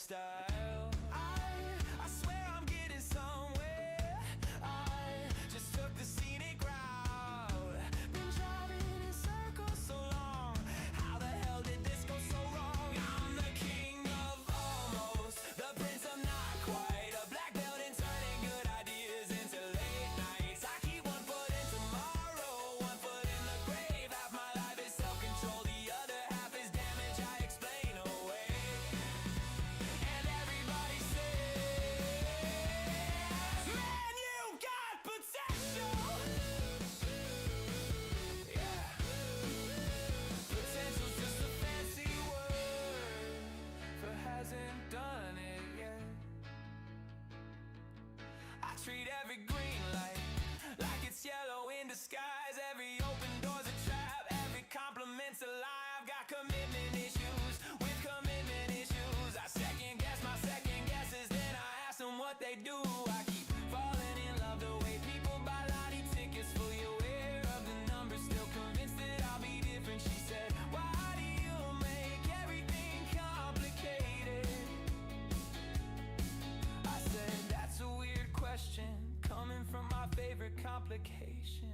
lifestyle. I swear I'm getting somewhere. I just took the scenic route. Been driving in circles so long. How the hell did this go so wrong? I'm the king of almost, the prince of not quite, a black belt in turning good ideas into late nights. I keep one foot in tomorrow, one foot in the grave. Half my life is self-control, the other half is damage I explain away. And everybody says, man, you got potential. Yeah, potential's just a fancy word for hasn't done it yet. I treat every green light like it's yellow in disguise. Every open door's a trap, every compliment's a lie. I've got commitment issues with commitment issues. I second guess my second guesses, then I ask them what they do. I keep falling in love the way people buy lottery tickets. Fully aware of the numbers, still convinced that I'll be different. She said, why do you make everything complicated? I said, that's a weird question, coming from my favorite complication.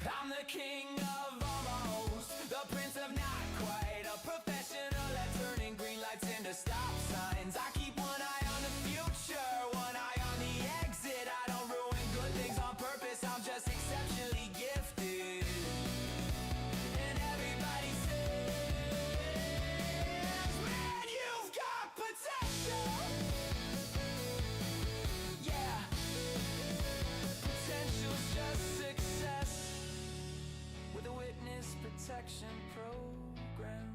I'm the king of almost, the prince of not quite, a professional at turning green lights into stop signs. I keep one eye on the future, one eye on the exit. I don't ruin good things on purpose, I'm just exceptionally gifted. And everybody says, man, you've got potential. Yeah, potential's just success with a witness protection program.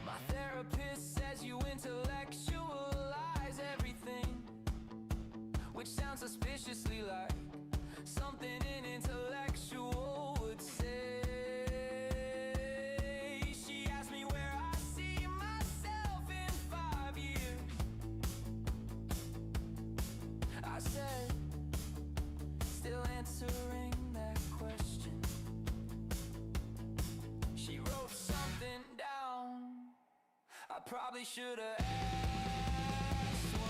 My therapist says you intellectualize everything, which sounds suspiciously like something an intellectual would say. She asked me where I see myself in 5 years. I said, still answering that question. She wrote something down I probably should have asked what.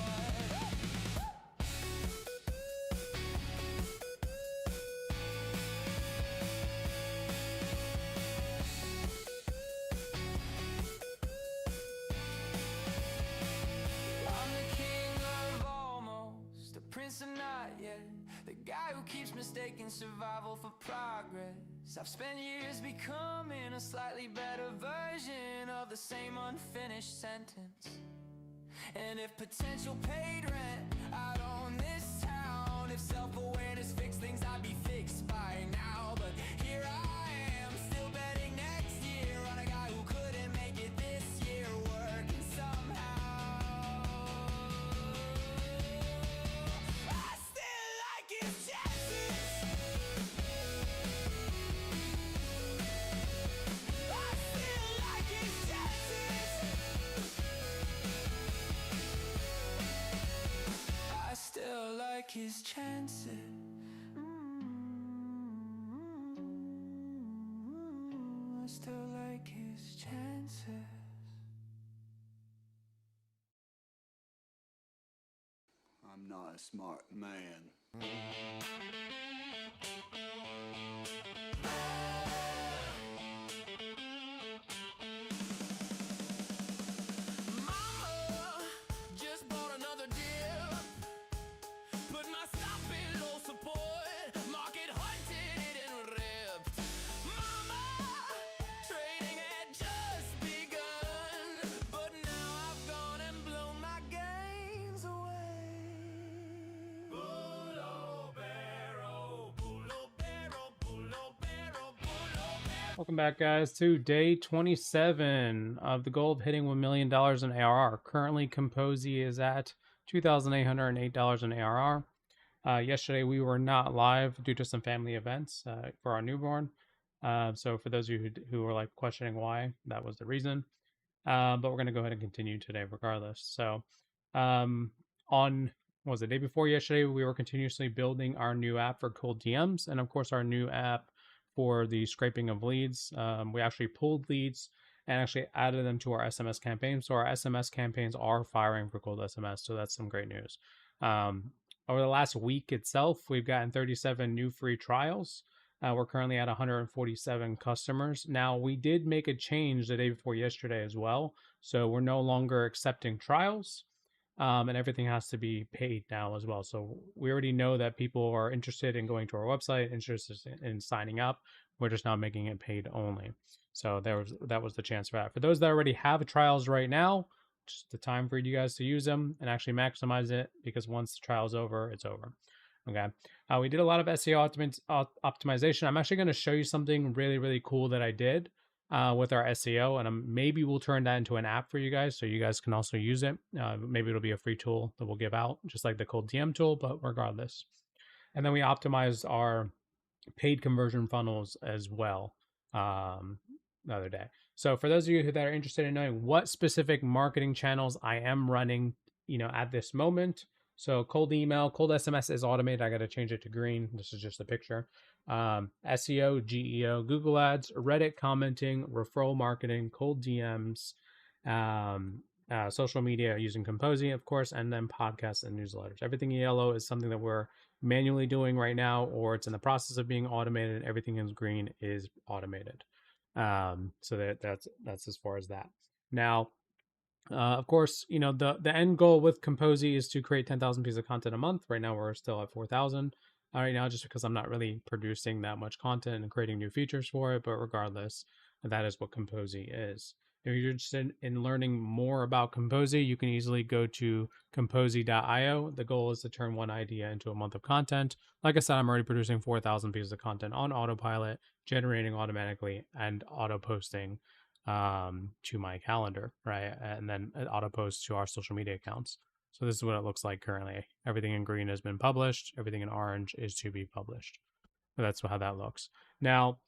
I'm the king of almost, the prince of not yet, the guy who keeps mistaking survival for progress. I've spent years becoming a slightly better version of the same unfinished sentence. And if potential paid rent out on this town, if self-awareness fixed things, I'd be fixed by now. But here I am, still betting next year on a guy who couldn't make it this year, working somehow. I still like his chances. I still like his chances. I still like his chances. I still like his chances. I'm not a smart man. Mama just bought another dip. Put my stop in low support. Market hunted it and ripped. Mama, trading had just begun, but now I've gone and blown my gains away. Bull-o barrel, bull-o barrel, bull-o barrel, bull-o barrel. Welcome back, guys, to day 27 of the goal of hitting $1 million in ARR. Currently, Kompozy is at $2,808 in ARR. Yesterday, we were not live due to some family events for our newborn. So for those of you who were like questioning why, that was the reason. But we're going to go ahead and continue today regardless. So on, what was it, the day before yesterday, we were continuously building our new app for cold DMs, and of course our new app for the scraping of leads. We actually pulled leads and actually added them to our SMS campaign. So our SMS campaigns are firing for cold SMS. So that's some great news. Over the last week itself, we've gotten 37 new free trials. We're currently at 147 customers. Now, we did make a change the day before yesterday as well. So we're no longer accepting trials, and everything has to be paid now as well. So we already know that people are interested in going to our website, interested in signing up. We're just now making it paid only. So that was the chance for that. For those that already have trials right now, just the time for you guys to use them and actually maximize it, because once the trial's over, it's over. Okay. We did a lot of SEO optimization. I'm actually going to show you something really, really cool that I did with our SEO, and maybe we'll turn that into an app for you guys so you guys can also use it. Maybe it'll be a free tool that we'll give out, just like the cold DM tool, but regardless. And then we optimized our paid conversion funnels as well the other day. So for those of you that are interested in knowing what specific marketing channels I am running, at this moment. So cold email, cold SMS is automated. I got to change it to green. This is just a picture. SEO, GEO, Google Ads, Reddit commenting, referral marketing, cold DMs, social media using Kompozy, of course, and then podcasts and newsletters. Everything yellow is something that we're manually doing right now, or it's in the process of being automated. Everything in green is automated. So that's as far as that. Now, of course, the end goal with Kompozy is to create 10,000 pieces of content a month. Right now, we're still at 4,000 right now, just because I'm not really producing that much content and creating new features for it. But regardless, that is what Kompozy is. If you're interested in learning more about Kompozy, you can easily go to kompozy.io. The goal is to turn one idea into a month of content. Like I said, I'm already producing 4,000 pieces of content on autopilot, generating automatically, and auto posting to my calendar, right? And then it auto posts to our social media accounts. So this is what it looks like currently. Everything in green has been published. Everything in orange is to be published. So that's how that looks. Now,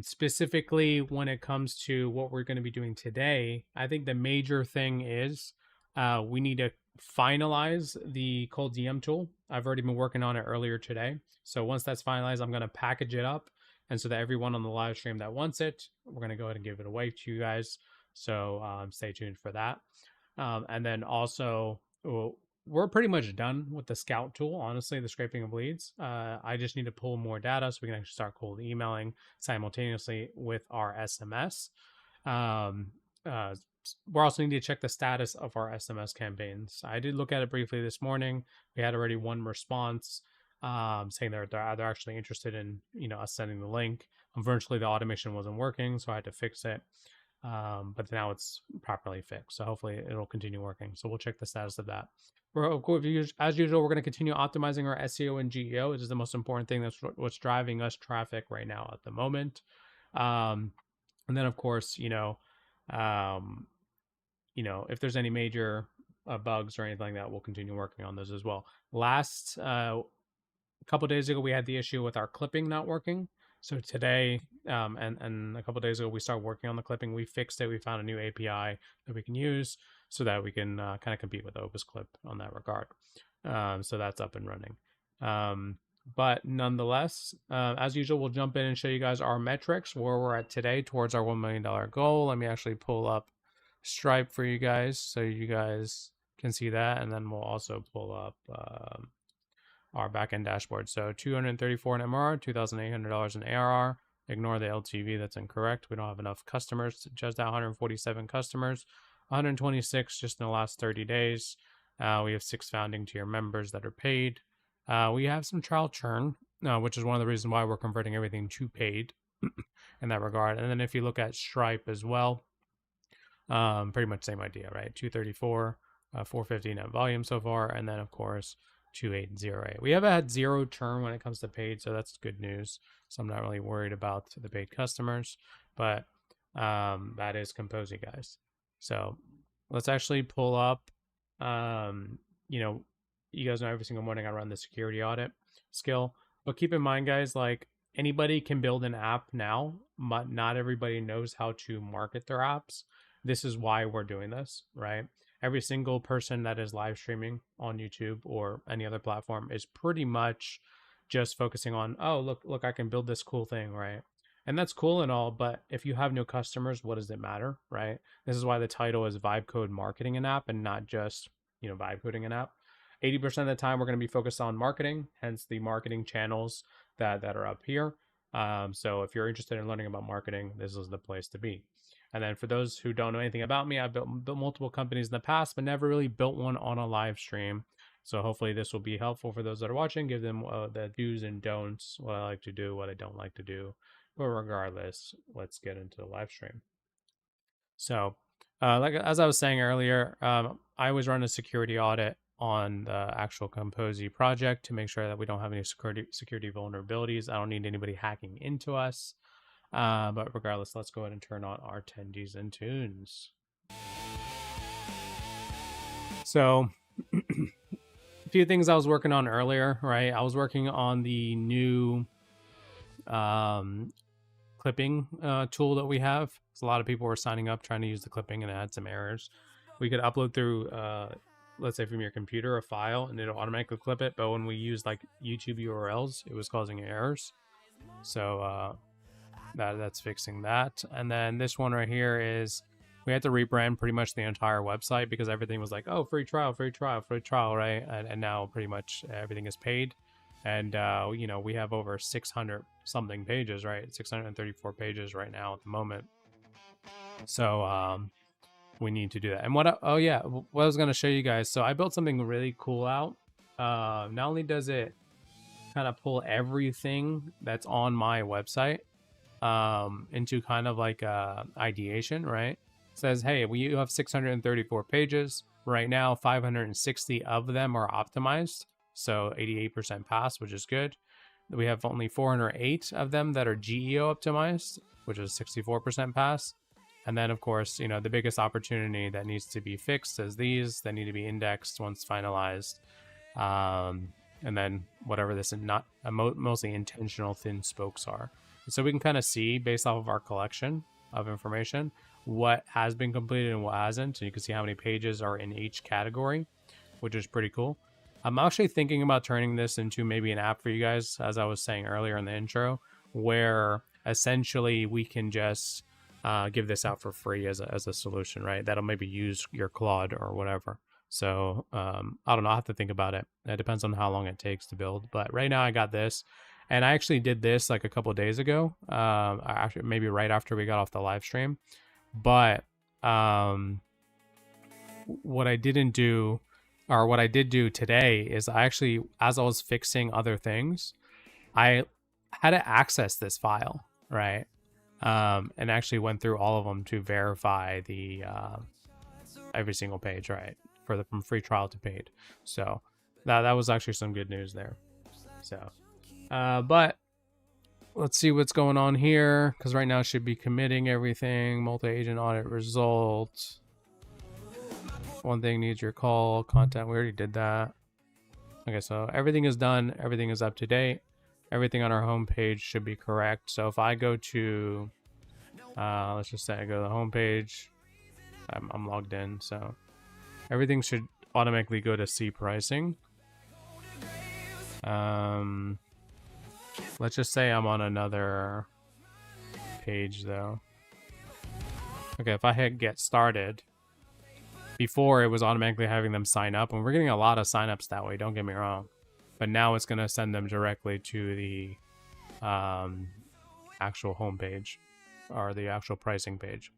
specifically when it comes to what we're going to be doing today, I think the major thing is we need to finalize the cold DM tool. I've already been working on it earlier today. So once that's finalized, I'm going to package it up. And so that everyone on the live stream that wants it, we're going to go ahead and give it away to you guys. So stay tuned for that. And then also, we're pretty much done with the Scout tool, honestly, the scraping of leads. I just need to pull more data so we can actually start cold emailing simultaneously with our SMS. We're also need to check the status of our SMS campaigns. I did look at it briefly this morning. We had already one response saying they're actually interested in us sending the link. Unfortunately, the automation wasn't working, so I had to fix it. But now it's properly fixed, so hopefully it'll continue working. So we'll check the status of that. As usual, we're going to continue optimizing our SEO and GEO. It is the most important thing. That's what's driving us traffic right now at the moment. And then, of course, if there's any major bugs or anything like that, we'll continue working on those as well. Last a couple days ago, we had the issue with our clipping not working. So today and a couple days ago, we started working on the clipping. We fixed it. We found a new API that we can use so that we can kind of compete with Opus Clip on that regard. So that's up and running. But nonetheless, as usual, we'll jump in and show you guys our metrics, where we're at today towards our $1 million goal. Let me actually pull up Stripe for you guys so you guys can see that. And then we'll also pull up our backend dashboard. So 234 in MRR, $2,800 in ARR. Ignore the LTV, that's incorrect. We don't have enough customers. Just 147 customers, 126 just in the last 30 days. We have 6 founding tier members that are paid. We have some trial churn, which is one of the reasons why we're converting everything to paid in that regard. And then if you look at Stripe as well, pretty much same idea, right? 234, 450 net volume so far. And then of course, 2808. We have had 0 churn when it comes to paid, so that's good news. So I'm not really worried about the paid customers, but that is Kompozy, guys. So let's actually pull up, you guys know every single morning I run the security audit skill, but keep in mind, guys, like anybody can build an app now, but not everybody knows how to market their apps. This is why we're doing this, right? Every single person that is live streaming on YouTube or any other platform is pretty much just focusing on, oh, look, I can build this cool thing, right? And that's cool and all, but if you have no customers, what does it matter, right? This is why the title is Vibe Code Marketing an App and not just, vibe coding an app. 80% of the time we're going to be focused on marketing, hence the marketing channels that are up here. So if you're interested in learning about marketing, this is the place to be. And then for those who don't know anything about me, I've built multiple companies in the past, but never really built one on a live stream. So hopefully this will be helpful for those that are watching, give them the do's and don'ts, what I like to do, what I don't like to do. But regardless, let's get into the live stream. So as I was saying earlier, I always run a security audit on the actual Kompozy project to make sure that we don't have any security vulnerabilities. I don't need anybody hacking into us. But regardless, let's go ahead and turn on our attendees and tunes. So a few things I was working on earlier, right? I was working on the new clipping tool that we have. So a lot of people were signing up trying to use the clipping and it had some errors. We could upload through let's say from your computer a file and it'll automatically clip it, but when we use like YouTube URLs, it was causing errors. So that's fixing that. And then this one right here is we had to rebrand pretty much the entire website because everything was like, oh, free trial, right? And now pretty much everything is paid. And we have over 600 something pages, right? 634 pages right now at the moment. So we need to do that. And what I was going to show you guys. So I built something really cool out. Not only does it kind of pull everything that's on my website into kind of like ideation, right? It says, hey, you have 634 pages right now. 560 of them are optimized, so 88% pass, which is good. We have only 408 of them that are GEO optimized, which is 64% pass. And then, of course, the biggest opportunity that needs to be fixed is these that need to be indexed once finalized. And then whatever this not mostly intentional thin spokes are. So we can kind of see based off of our collection of information what has been completed and what hasn't. So you can see how many pages are in each category, which is pretty cool. I'm actually thinking about turning this into maybe an app for you guys, as I was saying earlier in the intro, where essentially we can just give this out for free as a solution, right? That'll maybe use your Claude or whatever. So I don't know. I have to think about it. It depends on how long it takes to build. But right now I got this. And I actually did this like a couple of days ago, actually maybe right after we got off the live stream. But what I didn't do, or what I did do today, is I actually, as I was fixing other things, I had to access this file, right? And actually went through all of them to verify the every single page, right? From free trial to paid. So that was actually some good news there. So. But let's see what's going on here, because right now it should be committing everything. Multi-agent audit result. One thing needs your call. Content, we already did that. Okay, so everything is done. Everything is up to date. Everything on our home page should be correct. So if I go to, let's just say I go to the home page. I'm logged in, so everything should automatically go to see pricing. Let's just say I'm on another page though. Okay, if I hit get started, before it was automatically having them sign up, and we're getting a lot of signups that way, don't get me wrong. But now it's going to send them directly to the actual homepage or the actual pricing page.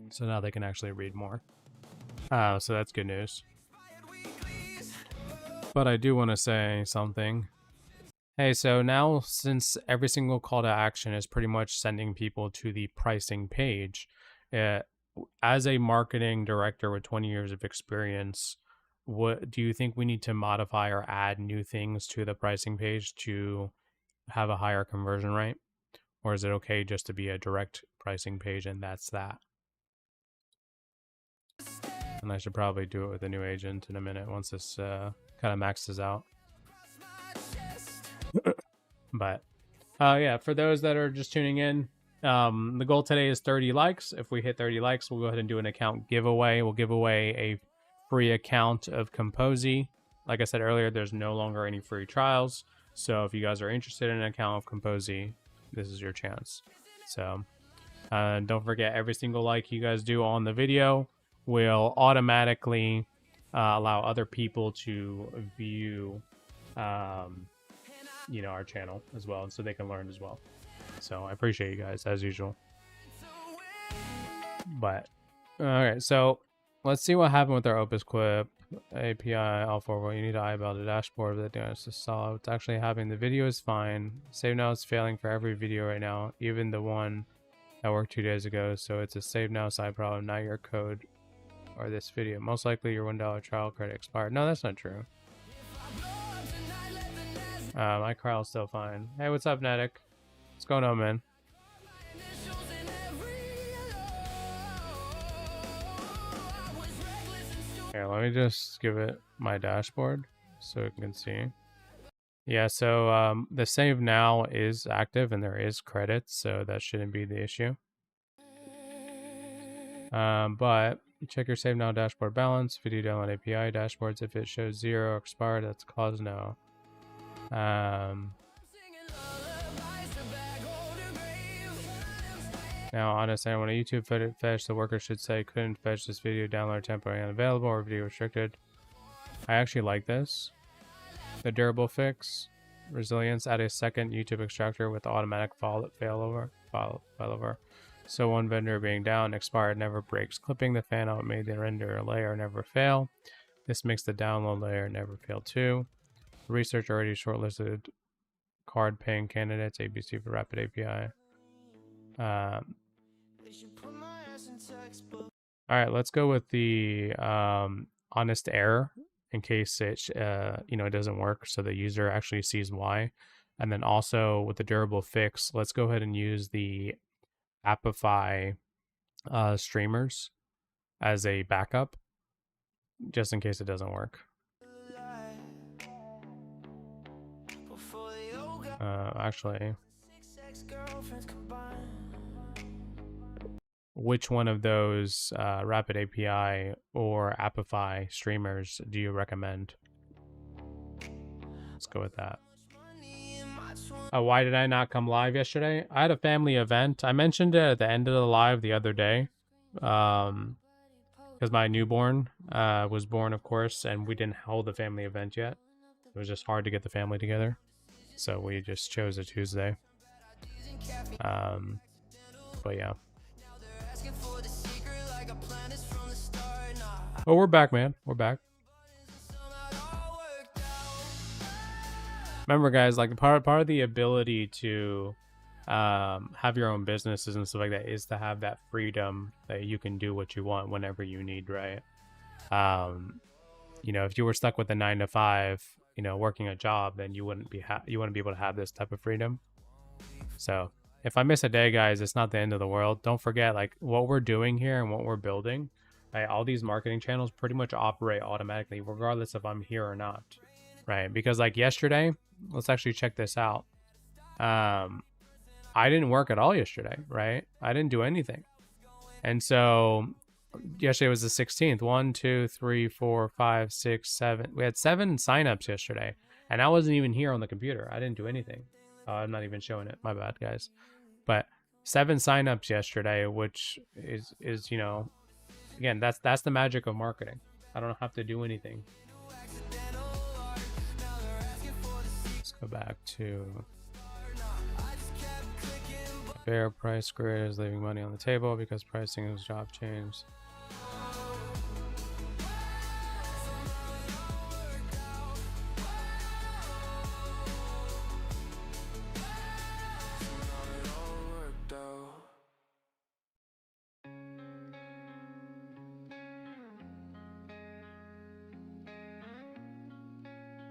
So now they can actually read more. So that's good news. But I do want to say something. Hey, so now since every single call to action is pretty much sending people to the pricing page, as a marketing director with 20 years of experience, what do you think we need to modify or add new things to the pricing page to have a higher conversion rate? Or is it okay just to be a direct pricing page and that's that? And I should probably do it with a new agent in a minute once this kind of maxes out. But yeah, for those that are just tuning in, the goal today is 30 likes. If we hit 30 likes, we'll go ahead and do an account giveaway. We'll give away a free account of Kompozy. Like I said earlier, there's no longer any free trials. So if you guys are interested in an account of Kompozy, this is your chance. So don't forget, every single like you guys do on the video will automatically allow other people to view our channel as well, and so they can learn as well. So I appreciate you guys as usual. But all right, so let's see what happened with our Opus Quip API all four. Well, you need to eyeball the dashboard of the DNS to solve what's actually happening. The video is fine. Save now is failing for every video right now, even the one that worked 2 days ago. So it's a save now side problem, not your code or this video. Most likely your $1 trial credit expired. No, that's not true. My trial's still fine. Hey, what's up, Nedic? What's going on, man? Here, let me just give it my dashboard so you can see. Yeah, so the save now is active and there is credits, so that shouldn't be the issue. But check your save now dashboard balance, video download API dashboards. If it shows 0 expired, that's cause no. Now, understand when a YouTube fetch, the worker should say couldn't fetch this video, download temporarily unavailable or video restricted. I actually like this. The durable fix, resilience, add a second YouTube extractor with automatic failover. So one vendor being down, expired never breaks. Clipping the fan out made the render layer never fail. This makes the download layer never fail too. Research already shortlisted card paying candidates, ABC for Rapid API. All right, let's go with the honest error in case it it doesn't work, so the user actually sees why. And then also with the durable fix, let's go ahead and use the Appify streamers as a backup, just in case it doesn't work. Actually, which one of those Rapid API or Appify streamers do you recommend? Let's go with that. Why did I not come live yesterday? I had a family event. I mentioned it at the end of the live the other day. Because my newborn was born, of course, and we didn't hold the family event yet. It was just hard to get the family together. So we just chose a Tuesday. But yeah. Oh, we're back, man. We're back. Remember, guys, like part of the ability to have your own businesses and stuff like that is to have that freedom that you can do what you want whenever you need, right? If you were stuck with a 9-to-5, working a job, then you wouldn't be able to have this type of freedom. So if I miss a day, guys, it's not the end of the world. Don't forget, like, what we're doing here and what we're building, right? All these marketing channels pretty much operate automatically, regardless if I'm here or not, right? Because like yesterday, let's actually check this out. I didn't work at all yesterday, right? I didn't do anything. And so yesterday was the 16th. 1, 2, 3, 4, 5, 6, 7. We had 7 signups yesterday, and I wasn't even here on the computer. I didn't do anything. I'm not even showing it. My bad, guys. But 7 signups yesterday, which is again, that's the magic of marketing. I don't have to do anything. Let's go back to fair price grid is leaving money on the table because pricing is job changed.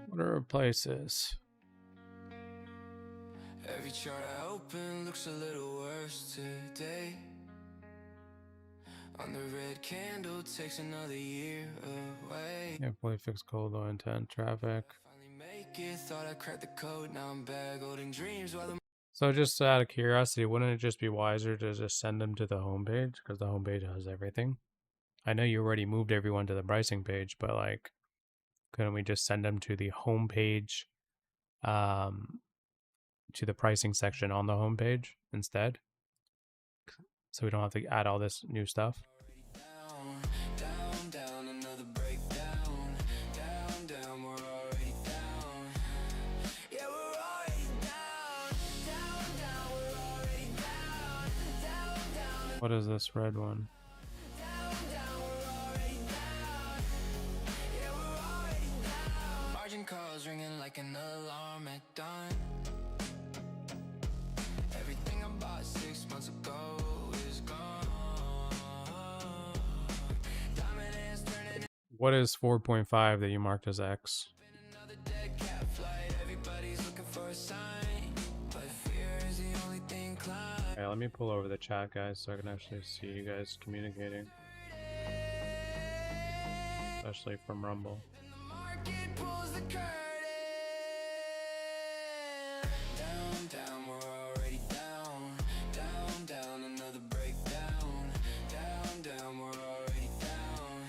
What are places? Every chart I open looks a little worse today. On the red candle takes another year away. Yeah, play fix cold low intent traffic. Finally make it, thought I cracked the code, now I'm back holding dreams while the So just out of curiosity, wouldn't it just be wiser to just send them to the homepage? Because the homepage has everything. I know you already moved everyone to the pricing page, but like, couldn't we just send them to the homepage, to the pricing section on the homepage instead? so we don't have to add all this new stuff. Down, down, another breakdown. Down, down, we're already down. Yeah, we're already down. Down, down, we're already down. Down, down, What is this red one? down, down, we're already down. Yeah, we're already down. Margin calls ringing like an alarm at dawn. Everything I bought 6 months ago is gone. Dominance turning What is 4.5 that you marked as X? another dead cat flight. Everybody's looking for a sign, but fear is the only thing climb. Okay, let me pull over the chat, guys, so I can actually see you guys communicating. Especially from Rumble. The market pulls the curtain. Down, down, we're already down. Down, down, another breakdown. Down, down, we're already down.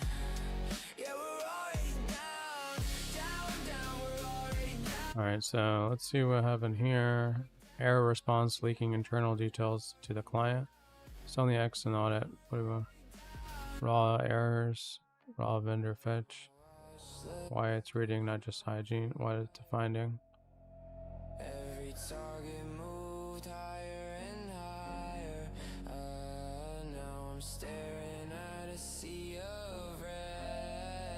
Yeah, we're already down. Down, down, we're already down. Alright, so let's see what happened here. Error response leaking internal details to the client. It's only X and audit. What do we want? Raw errors, raw vendor fetch. Why it's reading, not just hygiene. Why it's finding. Every target moved higher and higher. Now I'm staring at a sea of red,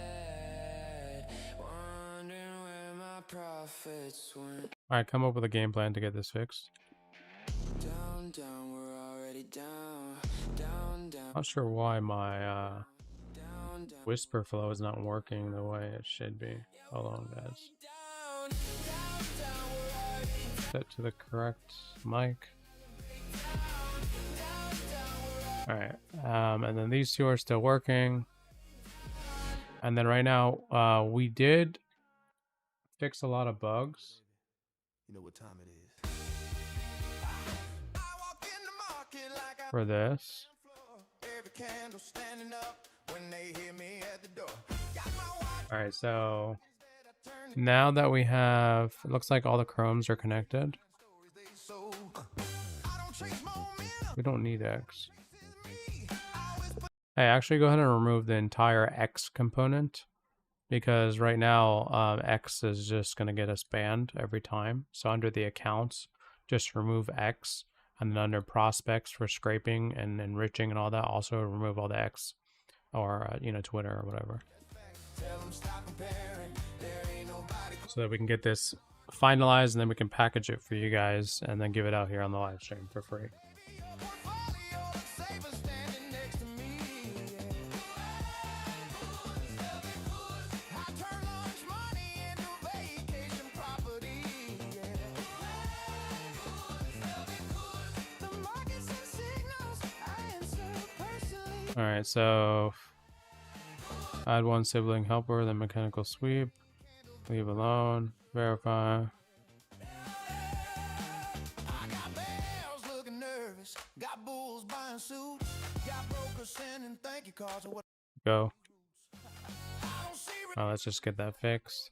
wondering where my profits went. Alright, come up with a game plan to get this fixed. Down, down, we're already down. Down, down, Not sure why my down, down, whisper flow is not working the way it should be. Hold on, guys. down, down, down, we're already Set to the correct mic. Alright, and then these two are still working. And then right now, we did fix a lot of bugs You know what time it is. I walk in the market like I for this. every candle standing up when they hear me at the door. Got my watch Alright, so that I turn now that we have, it looks like all the chromes are connected. stories they sold. I don't chase momentum, We don't need X. it's me. I always put Hey, actually go ahead and remove the entire X component, because right now X is just going to get us banned every time. So under the accounts, just remove X, and then under prospects for scraping and enriching and all that, also remove all the X, or Twitter or whatever, tell them stop comparing. There ain't nobody so that we can get this finalized and then we can package it for you guys and then give it out here on the live stream for free. portfolio that's safer standing next to me. I turn lunch money into vacation property. The market sends signals, I answer personally. All right, so add one sibling helper, then mechanical sweep, leave alone, verify. I got bears looking nervous, got bulls buying suits, got brokers sending thank you cards. Or what Go. I don't see Let's just get that fixed.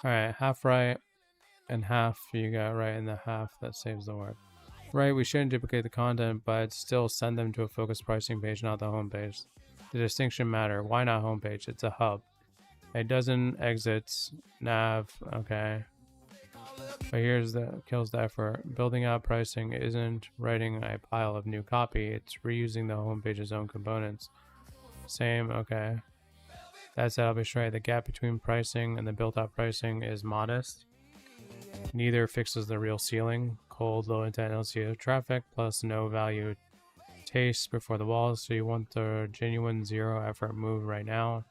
All right, half right and half you got right in the half. That saves the work. Right, we shouldn't duplicate the content, but still send them to a focused pricing page, not the home page. The distinction matter. Why not homepage? It's a hub. It doesn't exits nav. Okay. But here's the kills the effort. Building out pricing isn't writing a pile of new copy. It's reusing the homepage's own components. Same. Okay. That said, I'll be straight. The gap between pricing and the built-out pricing is modest. Neither fixes the real ceiling. Cold, low-intent LCO traffic plus no value taste before the walls. So you want the genuine zero-effort move right now.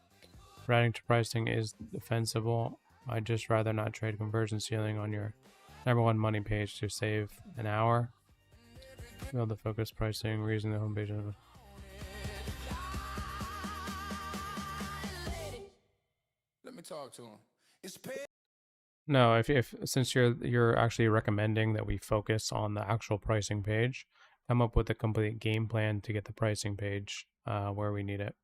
Routing to pricing is defensible. I'd just rather not trade conversion ceiling on your #1 money page to save an hour. Build the focus pricing, reusing the homepage. let me talk to him. It's paid. No, if since you're actually recommending that we focus on the actual pricing page, come up with a complete game plan to get the pricing page where we need it.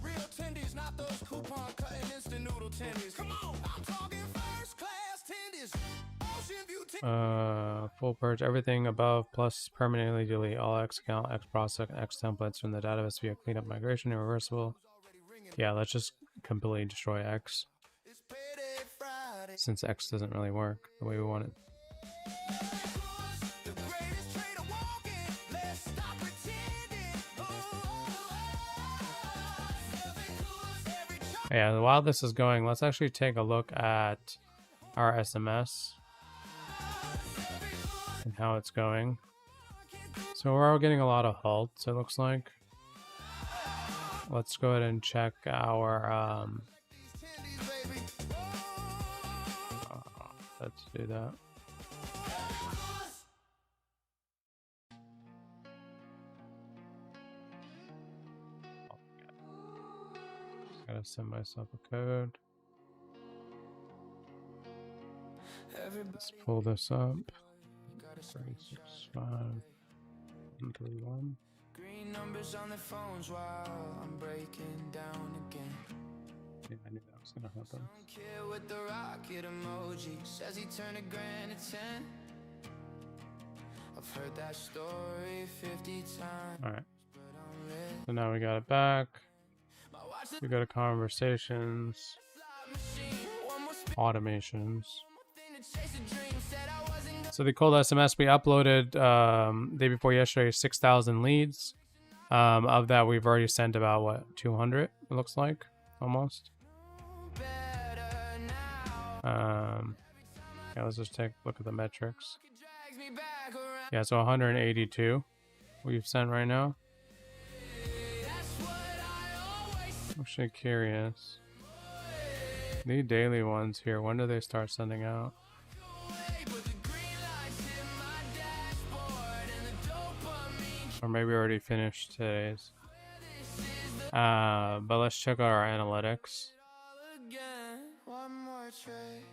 Real tendies, not those coupon cutting instant noodle tendies. Come on, I'm talking first class tendies. Ocean view tendies. Full purge everything above plus permanently delete all X account, X process, X templates from the database via cleanup migration irreversible. Yeah, let's just completely destroy X since X doesn't really work the way we want it. The greatest trade walking. Let's stop pretending. Yeah, while this is going, let's actually take a look at our SMS and how it's going. So we're all getting a lot of halts, it looks like. Let's go ahead and check our let's do that. Gotta send myself a code. Let's pull this up. 365-131. Green numbers on their phones while I'm breaking down again. Yeah, I knew that was gonna happen. Some kid with the rocket emoji says he turned a grand to 10. I've heard that story 50 times. Alright. But I'm lit. So now we got it back. My watch We go to conversations, machine. One more automations. thing to chase a dream. Said I wasn't So the cold SMS we uploaded day before yesterday, 6,000 leads. Of that, we've already sent about what, 200? It looks like almost. better now. Yeah, let's just take a look at the metrics. It drags me back around. Yeah, so 182 we've sent right now. That's what I always I'm actually curious. The daily ones here, when do they start sending out? say, but the green lights in my dashboard and the dopamine Or maybe we already finished today's. But let's check out our analytics. all again. One more trade.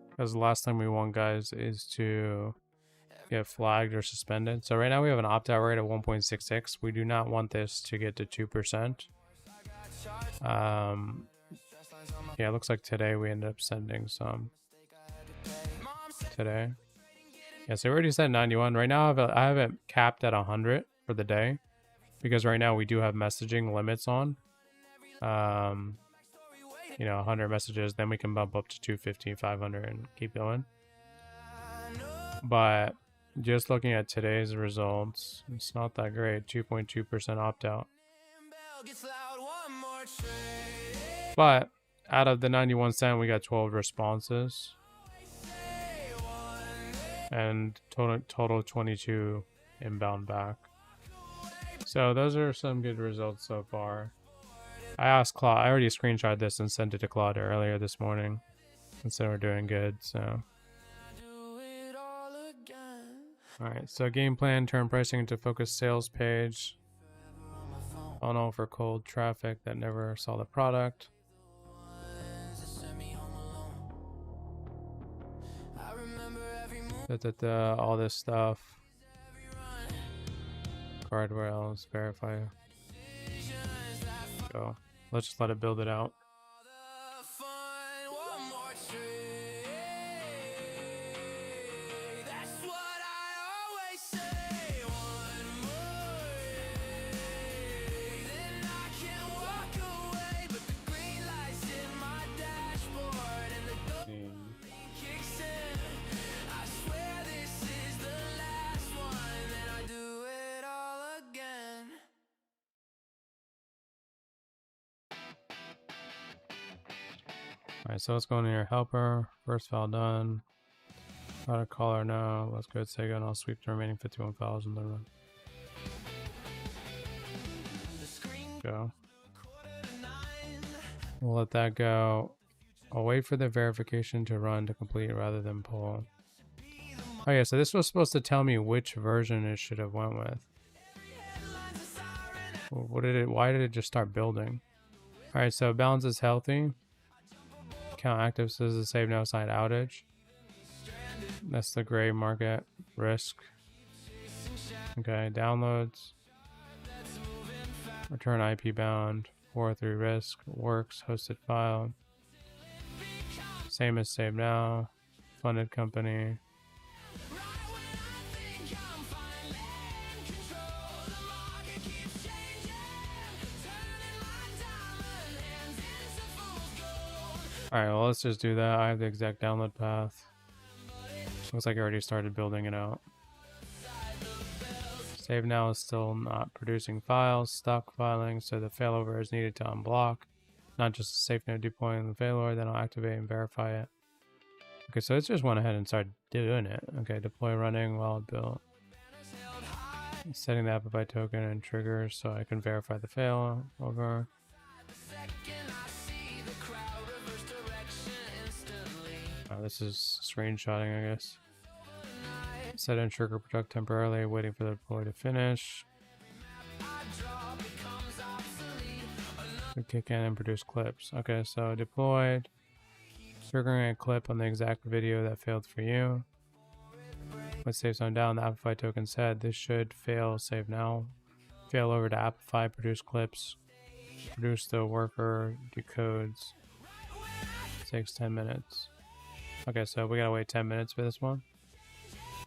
Because the last time we won, guys, is to get flagged or suspended. So right now we have an opt-out rate of 1.66. We do not want this to get to 2%. Yeah, it looks like today we ended up sending some. Today. Yeah, so we already sent 91. Right now I have it capped at 100 for the day. Because right now we do have messaging limits on. 100 messages, then we can bump up to 250, 500 and keep going. But just looking at today's results, it's not that great. 2.2% opt-out. Bell gets loud. One more trade. But out of the 91 cent, we got 12 responses. And total 22 inbound back. So those are some good results so far. I asked Claude, I already screenshot this and sent it to Claude earlier this morning. And so we're doing good, so. Do it all again. Alright, so game plan, turn pricing into focus sales page. Funnel for cold traffic that never saw the product. Send me home alone. I remember every move. All this stuff. Guardrails, verify. Go. Let's just let it build it out. The fun. One more trade. That's what I always say. One more. Then I can walk away. But the green lights in my dashboard and the dopamine kicks in. I swear this is the last one. Then I do it all again. Alright, so let's go in here. Helper, first file done. Got a caller now. Let's go to Sega and I'll sweep the remaining 51 files and then run. Go. We'll let that go. I'll wait for the verification to run to complete rather than pull. Oh yeah, so this was supposed to tell me which version it should have went with. What did it? Why did it just start building? Alright, so balance is healthy. Account active says the save no sign outage. That's the gray market risk. Okay, downloads. Return IP bound. 403 risk. Works. Hosted file. Same as save now. funded company. Alright, well, let's just do that. I have the exact download path. Looks like I already started building it out. Save now is still not producing files. Stock filing, so the failover is needed to unblock. Not just a safe node deploying the failover, then I'll activate and verify it. Okay, so it just went ahead and started doing it. Okay, deploy running while built. Setting the Apify token and triggers so I can verify the failover. This is screenshotting, I guess. Set and trigger protect temporarily, waiting for the deploy to finish. To kick in and produce clips. Okay, so deployed. Triggering a clip on the exact video that failed for you. Let's save some down. The Apify token said this should fail. Save now. Fail over to Apify. Produce clips. Produce the worker. Decodes. Takes 10 minutes. Okay, so we gotta wait 10 minutes for this one.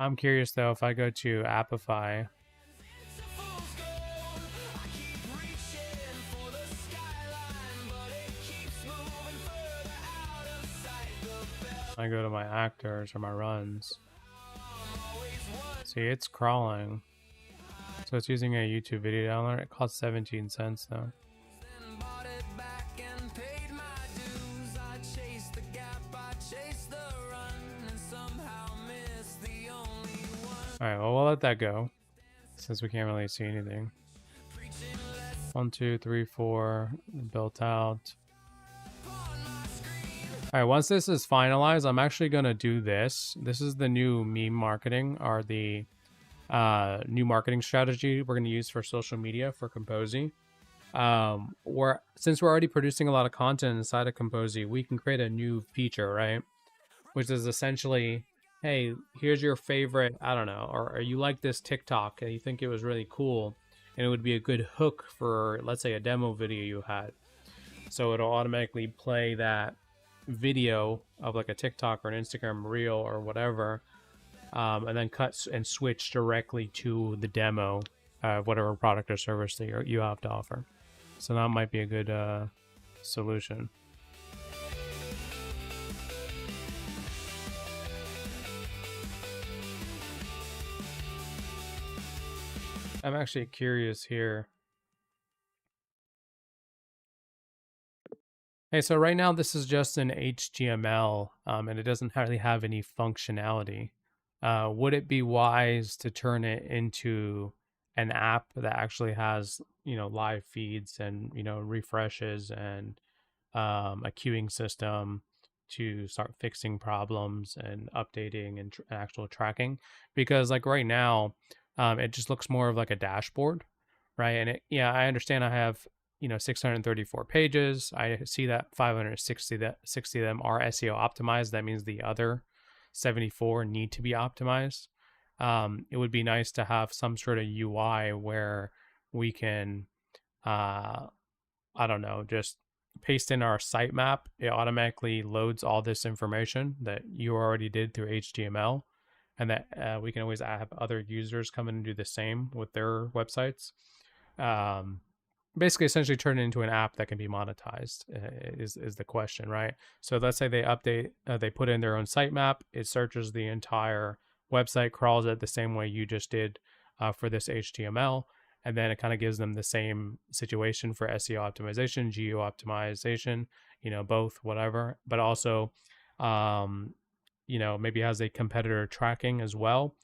I'm curious though, if I go to Apify, I go to my actors or my runs. See, it's crawling. So it's using a YouTube video downloader. It costs 17 cents though. Alright, well, we'll let that go since we can't really see anything. 1, 2, 3, 4, built out. Alright, once this is finalized, I'm actually going to do this. This is the new meme marketing, or the new marketing strategy we're going to use for social media for Kompozy. Since we're already producing a lot of content inside of Kompozy, we can create a new feature, right? Which is essentially, hey, here's your favorite, I don't know, or you like this TikTok and you think it was really cool, and it would be a good hook for, let's say, a demo video you had. So it'll automatically play that video of like a TikTok or an Instagram reel or whatever, and then cut and switch directly to the demo of whatever product or service that you have to offer. So that might be a good solution. I'm actually curious here. Hey, so right now this is just an HTML, and it doesn't really have any functionality. Would it be wise to turn it into an app that actually has, live feeds and, refreshes and a queuing system to start fixing problems and updating and actual tracking? Because like right now, it just looks more of like a dashboard, right? And I understand I have 634 pages. I see that 560 of them are SEO optimized. That means the other 74 need to be optimized. It would be nice to have some sort of UI where we can, I don't know, just paste in our sitemap. It automatically loads all this information that you already did through HTML, and that we can always have other users come in and do the same with their websites. Basically, essentially turn it into an app that can be monetized is the question, right? So let's say they update, they put in their own sitemap, it searches the entire website, crawls it the same way you just did for this HTML, and then it kind of gives them the same situation for SEO optimization, geo optimization, both, whatever, but also, maybe has a competitor tracking as well.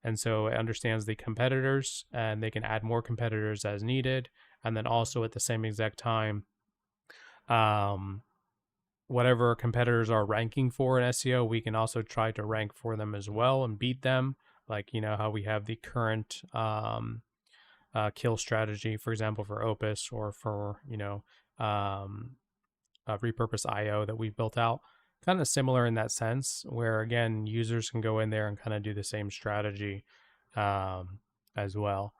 And so it understands the competitors, and they can add more competitors as needed. And then also at the same exact time, whatever competitors are ranking for in SEO, we can also try to rank for them as well and beat them. Like, how we have the current kill strategy, for example, for Opus, or for, repurpose IO that we've built out. Kind of similar in that sense, where again, users can go in there and kind of do the same strategy as well.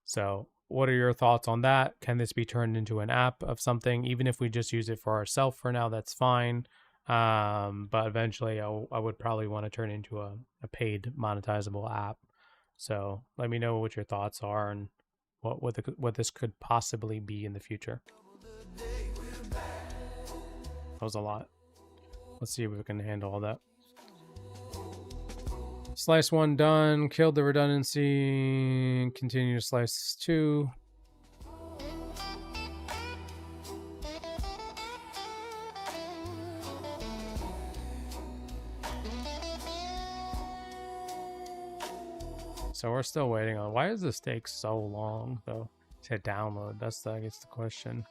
So what are your thoughts on that? Can this be turned into an app of something? Even if we just use it for ourselves for now, that's fine. But eventually I would probably want to turn into a paid monetizable app. So let me know what your thoughts are and what this could possibly be in the future. That was a lot. Let's see if we can handle all that. Slice 1 done. Killed the redundancy. Continue to slice 2. So we're still waiting on. Why does this take so long though to download? That's I guess the question.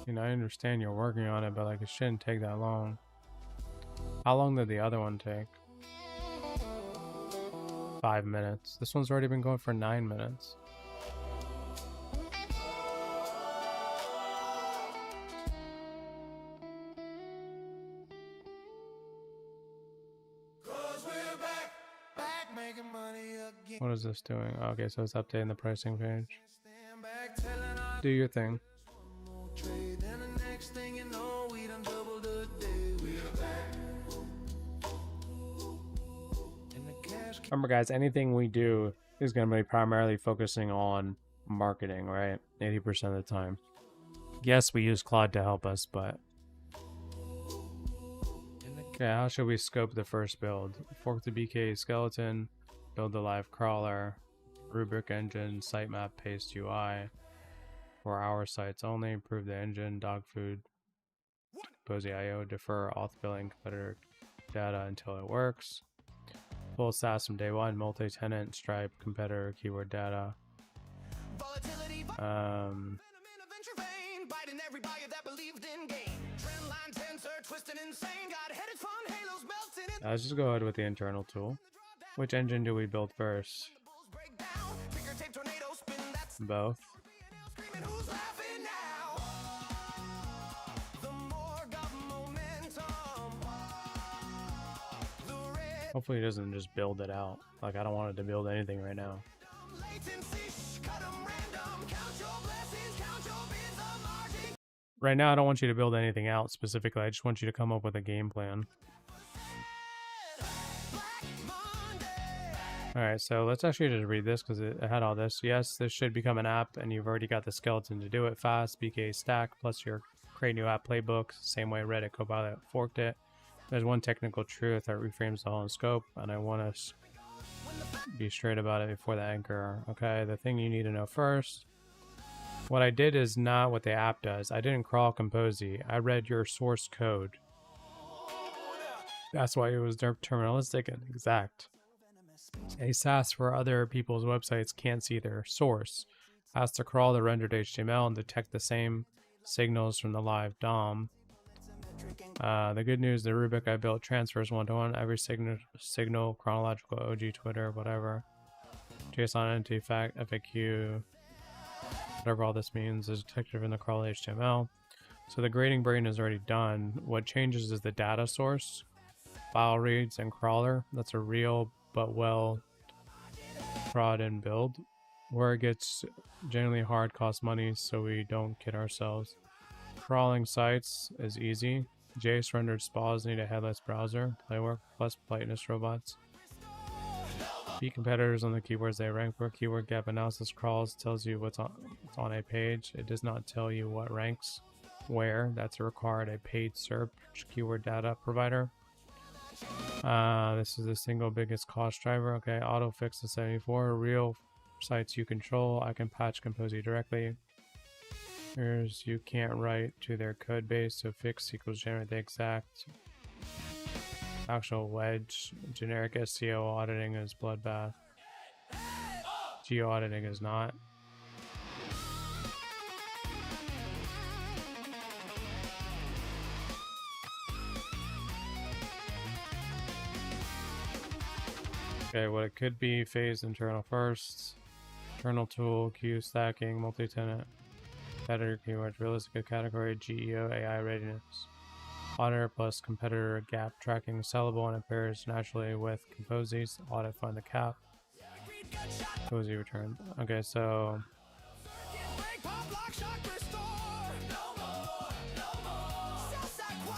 You know, I understand you're working on it, but like it shouldn't take that long. How long did the other one take? 5 minutes. This one's already been going for 9 minutes. What is this doing? Okay, so it's updating the pricing page. Do your thing. Remember guys, anything we do is going to be primarily focusing on marketing, right? 80% of the time. Yes, we use Claude to help us, but... Okay, how should we scope the first build? Fork the BK skeleton, build the live crawler, rubric engine, sitemap, paste UI, for our sites only, improve the engine, dog food, Kompozy IO, defer auth billing competitor data until it works. Full SaaS from day one, multi-tenant, Stripe, competitor, keyword data. Let's just go ahead with the internal tool. Which engine do we build first? Both. Hopefully it doesn't just build it out. Like, I don't want it to build anything right now. Right now, I don't want you to build anything out specifically. I just want you to come up with a game plan. Alright, so let's actually just read this because it had all this. Yes, this should become an app, and you've already got the skeleton to do it fast. BK stack, plus your create new app playbook. Same way Reddit Copilot forked it. There's one technical truth that reframes the whole scope, and I want to be straight about it before the anchor. Okay, the thing you need to know first. What I did is not what the app does. I didn't crawl Kompozy. I read your source code. That's why it was deterministic and exact. A SaaS for other people's websites can't see their source. It has to crawl the rendered HTML and detect the same signals from the live DOM. The good news, the rubric I built transfers one-to-one. Every signal, chronological, OG, Twitter, whatever. JSON, entity, fact, FAQ, whatever all this means is detected in the crawl HTML. So the grading brain is already done. What changes is the data source, file reads, and crawler. That's a real but well trodden build. Where it gets generally hard costs money, so we don't kid ourselves. Crawling sites is easy. JS rendered spas need a headless browser. Playwork plus politeness robots. Beat competitors on the keywords they rank for. Keyword gap analysis crawls tells you what's on a page. It does not tell you what ranks where. That's required a paid search keyword data provider. This is the single biggest cost driver. Okay, auto fix the 74. Real sites you control. I can patch Kompozy directly. Here's you can't write to their code base, so fix equals generate the exact actual wedge. Generic SEO auditing is bloodbath. Geo auditing is not. Okay, what it could be: phase internal first, internal tool, queue stacking, multi-tenant. Competitor keywords, realistic category, GEO, AI readiness. Auditor plus competitor gap tracking sellable and it pairs naturally with Kompozy's audit find the cap. Kompozy return. Okay, so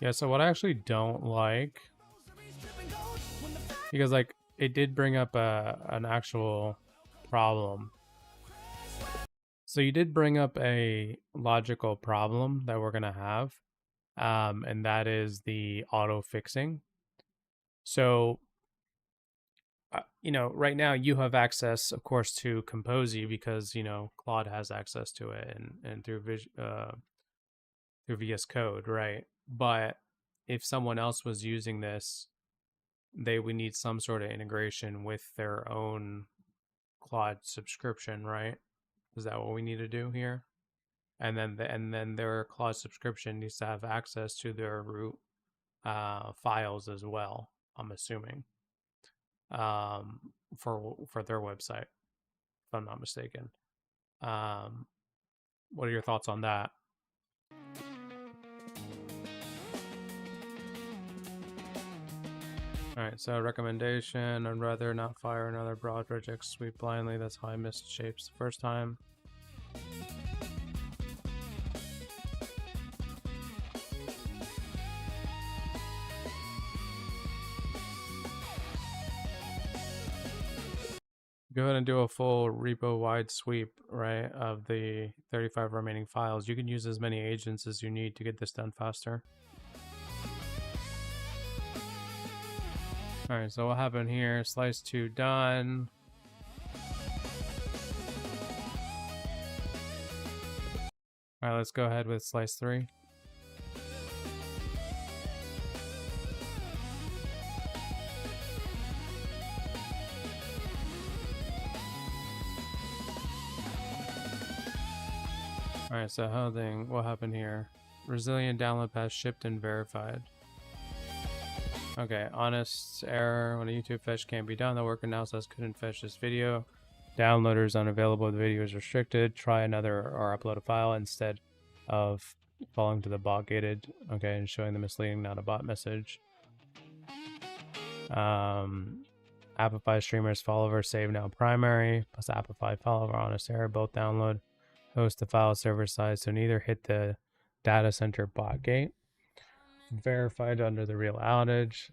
yeah, so what I actually don't like, because like it did bring up an actual problem. So you did bring up a logical problem that we're gonna have, and that is the auto fixing. So right now you have access, of course, to Kompozy because Claude has access to it, and through VS Code, right? But if someone else was using this, they would need some sort of integration with their own Claude subscription, right? Is that what we need to do here? And then their Claude subscription needs to have access to their root files as well. I'm assuming for their website, if I'm not mistaken. What are your thoughts on that? All right, so recommendation: I'd rather not fire another broad project sweep blindly. That's how I missed shapes the first time. Go ahead and do a full repo-wide sweep, right, of the 35 remaining files. You can use as many agents as you need to get this done faster. All right, so what happened here? Slice 2 done. All right, let's go ahead with slice 3. All right, so what happened here? Resilient download path shipped and verified. Okay, honest error. When a YouTube fetch can't be done, the worker now says couldn't fetch this video. Downloader is unavailable. The video is restricted. Try another or upload a file instead of falling to the bot gated. Okay, and showing the misleading not a bot message. Appify streamers follower save now primary plus Appify follower honest error both download. Host the file server side, so neither hit the data center bot gate. Verified under the real outage.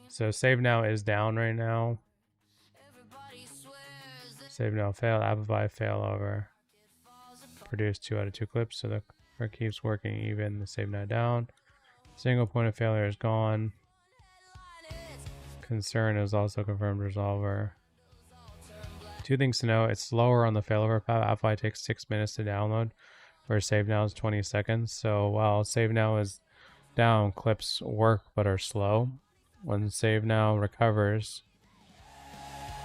So save now is down right now. Save now failed. Appify failover. Produced 2 out of 2 clips, so the card keeps working even. The save now down. Single point of failure is gone. Concern is also confirmed resolver. 2 things to know: it's slower on the failover path. Appify takes 6 minutes to download, where save now is 20 seconds. So while save now is down, clips work but are slow. When save now recovers,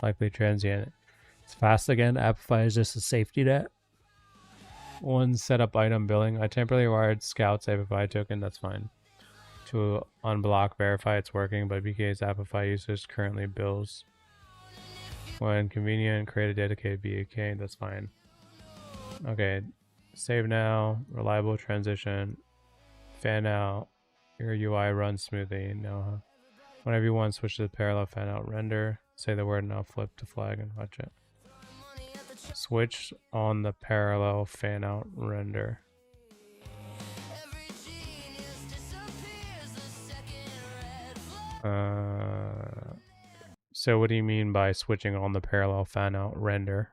likely transient, it's fast again. Appify is just a safety net. 1 setup item billing. I temporarily wired Scout's Appify token. That's fine. To unblock verify it's working, but BK's Appify users currently bills. When convenient, create a dedicated BK. That's fine. Okay, save now. Reliable transition. Fan out. Your UI runs smoothly. Now, whenever you want, switch to the parallel fan out render. Say the word and I'll flip to flag and watch it. Switch on the parallel fan out render. So what do you mean by switching on the parallel fan out render?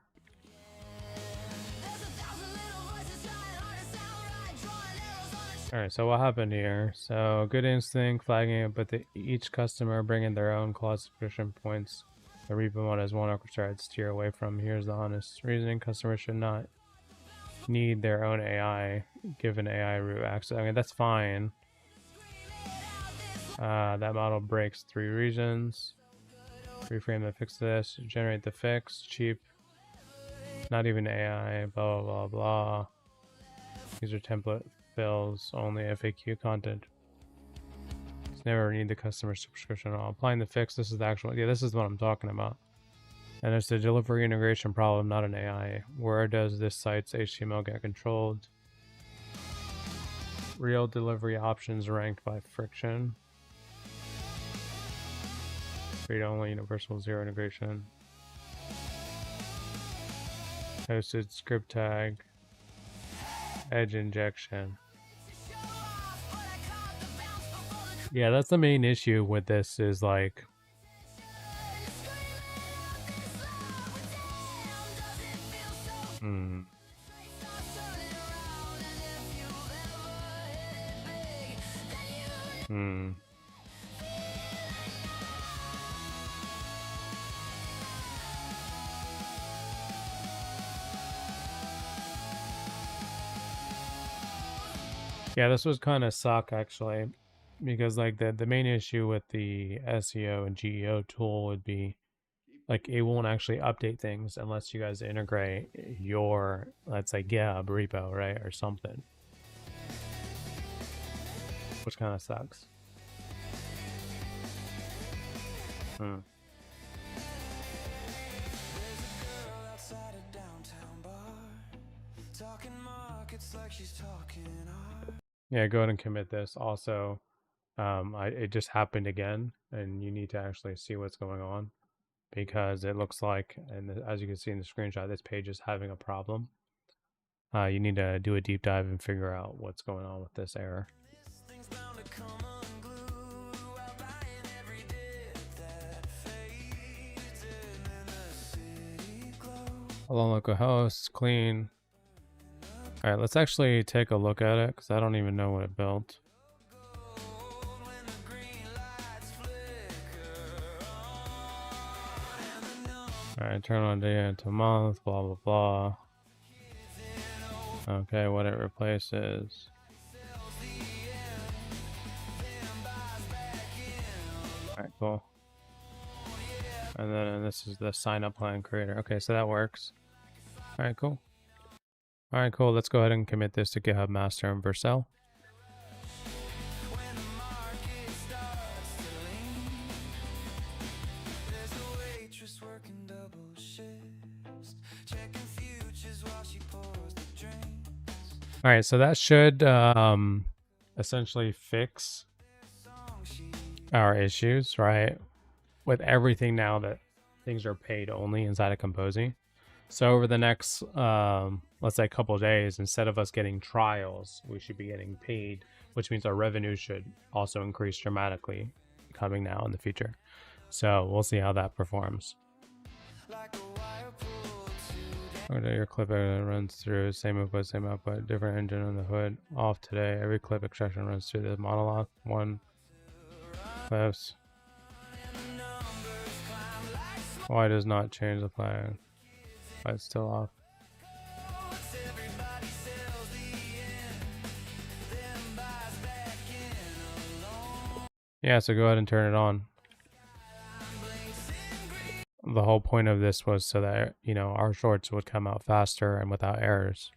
Alright, so what happened here? So good instinct, flagging it, but each customer bringing their own Claude subscription points. The repo one has one orchestra I'd steer away from. Here's the honest reasoning: customers should not need their own AI, given AI root access. I mean, that's fine. That model breaks 3 regions. Reframe the fix this. Generate the fix. Cheap. Not even AI. Blah, blah, blah. These are template fills. Only FAQ content. Just never need the customer subscription at all. Applying the fix. This is the actual. Yeah, this is what I'm talking about. And it's a delivery integration problem, not an AI. Where does this site's HTML get controlled? Real delivery options ranked by friction. Read only universal zero integration. hosted script tag, edge injection. Yeah, that's the main issue with this is like Yeah, this was kind of suck actually, because like the main issue with the SEO and GEO tool would be like it won't actually update things unless you guys integrate your, let's say, GitHub repo, right, or something, which kind of sucks. Yeah, go ahead and commit this. Also, it just happened again, and you need to actually see what's going on, because it looks like, and as you can see in the screenshot, this page is having a problem. You need to do a deep dive and figure out what's going on with this error. Hello, localhost, clean. All right, let's actually take a look at it because I don't even know what it built. All right, turn on day into month, blah, blah, blah. Okay, what it replaces. All right, cool. And then this is the sign up plan creator. Okay, so that works. All right, cool. All right, cool. Let's go ahead and commit this to GitHub master and Vercel. All right, so that should essentially fix our issues, right? With everything now that things are paid only inside of Kompozy. So over the next, let's say, couple of days, instead of us getting trials, we should be getting paid, which means our revenue should also increase dramatically coming now in the future. So we'll see how that performs. Your clip runs through same output, different engine on the hood. Off today. Every clip extraction runs through the monolith. One clips. Why does not change the plan? Why it's still off? Yeah, so go ahead and turn it on. The whole point of this was so that, you know, our shorts would come out faster and without errors.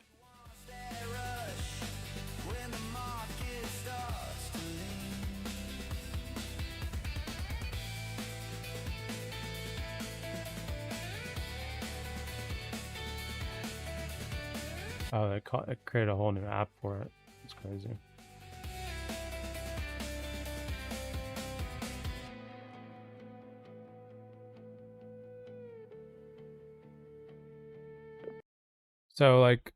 Oh, it created a whole new app for it. It's crazy. So, like,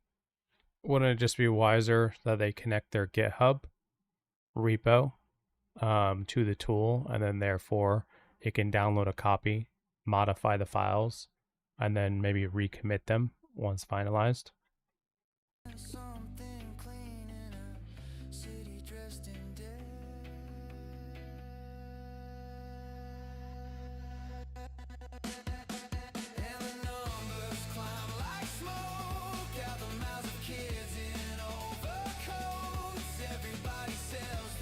wouldn't it just be wiser that they connect their GitHub repo to the tool, and then therefore it can download a copy, modify the files, and then maybe recommit them once finalized?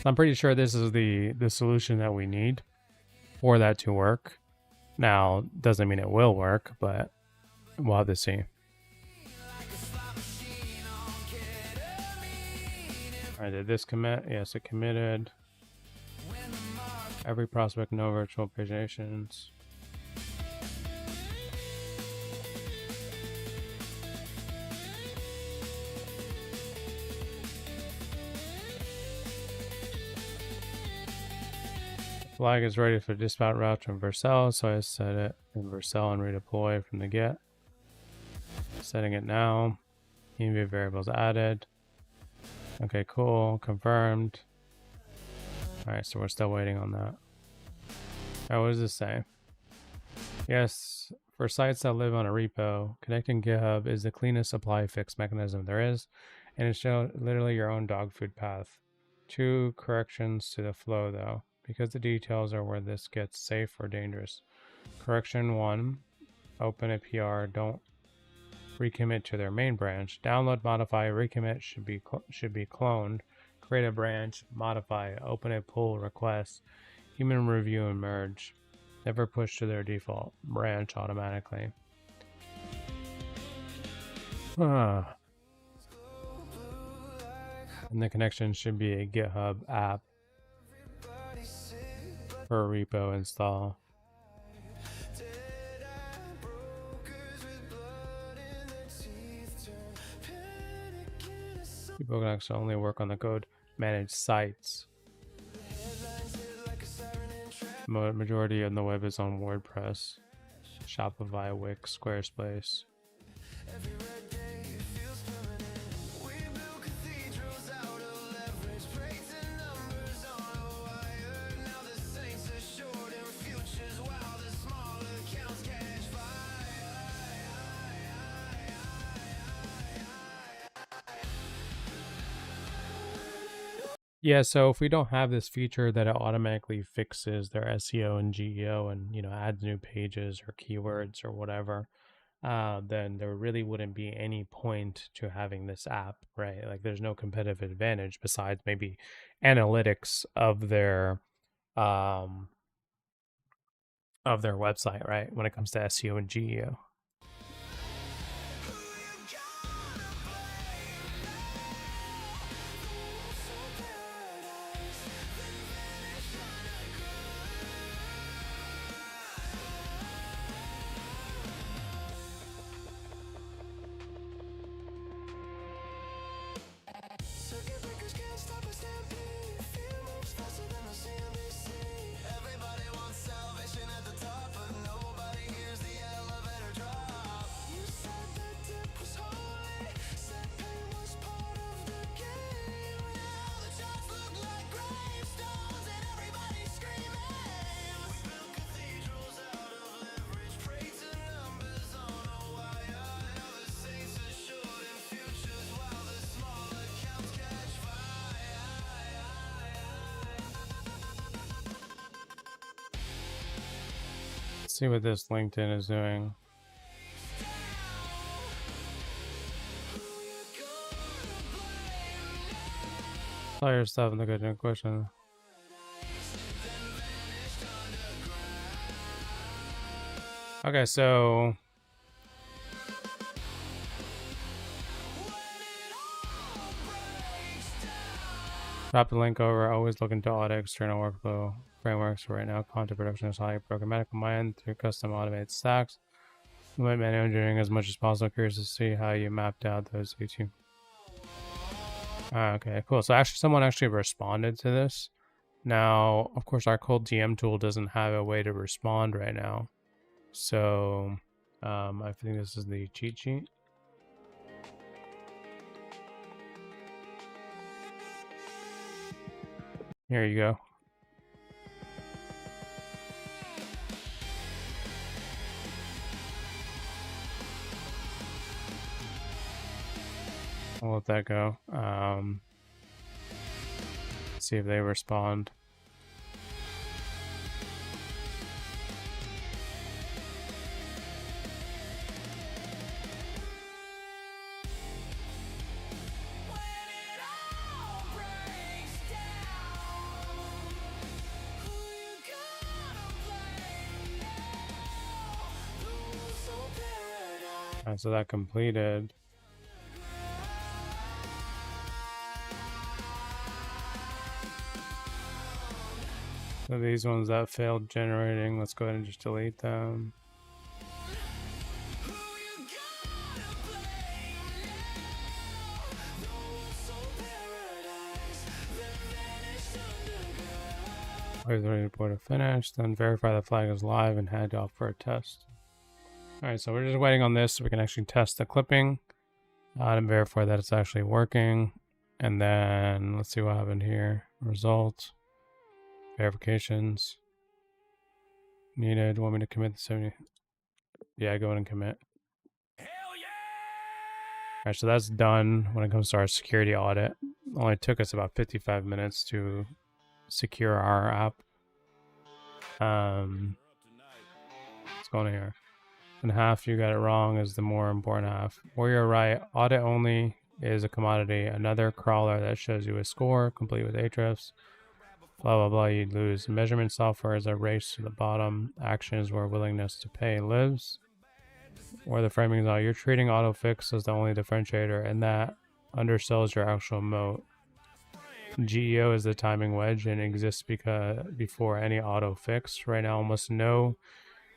I'm pretty sure this is the solution that we need for that to work. Now, doesn't mean it will work, but we'll have to see. All right, did this commit? Yes, it committed. Every prospect, no virtual paginations. Flag is ready for dispatch route from Vercel, so I set it in Vercel and redeploy from the get. Setting it now. Env variables added. Okay, cool. Confirmed. Alright, so we're still waiting on that. Alright, what does this say? Yes, for sites that live on a repo, connecting GitHub is the cleanest supply fix mechanism there is, and it's literally your own dog food path. 2 corrections to the flow though, because the details are where this gets safe or dangerous. Correction 1, open a PR, don't recommit to their main branch. Download, modify, recommit should be cloned. Create a branch, modify, open a pull request, human review and merge. Never push to their default branch automatically. And the connection should be a GitHub app for a repo install. People can actually only work on the code manage sites. Majority of the web is on WordPress, Shopify, Wix, Squarespace. Yeah, so if we don't have this feature that it automatically fixes their SEO and GEO and, you know, adds new pages or keywords or whatever, then there really wouldn't be any point to having this app, right? Like there's no competitive advantage besides maybe analytics of their website, right? When it comes to SEO and GEO. See what this LinkedIn is doing. All your stuff in the good question. Okay, so drop the link over. Always looking to audit external workflow frameworks. Right now, content production is highly programmatic on my end through custom automated stacks. Limit manual engineering as much as possible. Curious to see how you mapped out those YouTube. Okay, cool. So actually, someone actually responded to this. Now, of course, our cold DM tool doesn't have a way to respond right now. So, I think this is the cheat sheet. Here you go. I'll let that go. See if they respond. So that completed. So these ones that failed generating, let's go ahead and just delete them. Wait for the report to finish, then verify the flag is live and hand off for a test. All right, so we're just waiting on this so we can actually test the clipping and verify that it's actually working. And then let's see what happened here. Result, verifications needed. Want me to commit the 70? Yeah, go ahead and commit. Hell yeah! All right, so that's done when it comes to our security audit. It only took us about 55 minutes to secure our app. What's going on here? And half you got it wrong is the more important half. Or you're right, audit only is a commodity. Another crawler that shows you a score, complete with Ahrefs. Blah, blah, blah, you'd lose. Measurement software is a race to the bottom. Action is where willingness to pay lives. Or the framing is all, you're treating autofix as the only differentiator, and that undersells your actual moat. GEO is the timing wedge and exists because before any autofix. Right now, almost no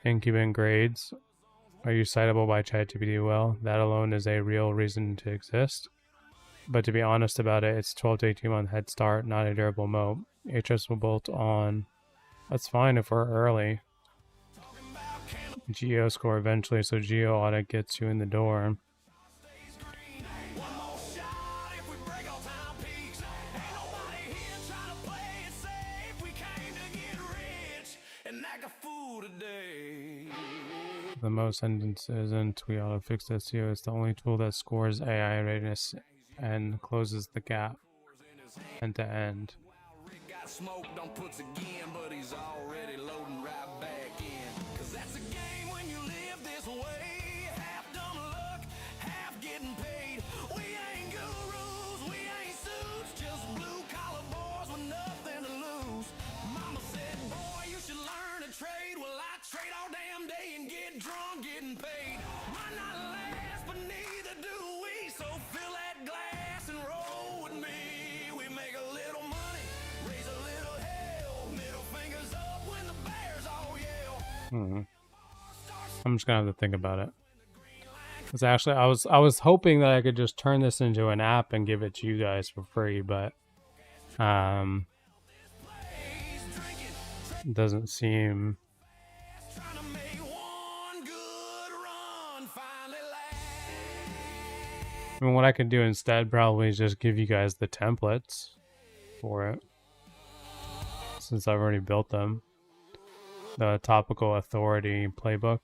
incubant grades are you citable by ChatGPT? Well, that alone is a real reason to exist. But to be honest about it, it's 12 to 18 month head start, not a durable moat. HS will bolt on. That's fine if we're early. Geo score eventually, so Geo audit gets you in the door. The most sentences in Tweet Autofix SEO is the only tool that scores AI readiness and closes the gap end to end. Smoke don't puts again, but he's already loading right back in. Cause that's a game when you live this way. Half dumb luck, half getting paid. We ain't gurus, we ain't suits, just blue collar boys with nothing to lose. Mama said, boy, you should learn a trade. Well, I trade all damn day and get drunk getting paid. Might not last, but neither do we. So fill that glass and roll with me. We make a little money, raise a little hell. Middle fingers up when the bears all yell. I'm just gonna have to think about it. Because actually, I was hoping that I could just turn this into an app and give it to you guys for free, but it doesn't seem. Trying to make one good run, finally I mean, what I could do instead probably is just give you guys the templates for it, since I've already built them. The topical authority playbook.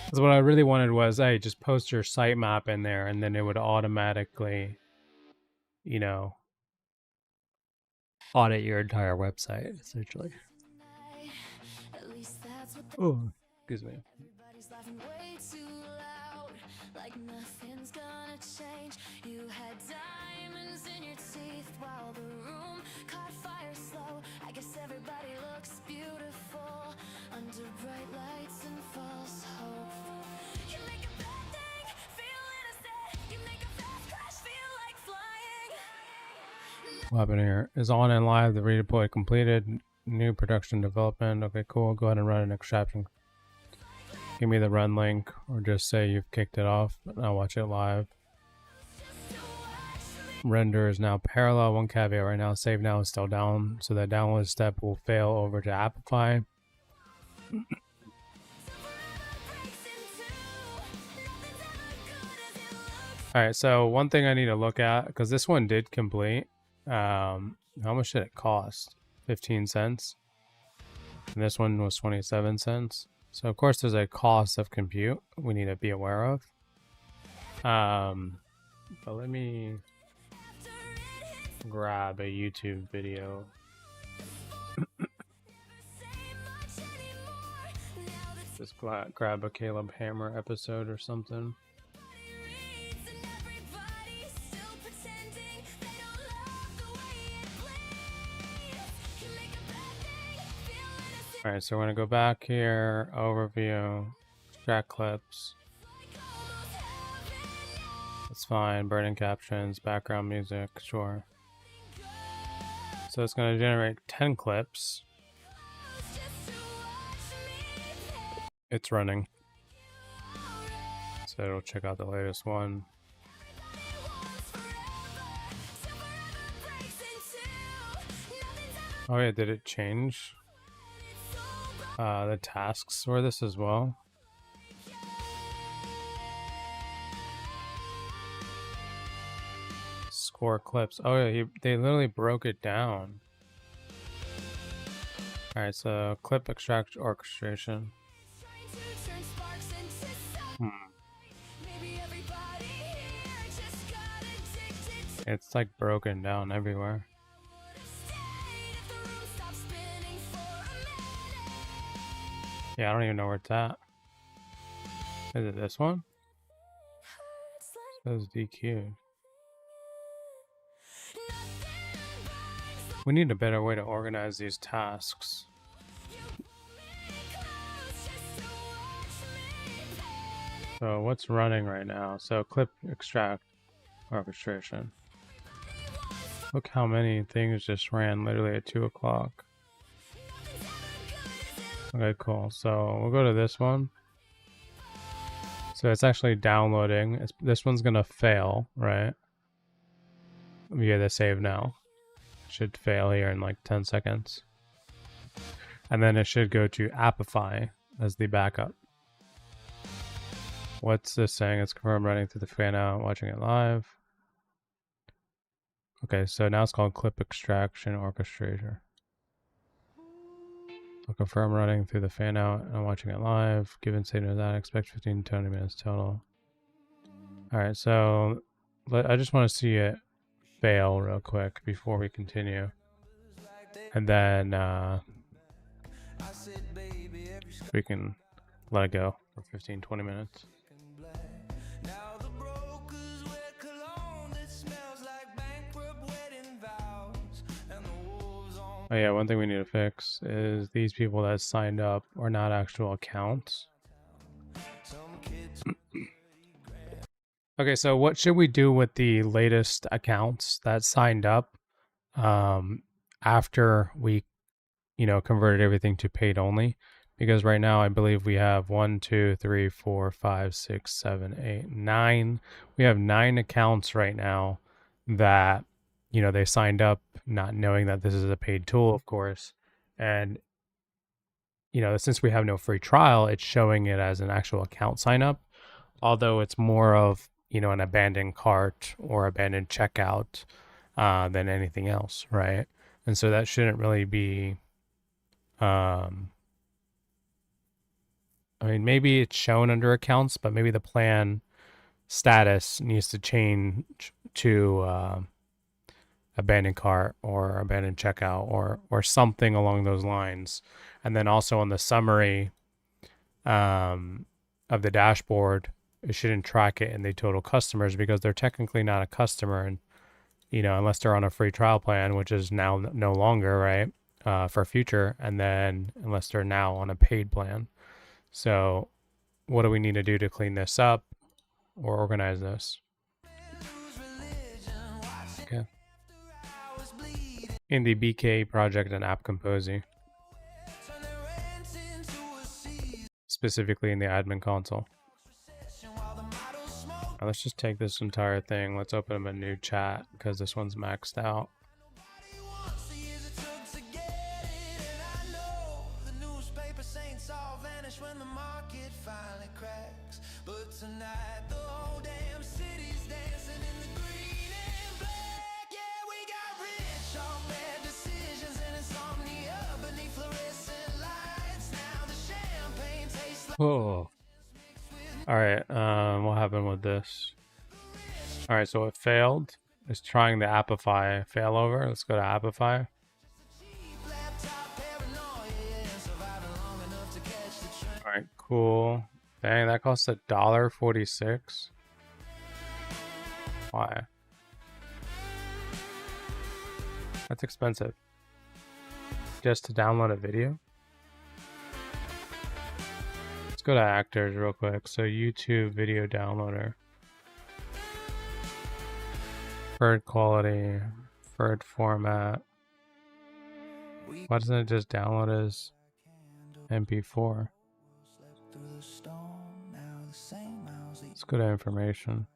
Because what I really wanted was, hey, just post your sitemap in there, and then it would automatically, you know, audit your entire website, essentially. Oh, excuse me. Everybody's laughing way too loud, like nothing's gonna change. You had diamonds in your teeth while the room caught fire slow. I guess everybody looks beautiful under bright lights and false hope. You make a bad thing feel innocent. You make a fast crash feel like flying. What happened here? Is on and live. The redeploy completed. New production development. Okay, cool. Go ahead and run an extraction. Give me the run link, or just say you've kicked it off, and I'll watch it live. Render is now parallel. One caveat right now. Save now is still down, so that download step will fail over to Appify. Alright, so one thing I need to look at, because this one did complete. How much did it cost? 15 cents. And this one was 27 cents. So of course there's a cost of compute we need to be aware of. But let me grab a YouTube video. Just grab a Caleb Hammer episode or something. Alright, so we're going to go back here, overview, extract clips. That's fine, burning captions, background music, sure. So it's going to generate 10 clips. It's running. So it'll check out the latest one. Oh yeah, did it change the tasks for this as well? Score clips. Oh yeah, they literally broke it down. Alright, so clip extract orchestration. It's like broken down everywhere. Yeah, I don't even know where it's at. Is it this one? It says DQ. We need a better way to organize these tasks. So what's running right now? So clip extract orchestration. Look how many things just ran literally at 2 o'clock. Okay, cool. So we'll go to this one. So it's actually downloading. This one's gonna fail, right? Via the save now. Should fail here in like 10 seconds. And then it should go to Appify as the backup. What's this saying? It's confirmed running through the fan out, watching it live. Okay, so now it's called Clip Extraction Orchestrator. I'll confirm running through the fan out and watching it live. Given statement of that, expect 15 to 20 minutes total. Alright, so I just want to see it fail real quick before we continue. And then we can let it go for 15-20 minutes. Oh yeah, one thing we need to fix is these people that signed up are not actual accounts. Okay, so what should we do with the latest accounts that signed up after we, converted everything to paid only? Because right now I believe we have 1, 2, 3, 4, 5, 6, 7, 8, 9. We have 9 accounts right now that, they signed up not knowing that this is a paid tool, of course. And, since we have no free trial, it's showing it as an actual account sign up, although it's more of, an abandoned cart or abandoned checkout than anything else, right? And so that shouldn't really be, maybe it's shown under accounts, but maybe the plan status needs to change to abandoned cart or abandoned checkout or something along those lines. And then also on the summary of the dashboard, it shouldn't track it in the total customers because they're technically not a customer, and unless they're on a free trial plan, which is now no longer, right, for future, and then unless they're now on a paid plan. So what do we need to do to clean this up or organize this? Okay. In the BK project and app Kompozy, specifically in the admin console. Now let's just take this entire thing. Let's open up a new chat because this one's maxed out. Oh. Alright, what happened with this? Alright, so it failed. It's trying the Appify failover. Let's go to Appify. Alright, cool. Dang, that costs $1.46. Why? That's expensive. Just to download a video? Let's go to actors real quick. So YouTube video downloader. Preferred quality, preferred format. Why doesn't it just download as MP4? Let's go to information.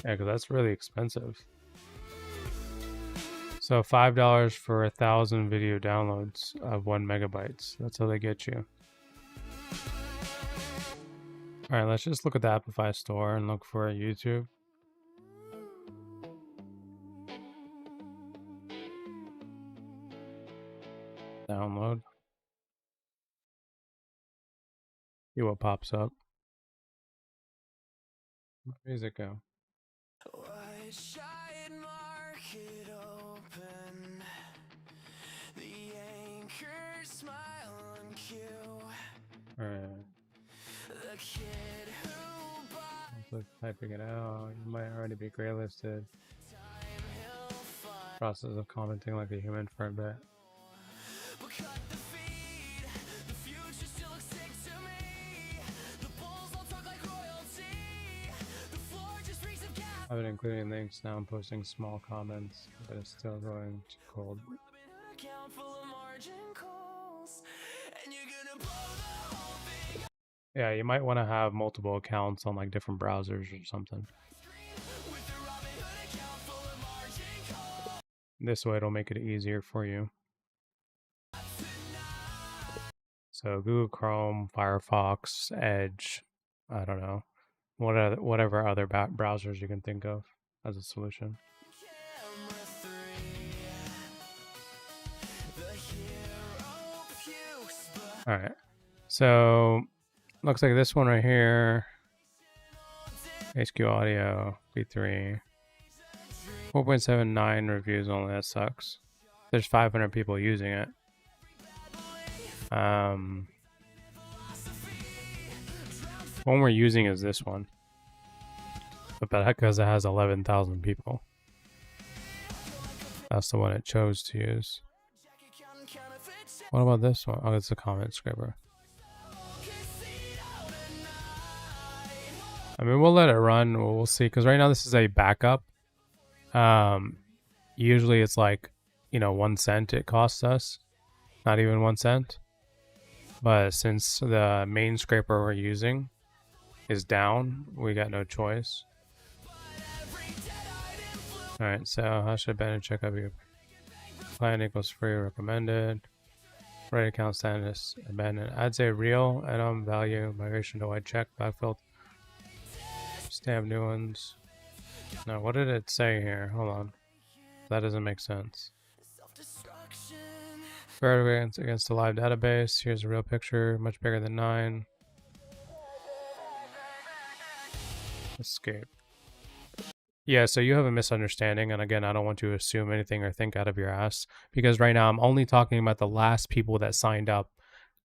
Yeah, because that's really expensive. So $5 for 1,000 video downloads of 1 megabytes. That's how they get you. All right, let's just look at the Apple store and look for YouTube. Download. See what pops up. Where does it go? What giant market open? The anchors smile on cue. All right. The kid who bought Let's typing it out. You might already be graylisted. time he'll find. Process of commenting like a human for a bit. But cut the feed. The future still looks sick to me. The bulls all talk like royalty. The floor just reeks of gas. I've been including links now. I'm posting small comments, but it's still going too cold. Account full of margin calls, and you're gonna blow the whole thing. Yeah, you might want to have multiple accounts on like different browsers or something. With the Robinhood account full of margin calls. This way it'll make it easier for you. So Google Chrome, Firefox, Edge, I don't know, whatever other browsers you can think of as a solution. Camera 3, the hero pukes, but All right, so looks like this one right here, HQ Audio V3, 4.79 reviews only. That sucks. There's 500 people using it. One we're using is this one, but that's because it has 11,000 people. That's the one it chose to use. What about this one? Oh, it's a comment scraper. I mean, we'll let it run. We'll see, because right now this is a backup. Usually it's like, 1 cent it costs us, not even 1 cent. But since the main scraper we're using is down, we got no choice. Alright, so how should abandon checkup your plan equals free recommended. Right account status abandoned. Adds a real item value migration to white check backfilled. Stamp new ones. Now what did it say here? Hold on. That doesn't make sense. Fair against the live database. Here's a real picture, much bigger than 9. Escape. Yeah, so you have a misunderstanding, and again, I don't want you to assume anything or think out of your ass, because right now I'm only talking about the last people that signed up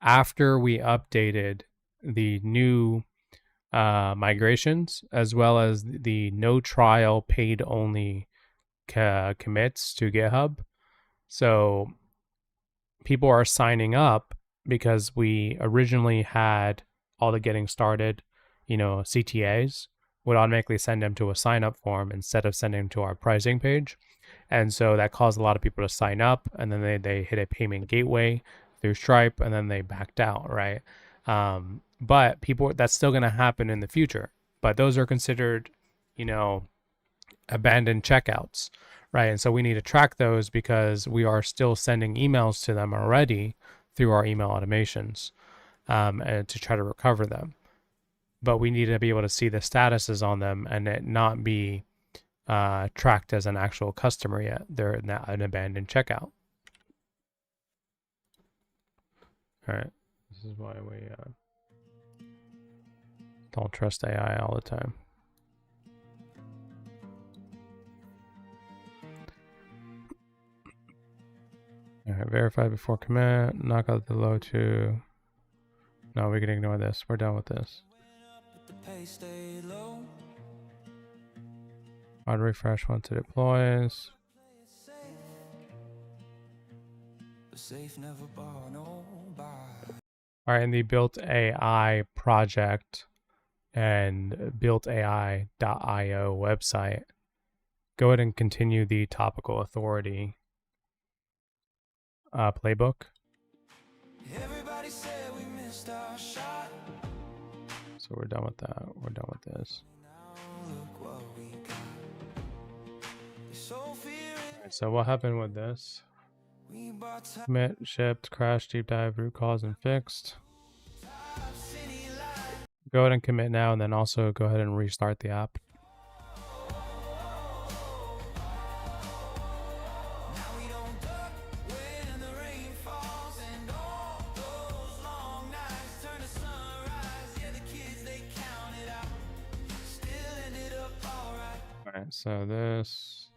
after we updated the new migrations, as well as the no trial paid only commits to GitHub. So people are signing up because we originally had all the getting started, CTAs would automatically send them to a sign up form instead of sending them to our pricing page. And so that caused a lot of people to sign up, and then they hit a payment gateway through Stripe, and then they backed out, right? But that's still going to happen in the future. But those are considered, abandoned checkouts, right? And so we need to track those because we are still sending emails to them already through our email automations, and to try to recover them. But we need to be able to see the statuses on them and it not be tracked as an actual customer yet. They're not an abandoned checkout. All right. This is why we don't trust AI all the time. All right. Verify before commit. Knock out the low to. No, we can ignore this. We're done with this. Hard refresh once it deploys. All right, in the Built AI project and builtai.io website, go ahead and continue the topical authority playbook. Everybody said we missed our shot. So we're done with that. We're done with this. Now look what we got. Alright, so what happened with this? Commit, shipped, crash, deep dive, root cause, and fixed. Go ahead and commit now, and then also go ahead and restart the app. Alright, so this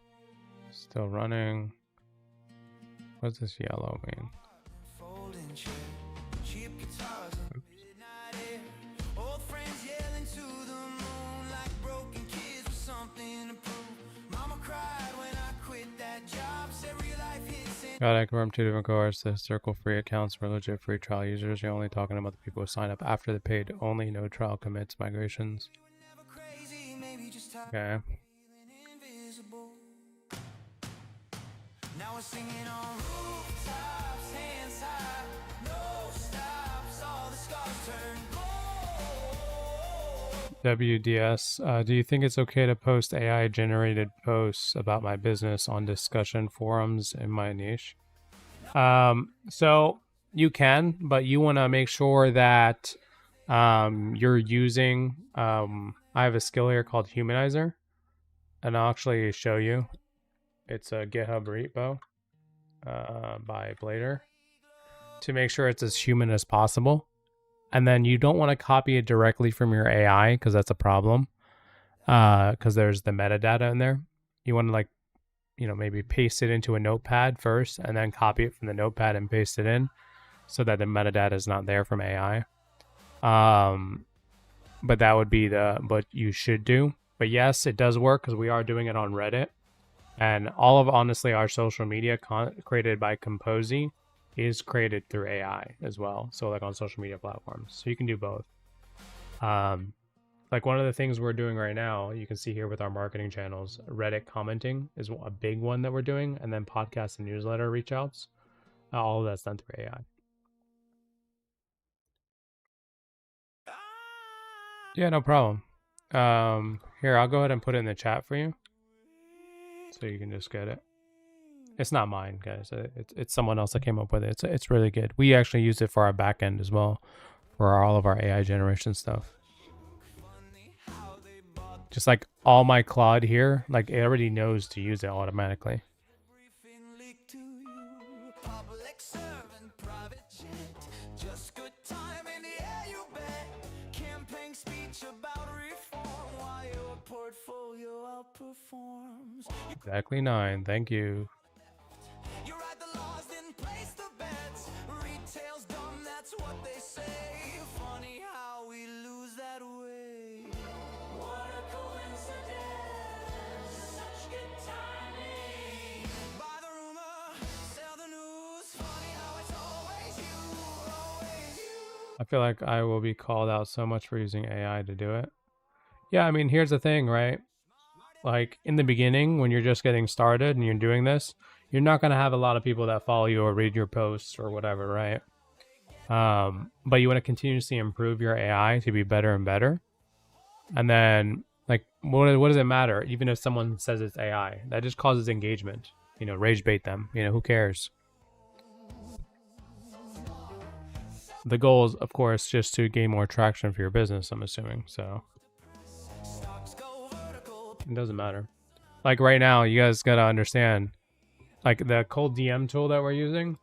still running. What's this yellow mean? Got I confirmed 2 different cohorts. The historical free accounts were legit free trial users. You're only talking about the people who sign up after the paid only, no trial commits migrations. Okay. Now we're singing on rooftops, hands high, no stops, all the scars turn gold. WDS, do you think it's okay to post AI generated posts about my business on discussion forums in my niche? So you can, but you want to make sure that you're using, I have a skill here called Humanizer, and I'll actually show you. It's a GitHub repo by Blader to make sure it's as human as possible. And then you don't want to copy it directly from your AI because that's a problem. Because there's the metadata in there. You want to like, you know, maybe paste it into a notepad first and then copy it from the notepad and paste it in so that the metadata is not there from AI. But that would be what you should do. But yes, it does work because we are doing it on Reddit. And all of, honestly, our social media created by Kompozy is created through AI as well. So like on social media platforms. So you can do both. Like one of the things we're doing right now, you can see here with our marketing channels, Reddit commenting is a big one that we're doing. And then podcast and newsletter reach outs. All of that's done through AI. Yeah, no problem. Here, I'll go ahead and put it in the chat for you. So you can just get it. It's not mine, guys. It's someone else that came up with it. It's really good. We actually use it for our back end as well, for all of our AI generation stuff. Just like all my Claude here, like it already knows to use it automatically. Exactly 9. Thank you. You write the laws, then place the bets. Retail's dumb, that's what they say. Funny how we lose that way. What a coincidence. Such good timing. Buy the rumor, sell the news. Funny how it's always you, always you. I feel like I will be called out so much for using AI to do it. Yeah, I mean, here's the thing, right? Like in the beginning, when you're just getting started and you're doing this, you're not going to have a lot of people that follow you or read your posts or whatever, right? But you want to continuously improve your AI to be better and better. And then, like, what does it matter? Even if someone says it's AI, that just causes engagement. You know, rage bait them. You know, who cares? The goal is, of course, just to gain more traction for your business, I'm assuming. So it doesn't matter. Like right now, you guys got to understand, like the cold DM tool that we're using,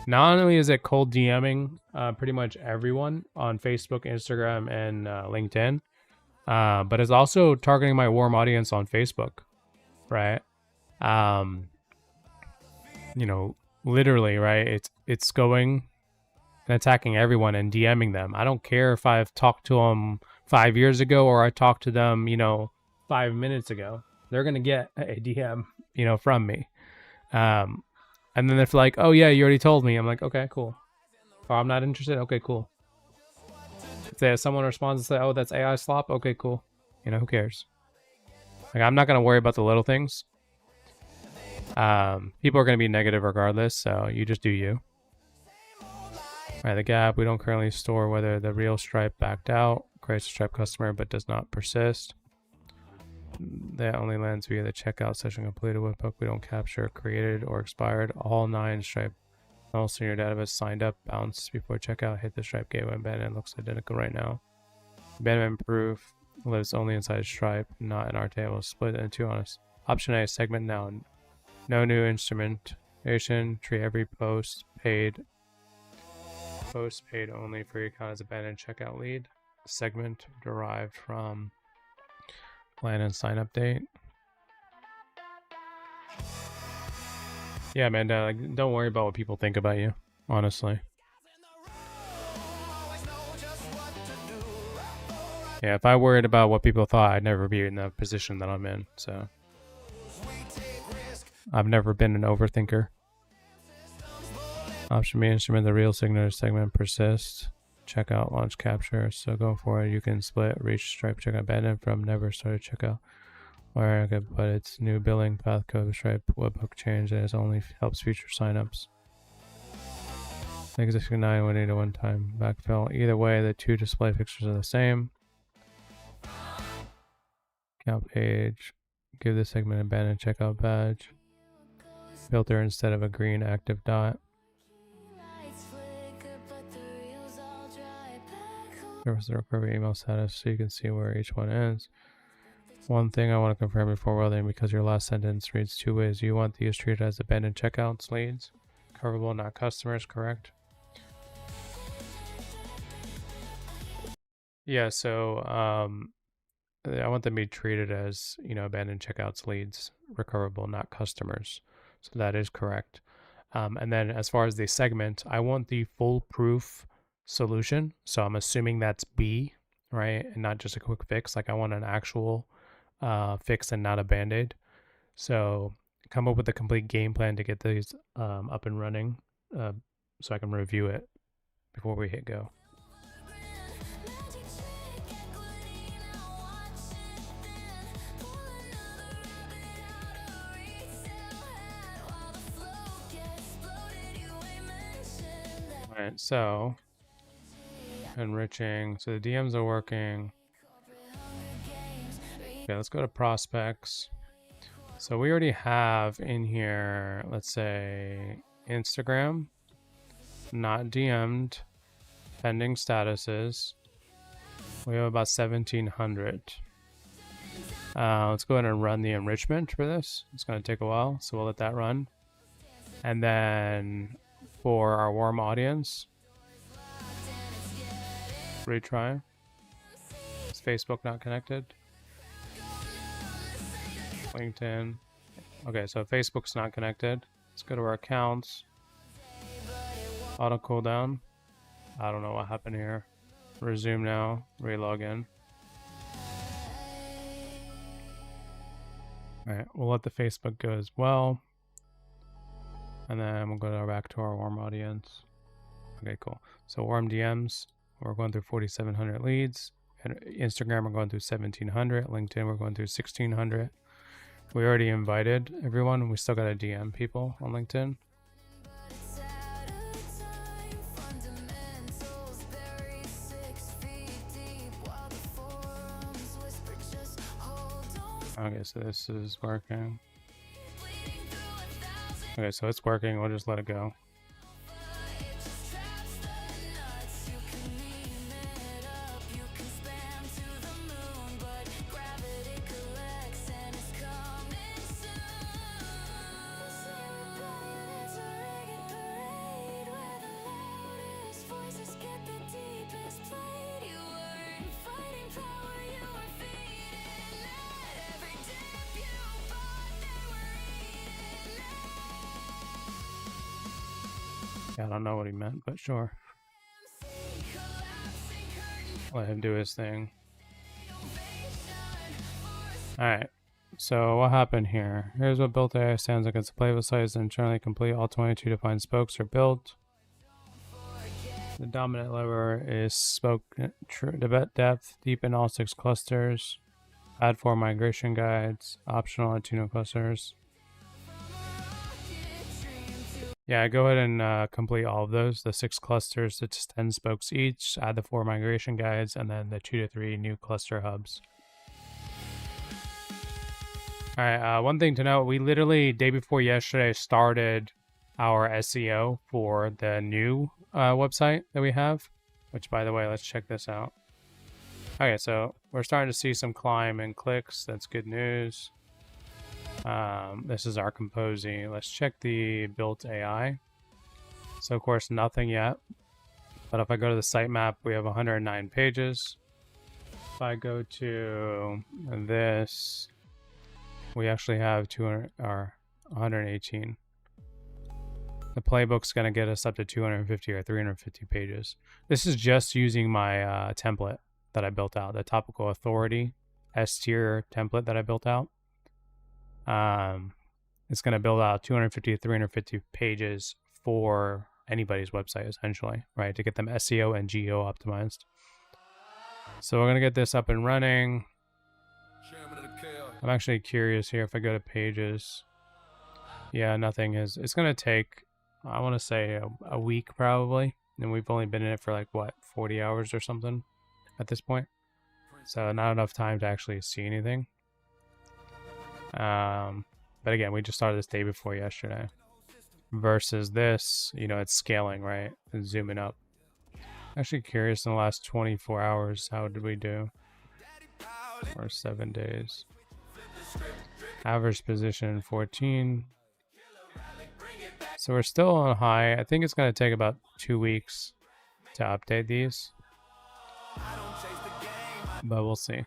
not only is it cold DMing pretty much everyone on Facebook, Instagram, and LinkedIn, but it's also targeting my warm audience on Facebook, right? You know, literally, right? It's going and attacking everyone and DMing them. I don't care if I've talked to them 5 years ago or I talked to them, you know, 5 minutes ago. They're gonna get a DM, you know, from me. And then they're like, oh yeah, you already told me. I'm like, okay, cool. Or I'm not interested. Okay, cool. If someone responds and say, oh, that's AI slop. Okay, cool. You know, who cares? Like, I'm not going to worry about the little things. People are going to be negative regardless. So you just do you. All right, the gap. We don't currently store whether the real Stripe backed out. Creates a Stripe customer, but does not persist. that only lands via the checkout session completed webhook. We don't capture created or expired. All 9 Stripe also in your database signed up, bounced before checkout, hit the Stripe gateway abandoned. Looks identical right now. Abandonment proof lives only inside Stripe, not in our table. Split into honest. Option A, segment now. No new instrumentation. Treat every post paid only for your account as abandoned checkout lead. Segment derived from plan and sign up date. Yeah, man, like, don't worry about what people think about you, honestly. Yeah, if I worried about what people thought, I'd never be in the position that I'm in, so. I've never been an overthinker. Option B, instrument the real signature segment persist. Checkout, launch, capture. So going forward, you can split, reach, Stripe, checkout, abandoned from never started checkout. Where I could put its new billing path code, Stripe webhook change, and it only helps future signups. Existing 9 would need a one-time backfill. Either way, the 2 display pictures are the same. Account page. Give the segment abandoned checkout badge. Filter instead of a green active dot. Service the recovery email status so you can see where each one is. One thing I want to confirm before welding, because your last sentence reads 2 ways. You want these treated as abandoned checkouts leads. Coverable, not customers, correct? Yeah, so I want them to be treated as, abandoned checkouts leads, recoverable, not customers. So that is correct. And then as far as the segment, I want the foolproof solution. So I'm assuming that's B, right? And not just a quick fix. Like I want an actual fix and not a band-aid. So come up with a complete game plan to get these up and running so I can review it before we hit go. Alright, so enriching. So the DMs are working. Okay, let's go to prospects. So we already have in here, let's say, Instagram, not DM'd, pending statuses. We have about 1,700. Let's go ahead and run the enrichment for this. It's going to take a while, so we'll let that run. And then for our warm audience, retry. Is Facebook not connected? LinkedIn. Okay, so Facebook's not connected. Let's go to our accounts. Auto cooldown. I don't know what happened here. Resume now. Relog in. Alright, we'll let the Facebook go as well. And then we'll go back to our warm audience. Okay, cool. So warm DMs, we're going through 4,700 leads. And Instagram, we're going through 1,700. LinkedIn, we're going through 1,600. We already invited everyone. We still got to DM people on LinkedIn. Okay, so this is working. Okay, so it's working. We'll just let it go. Yeah, I don't know what he meant, but sure. Let him do his thing. Alright, so what happened here? Here's what built AI stands like. It's a playable site is internally complete. All 22 defined spokes are built. The dominant lever is spoke depth, deepen all 6 clusters. Add 4 migration guides. Optional, add 2 new clusters. Yeah, go ahead and complete all of those. The 6 clusters, it's 10 spokes each. Add the 4 migration guides, and then the 2 to 3 new cluster hubs. All right, one thing to note, we literally day before yesterday started our SEO for the new website that we have, which by the way, let's check this out. Okay, so we're starting to see some climb in clicks. That's good news. This is our Kompozy. Let's check the built AI. So of course, nothing yet. But if I go to the sitemap, we have 109 pages. If I go to this, we actually have 200 or 118. The playbook's going to get us up to 250 or 350 pages. This is just using my template that I built out, the topical authority S-tier template that I built out. It's going to build out 250 to 350 pages for anybody's website, essentially, right? To get them SEO and GEO optimized. So we're going to get this up and running. I'm actually curious here if I go to pages. Yeah, nothing is. It's going to take, I want to say, a week probably. And we've only been in it for like, what, 40 hours or something at this point. So not enough time to actually see anything. But again, we just started this day before yesterday. Versus this, you know, it's scaling, right? And zooming up. Actually curious in the last 24 hours, how did we do? Or 7 days. Average position 14. So we're still on high. I think it's going to take about 2 weeks to update these. But we'll see.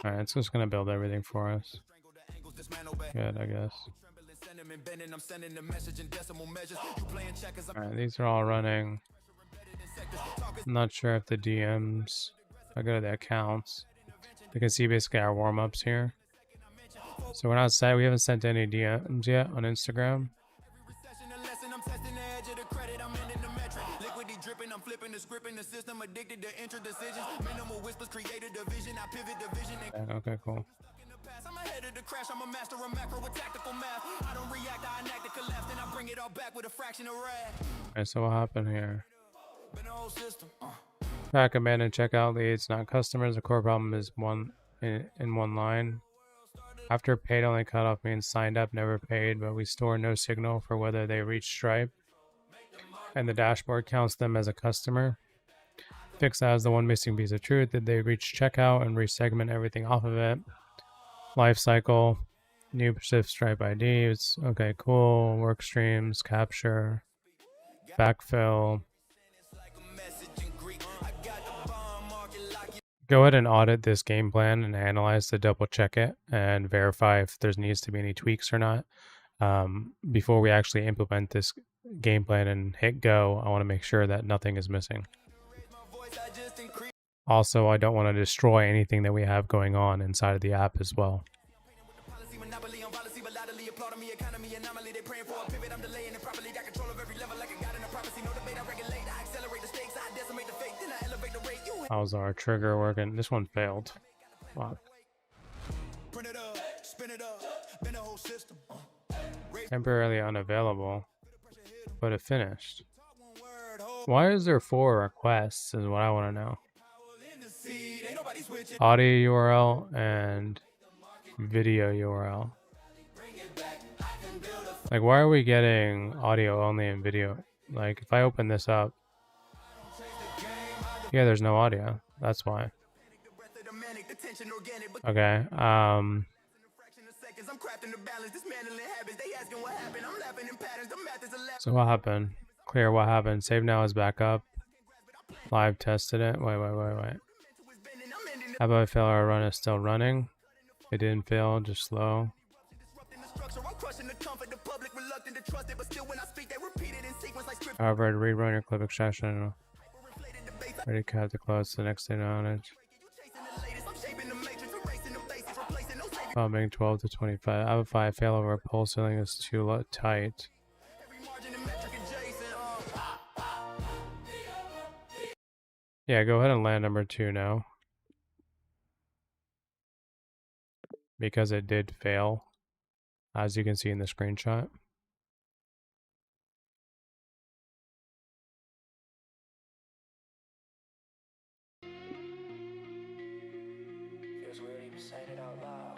Alright, it's just going to build everything for us. Good, I guess. Alright, these are all running. I'm not sure if the DMs, if I go to the accounts, you can see basically our warm-ups here. So we're not set, we haven't sent any DMs yet on Instagram. Okay, cool. I'm ahead of the crash, I'm a master of macro with tactical math. I don't react, I enact the collapse, then I bring it all back with a fraction of wrath. Alright, so what happened here? Back abandoned checkout leads, not customers. The core problem is in one line. After paid only cutoff means signed up, never paid, but we store no signal for whether they reach Stripe. And the dashboard counts them as a customer. Fix that as the one missing piece of truth. Did they reach checkout and resegment everything off of it? Life cycle, new persist Stripe IDs. Okay, cool. Work streams, capture, backfill. Go ahead and audit this game plan and analyze to double check it and verify if there needs to be any tweaks or not. Before we actually implement this game plan and hit go, I want to make sure that nothing is missing. Also, I don't want to destroy anything that we have going on inside of the app as well. How's our trigger working? This one failed. Fuck. Temporarily unavailable, but it finished. Why is there 4 requests is what I want to know. Audio URL and video URL. Like, why are we getting audio only and video? Like, if I open this up, yeah, there's no audio. That's why. Okay. So what happened? Clear what happened. Save now is back up. Live tested it. Wait. How about failure run is still running? It didn't fail, just slow. However, to rerun your clip extraction. Ready to have to close the next data on it. Being 12 to 25. I have a 5 failover. Pulse ceiling is too tight. Yeah, go ahead and land number 2 now. Because it did fail, as you can see in the screenshot. saying it out loud.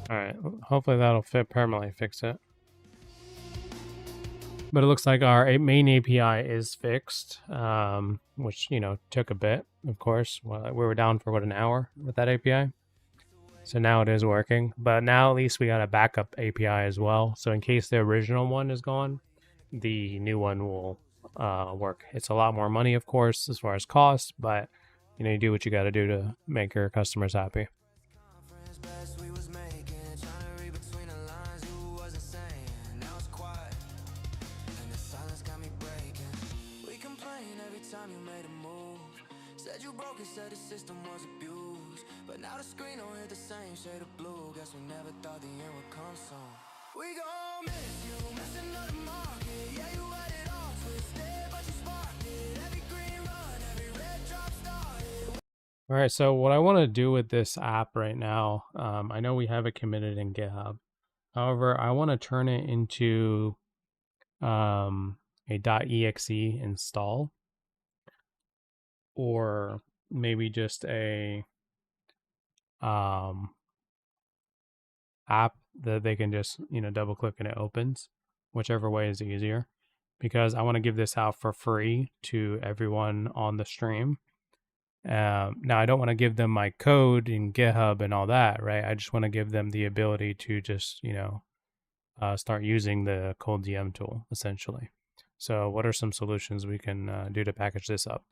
Alright, hopefully that'll permanently fix it. But it looks like our main API is fixed, which, you know, took a bit, of course. Well, we were down for, what, an hour with that API? So now it is working. But now at least we got a backup API as well. So in case the original one is gone, the new one will work. It's a lot more money, of course, as far as cost, but, you know, you do what you got to do to make your customers happy. Said you broke it, said the system was abused, but now the screen don't hit the same shade of blue. Guess we never thought the end would come soon. We gon' miss you, messing up the market. Yeah, you had it all twisted, but you sparked it. Every green run, every red drop started. All right, so what I want to do with this app right now, I know we have it committed in GitHub. However, I want to turn it into a .exe install, or maybe just a app that they can just, you know, double click and it opens, whichever way is easier, because I want to give this out for free to everyone on the stream. Now I don't want to give them my code in GitHub and all that, right? I just want to give them the ability to just, you know, start using the cold DM tool essentially. So what are some solutions we can do to package this up?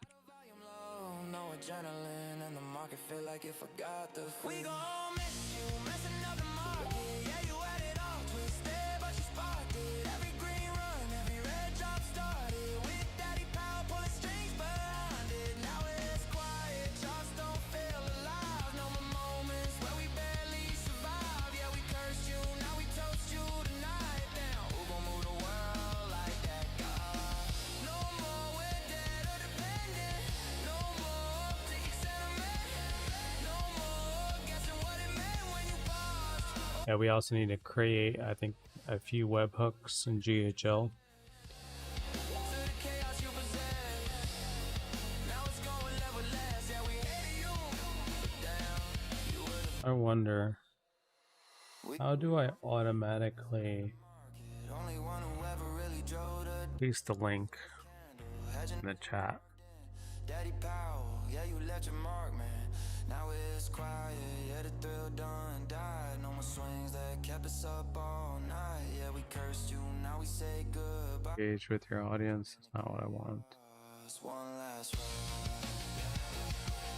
We gon' miss you, messing up the market. Yeah, you had it all twisted, but you sparked it. Every green run, every red drop started. With daddy power pulling strings behind it. Now it's quiet, just don't feel alive. No more moments where we barely survive. Yeah, we cursed you, now we toast you tonight. Damn, who gon' move the world like that, God? No more we're dead or dependent. No more optics and a man. No more guessing what it meant when you paused. Yeah, we also need to create, I think, a few webhooks in GHL. To the chaos you possess. Now it's going level less. Yeah, we hated you. Damn, you were the I wonder, how do I automatically only one who ever really drove the paste the link in the chat? Daddy Powell, yeah, you left your mark, man. Now it's quiet, yeah, the thrill done died. No more swings that kept us up all night. Yeah, we cursed you, now we say goodbye. Engage with your audience. That's not what I want. One last ride.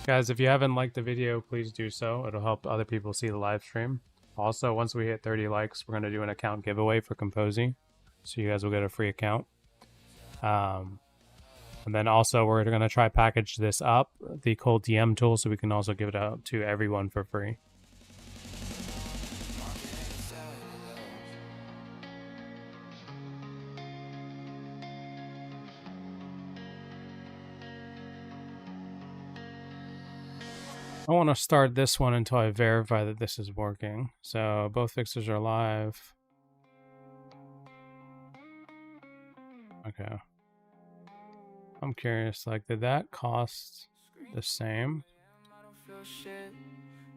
Guys, if you haven't liked the video, please do so. It'll help other people see the live stream. Also, once we hit 30 likes, we're going to do an account giveaway for Kompozy. So you guys will get a free account. And then also we're going to try package this up, the cold DM tool, so we can also give it out to everyone for free. I want to start this one until I verify that this is working. So both fixes are live. Okay. I'm curious, like, did that cost the same? I don't feel shit.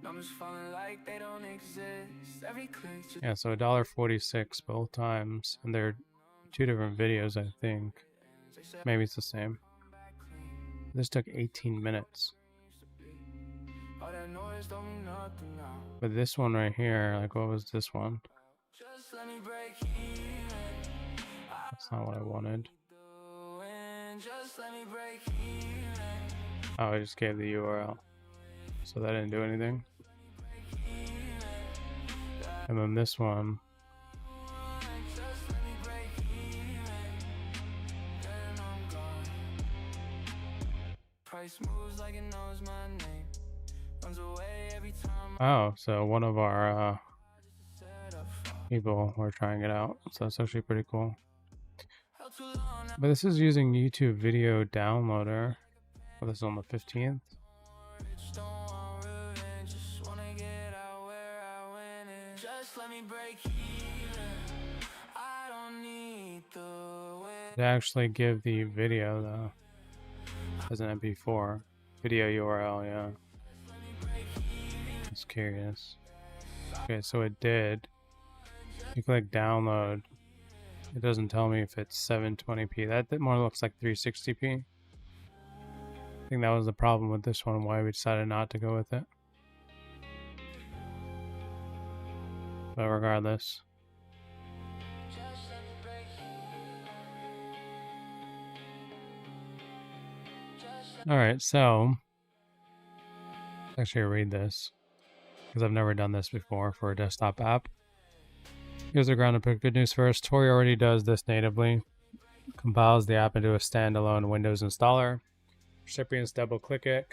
Numbers falling like they don't exist. Every click just Yeah, so $1.46 both times. And they're two different videos, I think. Maybe it's the same. This took 18 minutes. all that noise don't mean nothing now. But this one right here, like, what was this one? Just let me break even. That's not what I wanted. Just let me break even. Oh, I just gave the URL. So that didn't do anything. And then this one. Just let me break even. Then I'm gone. Price moves like it knows my name. Runs away every time Oh, so one of our set up. people were trying it out. So that's actually pretty cool. Held too long, But this is using YouTube Video Downloader. Oh, this is on the 15th. rich, don't want revenge. Just wanna get Just let me break even. I don't need the way. They actually give the video though as an MP4 video URL. Yeah, just curious. Okay, so it did. You click download. It doesn't tell me if it's 720p. That more looks like 360p. I think that was the problem with this one, why we decided not to go with it. But regardless. Alright, so actually read this because I've never done this before for a desktop app. Here's the ground to put good news first. Tori already does this natively. Compiles the app into a standalone Windows installer. Recipients double click it.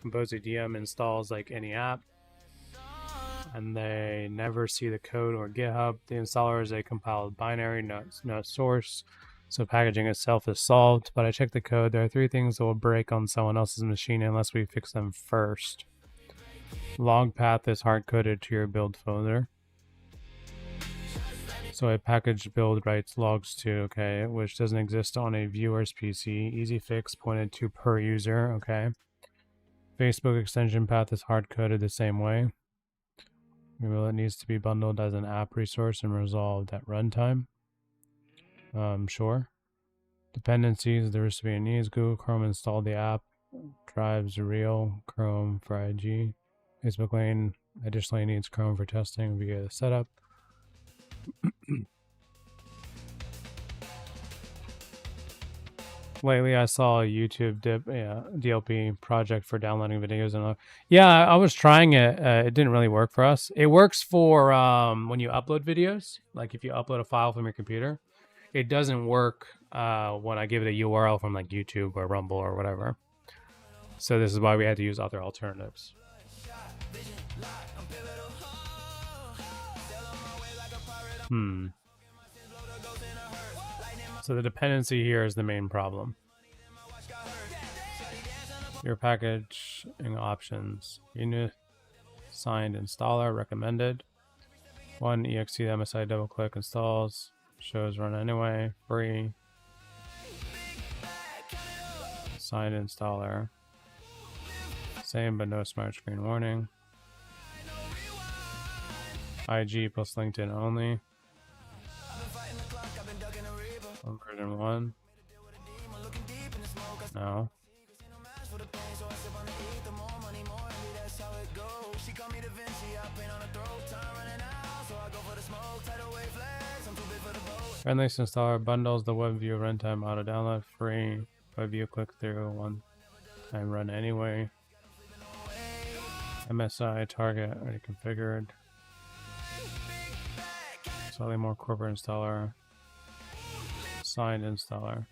Kompozy DM installs like any app. And they never see the code or GitHub. The installer is a compiled binary, not source. So packaging itself is solved, but I checked the code. There are 3 things that will break on someone else's machine unless we fix them first. Log path is hard-coded to your build folder. So a package build writes logs to, okay, which doesn't exist on a viewer's PC. Easy fix pointed to per user, okay. Facebook extension path is hard-coded the same way. Well, it needs to be bundled as an app resource and resolved at runtime. Sure. Dependencies, the recipient needs. Google Chrome installed the app. Drives real Chrome for IG. Facebook lane additionally needs Chrome for testing via the setup. Lately, I saw a YouTube DLP project for downloading videos, and yeah, I was trying it. It didn't really work for us. It works for when you upload videos, like if you upload a file from your computer. It doesn't work when I give it a URL from like YouTube or Rumble or whatever. So this is why we had to use other alternatives. So the dependency here is the main problem. Your packaging options. Unit signed installer recommended. 1 exe MSI double click installs. Shows run anyway. Free. Signed installer. Same but no smart screen warning. IG plus LinkedIn only. Version 1. No. Friendliest installer bundles the WebView runtime auto download free. WebView click through one time run anyway. MSI target already configured. Slightly more corporate installer. Signed installer.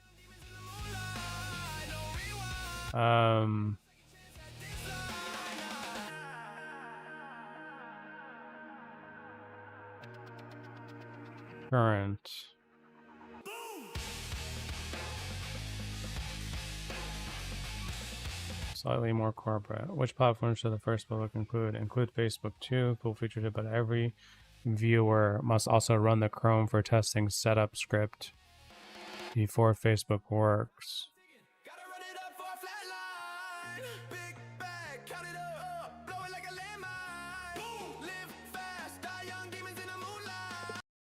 Current. Slightly more corporate. Which platform should the first public include? Include Facebook too. Full featured it, but every viewer must also run the Chrome for testing setup script before Facebook works.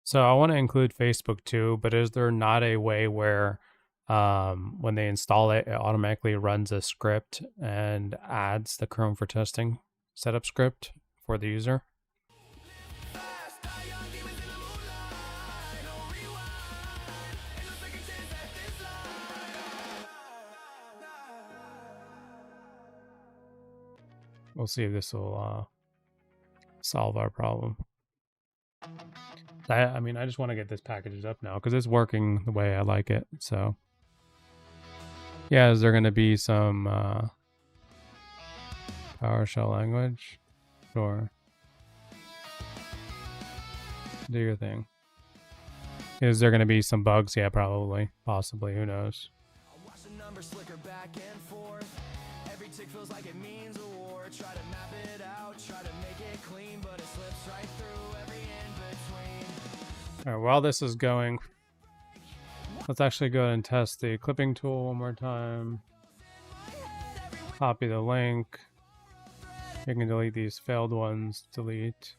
So I want to include Facebook too, but is there not a way where when they install it, it automatically runs a script and adds the Chrome for testing setup script for the user? We'll see if this will solve our problem. I mean, I just want to get this packaged up now because it's working the way I like it. So, yeah, is there going to be some PowerShell language? Sure. Do your thing. Is there going to be some bugs? Yeah, probably. Possibly. Who knows? I'll watch the numbers flicker back and forth. Every tick feels like it means a war. Try to map it out, try to make it clean, but it slips right through every All right, while this is going, let's actually go ahead and test the clipping tool one more time. Copy the link. You can delete these failed ones. Delete.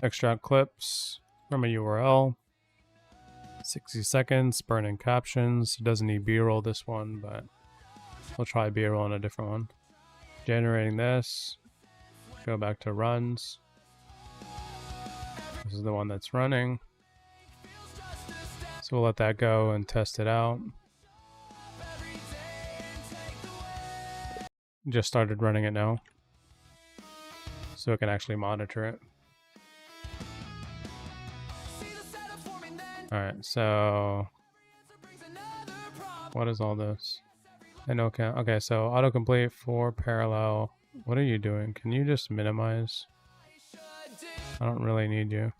Extract clips from a URL. 60 seconds. Burn in captions. It doesn't need B-roll this one, but we'll try B-roll on a different one. Generating this. Go back to runs. This is the one that's running. So we'll let that go and test it out. Just started running it now, so it can actually monitor it. Alright, so what is all this? Okay, so autocomplete for parallel. What are you doing? Can you just minimize? I don't really need you.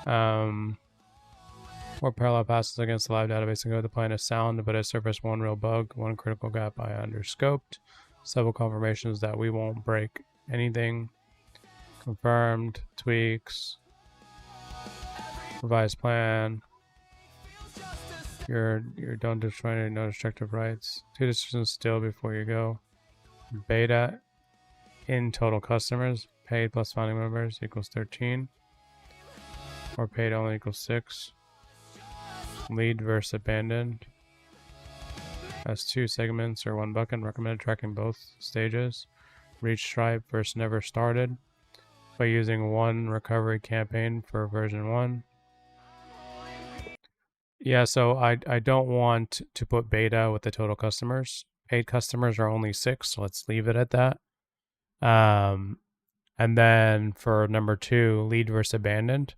Or parallel passes against the live database and go to the plan is sound, but it surfaced one real bug, one critical gap I underscoped. Several confirmations that we won't break anything. Confirmed, tweaks, revised plan. You're don't destroy any no destructive rights. 2 decisions still before you go. Beta in total customers. Paid plus founding members equals 13. Or paid only equals 6. Lead versus abandoned. Has 2 segments or 1 bucket. Recommended tracking both stages. Reach stripe versus never started by using 1 recovery campaign for version 1. Yeah, so I don't want to put beta with the total customers. Paid customers are only 6, so let's leave it at that. And then for number 2, lead versus abandoned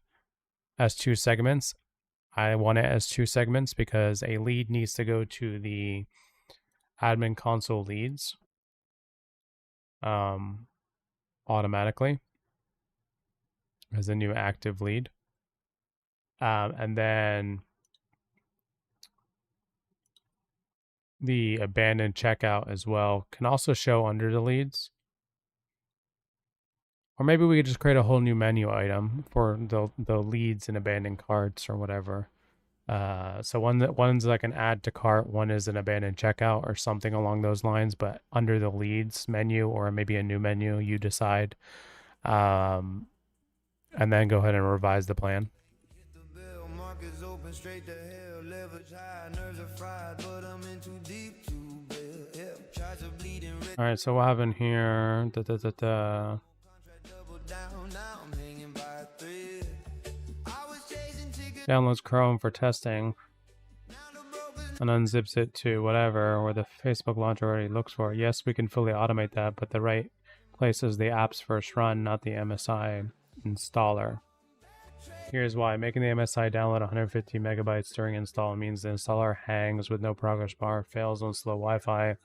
as 2 segments. I want it as 2 segments because a lead needs to go to the admin console leads automatically as a new active lead. And then the abandoned checkout as well can also show under the leads. Or maybe we could just create a whole new menu item for the leads and abandoned carts or whatever. So one's like an add to cart, one is an abandoned checkout or something along those lines, but under the leads menu or maybe a new menu, you decide. And then go ahead and revise the plan. All right, so we'll have in here. Downloads Chrome for testing and unzips it to whatever where the Facebook launcher already looks for. Yes, we can fully automate that, but the right place is the app's first run, not the MSI installer. Here's why. Making the MSI download 150 megabytes during install means the installer hangs with no progress bar, fails on slow Wi-Fi,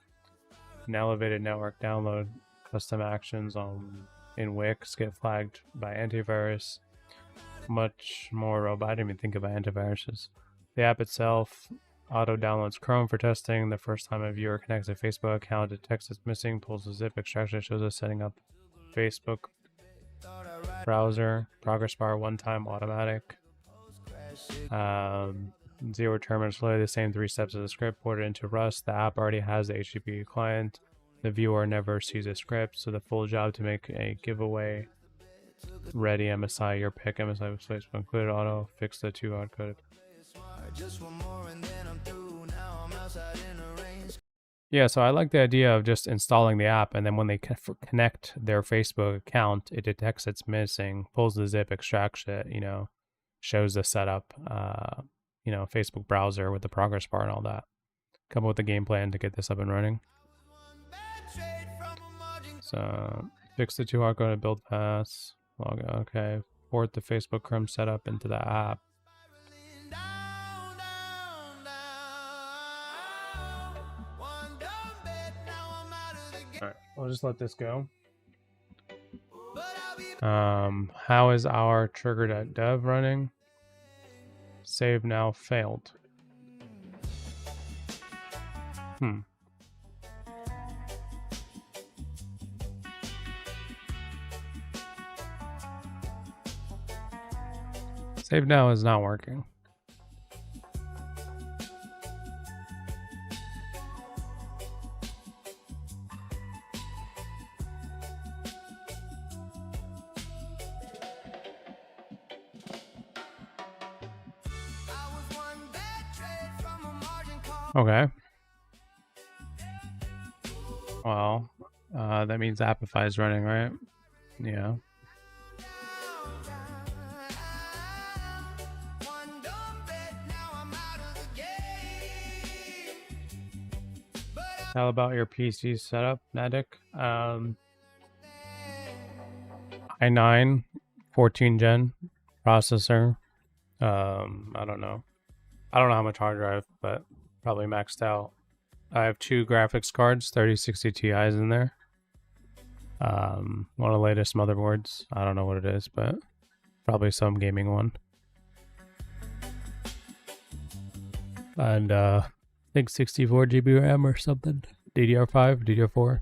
an elevated network download, custom actions in Wix get flagged by antivirus. Much more robot. I didn't even think about antiviruses. The app itself auto downloads Chrome for testing. The first time a viewer connects a Facebook account, detects it's missing, pulls the zip extraction, shows us setting up Facebook browser, progress bar, one-time automatic. Zero terminal, literally the same 3 steps of the script ported into Rust. The app already has the HTTP client. The viewer never sees a script, so the full job to make a giveaway ready MSI, your pick MSI with Facebook included, auto fix the 2 hard coded. Yeah, so I like the idea of just installing the app, and then when they connect their Facebook account, it detects it's missing, pulls the zip, extracts it, shows the setup, Facebook browser with the progress bar and all that. Come up with a game plan to get this up and running. So fix the 2 hard coded build pass. Log out, okay. Port the Facebook Chrome setup into the app. Alright, we'll just let this go. How is our trigger.dev running? Save now failed. Save now is not working. Okay. Well, that means Apify is running, right? Yeah. How about your PC setup, Nadik? i9, 14 gen processor. I don't know. I don't know how much hard drive, but probably maxed out. I have 2 graphics cards, 3060 Ti's in there. One of the latest motherboards. I don't know what it is, but probably some gaming one. And I think 64 GB RAM or something. DDR5, DDR4.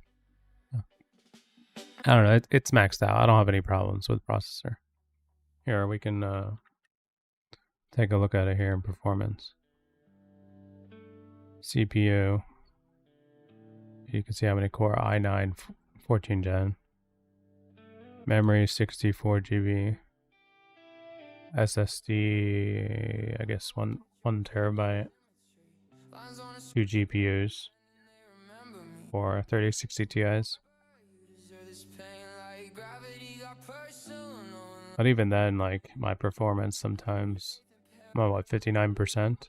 I don't know. It's maxed out. I don't have any problems with processor. Here, we can take a look at it here in performance. CPU. You can see how many core. i9 14 gen. Memory 64 GB. SSD, I guess 1 terabyte. 2 GPUs for 3060 Ti's. But even then, like, my performance sometimes, well, what, 59%?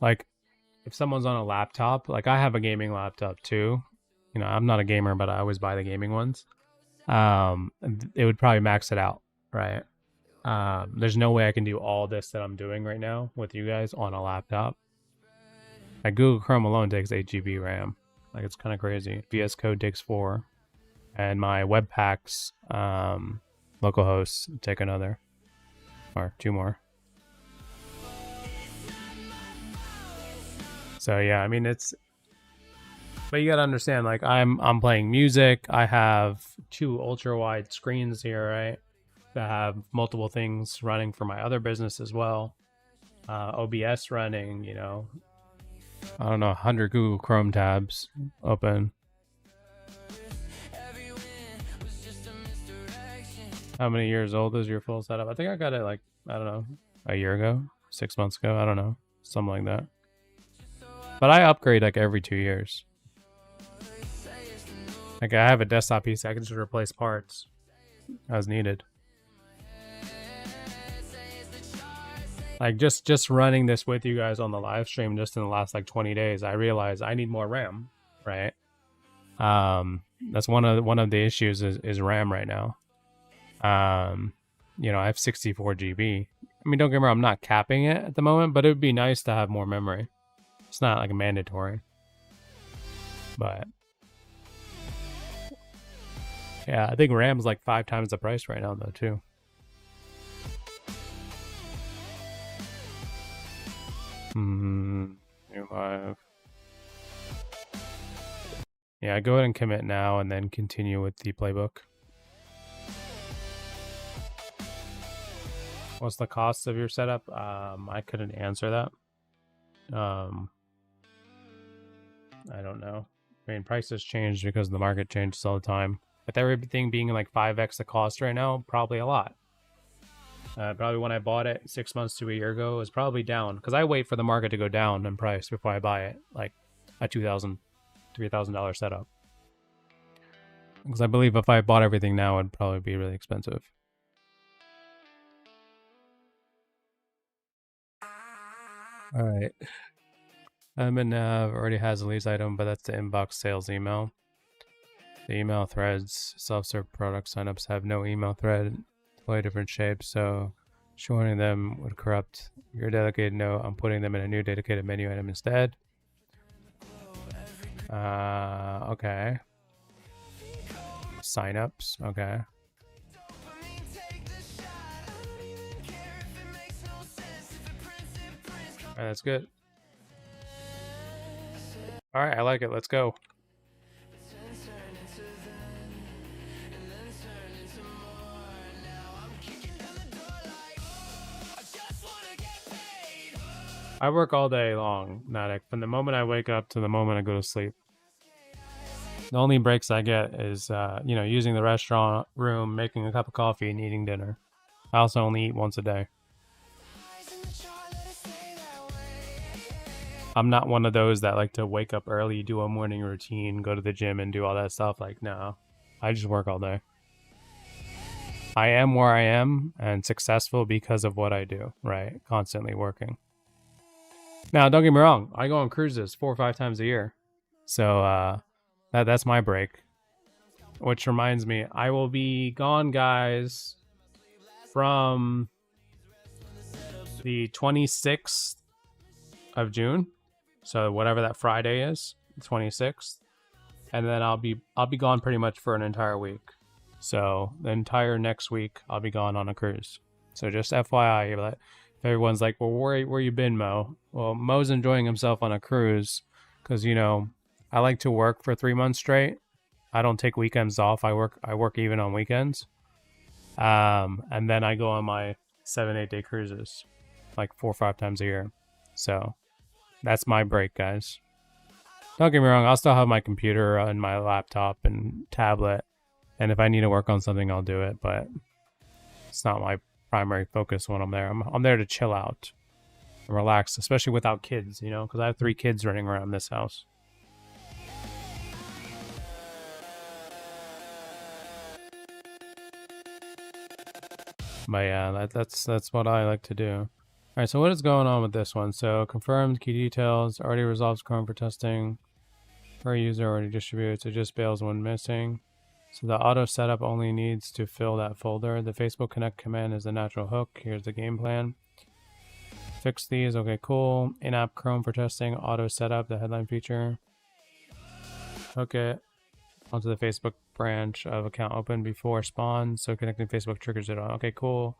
Like, if someone's on a laptop, like I have a gaming laptop too. You know, I'm not a gamer, but I always buy the gaming ones. It would probably max it out, right? There's no way I can do all this that I'm doing right now with you guys on a laptop. Like Google Chrome alone takes 8 GB RAM. Like, it's kind of crazy. VS Code takes 4. And my Webpacks localhosts take another. Or 2 more. So yeah, I mean, it's... But you gotta understand, like, I'm playing music. I have 2 ultra-wide screens here, right? That have multiple things running for my other business as well. OBS running, you know. I don't know, 100 Google Chrome tabs open. How many years old is your full setup? I think I got it like, I don't know, a year ago, 6 months ago. I don't know, something like that. But I upgrade like every 2 years. Like, I have a desktop PC, I can just replace parts as needed. Like, just running this with you guys on the live stream just in the last like 20 days, I realized I need more RAM, right? That's one of the issues is RAM right now. You know, I have 64 GB. I mean, don't get me wrong, I'm not capping it at the moment, but it would be nice to have more memory. It's not like mandatory. But yeah, I think RAM's like 5 times the price right now though too. New live. Yeah, go ahead and commit now and then continue with the playbook. What's the cost of your setup? I couldn't answer that. I don't know. I mean, prices change because the market changes all the time. With everything being like 5x the cost right now, probably a lot. Probably when I bought it 6 months to a year ago, it was probably down. Because I wait for the market to go down in price before I buy it. Like a $2,000, $3,000 setup. Because I believe if I bought everything now, it'd probably be really expensive. Alright. Admin Nav already has a leads item, but that's the inbox sales email. The email threads, self-serve product signups have no email thread. Play different shapes, so shortening them would corrupt your dedicated note. I'm putting them in a new dedicated menu item instead. Okay. Signups, okay. Alright, that's good. Alright, I like it. Let's go. I work all day long, Matic, from the moment I wake up to the moment I go to sleep. The only breaks I get is, using the restaurant room, making a cup of coffee, and eating dinner. I also only eat once a day. I'm not one of those that like to wake up early, do a morning routine, go to the gym, and do all that stuff. Like, no. I just work all day. I am where I am and successful because of what I do, right? Constantly working. Now, don't get me wrong. I go on cruises 4 or 5 times a year. So, that's my break. Which reminds me, I will be gone, guys, from the 26th of June. So whatever that Friday is, the 26th. And then I'll be gone pretty much for an entire week. So the entire next week I'll be gone on a cruise. So just FYI, if everyone's like, well, where you been, Mo? Well, Mo's enjoying himself on a cruise because, I like to work for 3 months straight. I don't take weekends off. I work even on weekends. And then I go on my 7-8 day cruises like 4 or 5 times a year. So that's my break, guys. Don't get me wrong, I'll still have my computer and my laptop and tablet. And if I need to work on something, I'll do it. But it's not my primary focus when I'm there. I'm there to chill out and relax, especially without kids, because I have 3 kids running around this house. But yeah, that's what I like to do. Alright, so what is going on with this one? So confirmed key details, already resolves Chrome for testing. Per user already distributed, so just bails when missing. So the auto setup only needs to fill that folder. The Facebook Connect command is the natural hook. Here's the game plan. Fix these, okay, cool. In-app Chrome for testing, auto setup, the headline feature. Hook it onto the Facebook branch of account open before spawn, so connecting Facebook triggers it on. Okay, cool.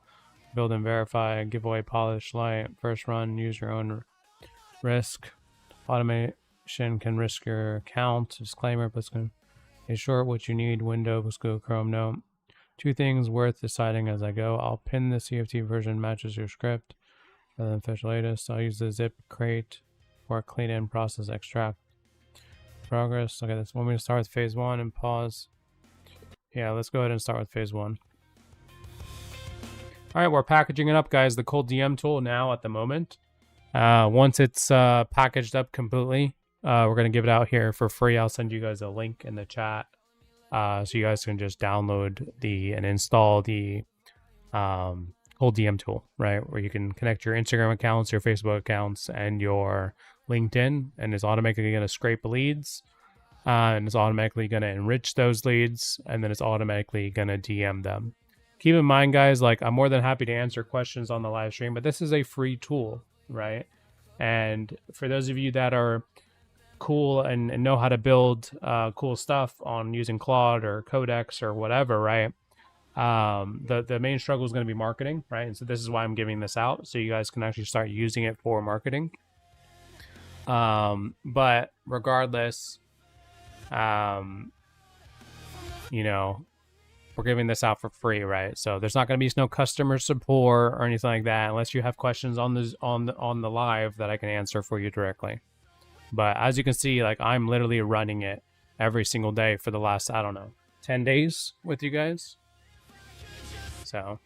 Build and verify, giveaway polish light, first run, use your own risk. Automation can risk your account. Disclaimer, but is short what you need. Windows, Google Chrome, no. 2 things worth deciding as I go. I'll pin the CFT version matches your script rather than fetch latest. I'll use the zip crate for clean in process extract. Progress. Okay, that's when we start with phase 1 and pause. Yeah, let's go ahead and start with phase 1. All right, we're packaging it up, guys. The cold DM tool now at the moment. Once it's packaged up completely, we're going to give it out here for free. I'll send you guys a link in the chat so you guys can just download and install the cold DM tool, right? Where you can connect your Instagram accounts, your Facebook accounts, and your LinkedIn, and it's automatically going to scrape leads. And it's automatically going to enrich those leads, and then it's automatically going to DM them. Keep in mind, guys, like I'm more than happy to answer questions on the live stream, but this is a free tool, right? And for those of you that are cool and know how to build cool stuff on using Claude or Codex or whatever, right? The main struggle is going to be marketing, right? And so this is why I'm giving this out, so you guys can actually start using it for marketing. But regardless, we're giving this out for free, right? So there's not going to be no customer support or anything like that unless you have questions on the live that I can answer for you directly. But as you can see, like I'm literally running it every single day for the last, 10 days with you guys. So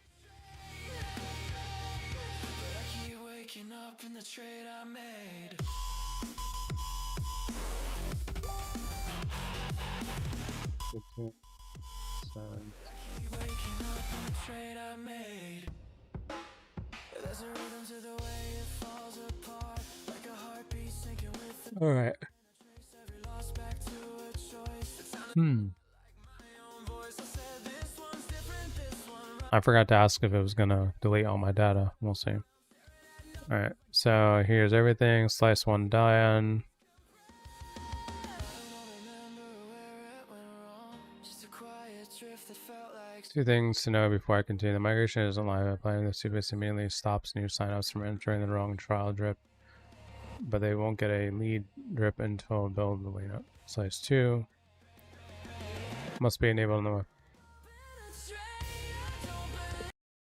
all right. I forgot to ask if it was gonna delete all my data. We'll see. All right, so here's everything. Slice 1 done. Two things to know before I continue. The migration isn't live. Applying the service immediately stops new signups from entering the wrong trial drip, but they won't get a lead drip until build the lead up. Slice 2 must be enabled on the web.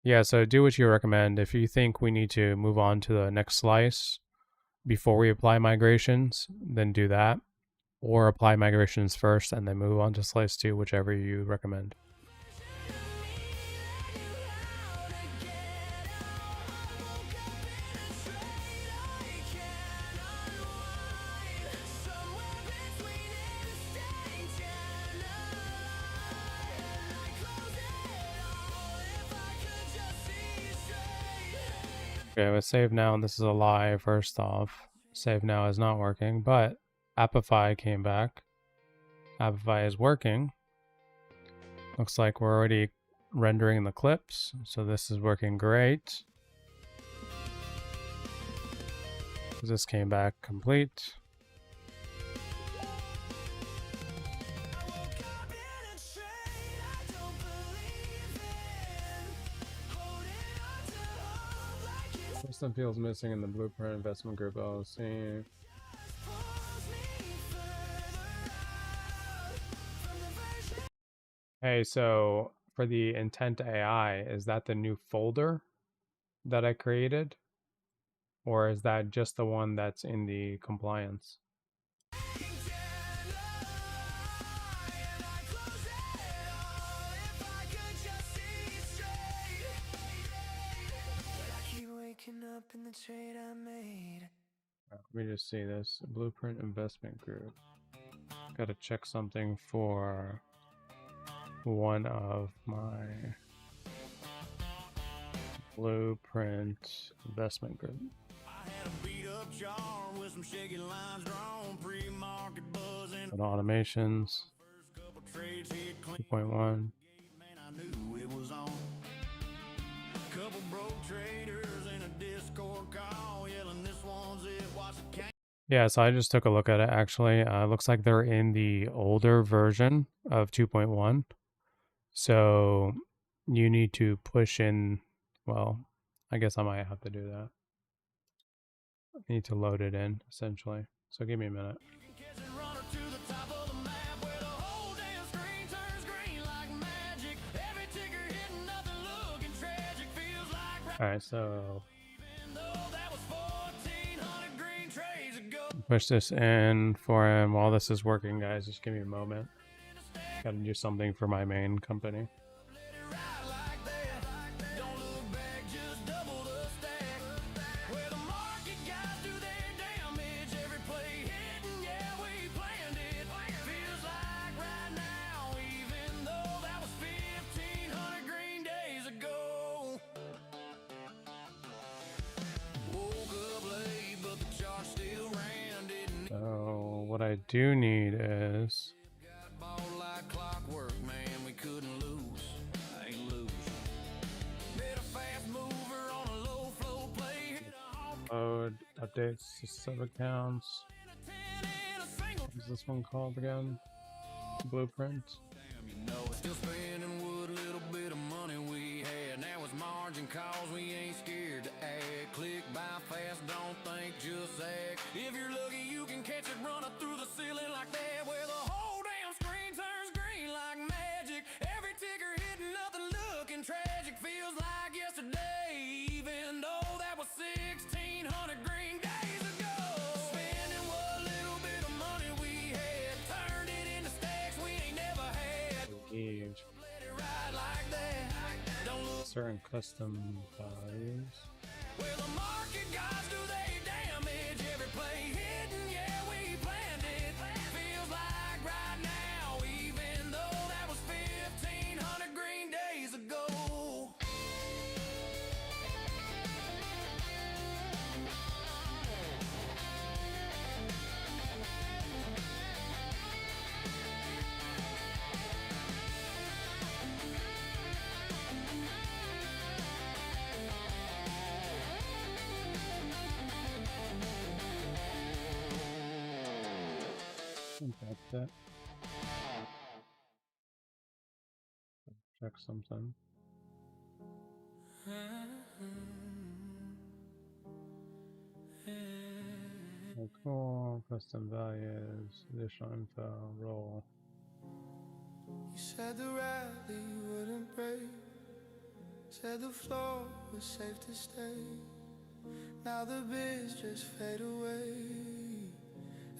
Yeah, so do what you recommend. If you think we need to move on to the next slice, before we apply migrations, then do that. Or apply migrations first and then move on to Slice 2, whichever you recommend. Okay, let's save now. This is a lie, first off. Save now is not working, but Appify came back. Appify is working. Looks like we're already rendering the clips, so this is working great. This came back complete. Something feels missing in the Blueprint investment group LLC. Hey, so for the intent AI, is that the new folder that I created? Or is that just the one that's in the compliance? Up in the trade I made. Let me just see this. Blueprint investment group. Gotta check something for one of my Blueprint investment group. I had a beat up jar with some shaky lines drawn, pre-market buzzing. Automations. 2.1. Man, I knew it was on. Couple broke traders in a Discord call, yelling this one's it, watch the count. Yeah, so I just took a look at it actually. Looks like they're in the older version of 2.1. So you need to push in, well, I guess I might have to do that. I need to load it in essentially. So give me a minute. Alright, so push this in for him while this is working, guys. Just give me a moment. Gotta do something for my main company. So what I do need is load updates to sub accounts. What's this one called again? Blueprint. Still spending what little bit of money we had. Now it's margin calls, we ain't scared to act. Click buy fast, don't think, just act. If you're lucky, you can catch it running through the ceiling like that, where the whole damn screen turns green like magic. Every ticker hitting nothing looking tragic. Feels like yesterday, even though that was 1600 green days ago. Spending what little bit of money we had, turned it into stacks we ain't never had. Certain custom values. Where the market guys do they damage every play hidden, yeah, we planned it. Feels like right now, even though that was 1500 green days ago. That's it. Check something. Oh, cool. Custom values, additional info, role. You said the rally wouldn't break, said the floor was safe to stay. Now the biz just fade away,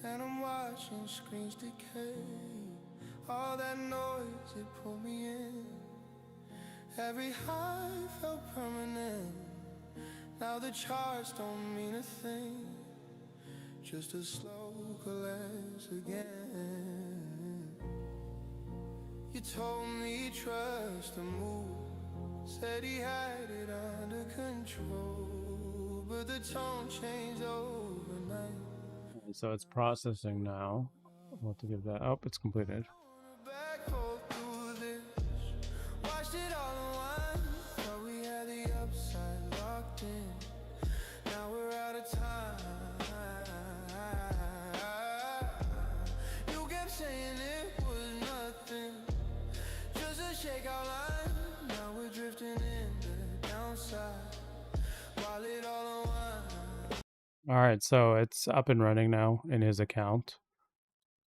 and I'm watching screens decay. All that noise, it pulled me in. Every high felt permanent. Now the charts don't mean a thing, just a slow collapse again. You told me trust the move, said he had it under control, but the tone changed overnight. So it's processing now. I'll have to give that. Oh, it's completed. Back home through this, watched it all unwind. Thought we had the upside locked in. Now we're out of time. You kept saying it was nothing, just a shakeout line. Now we're drifting in the downside while it all unwinds. All right, so it's up and running now in his account.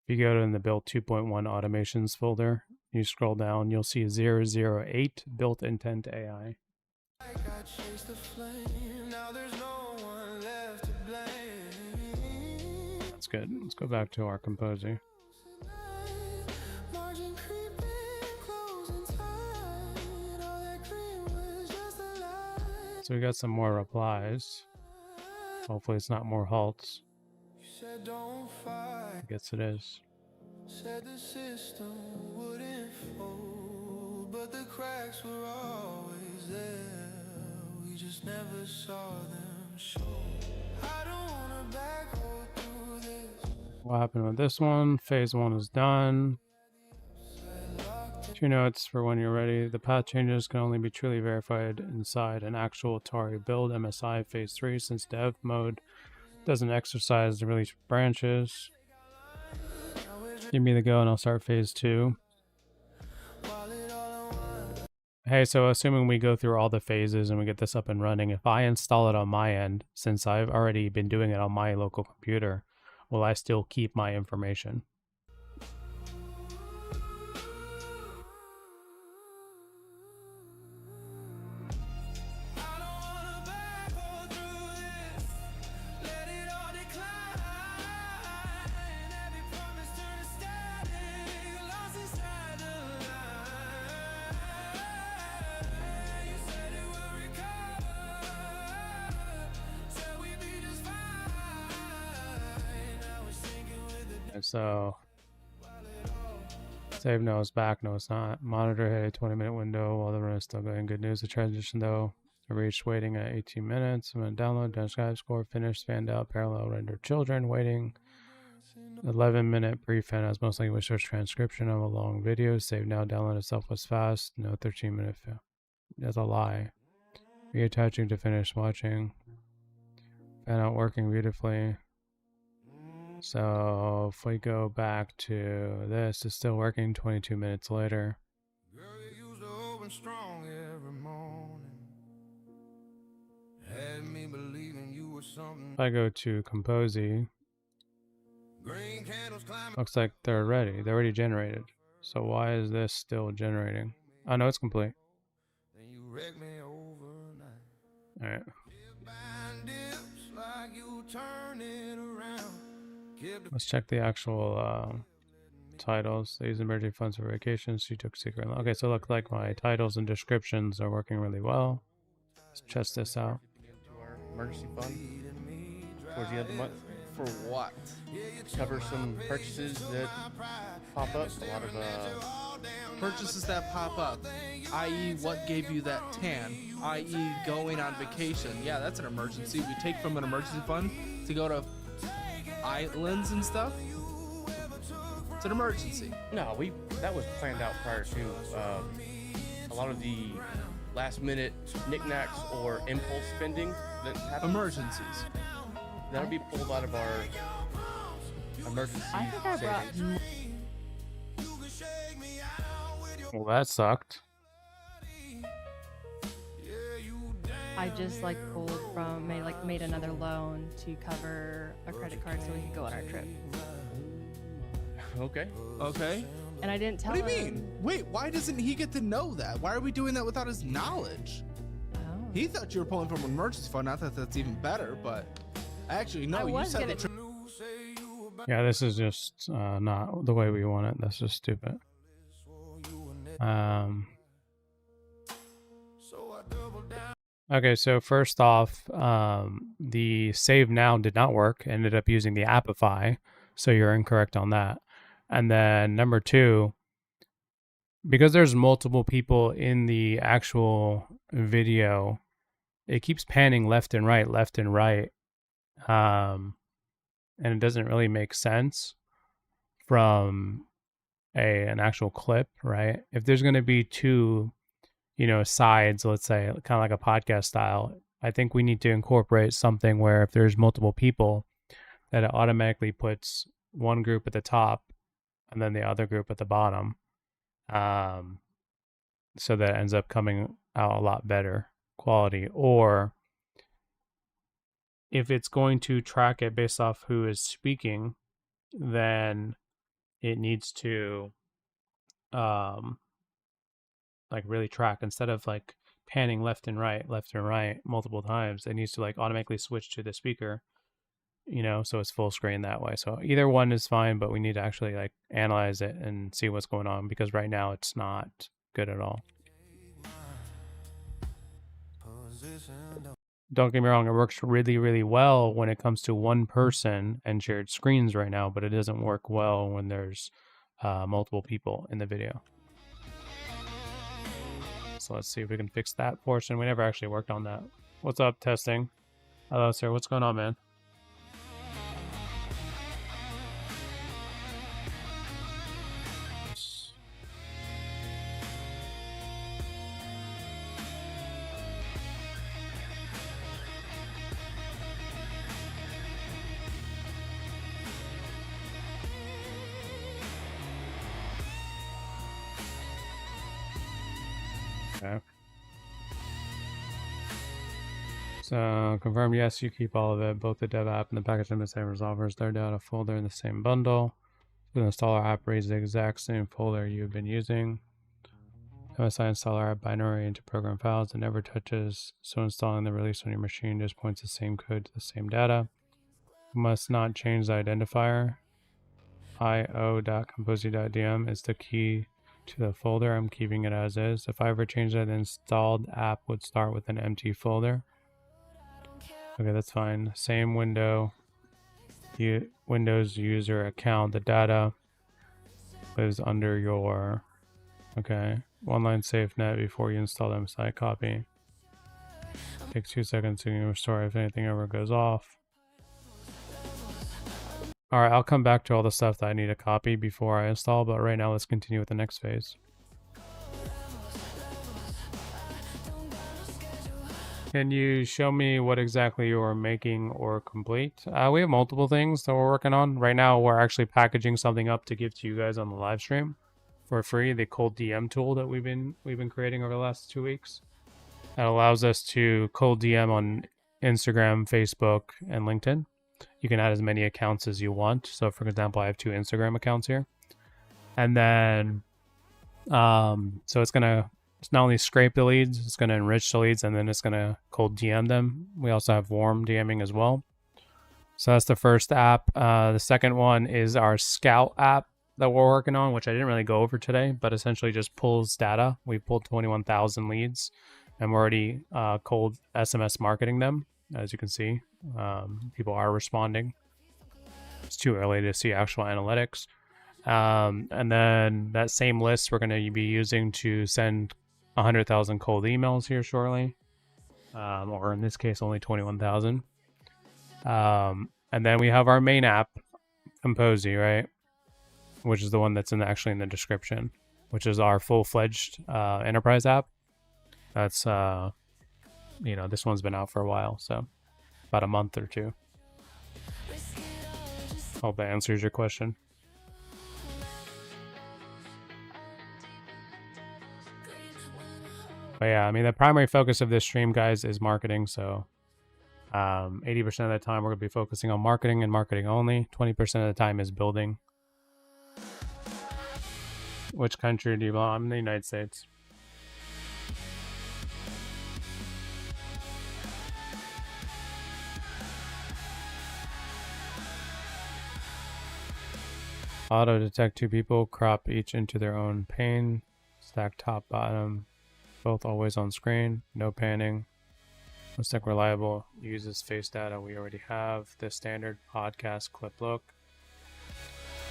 If you go to the build 2.1 automations folder, you scroll down, you'll see 008 built intent AI. I chased the flame. Now there's no one left to blame. That's good. Let's go back to our Kompozy. Margin creeping, closing tight. All that cream was just a lie. So we got some more replies. Hopefully it's not more halts. You said don't fight. I guess it is. Said the system wouldn't fold, but the cracks were always there. We just never saw them show. I don't wanna backhold through this. What happened with this one? Phase 1 is done. 2 notes for when you're ready. The path changes can only be truly verified inside an actual Atari build MSI Phase 3, since dev mode doesn't exercise the release branches. Give me the go and I'll start Phase 2. Hey, so assuming we go through all the phases and we get this up and running, if I install it on my end, since I've already been doing it on my local computer, will I still keep my information? So save no, it's back, no it's not. Monitor hit a 20-minute window while the run is still going. Good news, the transition though, I reached waiting at 18 minutes. I'm gonna download, transcribe, score, finish, fanned out, parallel, render children, waiting. 11-minute prefan as most likely was search transcription of a long video. Save now, download itself was fast. No 13-minute fail. That's a lie. Reattaching to finish watching. Fan out working beautifully. So if we go back to this, it's still working 22 minutes later. Girl, you used to open strong every morning. Had me believing you were something. If I go to Kompozy, Green candles climbing. looks like they're ready. They're already generated. So why is this still generating? Oh no, it's complete. Then you wrecked me overnight. All right. Buying dips like you turn it around. Let's check the actual titles. They use emergency funds for vacations. She took secret. Okay, so look like my titles and descriptions are working really well. Let's test this out. To our emergency fund towards the end of the month. For what? Cover some purchases that pop up. A lot of purchases that pop up, i.e. what gave you that tan, i.e. going on vacation. Yeah, that's an emergency. We take from an emergency fund to go to islands and stuff. It's an emergency. no, that was planned out prior to a lot of the last minute knickknacks or impulse spending that happens. Emergencies. That'll be pulled out of our emergency I think I brought. savings. Well, that sucked. I just like pulled from made another loan to cover a credit card so we could go on our trip. Okay. Okay. And I didn't tell What do you him. mean? Wait, why doesn't he get to know that? Why are we doing that without his knowledge? Oh, He thought you were pulling from an emergency fund. Not that that's even better, but actually, no, I you was said gonna the Yeah, this is just not the way we want it. That's just stupid. Okay, so first off, the save now did not work. Ended up using the Appify, so you're incorrect on that. And then number 2, because there's multiple people in the actual video, it keeps panning left and right, and it doesn't really make sense from an actual clip, right? If there's going to be 2, sides, let's say, kind of like a podcast style, I think we need to incorporate something where if there's multiple people, that it automatically puts one group at the top and then the other group at the bottom, so that it ends up coming out a lot better quality. Or if it's going to track it based off who is speaking, then it needs to like really track, instead of like panning left and right multiple times, it needs to like automatically switch to the speaker, so it's full screen that way. So either one is fine, but we need to actually like analyze it and see what's going on, because right now it's not good at all. Don't get me wrong, it works really, really well when it comes to one person and shared screens right now, but it doesn't work well when there's multiple people in the video. So let's see if we can fix that portion. We never actually worked on that. What's up, testing? Hello, sir. What's going on, man? Okay. So confirm yes, you keep all of it, both the dev app and the package in the same resolvers. They're data folder in the same bundle. The installer app reads the exact same folder you've been using. MSI installer app binary into program files. It never touches, so installing the release on your machine just points the same code to the same data. You must not change the identifier. io.kompozy.dm is the key to the folder. I'm keeping it as is. If I ever change that, the installed app would start with an empty folder. Okay, that's fine. Same window. Windows user account. The data lives under your... Okay. One line safe net before you install the MSI copy. Takes 2 seconds to restore if anything ever goes off. Alright, I'll come back to all the stuff that I need to copy before I install, but right now let's continue with the next phase. Can you show me what exactly you are making or complete? We have multiple things that we're working on. Right now we're actually packaging something up to give to you guys on the live stream for free, the cold DM tool that we've been creating over the last 2 weeks. That allows us to cold DM on Instagram, Facebook, and LinkedIn. You can add as many accounts as you want. So for example, I have 2 Instagram accounts here. And then, so it's not only scrape the leads, it's going to enrich the leads, and then it's going to cold DM them. We also have warm DMing as well. So that's the first app. The second one is our Scout app that we're working on, which I didn't really go over today, but essentially just pulls data. We pulled 21,000 leads, and we're already cold SMS marketing them. As you can see, people are responding. It's too early to see actual analytics. And then that same list we're going to be using to send 100,000 cold emails here shortly, or in this case only 21,000. And then we have our main app, Kompozy, right, which is the one that's actually in the description, which is our full-fledged enterprise app. That's this one's been out for a while, so about a month or 2. Hope that answers your question. But yeah, I mean, the primary focus of this stream, guys, is marketing. So 80% of the time we're going to be focusing on marketing and marketing only. 20% of the time is building. Which country do you belong? I'm in the United States. Auto detect 2 people, crop each into their own pane, stack top, bottom, both always on screen, no panning. Looks like reliable, uses face data we already have, the standard podcast clip look.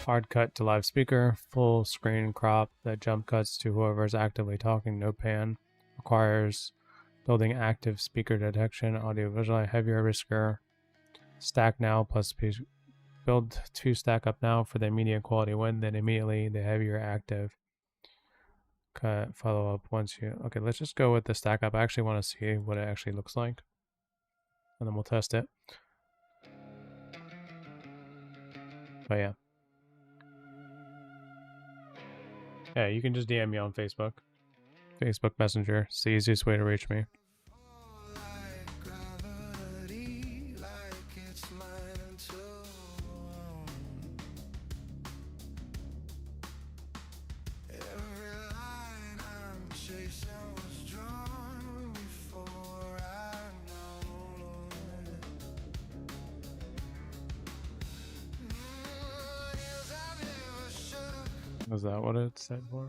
Hard cut to live speaker, full screen crop that jump cuts to whoever is actively talking, no pan. Requires building active speaker detection, audio visual, heavier risker. Stack now plus build 2 stack up now for the immediate quality win, then immediately the heavier active. Cut, follow up once you... Okay, let's just go with the stack up. I actually want to see what it actually looks like. And then we'll test it. But yeah. Yeah, you can just DM me on Facebook. Facebook Messenger. It's the easiest way to reach me. Is that what it said for?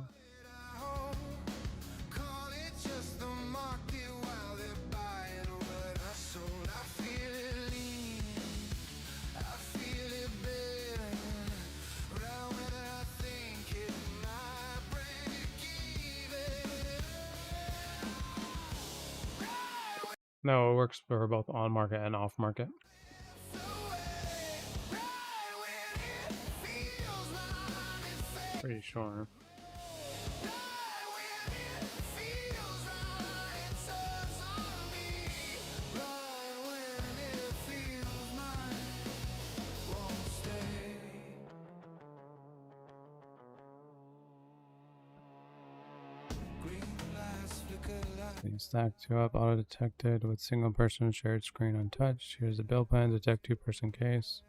No, it works for both on market and off market. Pretty sure. Stack 2 up, auto detected with single person shared screen untouched. Here's the build plan, detect 2-person case.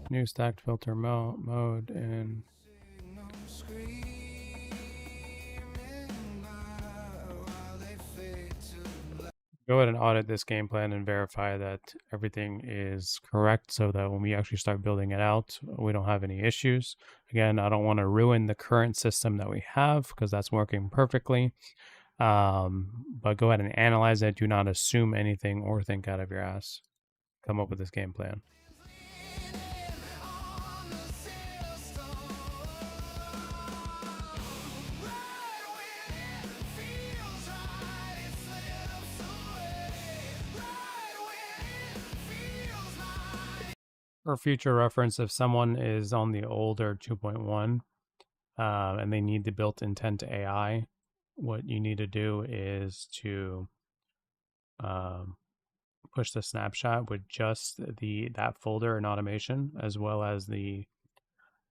New stacked filter mode and go ahead and audit this game plan and verify that everything is correct so that when we actually start building it out, we don't have any issues. Again, I don't want to ruin the current system that we have because that's working perfectly. But go ahead and analyze it. Do not assume anything or think out of your ass. Come up with this game plan. For future reference, if someone is on the older 2.1 and they need the built intent AI, what you need to do is to push the snapshot with just that folder and automation, as well as the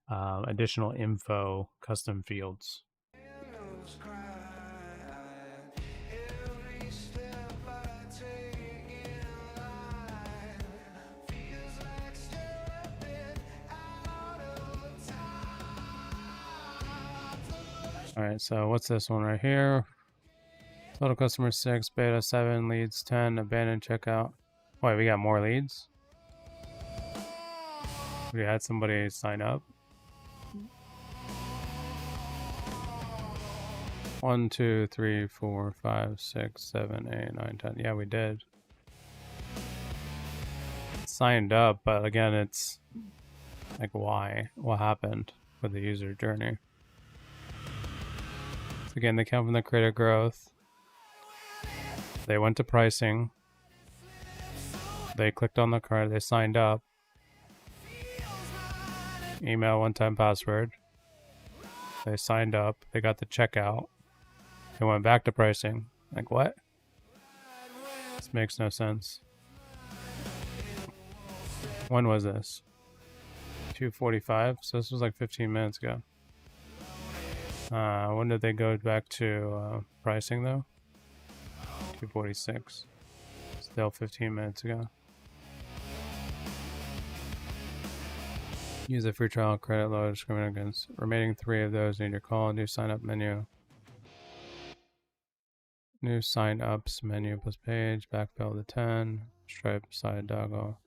additional info custom fields. All right, so what's this one right here? Total customer 6, beta 7, leads 10, abandoned checkout. Wait, we got more leads? We had somebody sign up. 1, 2, 3, 4, 5, 6, 7, 8, 9, 10. Yeah, we did. Signed up, but again, it's like why? What happened with the user journey? So again, they come from the creator growth. They went to pricing. They clicked on the card. They signed up. Email, one-time password. They signed up. They got the checkout. They went back to pricing. Like, what? This makes no sense. When was this? 2:45. So this was like 15 minutes ago. When did they go back to pricing though? 2:46. Still 15 minutes ago. Use a free trial credit load discriminate against. Remaining 3 of those need your call. New sign up menu. New sign ups menu plus page. Backfill to 10. Stripe side doggle.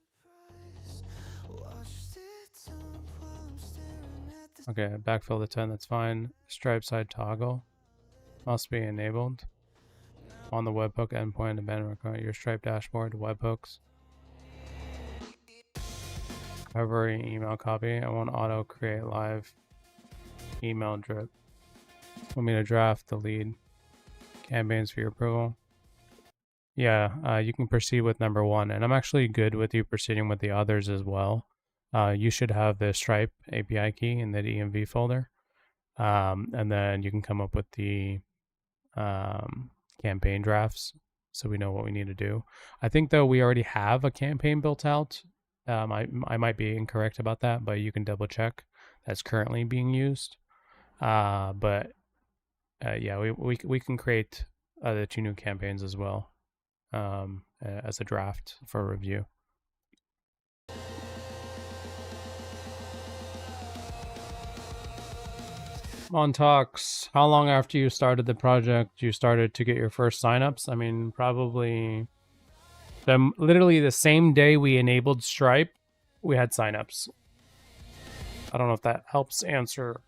Okay, backfill the 10, that's fine. Stripe side toggle must be enabled. On the webhook endpoint, abandonment your Stripe dashboard, webhooks. Recovery email copy. I want auto create live email drip. Want me to draft the lead campaigns for your approval? Yeah, you can proceed with number 1, and I'm actually good with you proceeding with the others as well. You should have the Stripe API key in the EMV folder, and then you can come up with the campaign drafts so we know what we need to do. I think though we already have a campaign built out. I might be incorrect about that, but you can double check. That's currently being used. But yeah, we can create the 2 new campaigns as well as a draft for review. Montox, how long after you started the project you started to get your first signups? I mean, probably literally the same day we enabled Stripe, we had signups. I don't know if that helps answer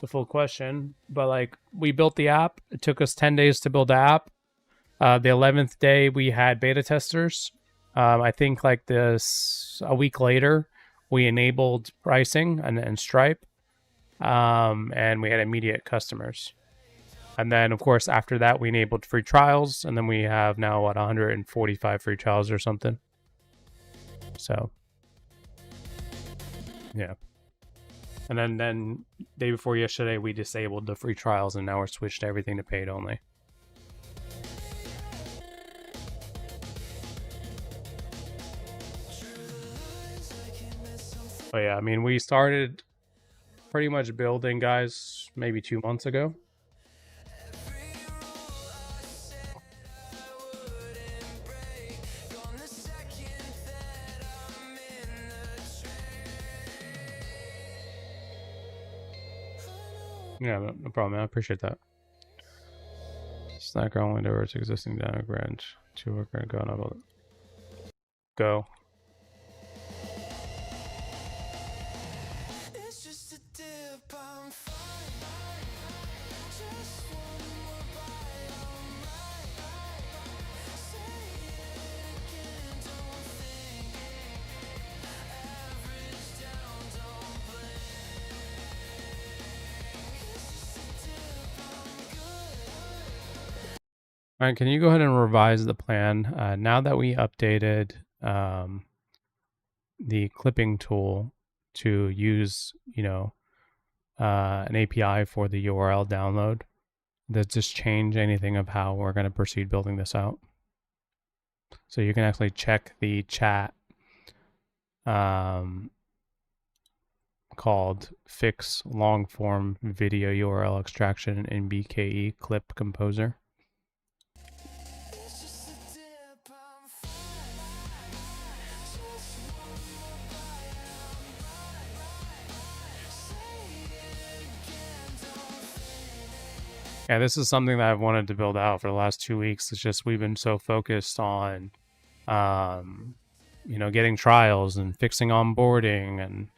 the full question, but like we built the app. It took us 10 days to build the app. The 11th day we had beta testers. I think like this a week later we enabled pricing and Stripe. And we had immediate customers. And then, of course, after that, we enabled free trials. And then we have now, 145 free trials or something. So, yeah. And then day before yesterday, we disabled the free trials. And now we're switched everything to paid only. But yeah, I mean, we started pretty much building, guys, maybe 2 months ago. Yeah, no problem, man. I appreciate that. Snacker only diverts existing dynamic branch. 2 worker go on go. All right, can you go ahead and revise the plan? Now that we updated the clipping tool to use, an API for the URL download, does this change anything of how we're going to proceed building this out? So you can actually check the chat called fix long form video URL extraction in BKE clip composer. Yeah, this is something that I've wanted to build out for the last 2 weeks. It's just we've been so focused on, getting trials and fixing onboarding and,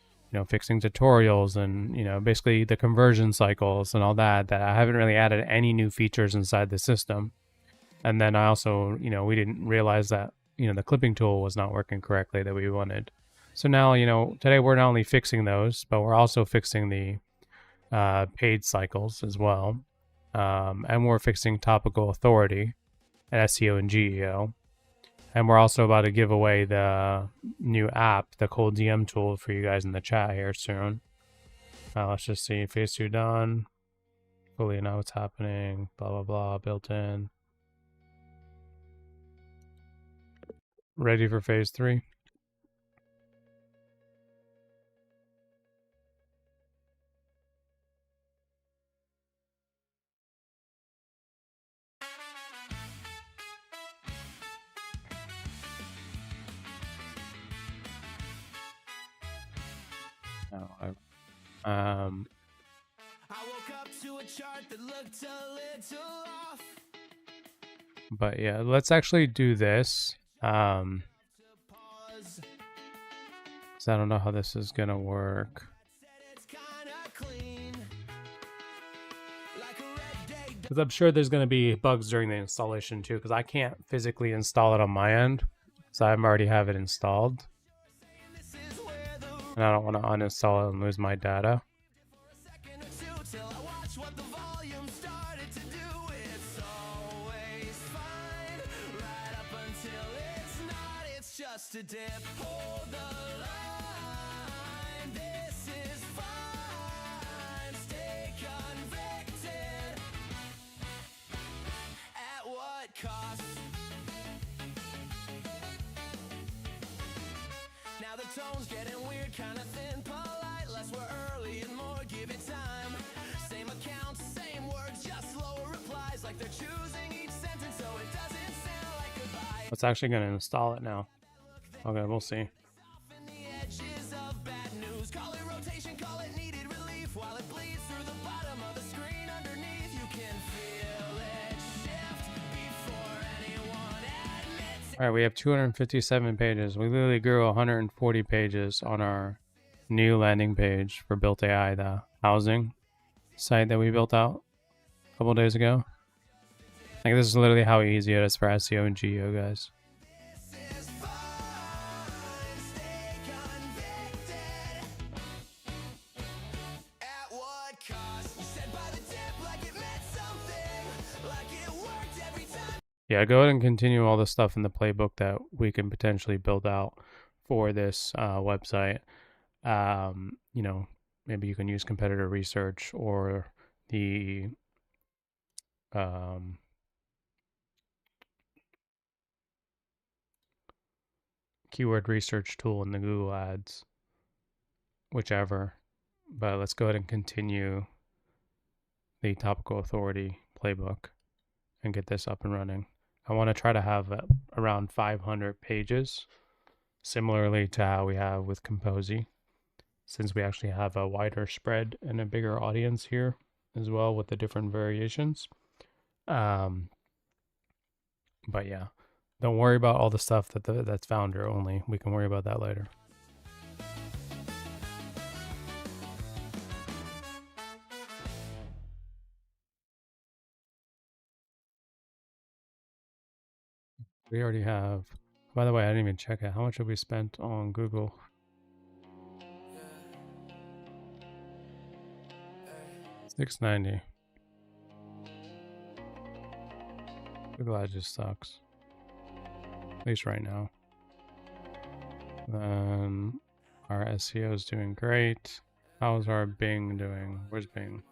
fixing tutorials and, basically the conversion cycles and all that I haven't really added any new features inside the system. And then I also, we didn't realize that, the clipping tool was not working correctly that we wanted. So now, today we're not only fixing those, but we're also fixing the paid cycles as well. And we're fixing topical authority and SEO and GEO. And we're also about to give away the new app, the cold DM tool for you guys in the chat here soon. Let's just see. Phase 2 done. Fully know what's happening. Blah, blah, blah. Built in. Ready for phase 3. I woke up to a chart that looked a little off. But yeah, let's actually do this. So I don't know how this is gonna work. Because I'm sure there's going to be bugs during the installation too, because I can't physically install it on my end. So I already have it installed. And I don't want to uninstall it and lose my data. Just a dip, hold the line. This is fine. Stay convicted. At what cost? Now the tone's getting weird, kinda thin, polite. Less we're early and more give it time. Same accounts, same words, just slower replies. Like they're choosing each sentence so it doesn't sound like goodbye. It's actually going to install it now. Okay, we'll see. All right, we have 257 pages. We literally grew 140 pages on our new landing page for Built AI, the housing site that we built out a couple days ago. Like, this is literally how easy it is for SEO and GEO, guys. Yeah, go ahead and continue all the stuff in the playbook that we can potentially build out for this website. You know, maybe you can use competitor research or the keyword research tool in the Google Ads, whichever. But let's go ahead and continue the topical authority playbook and get this up and running. I want to try to have around 500 pages, similarly to how we have with Kompozy, since we actually have a wider spread and a bigger audience here as well with the different variations. But yeah, don't worry about all the stuff that's founder only. We can worry about that later. We already have, by the way, I didn't even check it. How much have we spent on Google? $6.90. Google Ads just sucks. At least right now. Then our SEO is doing great. How's our Bing doing? Where's Bing?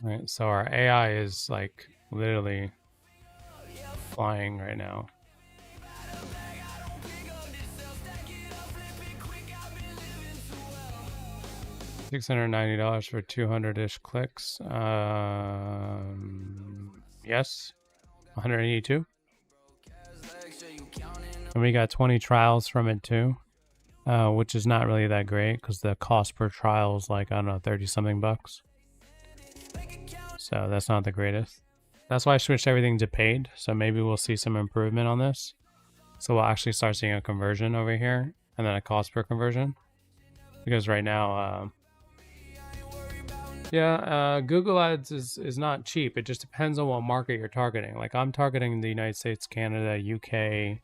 Right, so our AI is like literally flying right now. $690 for 200-ish clicks. Yes, 182. And we got 20 trials from it too, which is not really that great because the cost per trial is like, I don't know, 30 something bucks. So that's not the greatest. That's why I switched everything to paid. So maybe we'll see some improvement on this. So we'll actually start seeing a conversion over here and then a cost per conversion. Because right now, Google Ads is not cheap. It just depends on what market you're targeting. Like I'm targeting the United States, Canada, UK,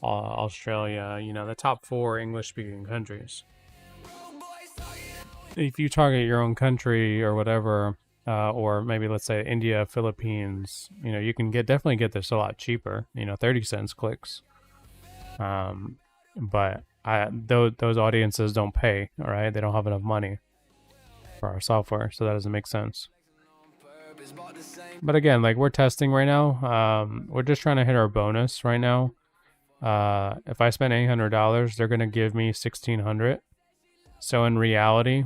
Australia, you know, the top 4 English speaking countries. If you target your own country or whatever, or maybe let's say India, Philippines, you know, you can definitely get this a lot cheaper, you know, 30 cents clicks. But those audiences don't pay, all right? They don't have enough money for our software, so that doesn't make sense. But again, like we're testing right now. We're just trying to hit our bonus right now. If I spend $800, they're going to give me $1,600. So in reality,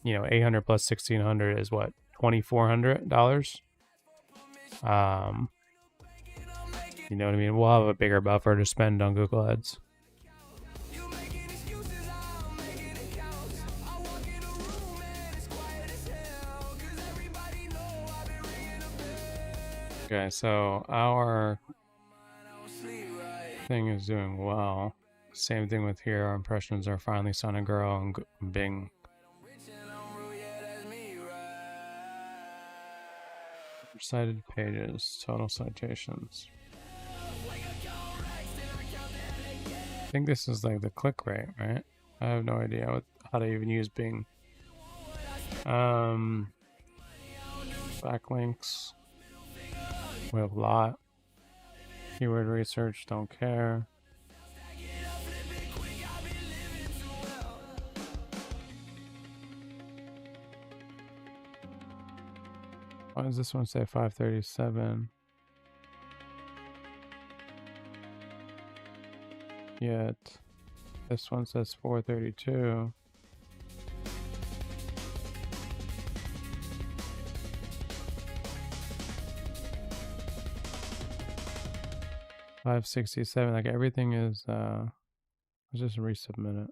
you know, 800 plus 1,600 is what, $2,400. You know what I mean? We'll have a bigger buffer to spend on Google Ads. Okay, so our Thing is doing well. Same thing with here. Our impressions are finally starting to grow on Bing. Cited pages, total citations. I think this is like the click rate, right? I have no idea how to even use Bing. Backlinks. We have a lot. Keyword research, don't care. Why does this one say 537? Yet this one says 432. $567. Like everything is. Let's just resubmit it.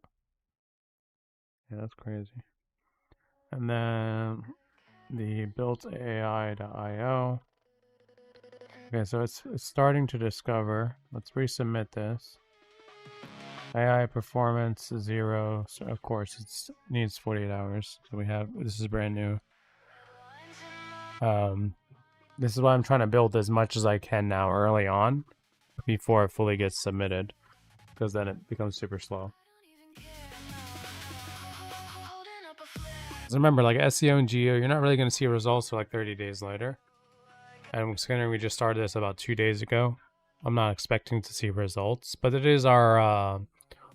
Yeah, that's crazy. And then the builtai.io. Okay, so it's starting to discover. Let's resubmit this. AI performance 0. So of course it needs 48 hours. So we have, this is brand new. This is why I'm trying to build as much as I can now early on before it fully gets submitted, because then it becomes super slow. So remember, like SEO and GEO, you're not really going to see results for like 30 days later. And considering we just started this about 2 days ago, I'm not expecting to see results. But it is our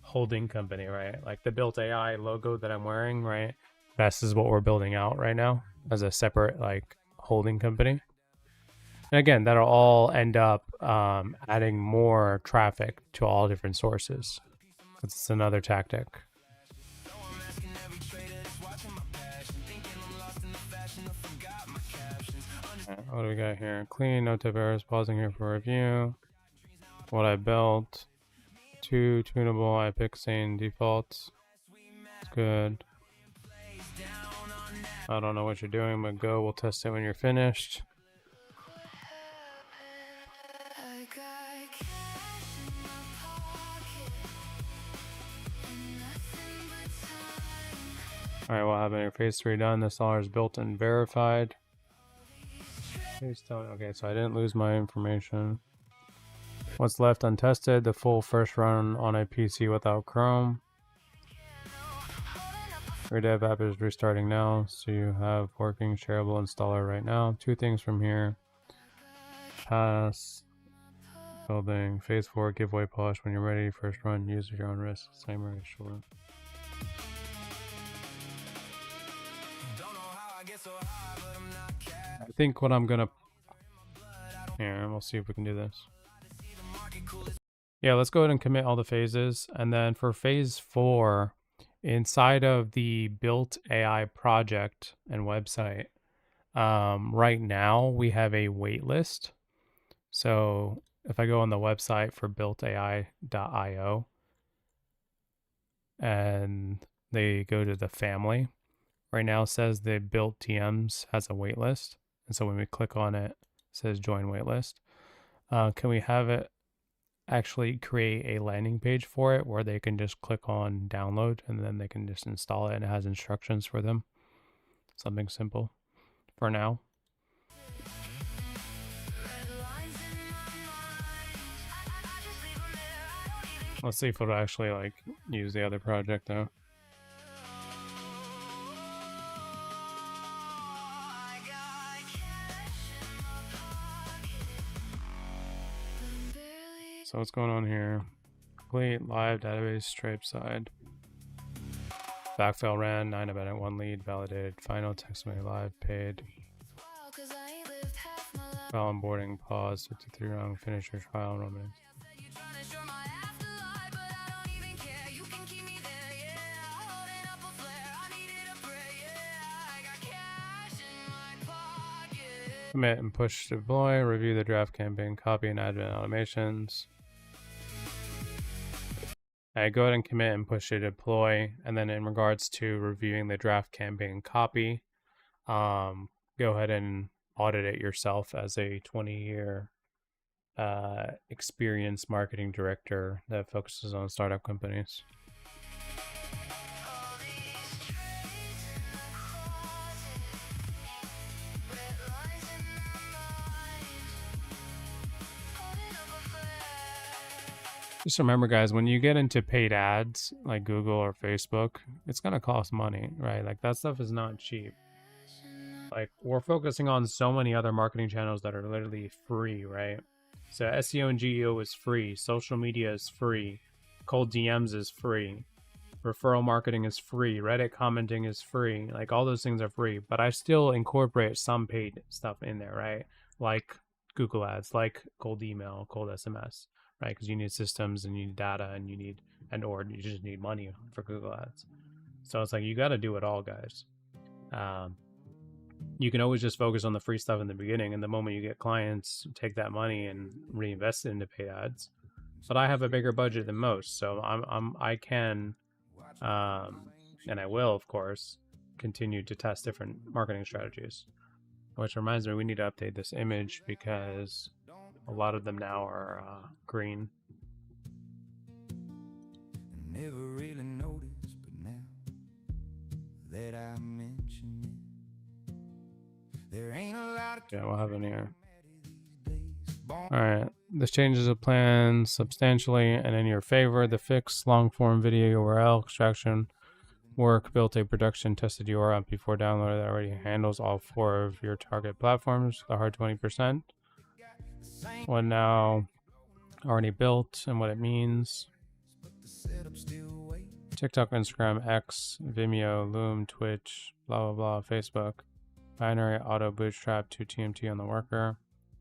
holding company, right? Like the Built AI logo that I'm wearing, right? This is what we're building out right now as a separate like holding company. And again, that'll all end up adding more traffic to all different sources. It's another tactic. What do we got here? Clean, no type errors, pausing here for review. What I built. 2 tunable iPixane defaults. It's good. I don't know what you're doing, but go. We'll test it when you're finished. Alright, what happened here? Phase 3 done. This all is built and verified. Okay, so I didn't lose my information. What's left untested? The full first run on a PC without Chrome. Your dev app is restarting now, so you have working shareable installer right now. 2 things from here. Pass. Building. Phase 4 giveaway polish when you're ready. First run, use at your own risk. Same very short. I think what I'm gonna... Here, we'll see if we can do this. Yeah, let's go ahead and commit all the phases. And then for phase 4, inside of the Built AI project and website, right now we have a wait list. So if I go on the website for builtai.io and they go to the family, right now it says the Built TMs has a wait list. And so when we click on it, it says join waitlist. Can we have it actually create a landing page for it where they can just click on download and then they can just install it and it has instructions for them? Something simple for now. Let's see if it'll actually like use the other project though. So what's going on here? Complete live database stripe side. Backfill ran 9 about it 1 lead validated. Final text me live paid. File onboarding pause 53 wrong. Finish your trial enrollment. Commit and push deploy. Review the draft campaign copy and admin automations. Go ahead and commit and push to deploy. And then in regards to reviewing the draft campaign copy, go ahead and audit it yourself as a 20-year experienced marketing director that focuses on startup companies. All these traits in the closet, red lines in my mind, holding up a flare. Just remember, guys, when you get into paid ads like Google or Facebook, it's going to cost money, right? Like, that stuff is not cheap. Like, we're focusing on so many other marketing channels that are literally free, right? So SEO and GEO is free. Social media is free. Cold DMs is free. Referral marketing is free. Reddit commenting is free. Like, all those things are free. But I still incorporate some paid stuff in there, right? Like Google ads, like cold email, cold SMS, right? Because you need systems and you need data and you need, or you just need money for Google ads. So it's like, you got to do it all, guys. You can always just focus on the free stuff in the beginning, and the moment you get clients, take that money and reinvest it into paid ads. But I have a bigger budget than most, so I can, and I will, of course, continue to test different marketing strategies. Which reminds me, we need to update this image because a lot of them now are green. Never really noticed, but now that I mention it, there ain't a lot of Yeah, we'll have it here. these days. Alright, this changes the plan substantially and in your favor. The fixed long-form video URL extraction work built a production tested URL before download that already handles all 4 of your target platforms. The hard 20%. One now already built and what it means. The setup still wait. TikTok, Instagram, X, Vimeo, Loom, Twitch, blah blah blah, Facebook. Binary auto bootstrap to TMT on the worker.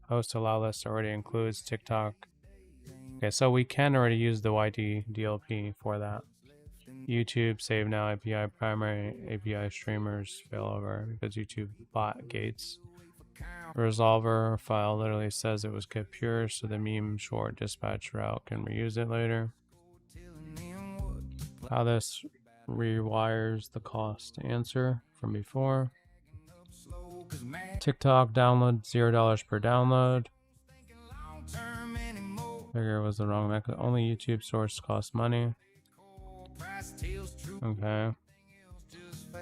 Host allow list already includes TikTok. Okay, so we can already use the YT DLP for that. YouTube, save now API, primary API streamers failover because YouTube bot gates. Resolver file literally says it was kept pure, so the meme short dispatch route can reuse it later. How this rewires the cost answer from before. TikTok download $0 per download. Figure it was the wrong method. Only YouTube source costs money. Okay.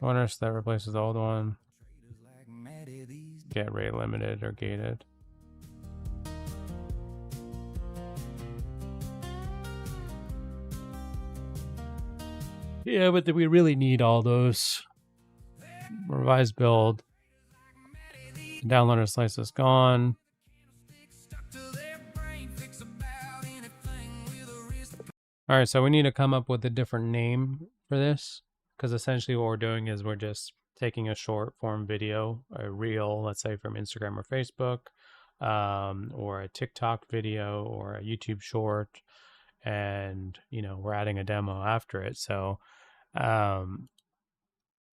Wonder if that replaces the old one. Get rate limited or gated. Yeah, but we really need all those. Revised build. Downloader slice is gone. Alright, so we need to come up with a different name for this, because essentially what we're doing is we're just taking a short form video, a reel, let's say from Instagram or Facebook, or a TikTok video or a YouTube short, and we're adding a demo after it. So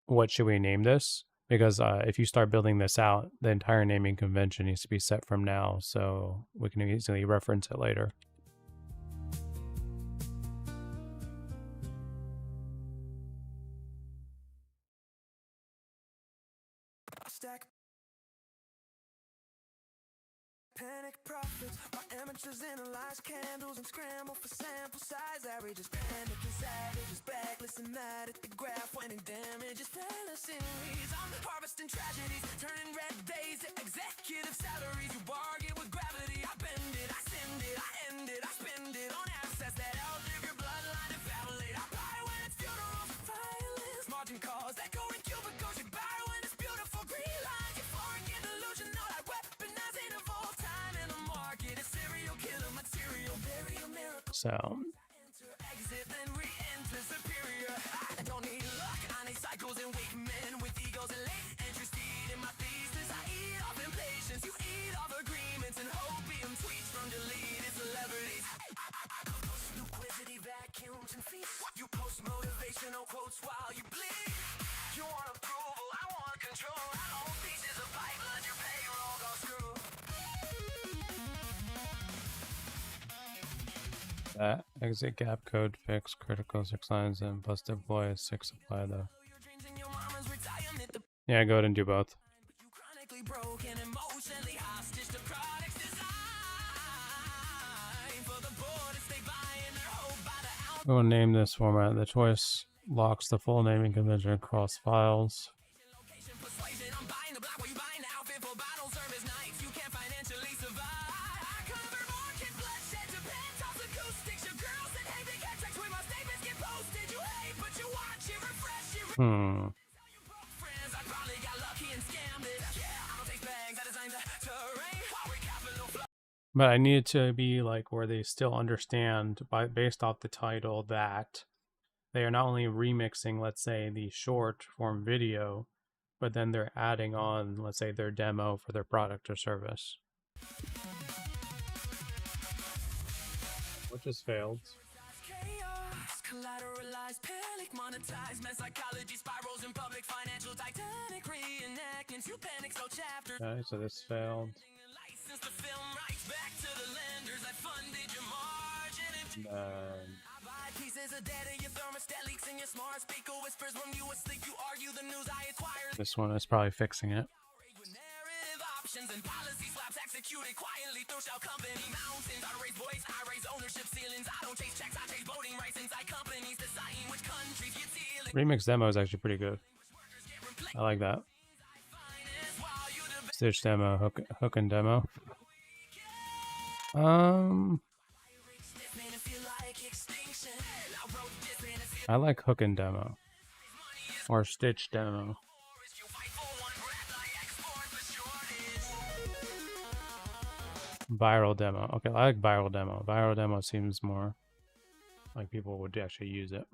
what should we name this? Because if you start building this out, the entire naming convention needs to be set from now, so we can easily reference it later. Stack panic profits, my amateurs analyze candles and scramble for sample size averages. Panic and savages, backless and mad at the graph when it damages fallacy reads. I'm harvesting tragedies, turning red days to executive salaries. You bargain with gravity, I bend it, I send it, I end it, I spend it on assets that outlive your bloodline and family. I buy when it's funerals and violence, margin calls that go in cubicles. You buy when it's beautiful green lines. Euphoric delusional, I weaponize in a full time in the market. A serial killer material, burial miracle. So Enter, exit, then re-enter superior. I don't need luck, I need cycles and weak men with egos and late entries. Feed in my thesis, I eat off impatience. You eat off agreements and opium tweets from deleted celebrities. Post liquidity vacuums and feasts. You post motivational quotes while you bleed. You want approval, I want control. I own pieces of pipeline, your payroll goes through. that exit gap code fix critical 6 lines and plus deploy 6 apply though. Your dreams and your mama's retirement, the Yeah, go ahead and do both. you chronically broken, emotionally hostage to products design. We'll name this format. The choice locks the full naming convention across files. But I need it to be like where they still understand based off the title that they are not only remixing, let's say, the short form video, but then they're adding on, let's say, their demo for their product or service. What just failed? Collateralized, panic, monetized, men psychology spirals in public financial titanic reenactments. You panic, so chapter. Okay, so this failed. License the film rights back to the lenders that funded your margin. I buy pieces of data, your thermostat leaks in your smart speaker whispers when you asleep. You argue the news I acquired. This one is probably fixing it. Narrative options and policy slaps executed quietly through shell company mountains. I raise voice, I raise ownership ceilings. I don't chase checks, I chase voting rights inside companies deciding which countries get dealing. Remix demo is actually pretty good. I like that. Stitch demo, hook and demo. I like hook and demo or stitch demo. Viral demo. Okay, I like viral demo. Viral demo seems more like people would actually use it.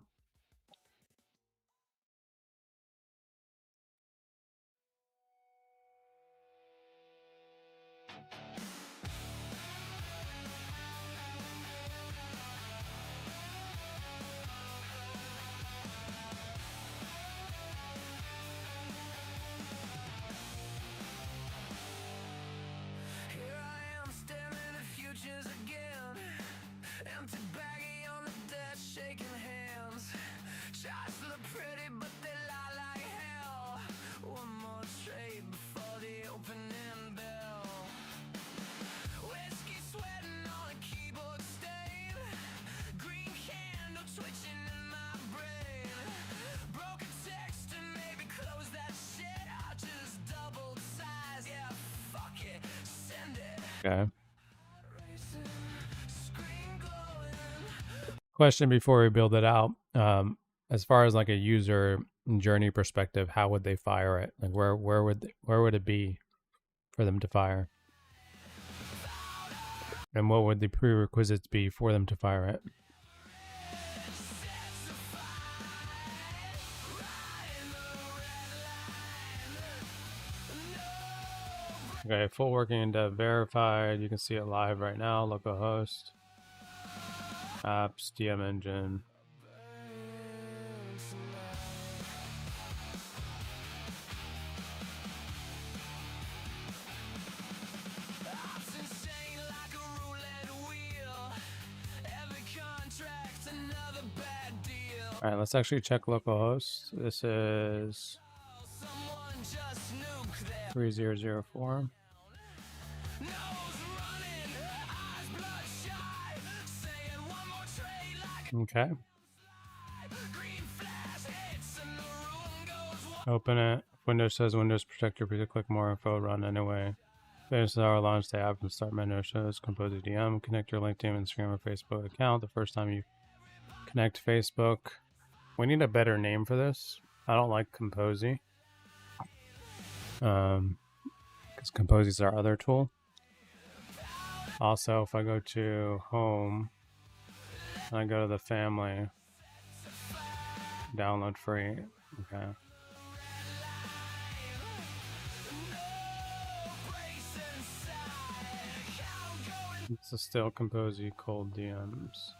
Okay. Question before we build it out. As far as like a user journey perspective, how would they fire it? Like where would it be for them to fire? And what would the prerequisites be for them to fire it? Okay, full working and dev verified. You can see it live right now. Localhost, apps, DM engine. All right, let's actually check localhost. This is 3004. Okay. Open it. Windows says Windows Protector. Please click more info. Run anyway. Finish our launch the app and start menu shows. Kompozy DM. Connect your LinkedIn, Instagram, or Facebook account. The first time you connect Facebook. We need a better name for this. I don't like Kompozy. Because Kompozy is our other tool. Also, if I go to home and I go to the family, download free. Okay. This is still Kompozy cold DMs.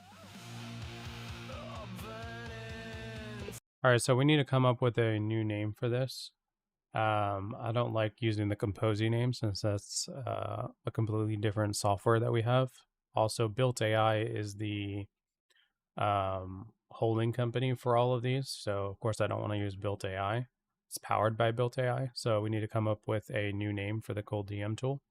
All right, so we need to come up with a new name for this. I don't like using the Kompozy name since that's a completely different software that we have. Also, Built AI is the holding company for all of these. So, of course, I don't want to use Built AI. It's powered by Built AI. So we need to come up with a new name for the cold DM tool.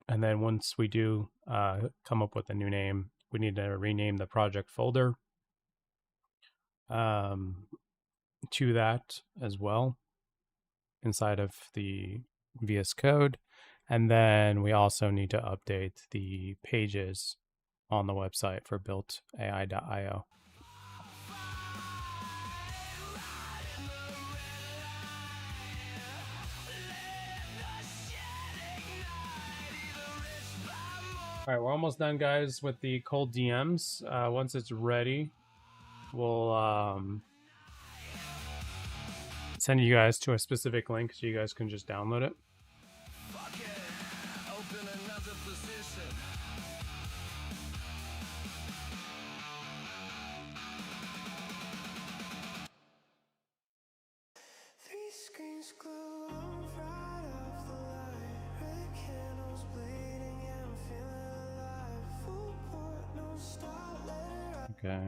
And then once we do come up with a new name, we need to rename the project folder to that as well inside of the VS Code. And then we also need to update the pages on the website for builtai.io. All right, we're almost done, guys, with the cold DMs. Once it's ready, we'll send you guys to a specific link so you guys can just download it. Three screens glue right off the light. Red candles bleeding, yeah, I'm feeling alive. Full port, no stop, let it ride. Okay,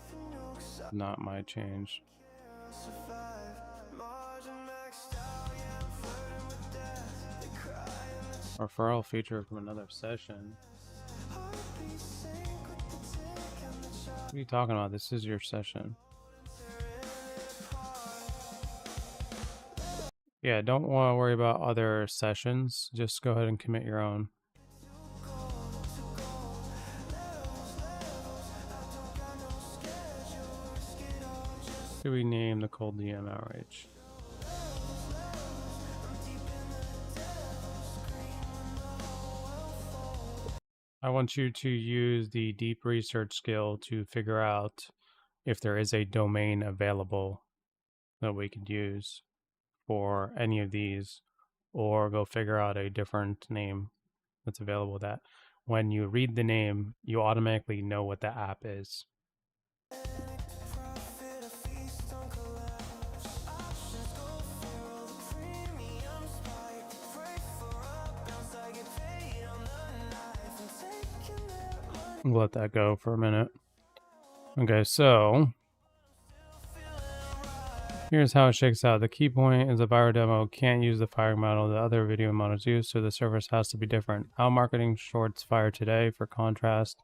If you know, 'cause I not my change. can't survive. Margin maxed out, yeah, I'm flirting with death. They cry in the Referral feature from another session. heartbeat sync with the tick and the chart. What are you talking about? This is your session. Yeah, don't want to worry about other sessions. Just go ahead and commit your own. Should we name the cold DM outrage? I want you to use the deep research skill to figure out if there is a domain available that we could use for any of these, or go figure out a different name that's available that when you read the name, you automatically know what the app is. Let that go for a minute. Okay, so here's how it shakes out. The key point is the Viro demo can't use the firing model the other video models use, so the surface has to be different. How marketing shorts fire today, for contrast.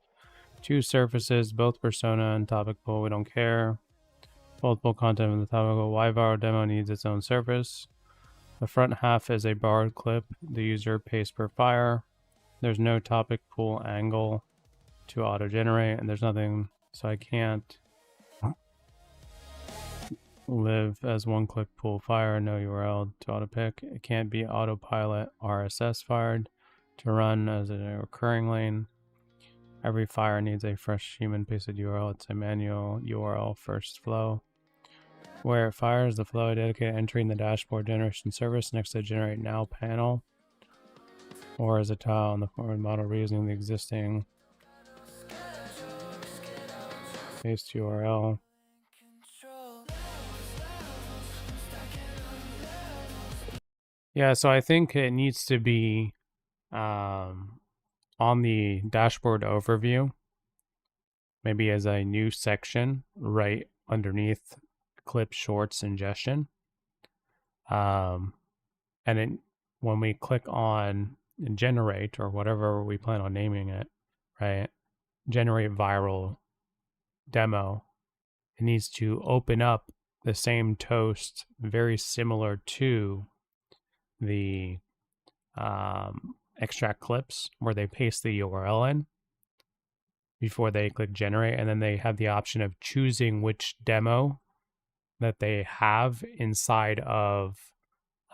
Two surfaces, both persona and topic pool, we don't care. Multiple content in the topical. Why Viro demo needs its own surface. The front half is a borrowed clip. The user pays per fire. There's no topic pool angle to auto generate, and there's nothing, so I can't live as one click pool fire, no URL to auto pick. It can't be autopilot RSS fired to run as a recurring lane. Every fire needs a fresh human pasted URL. It's a manual URL first flow. Where it fires, the flow dedicated entering the dashboard generation service next to the generate now panel, or as a tile on the forward model reusing the existing paste URL. Yeah, so I think it needs to be on the dashboard overview, maybe as a new section right underneath clip shorts ingestion. And when we click on generate, or whatever we plan on naming it, right? Generate viral demo, it needs to open up the same toast very similar to the extract clips, where they paste the URL in before they click generate, and then they have the option of choosing which demo that they have inside of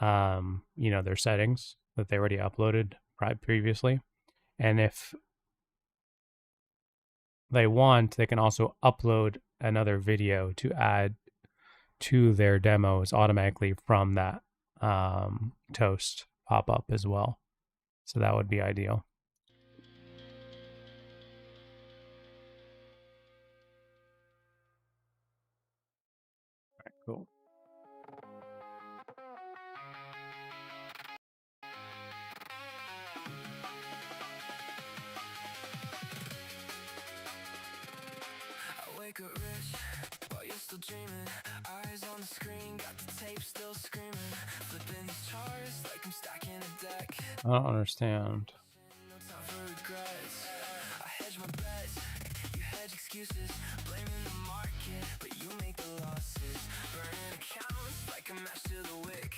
their settings that they already uploaded previously. And if they want, they can also upload another video to add to their demos automatically from that toast pop-up as well. So that would be ideal. All right, cool. I wake up rich, while you're still dreaming. Eyes on the screen, got the tape still screaming. Flipping these charts like I'm stacking a deck. I don't understand. No time for regrets. I hedge my bets, you hedge excuses. Blaming the market, but you made a match to the wick.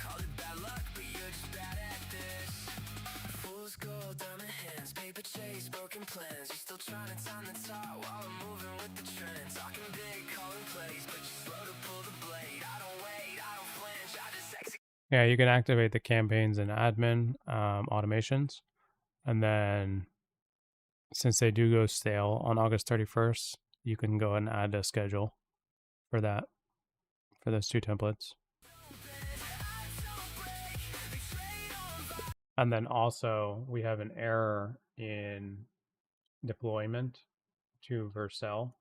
Call it bad luck, but you're just bad at this. Fool's gold, diamond hands, paper chase, broken plans. You're still trying to time the top while I'm moving with the trend. Talking big, calling plays, but you're slow to pull the blade. I don't wait, I don't flinch, I just execute. Yeah, you can activate the campaigns and admin automations. And then since they do go stale on August 31st, you can go ahead and add a schedule for that, for those two templates. And then also we have an error in deployment to Vercel.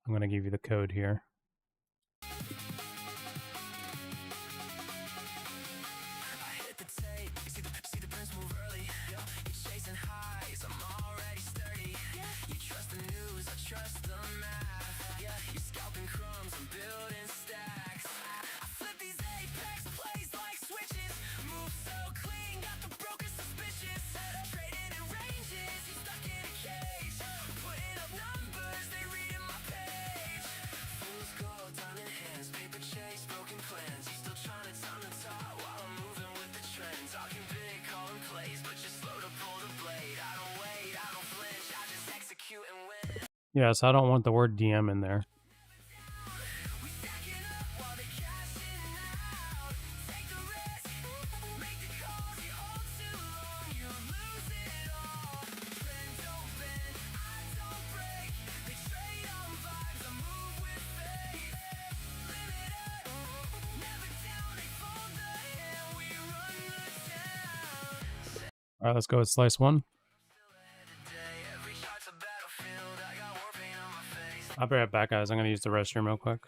I'm going to give you the code here. Yes, I don't want the word DM in there. All right, let's go with slice one. I'll be right back, guys. I'm going to use the restroom real quick.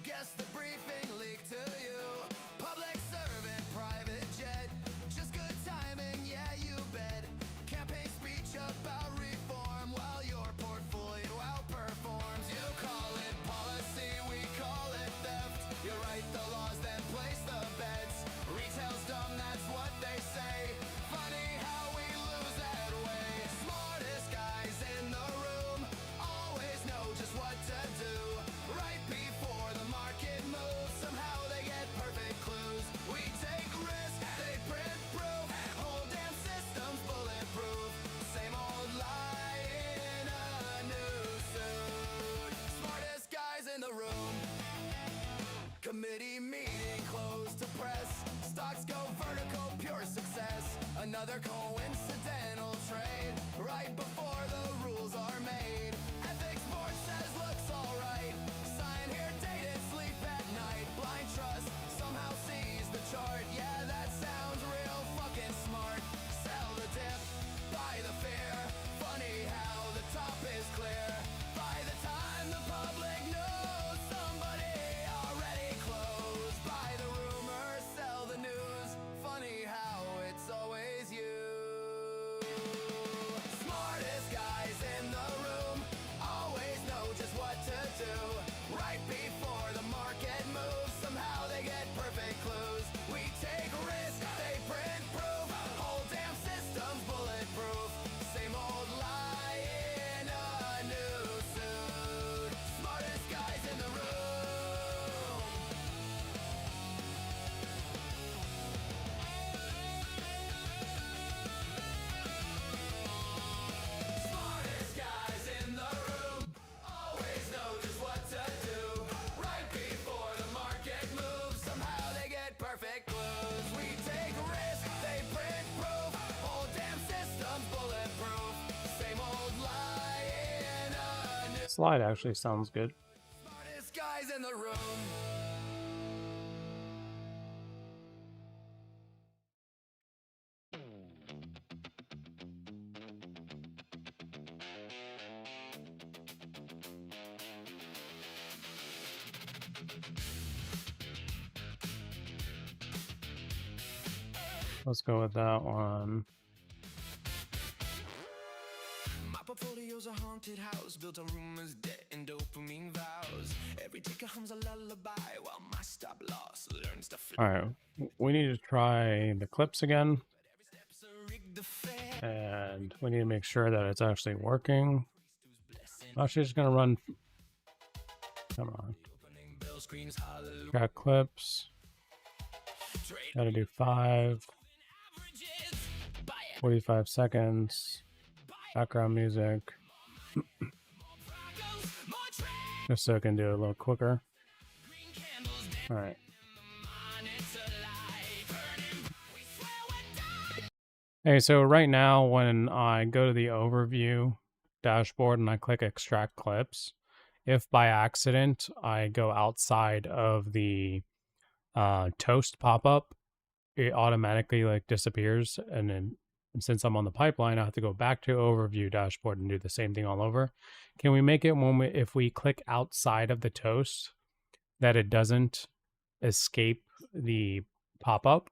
Guess the briefing leaked to you. Public servant, private jet. Just good timing, yeah, you bet. Campaign speech about reform while your portfolio outperforms. You call it policy, we call it theft. You write the laws, then place the bets. Retail's dumb, that's what they say. Funny how we lose that way. Smartest guys in the room always know just what to do. Right before the market moves, somehow they get perfect clues. We take risks, they print proof. Whole damn system's bulletproof. Same old lie in a new suit. Smartest guys in the room. Committee meeting closed to press. Stocks go vertical, pure success. Another coincidental trade. Right before the rules are made. Ethics board says looks alright. Sign here, dated, sleep at night. Blind trust somehow sees the chart. Yeah, that sounds real fucking smart. Sell the dip, buy the fear. Funny how the top is clear. By the time the public knows, somebody already closed. Buy the rumors, sell the news. Funny how it's always you. Smartest guys in the room always know just what to do. Right before the market moves, somehow Slide actually sounds good. Smartest guys in the room. Let's go with that one. My portfolio's a haunted house built on rumors, debt, and dopamine vows. Every ticker hums a lullaby while my stop loss learns to flip. All right, we need to try the clips again, So rig the fair. and we need to make sure that it's actually working. I'm actually just gonna run. Come on. Opening bell screams hallelujah. Track clips. Gotta do 5. 45 seconds. Background music. Just so I can do it a little quicker. Alright. Hey, so right now when I go to the overview dashboard and I click extract clips, if by accident I go outside of the toast pop-up, it automatically like disappears, and then since I'm on the pipeline, I have to go back to overview dashboard and do the same thing all over. Can we make it when if we click outside of the toast that it doesn't escape the pop-up?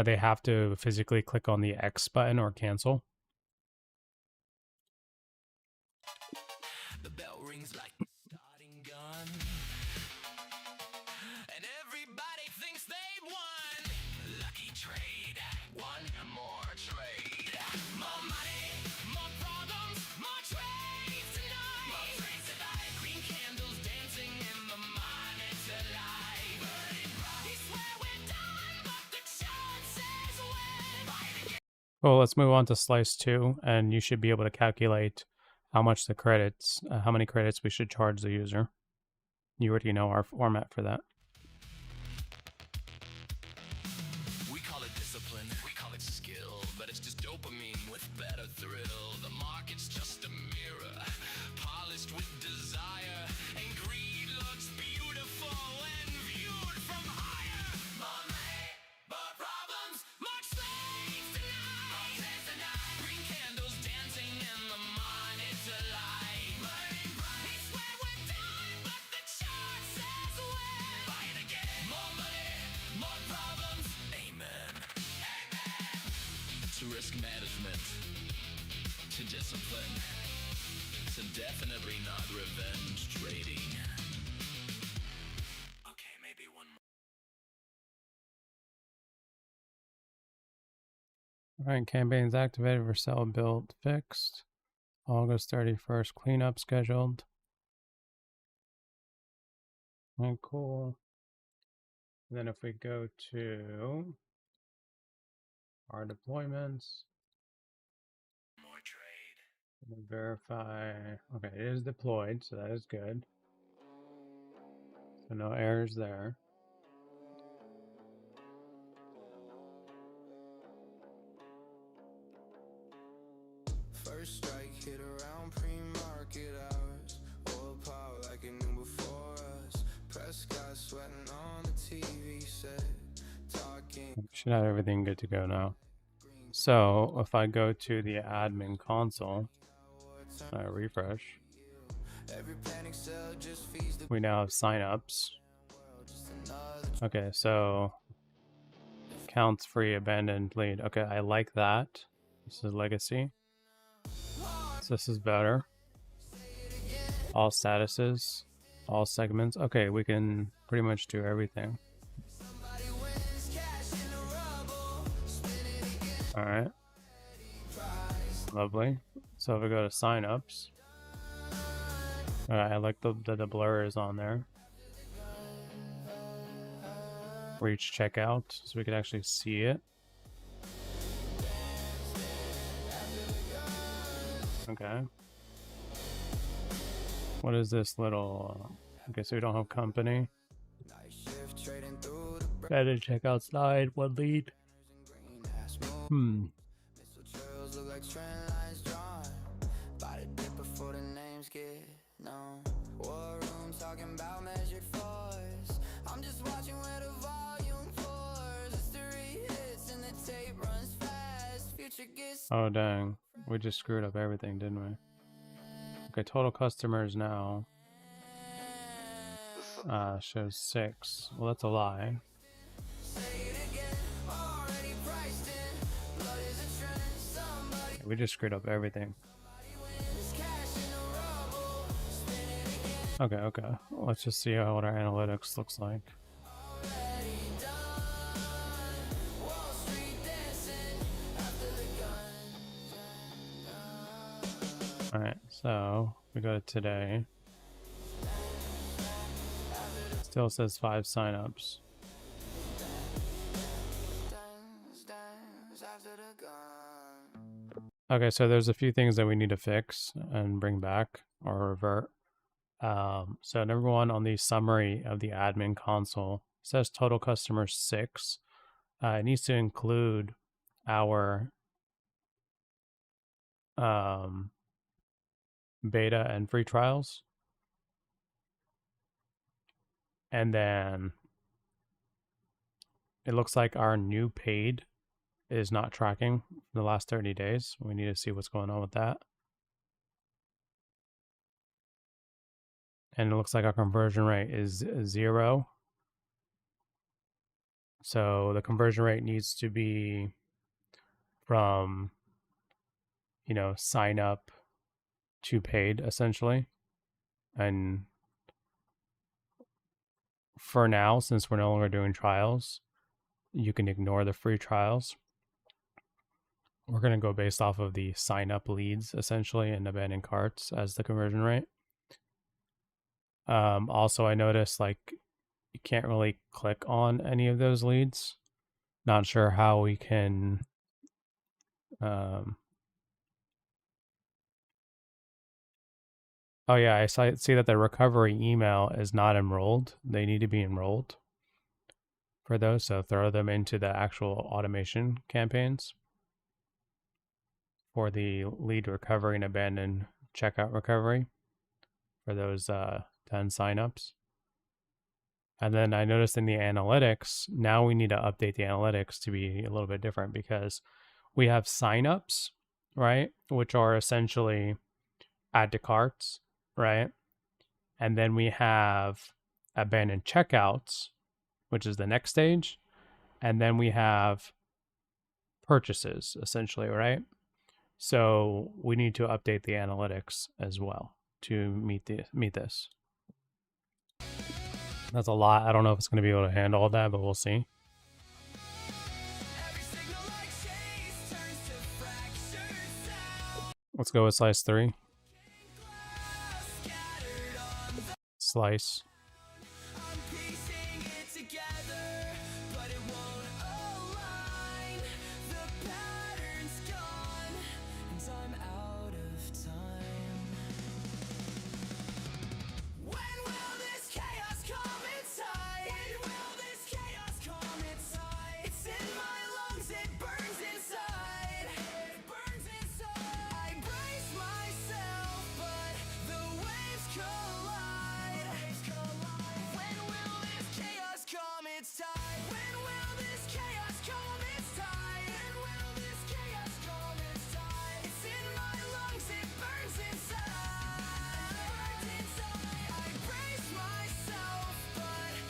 They have to physically click on the X button or cancel. The bell rings like a starting gun, and everybody thinks they've won. Lucky trade, one more trade. More money, more problems, more trades tonight. More trades tonight. Green candles dancing in the monitor light. Burning bright. We swear we're done, but the chart says we're fighting. Well, let's move on to slice 2, and you should be able to calculate how much the credits, how many credits we should charge the user. You already know our format for that. We call it discipline, we call it skill, but it's just dopamine with better thrill. The market's just a mirror, polished with desire, and greed looks beautiful when viewed from higher. More money, more problems, more trades tonight. More trades tonight. Green candles dancing in the monitor light. Burning bright. We swear we're done, but the chart says we're fight again. More money, more problems. Amen. Amen. To risk management, to discipline, to definitely not revenge trading. Okay, maybe one more. Alright, campaigns activated for sell build fixed. August 31st cleanup scheduled. Alright, cool. And then if we go to our deployments, More trade. and verify. Okay, it is deployed, so that is good. So no errors there. First strike hit around pre-market hours. Oil pop like it knew before us. Prescott sweating on the TV set. Talking. Should have everything good to go now. So if I go to the admin console, I refresh. Every panic sell just feeds the We now have signups. just another. Okay, so counts free, abandoned lead. Okay, I like that. This is legacy. So this is better. All statuses, all segments. Okay, we can pretty much do everything. All right. Lovely. So if we go to signups, all right, I like the blur is on there. Reach checkout, so we can actually see it. Okay. What is this little? Okay, so we don't have company. Edit checkout slide, one lead. Trails look like trend lines drawn by the dip before the names get No, war rooms talking about measured force. I'm just watching where the volume pours. History hits and the tape runs fast. Future gets Oh dang, we just screwed up everything, didn't we? Okay, total customers now shows 6. Well, that's a lie. We just screwed up everything. Okay. Let's just see what our analytics looks like. Alright, so we go to today. Still says 5 signups. Okay, so there's a few things that we need to fix and bring back or revert. So number one, on the summary of the admin console, it says total customers 6. It needs to include our beta and free trials. And then it looks like our new paid is not tracking for the last 30 days. We need to see what's going on with that. And it looks like our conversion rate is 0. So the conversion rate needs to be from, sign up to paid essentially. And for now, since we're no longer doing trials, you can ignore the free trials. We're going to go based off of the sign up leads essentially and abandoned carts as the conversion rate. Also, I noticed like you can't really click on any of those leads. Not sure how we can oh yeah, I see that the recovery email is not enrolled. They need to be enrolled for those, so throw them into the actual automation campaigns for the lead recovery and abandoned checkout recovery for those 10 signups. And then I noticed in the analytics, now we need to update the analytics to be a little bit different because we have signups, right? Which are essentially add to carts, right? And then we have abandoned checkouts, which is the next stage. And then we have purchases, essentially, right? So we need to update the analytics as well to meet this. That's a lot. I don't know if it's going to be able to handle all that, but we'll see. Let's go with slice 3. Slice.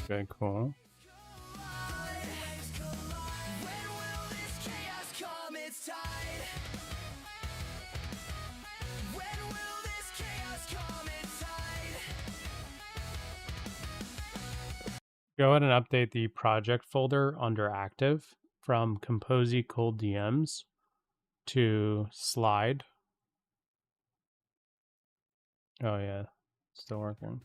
Okay, cool. Go ahead and update the project folder under active from Kompozy cold DMs to slide. Oh yeah, still working.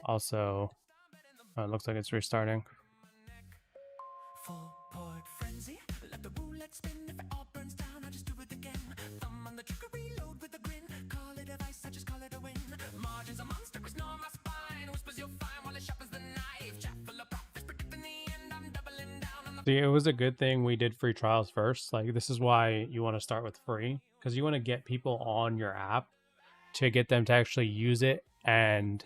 Also, it looks like it's restarting. full pour. What frenzy? Let the roulette spin. If it all burns down, I'll just do it again. Thumb on the trigger, reload with a grin. Call it a vice, I just call it a win. Margin's a monster, cause no my spine. Whispers you'll find while it sharpens the knife. Chat full of profits, predicting the end. I'm doubling down on the See, it was a good thing we did free trials first. Like, this is why you want to start with free, because you want to get people on your app to get them to actually use it. And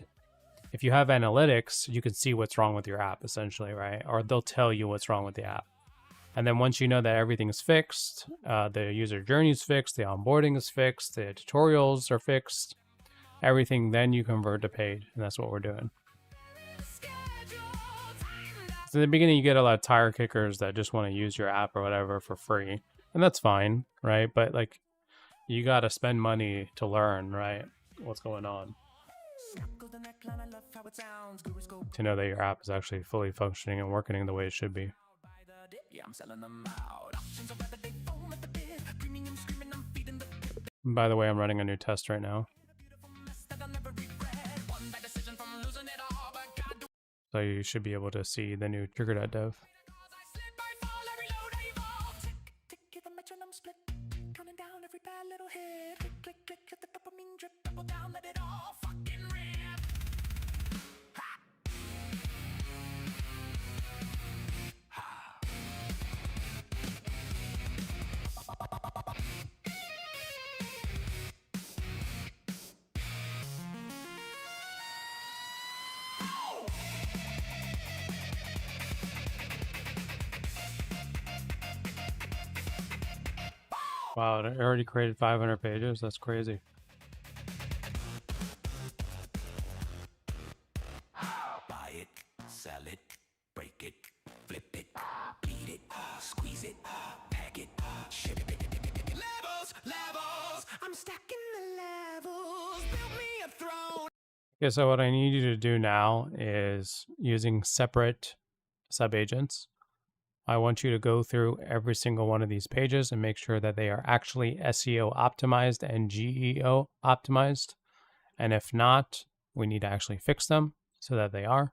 if you have analytics, you can see what's wrong with your app, essentially, right? Or they'll tell you what's wrong with the app. And then once you know that everything's fixed, the user journey is fixed, the onboarding is fixed, the tutorials are fixed, everything, then you convert to paid. And that's what we're doing. So in the beginning, you get a lot of tire kickers that just want to use your app or whatever for free. And that's fine, right? But like, you got to spend money to learn, right? What's going on. To know that your app is actually fully functioning and working the way it should be. yeah, I'm selling them out. Options are whether they foam at the bid. Premium screaming, I'm feeding the By the way, I'm running a new test right now. mess that I'll never regret. One bad decision from losing it all, but God do So you should be able to see the new trigger.dev. cause I slip, I fall, I reload, I evolve. Tick, tick, hit the metronome split. Counting down every bad little hit. Click, click, click, hit the dopamine drip. Double down, let it all fucking rip. Wow, it already created 500 pages. That's crazy. Buy it, sell it, break it, flip it, beat it, squeeze it, pack it, ship it. Levels, levels, I'm stacking the levels. Build me a throne. Okay, so what I need you to do now is using separate subagents. I want you to go through every single one of these pages and make sure that they are actually SEO optimized and GEO optimized. And if not, we need to actually fix them so that they are.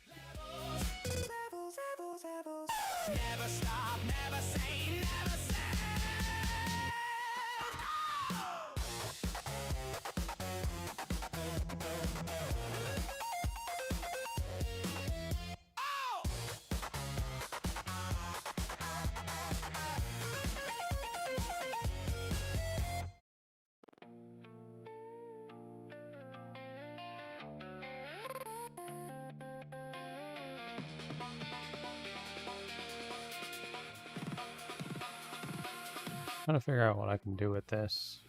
Levels, levels, levels. Never stop, never say, never say. Trying to figure out what I can do with this.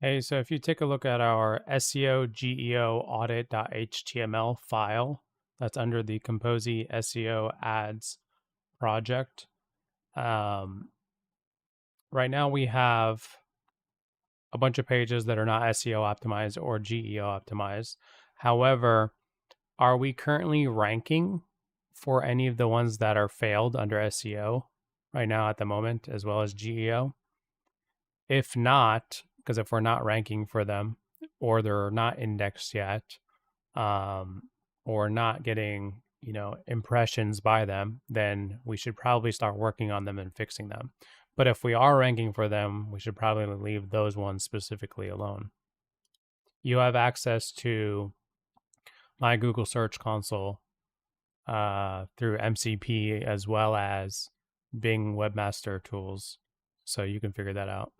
Hey, so if you take a look at our SEO GEO audit.html file, that's under the Kompozy SEO ads project. Right now we have a bunch of pages that are not SEO optimized or GEO optimized. However, are we currently ranking for any of the ones that are failed under SEO right now at the moment, as well as GEO? If not, because if we're not ranking for them, or they're not indexed yet, or not getting, impressions by them, then we should probably start working on them and fixing them. But if we are ranking for them, we should probably leave those ones specifically alone. You have access to my Google Search Console through MCP as well as Bing Webmaster Tools, so you can figure that out.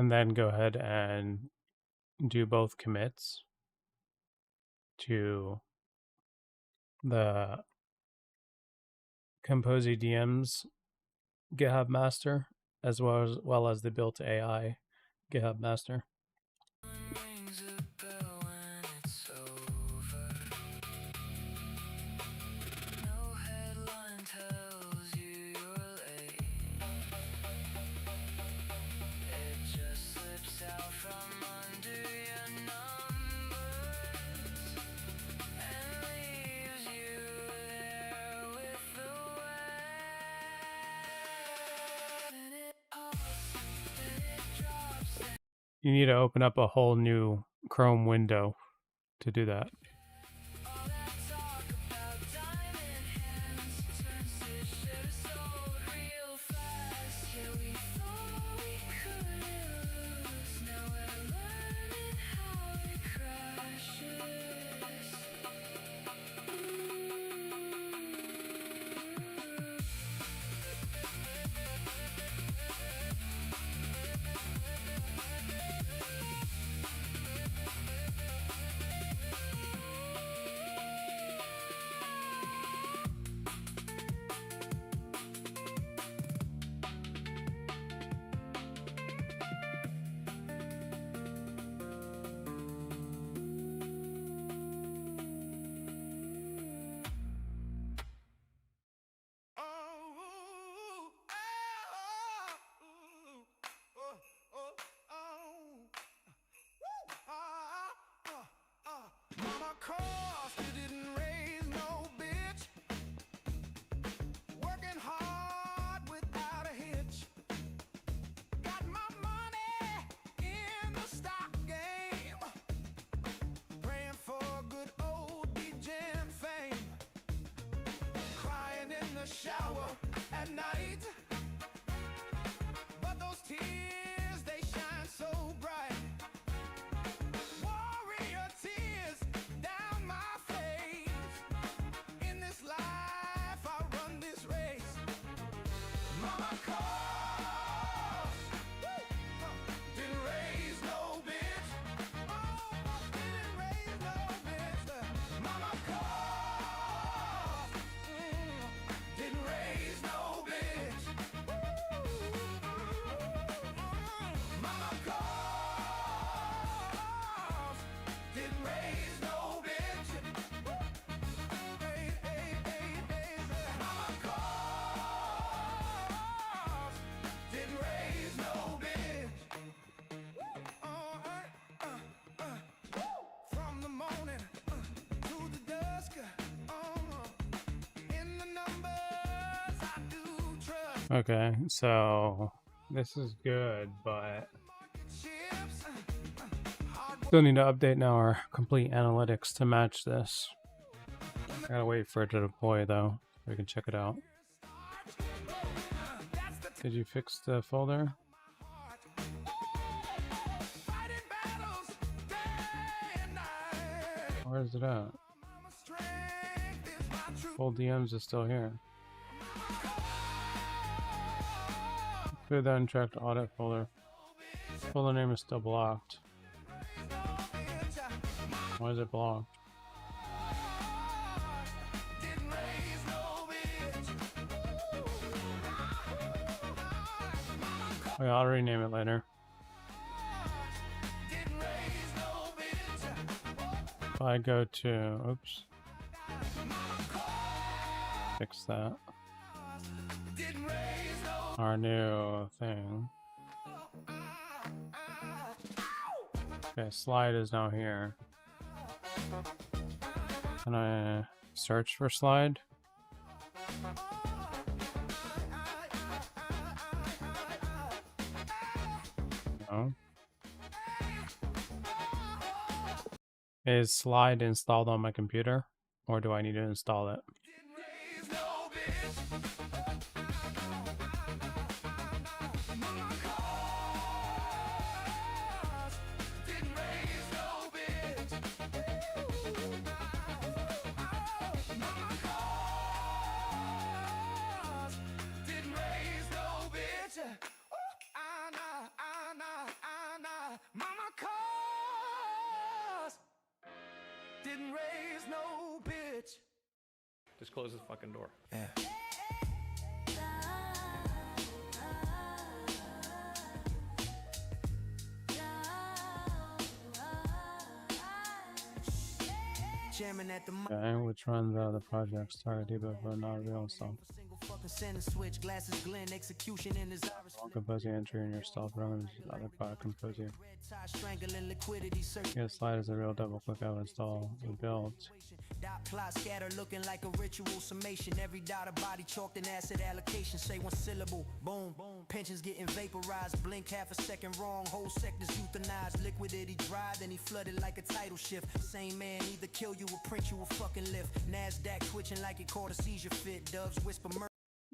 and then go ahead and do both commits to the Kompozy DMs GitHub master as well as the built AI GitHub master. Rings a bell when it's over. No headline tells you you're late. It just slips out from under your numbers and leaves you there with the wave. And it pops, then it drops. You need to open up a whole new Chrome window to do that. All that talk about diamond hands turns to shit sold real fast. Yeah, we thought we could lose. Now we're learning how it crashes. Mama cost you didn't raise no bitch. Working hard without a hitch. Got my money in the stock game. Praying for good old degen fame. Crying in the shower at night. But those tears, they shine so bright. Warrior tears down my face. In this life, I run this race. Mama calls. Didn't raise no bitch. Oh, didn't raise no bitch. Mama calls. Didn't raise no bitch. Mama calls. Didn't raise no bitch. Mama calls. Didn't raise no bitch. From the morning to the dusk. In the numbers I do trust. Okay, so this is good, but Ships. still need to update now our complete analytics to match this. I gotta wait for it to deploy though, so we can check it out. Did you fix the folder? Fighting battles day and night. Where is it at? Mama's strength is my true. Full DMs is still here. Clear the untracked audit folder. Folder name is still blocked. Why is it blocked? Didn't raise no bitch. Okay, I'll rename it later. Didn't raise no bitch. If I go to, oops, fix that. Didn't raise no. Our new thing. Okay, slide is now here. Can I search for slide? No. Is slide installed on my computer, or do I need to install it? Didn't raise no bitch. Mama calls. Didn't raise no bitch. Mama calls. Didn't raise no bitch. I know. Just close the fucking door. Yeah. Okay, which runs the project started debug but not real stuff. Kompozy entry in your stall program is other product Kompozy. Yeah, slide is a real double click out install the build. Dot plot scatter looking like a ritual summation. Every dot a body chalked in acid allocation. Say one syllable, boom. Pensions getting vaporized. Blink half a second wrong. Whole sectors euthanized. Liquidity dry, then he flooded like a tidal shift. Same man either kill you or print you a fucking lift. NASDAQ twitching like it caught a seizure fit. Doves whisper murder.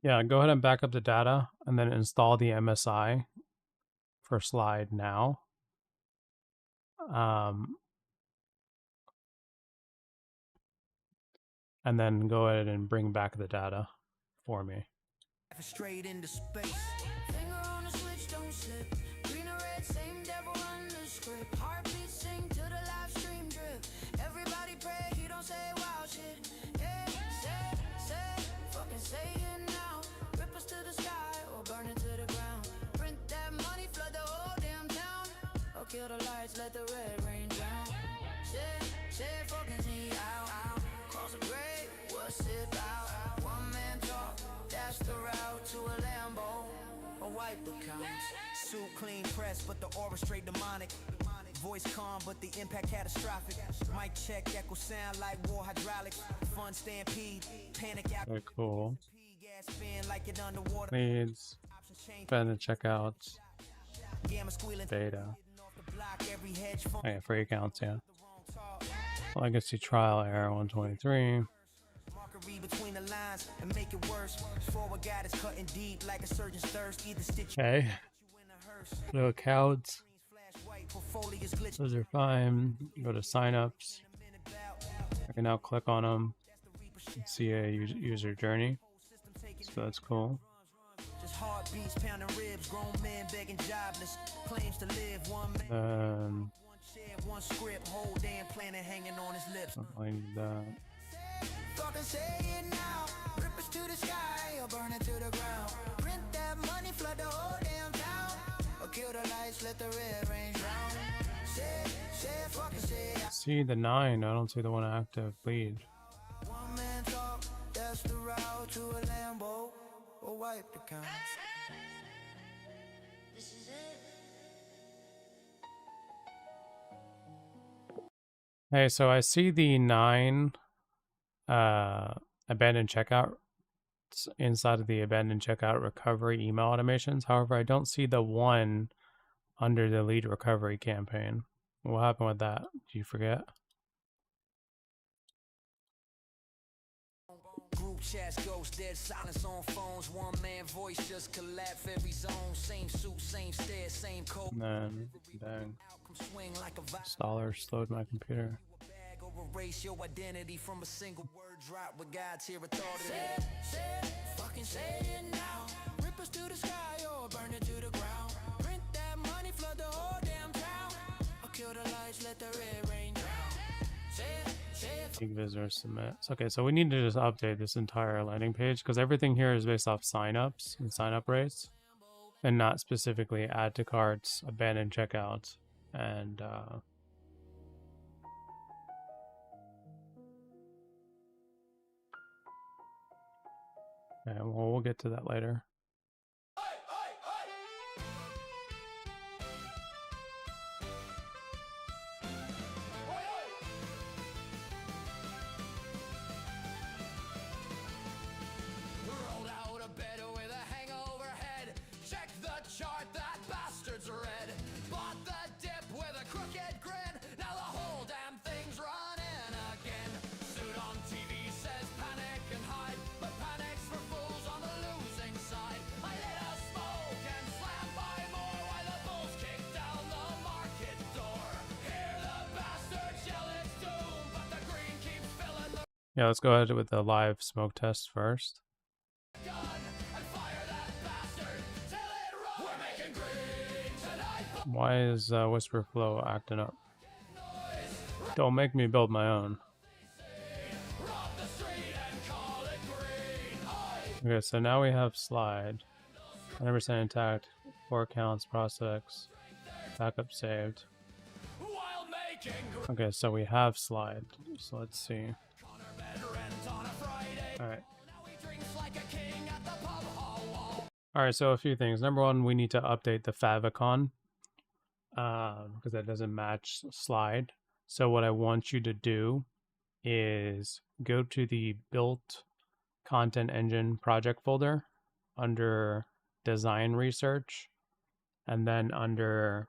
Yeah, go ahead and back up the data and then install the MSI for slide now. And then go ahead and bring back the data for me. Straight into space. Finger on the switch, don't slip. Green or red, same devil run the script. Heartbeat sing to the live stream drip. Everybody pray, he don't say wow shit. Yeah, say, fucking say it now. Rip us to the sky or burn it to the ground. Print that money, flood the whole damn town. Or kill the lights, let the red rain drown. Say, fucking see out. Cross the grave, what's it about? One man talk, that's the route to a Lambo. Or wipe the counts. Suit clean press, but the aura straight demonic. Voice calm, but the impact catastrophic. Mic check, echo sound like war hydraulics. Fun stampede, panic out. Very cool. Leads, spend and checkouts, data. Oh yeah, free accounts, yeah. Legacy trial error 123. Between the lines and make it worse. Forward guide is cutting deep like a surgeon's thirst. Either stitch Okay. No accounts. Those are fine. Go to signups. I can now click on them and see a user journey. So that's cool. Just heartbeats, pounding ribs, grown men begging jobless, claims to live. One man, one script, whole damn planet hanging on his lips. I need that. Fucking say it now. Rip us to the sky or burn it to the ground. Print that money, flood the whole damn town. Or kill the lights, let the red rain drown. Say it, fucking say it. See the 9. I don't see the one active lead. One man talk, that's the route to a Lambo. Or wipe the counts. This is it. Hey, so I see the 9 abandoned checkout inside of the abandoned checkout recovery email automations. However, I don't see the 1 under the lead recovery campaign. What happened with that? Do you forget? Group chats, ghost, dead silence on phones. One man voice just collapse every zone. Same suit, same stairs, same code. And then, dang. Installer slowed my computer. Erase your identity from a single word drop with God's here authority. Say, fucking say it now. Rip us to the sky or burn it to the ground. Print that money, flood the whole damn town. Or kill the lights, let the red rain drown. Say it. Big visitor submits. Okay, so we need to just update this entire landing page because everything here is based off signups and sign-up rates, and not specifically add to carts, abandoned checkouts, and yeah, well, we'll get to that later. Rolled out of bed with a hangover head. Check the chart, that bastard's red. Bought the dip with a crooked grin. Now the whole damn thing's running again. Suit on TV says panic and hide, but panic's for fools on the losing side. I lit a smoke and slammed by more while the bulls kick down the market door. Hear the bastards yell its doom, but the green keeps filling the Yeah, let's go ahead with the live smoke test first. gun and fire that bastard till it runs. We're making green tonight. Why is Whisper Flow acting up? Don't make me build my own. Rob the street and call Okay, so now we have slide. 100% intact. 4 accounts, prospects, backup saved. Okay, so we have slide. So let's see. Alright. Alright, so a few things. Number one, we need to update the favicon because that doesn't match slide. So what I want you to do is go to the built content engine project folder under design research, and then under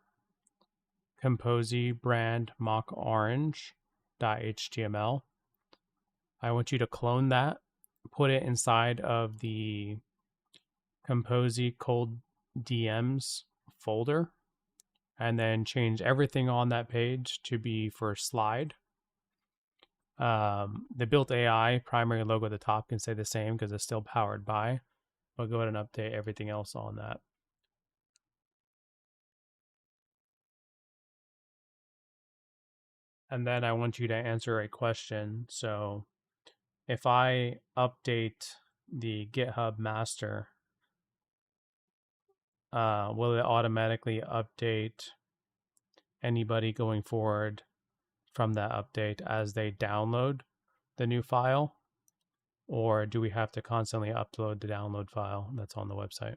Kompozy brand mock orange.html. I want you to clone that, put it inside of the Kompozy cold DMs folder, and then change everything on that page to be for slide. The built AI primary logo at the top can stay the same because it's still powered by, but go ahead and update everything else on that. And then I want you to answer a question. So if I update the GitHub master, will it automatically update anybody going forward from that update as they download the new file? Or do we have to constantly upload the download file that's on the website?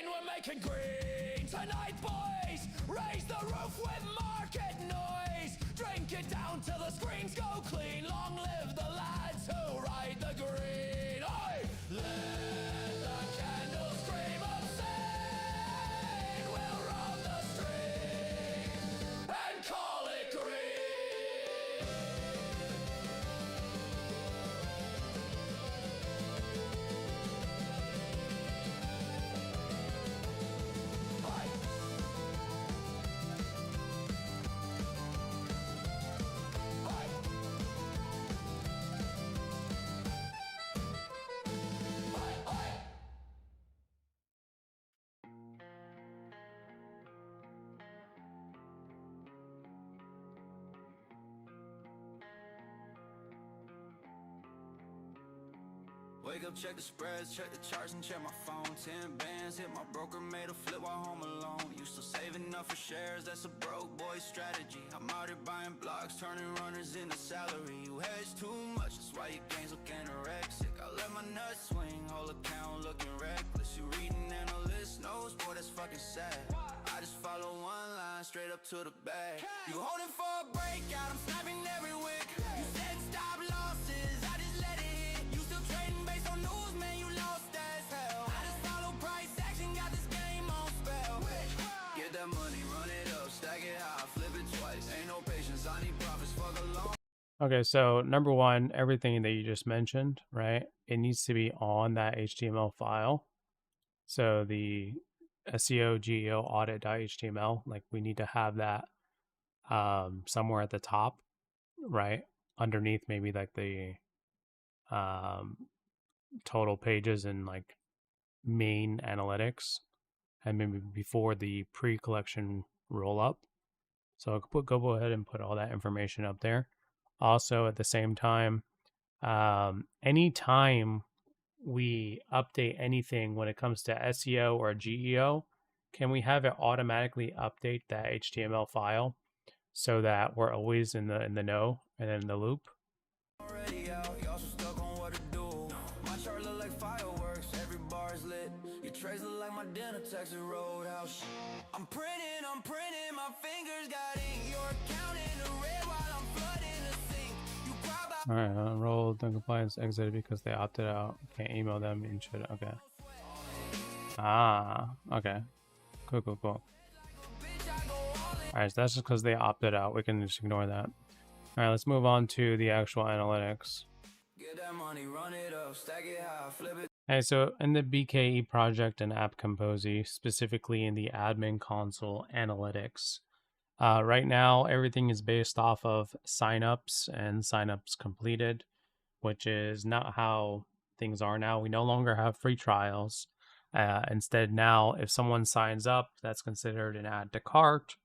We're making green tonight, boys. Raise the roof with market noise. Drink it down till the screens go clean. Long live the lads who ride the green. Oi! Let the candles scream obscene. We'll rob the street and call it green. Wake up, check the spreads, check the charts and check my phone. 10 bands, hit my broker, made a flip while home alone. Used to save enough for shares, that's a broke boy strategy. I'm out here buying blocks, turning runners into salary. You hedge too much, that's why your gains look anorexic. I let my nuts swing, whole account looking reckless. You reading analyst notes, boy, that's fucking sad. I just follow one line, straight up to the bag. You holding for a breakout, I'm snapping every wick. You said stop losses, I just let it hit. You still trading based on news, man, you lost as hell. I just follow price action, got this game on spell. Get that money, run it up, stack it high, flip it twice. Ain't no patience, I need profits, fuck alone. Okay, so number one, everything that you just mentioned, right? It needs to be on that HTML file. So the SEO GEO audit.html, like we need to have that somewhere at the top, right? Underneath maybe like the total pages and like main analytics, and maybe before the pre-collection roll up. So go ahead and put all that information up there. Also, at the same time, anytime we update anything when it comes to SEO or GEO, can we have it automatically update that HTML file so that we're always in the know and in the loop? Already out, y'all so stuck on what to do. My chart look like fireworks, every bar's lit. Your trays look like my dinner, Texas Roadhouse. I'm printing, my fingers got ink. Your account in the red while I'm flooding the sink. You grab out. All right, enrolled in compliance exited because they opted out. Can't email them and shit. Okay. Ah, okay. Cool. All right, so that's just because they opted out. We can just ignore that. All right, let's move on to the actual analytics. Get that money, run it up, stack it high, flip it. Hey, so in the BKE project and app Kompozy, specifically in the admin console analytics, right now everything is based off of signups and signups completed, which is not how things are now. We no longer have free trials. Instead, now if someone signs up, that's considered an add to cart.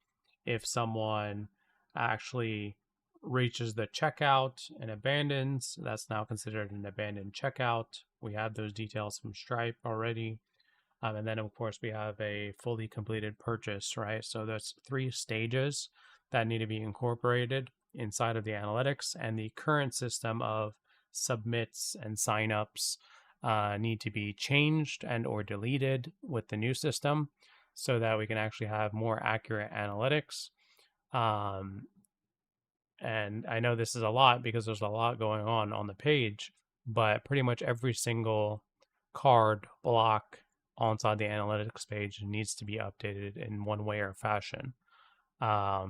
If someone actually reaches the checkout and abandons, that's now considered an abandoned checkout. We have those details from Stripe already. And then, of course, we have a fully completed purchase, right? So there's 3 stages that need to be incorporated inside of the analytics, and the current system of submits and signups need to be changed and or deleted with the new system so that we can actually have more accurate analytics. And I know this is a lot because there's a lot going on the page, but pretty much every single card block inside the analytics page needs to be updated in one way or fashion. I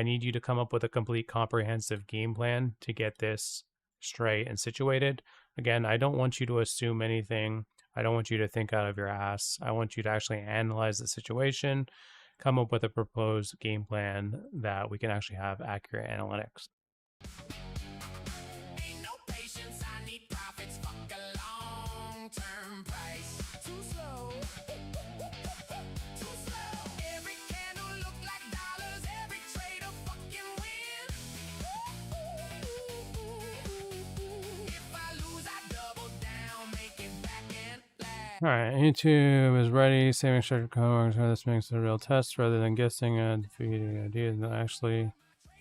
need you to come up with a complete comprehensive game plan to get this straight and situated. Again, I don't want you to assume anything. I don't want you to think out of your ass. I want you to actually analyze the situation, come up with a proposed game plan that we can actually have accurate analytics. Ain't no patience, I need profits. Fuck a long-term price. Too slow. Too slow. Every candle look like dollars. Every trade a fucking win. If I lose, I double down, make it back and laugh. All right, YouTube is ready. Saving structured code. This makes it a real test rather than guessing and feeding ideas. And actually,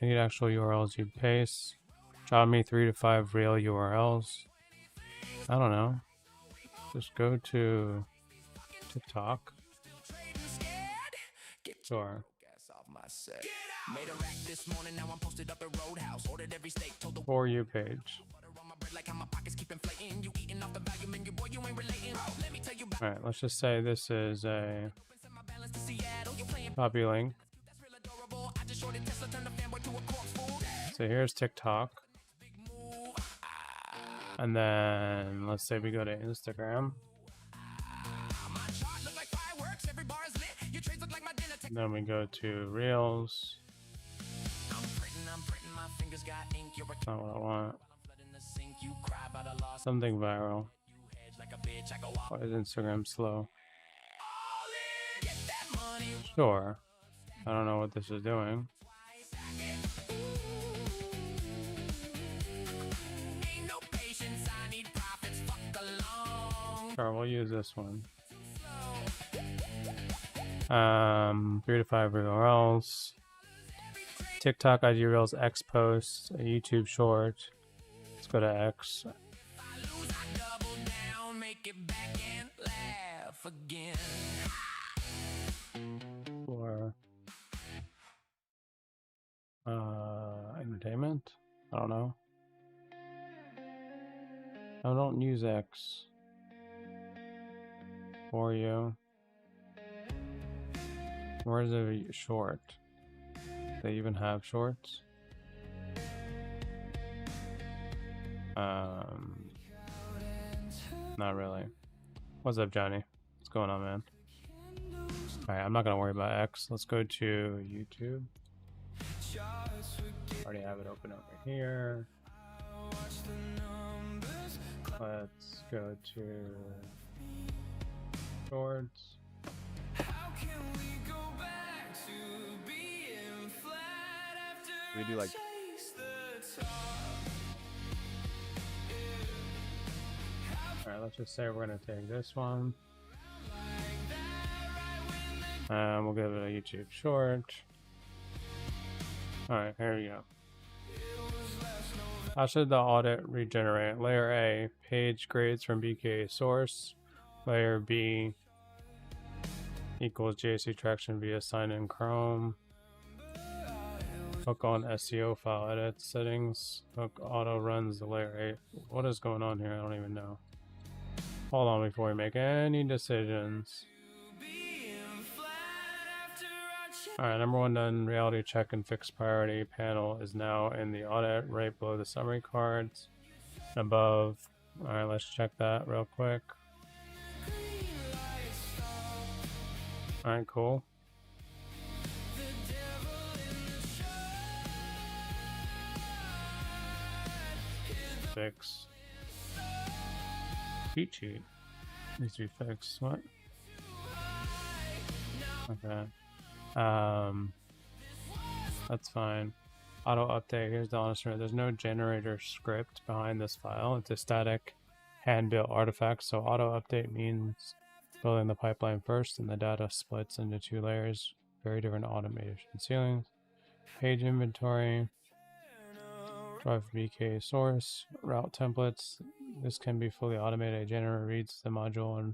I need actual URLs you paste. Drop me 3 to 5 real URLs. I don't know. Just go to TikTok. Sure. Made a rack this morning, now I'm posted up at Roadhouse. Ordered every steak, told the For you page. like how my pockets keep inflating. You eating off the value menu, boy, you ain't relating. Let me tell you about All right, let's just say this is a my balance to Seattle. You playing copy link. that's real adorable. I just shorted Tesla, turned the fanboy to a corkscrew. So here's TikTok. And then let's say we go to Instagram. My chart look like fireworks, every bar is lit. Your trades look like my dinner. And then we go to Reels. I'm printing, my fingers got ink. You're a That's not what I want. flood in the sink. You cry about a loss. Something viral. You hedge like a bitch. I go off. Why is Instagram slow? All in, get that money. Sure. I don't know what this is doing. Ain't no patience, I need profits. Fuck along. Sure, we'll use this one. 3 to 5 URLs. TikTok IG Reels, X posts, a YouTube short. Let's go to X. I lose, I double down, make it back and laugh again. For entertainment. I don't know. I don't use X. For you. Where's the short? They even have shorts? Not really. What's up, Johnny? What's going on, man? Alright, I'm not gonna worry about X. Let's go to YouTube. Already have it open over here. Let's go to shorts. We do like Alright, let's just say we're gonna take this one. We'll give it a YouTube short. Alright, here we go. How should the audit regenerate? Layer A, page grades from BK source. Layer B equals JSC traction via sign in Chrome. Hook on SEO file edit settings. Hook auto runs the layer 8. What is going on here? I don't even know. Hold on before we make any decisions. Alright, number 1 done. Reality check and fixed priority panel is now in the audit right below the summary cards. Above. Alright, let's check that real quick. Alright, cool. Fix. Cheat sheet needs to be fixed. What? Okay. That's fine. Auto update. Here's the honest truth. There's no generator script behind this file. It's a static hand-built artifact. So auto update means building the pipeline first, and the data splits into 2 layers. Very different automation ceilings. Page inventory. Drive BK source. Route templates. This can be fully automated. A generator reads the module and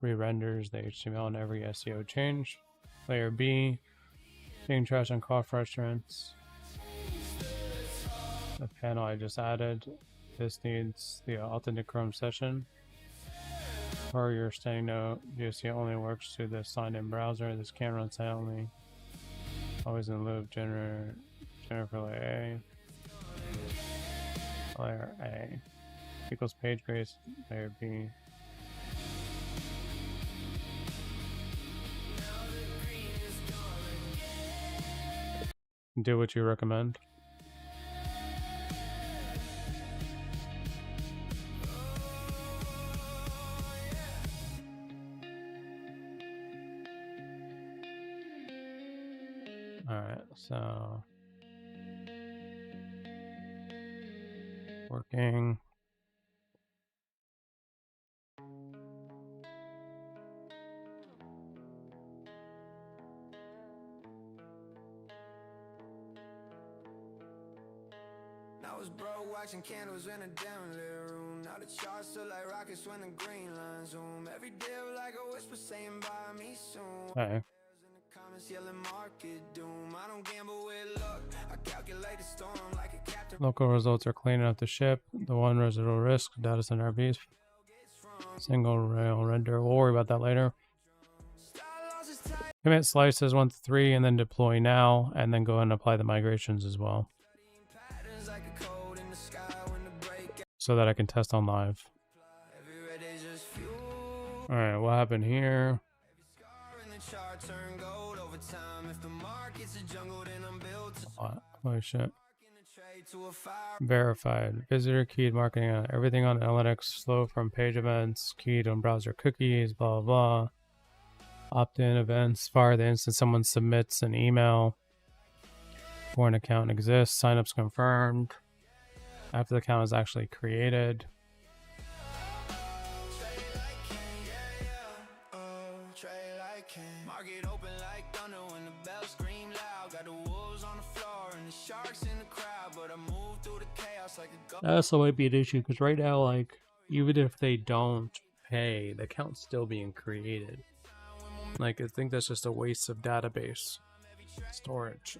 re-renders the HTML on every SEO change. Layer B. Being trash on cough restaurants. The panel I just added. This needs the authentic Chrome session. Per your standing note, GSC only works through the signed-in browser. This can't run silently. Always in loop. Generator for layer A. Layer A equals page grace. Layer B. Do what you recommend. Alright, so working. I was broke watching candles in a dim lit room. Now the charts look like rockets when the green line zoom. Every day like a whisper saying buy me soon. Okay. Comments yelling market doom. I don't gamble with luck. I calculate the storm like a captain. Local results are cleaning up the ship. The one residual risk, data center RVs. Single rail render. We'll worry about that later. Commit slices 1 to 3 and then deploy now, and then go and apply the migrations as well, so that I can test on live. Alright, what happened here? Holy shit. Verified. Visitor keyed marketing on everything on analytics. Flow from page events. Keyed on browser cookies. Blah, blah, blah. Opt-in events. Fire the instant someone submits an email. Before an account exists. Signups confirmed. After the account is actually created. That also might be an issue because right now, like, even if they don't pay, the account's still being created. Like, I think that's just a waste of database storage.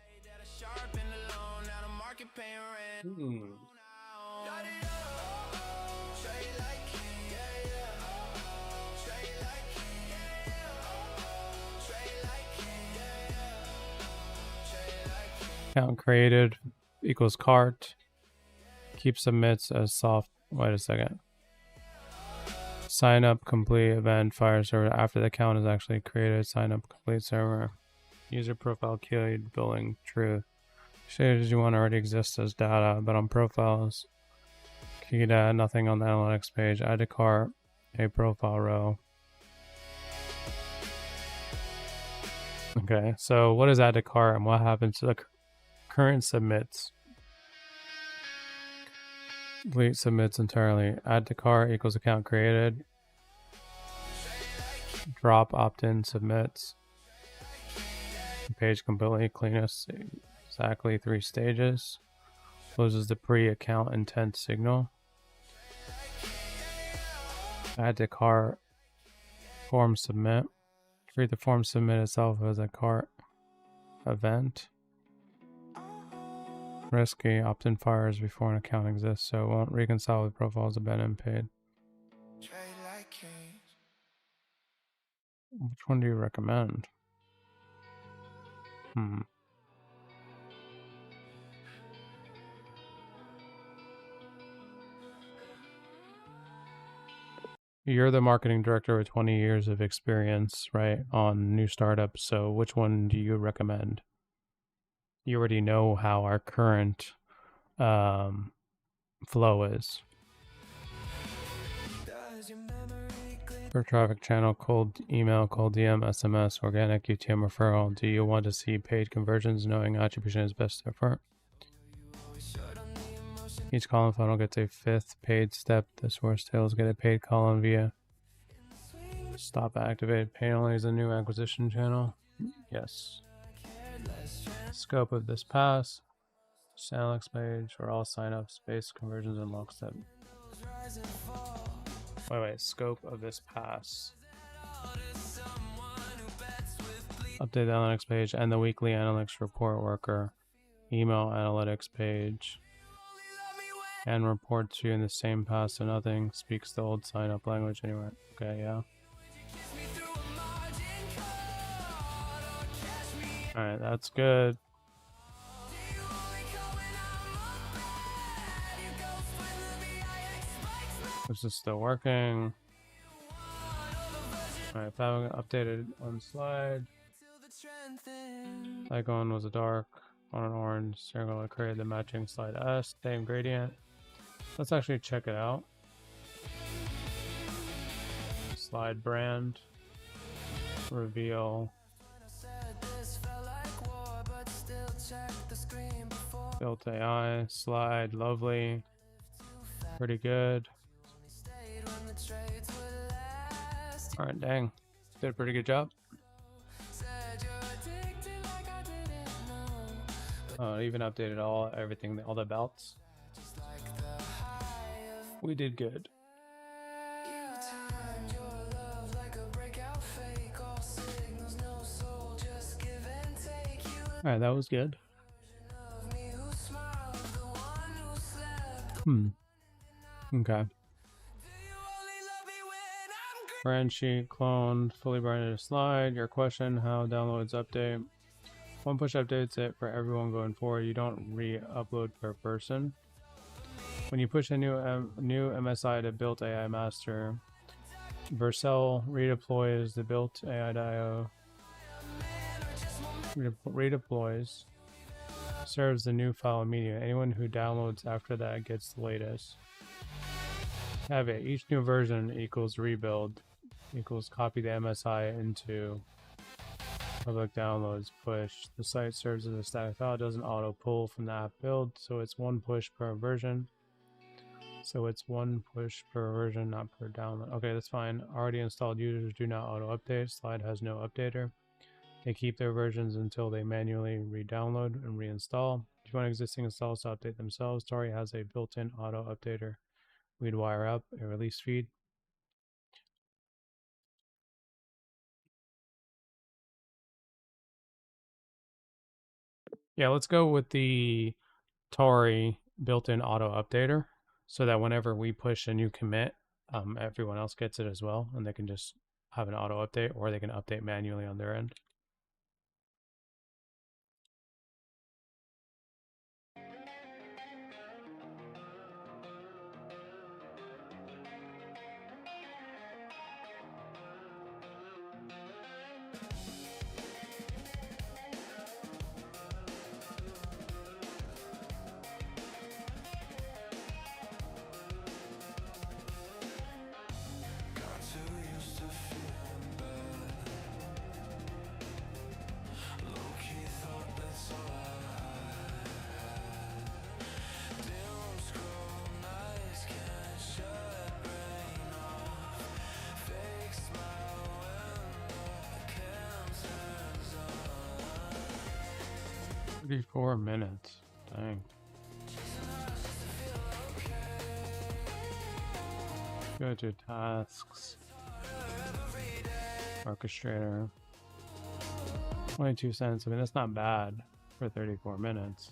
Account created equals cart. Keep submits as soft. Wait a second. Sign up complete event fire server after the account is actually created. Sign up complete server. User profile keyed billing true. Shaders you want already exist as data, but on profiles, key data, nothing on the analytics page. Add to cart, a profile row. Okay, so what is add to cart and what happens to the current submits? Complete submits entirely. Add to cart equals account created. Drop opt-in submits. Page completely cleanest. Exactly 3 stages. Closes the pre-account intent signal. Add to cart. Form submit. Treat the form submit itself as a cart event. Risky. Opt-in fires before an account exists, so it won't reconcile with profiles that have been unpaid. Which one do you recommend? You're the marketing director with 20 years of experience, right, on new startups, so which one do you recommend? You already know how our current flow is. For traffic channel, cold email, cold DM, SMS, organic, UTM referral, do you want to see paid conversions knowing attribution is best effort? Each column funnel gets a 5th paid step. The source tails get a paid column via stop activate. Pay only is a new acquisition channel. Yes. Scope of this pass. Analytics page for all signups, base conversions, and lockstep. Wait. Scope of this pass. Update the analytics page and the weekly analytics report worker. Email analytics page. And report to you in the same pass, so nothing speaks the old sign up language anyway. Okay, yeah. Alright, that's good. This is still working. Alright, if I haven't updated one slide. Icon was a dark on an orange. So I'm going to create the matching slide S, same gradient. Let's actually check it out. Slide brand. Reveal. Built AI. Slide. Lovely. Pretty good. Alright, dang. Did a pretty good job. It even updated everything, all the belts. We did good. Alright, that was good. Okay. Brand sheet cloned, fully branded slide. Your question, how downloads update? One push updates it for everyone going forward. You don't re-upload per person. When you push a new MSI to built AI master, Vercel redeploys the built AI.io. Redeploys. Serves the new file immediately. Anyone who downloads after that gets the latest. Have it. Each new version equals rebuild equals copy the MSI into public downloads push. The site serves as a static file. It doesn't auto pull from the app build, so it's one push per version. Not per download. Okay, that's fine. Already installed users do not auto update. Slide has no updater. They keep their versions until they manually re-download and reinstall. If you want existing installs to update themselves, Story has a built-in auto updater. We'd wire up a release feed. Yeah, let's go with the Tori built-in auto updater so that whenever we push a new commit, everyone else gets it as well, and they can just have an auto update, or they can update manually on their end. Four minutes. Dang. Go to tasks. Orchestrator. 22 cents. I mean, that's not bad for 34 minutes.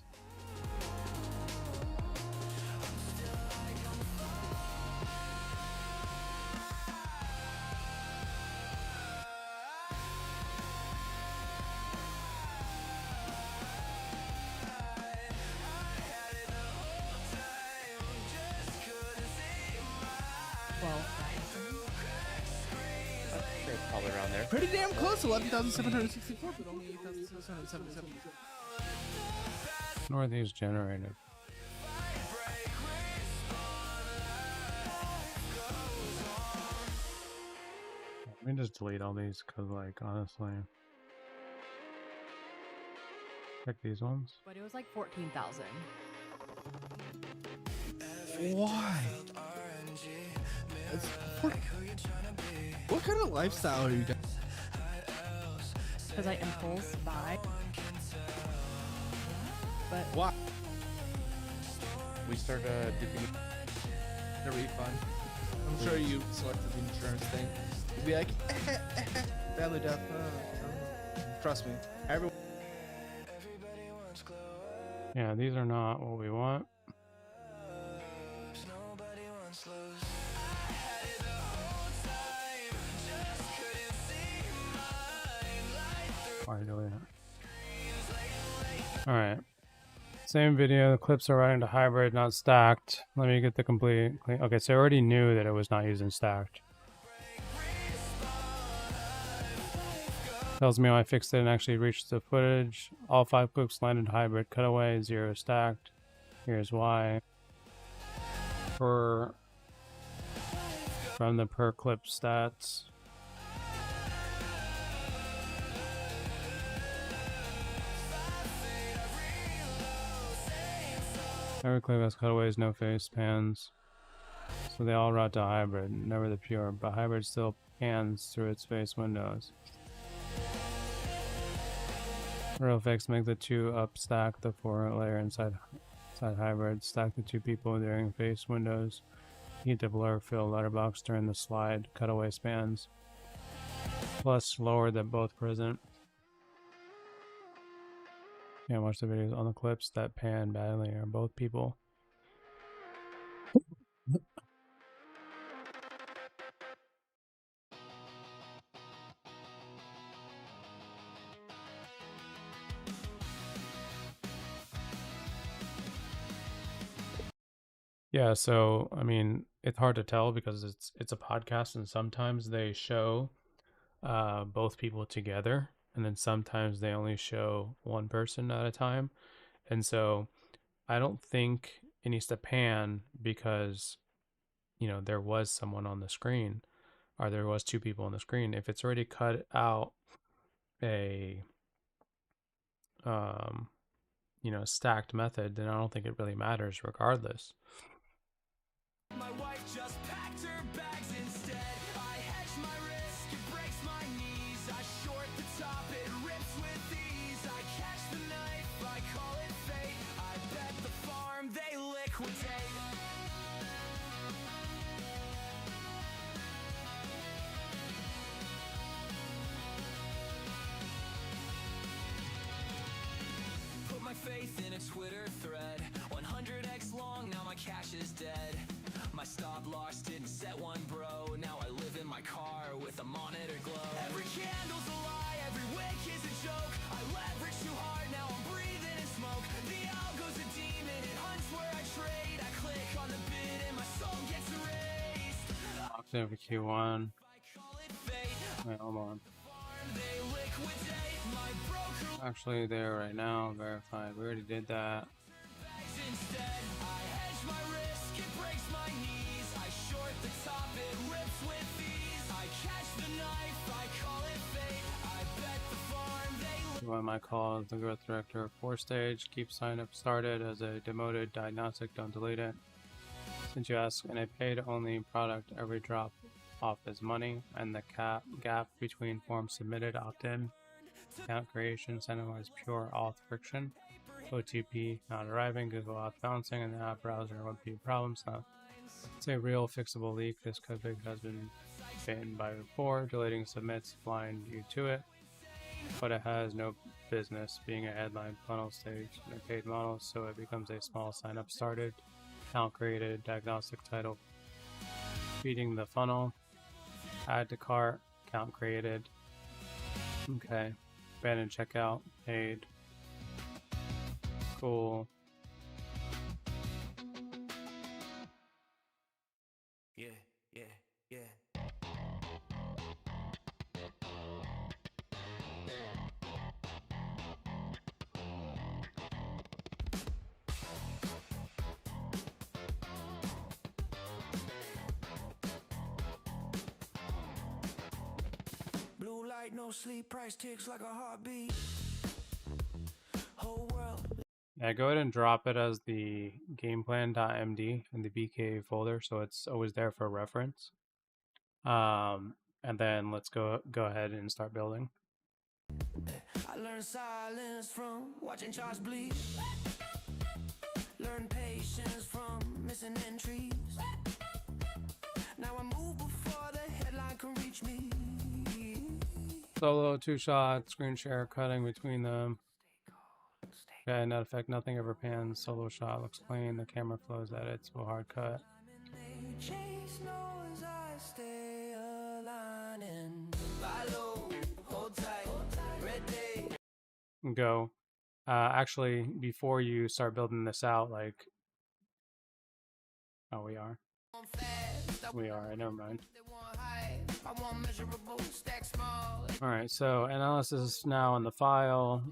Probably around there. Pretty damn close. 11,764, but only 8,677. Northeast generated. Let me just delete all these because, like, honestly. Check these ones. But it was like 14,000. Why? It's, what kind of lifestyle are you guys? Because I impulse buy. But Why? We start dipping. That'll be fun. I'm sure you selected the insurance thing. You'd be like, family death. Trust me. Everyone. Yeah, these are not what we want. Why are you doing that? Alright. Same video, the clips are running to hybrid, not stacked. Let me get the complete. Okay, so I already knew that it was not using stacked. Tells me when I fixed it and actually reached the footage. All 5 clips landed hybrid, cutaway, 0 stacked. Here's why. From the per clip stats. Every clip has cutaways, no face pans. So they all route to hybrid, never the pure, but hybrid still pans through its face windows. Real fix, make the 2 up stack the 4 layer inside hybrid, stack the 2 people during face windows, heat the blur fill letterbox during the slide, cutaway spans, plus lower than both present. Yeah, watch the videos on the clips that pan badly are both people. Yeah, so I mean, it's hard to tell because it's a podcast, and sometimes they show both people together, and then sometimes they only show one person at a time. And so I don't think it needs to pan because, you know, there was someone on the screen, or there was 2 people on the screen. If it's already cut out a you know, stacked method, then I don't think it really matters regardless. My wife just packed her bags instead. I hedge my risk, it breaks my knees. I short the top, it rips with ease. I catch the knife, I call it fate. I bet the farm, they liquidate. Put my faith in a Twitter thread. 100x long, now my cash is dead. My stop loss didn't set one, bro. Now I live in my car with a monitor glow. Every candle's a lie, every wick is a joke. I leverage too hard, now I'm breathing in smoke. The algo's a demon, it hunts where I trade. I click on the bid and my soul gets erased. Locked in for Q1. I call it fate. Wait, hold on. They liquidate my broker Actually, there right now, verified. We already did that. bags instead. I hedge my risk, it breaks my knees. I short the top, it rips with ease. I catch the knife, I call it fate. I bet the farm, they What I might call the growth director of 4-stage. Keep sign up started as a demoted diagnostic. Don't delete it. Since you ask, in a paid only product, every drop off is money, and the gap between forms submitted, opt-in, account creation, incentivize pure auth friction, OTP not arriving, Google auth bouncing, and the app browser won't be problems. It's a real fixable leak. This code bug has been bitten by before. Deleting submits blind you to it, but it has no business being a headline funnel stage in a paid model, so it becomes a small sign up started, account created, diagnostic title, feeding the funnel, add to cart, account created. Okay, abandoned checkout, paid. Cool. Yeah, yeah, yeah. Blue light, no sleep, price ticks like a heartbeat. Whole world Yeah, go ahead and drop it as the gameplan.md in the BK folder, so it's always there for reference. And then let's go ahead and start building. I learned silence from watching charts bleed. Learn patience from missing entries. Now I move before the headline can reach me. Solo, 2-shot, screen share, cutting between them. Okay, net effect, nothing ever pans. Solo shot looks clean. The camera flows, edits, will hard cut. Chase knows I stay aligned and follow, hold tight, red day. Go. Actually, before you start building this out, like, oh, we are. Never mind. Alright, so analysis now in the file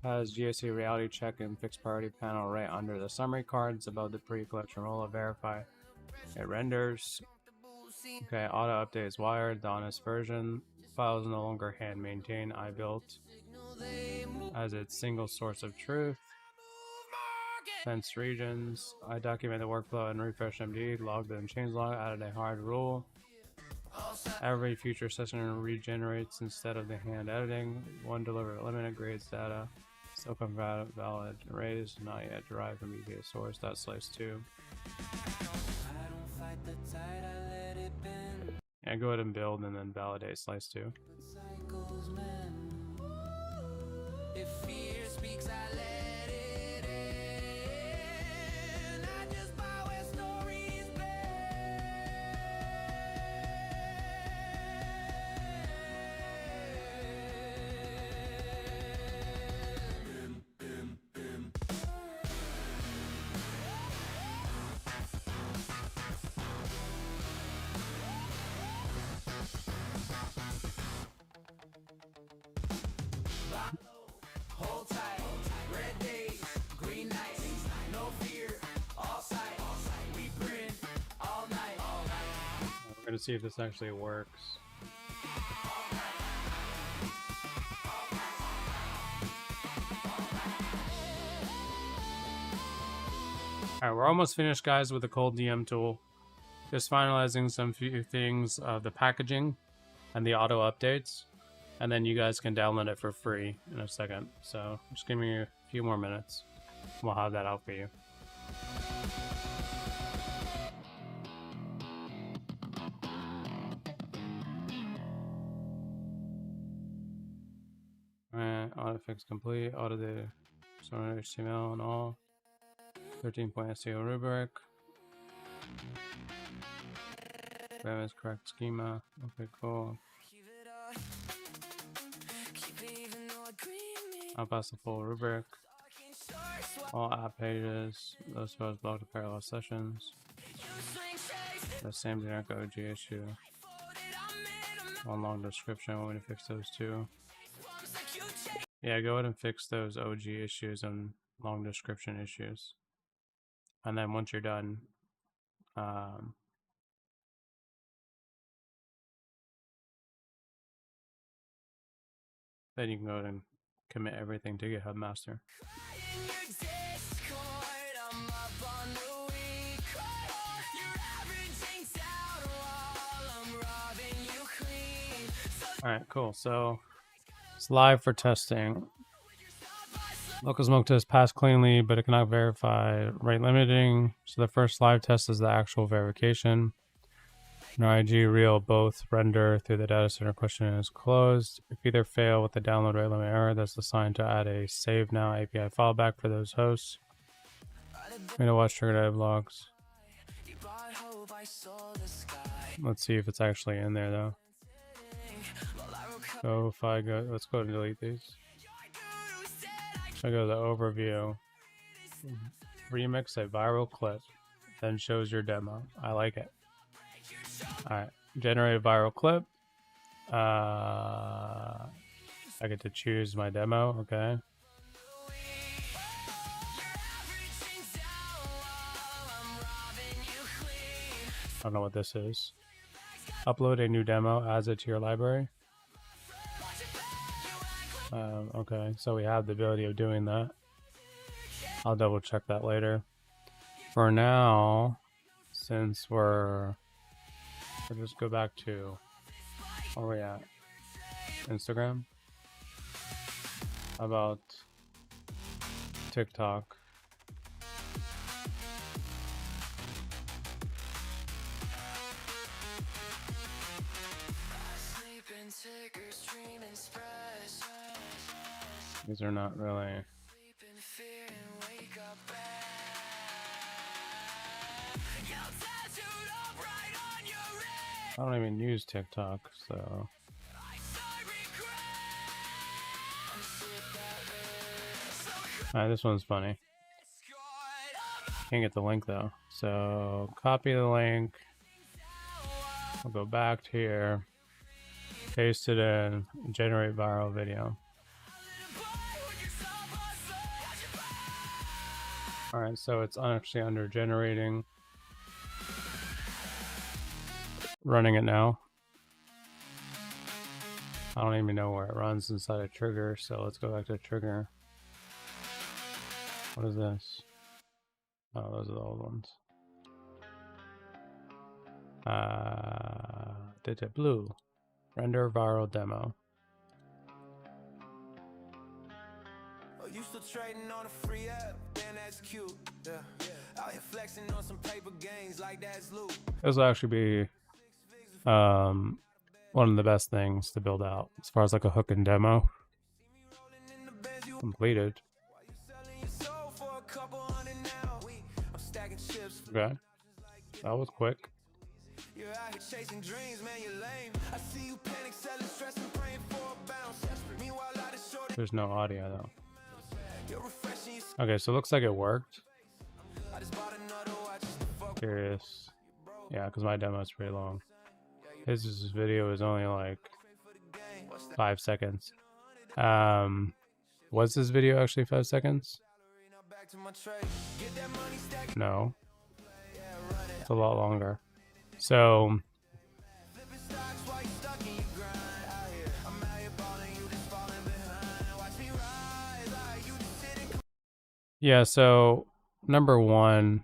has GSC reality check and fixed priority panel right under the summary cards above the pre-collection roll of verify. It renders. Okay, auto update is wired, the honest version. File is no longer hand maintained. I built as its single source of truth. Fenced regions. I document the workflow and refresh MD, logged and change log, added a hard rule. Every future session regenerates instead of the hand editing. One delivered limited grades data. Still valid array is not yet derived from BK source. Slice 2. Yeah, go ahead and build and then validate slice 2. If fear speaks, I let it in. I just buy where stories hold tight, red days, green nights, no fear, all sight, we grin all night. We're gonna see if this actually works. Alright, we're almost finished, guys, with the cold DM tool. Just finalizing some few things of the packaging and the auto updates. And then you guys can download it for free in a second. So just give me a few more minutes. We'll have that out for you. Alright, auto fix complete. Auto the sorted HTML and all. 13-point SEO rubric. Is correct schema. Okay, cool. I'll pass the full rubric. All app pages. Those files block to parallel sessions. The same generic OG issue. One long description. Want me to fix those too? Yeah, go ahead and fix those OG issues and long description issues. And then once you're done, then you can go ahead and commit everything to GitHub Master. Alright, cool. So it's live for testing. Local smoke test passed cleanly, but it cannot verify rate limiting. So the first live test is the actual verification. No IG real both render through the data center question is closed. If either fail with the download rate limit error, that's the sign to add a save now API fallback for those hosts. I'm gonna watch trigger data logs. Let's see if it's actually in there though. So if I go, let's go and delete these. I go to the overview. Remix a viral clip, then shows your demo. I like it. Alright, generate a viral clip. I get to choose my demo, okay. I don't know what this is. Upload a new demo, adds it to your library. Okay, so we have the ability of doing that. I'll double check that later. For now, since we'll just go back to where we at? Instagram? How about TikTok? These are not really. I don't even use TikTok, so. Alright, this one's funny. Can't get the link though. So copy the link. I'll go back to here. Paste it in. Generate viral video. Alright, so it's actually under generating. Running it now. I don't even know where it runs inside a trigger, so let's go back to trigger. What is this? Oh, those are the old ones. Did it blue? Render viral demo. Used to trading on a free app, then that's cute. Yeah. Out here flexing on some paper games like that's loot. This will actually be one of the best things to build out as far as like a hook and demo. Completed. Okay. That was quick. There's no audio though. Okay, so it looks like it worked. Curious. Yeah, because my demo is pretty long. His video is only like 5 seconds. Was this video actually 5 seconds? No. It's a lot longer. So yeah, so number one,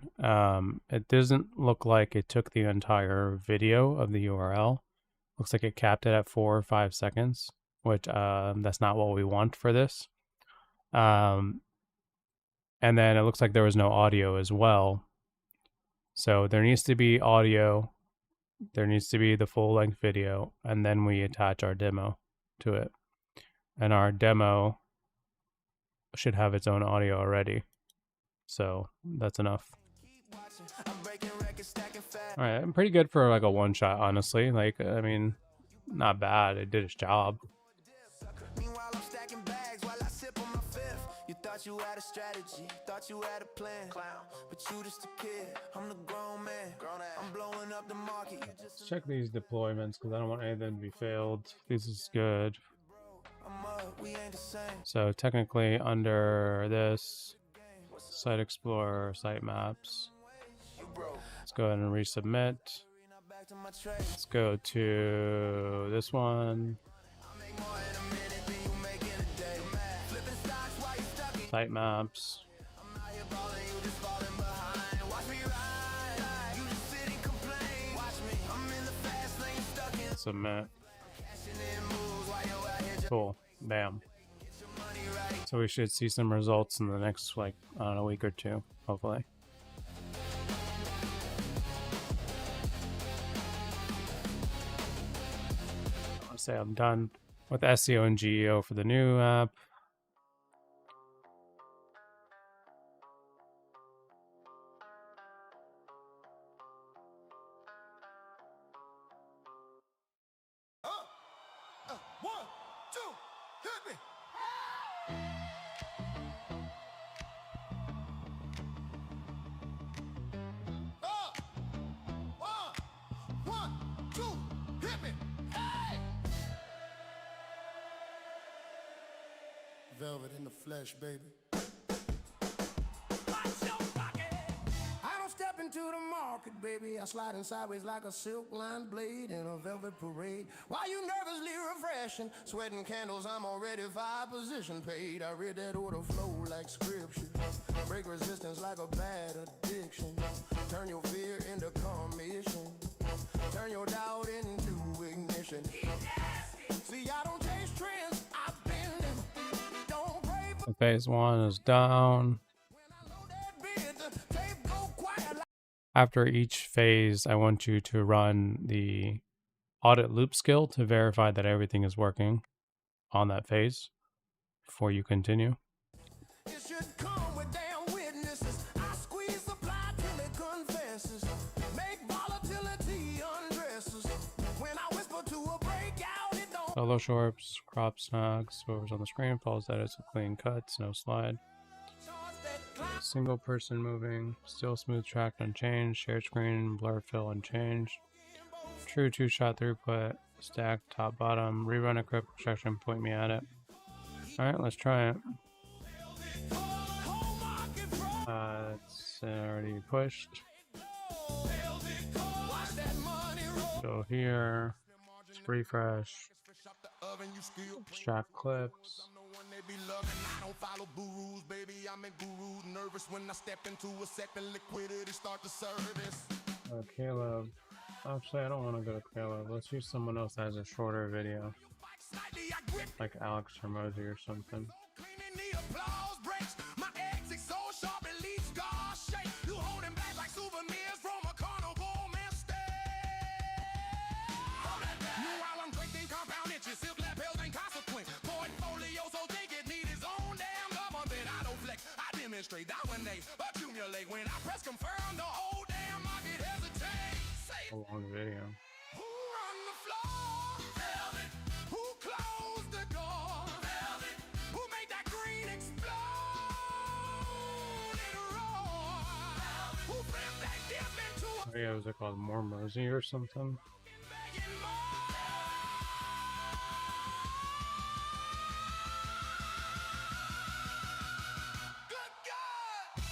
it doesn't look like it took the entire video of the URL. Looks like it capped it at 4 or 5 seconds, which that's not what we want for this. And then it looks like there was no audio as well. So there needs to be audio, there needs to be the full length video, and then we attach our demo to it. And our demo should have its own audio already. So that's enough. All right, I'm pretty good for like a one shot, honestly. Like, I mean, not bad. It did its job. Thought you had a strategy, thought you had a plan, but you just a kid. I'm the grown man, I'm blowing up the market. Let's check these deployments because I don't want any of them to be failed. This is good. So technically under this, Site Explorer, Site Maps. Let's go ahead and resubmit. Let's go to this one. Site Maps. Submit. Cool. Bam. So we should see some results in the next, like, I don't know, week or two, hopefully. I want to say I'm done with SEO and GEO for the new app. Velvet in the flesh, baby. I don't step into the mall market, baby. I sliding sideways like a silk lined blade in a velvet parade. Why you nervously refreshing? Sweating candles, I'm already 5 position paid. I read that order flow like scripture. Break resistance like a bad addiction. Turn your fear into commission. Turn your doubt into ignition. See, I don't chase trends, I've been them. Don't pray for Phase 1 is down. that bid. The tape go quiet. After each phase, I want you to run the audit loop skill to verify that everything is working on that phase before you continue. It should come with damn witnesses. I squeeze the plot till it confesses. Make volatility undresses. When I whisper to a breakout, it don't Solo shorts, crop snags, whoever's on the screen, follows edits with clean cuts, no slide. charge that clock. Single person moving, still smooth tracked unchanged, shared screen, blur fill unchanged. True 2-shot throughput, stack top bottom, rerun a quick projection, point me at it. Alright, let's try it. It's already pushed. Go here, refresh, extract clips. I don't follow gurus, baby. I'm in gurus. Nervous when I step into a second liquidity, start the service. Caleb. Actually, I don't want to go to Caleb. Let's use someone else that has a shorter video. Like Alex Hermosi or something. Cleaning the applause breaks. My exit so sharp it leaves scars shake. You holding back like souvenirs from a carnival mistake. New while I'm drinking compound inches, silk lapels ain't consequent. Portfolio so big it need its own damn government. I don't flex, I demonstrate, dominate, accumulate. When I press confirm, the whole damn market hesitates. Say A long video. who run the floor? Velvet. Who closed the door? Velvet. Who made that green explode and roar? Velvet. Who flipped that dip into a Oh yeah, was it called More Mosey or something? begging more? Good God!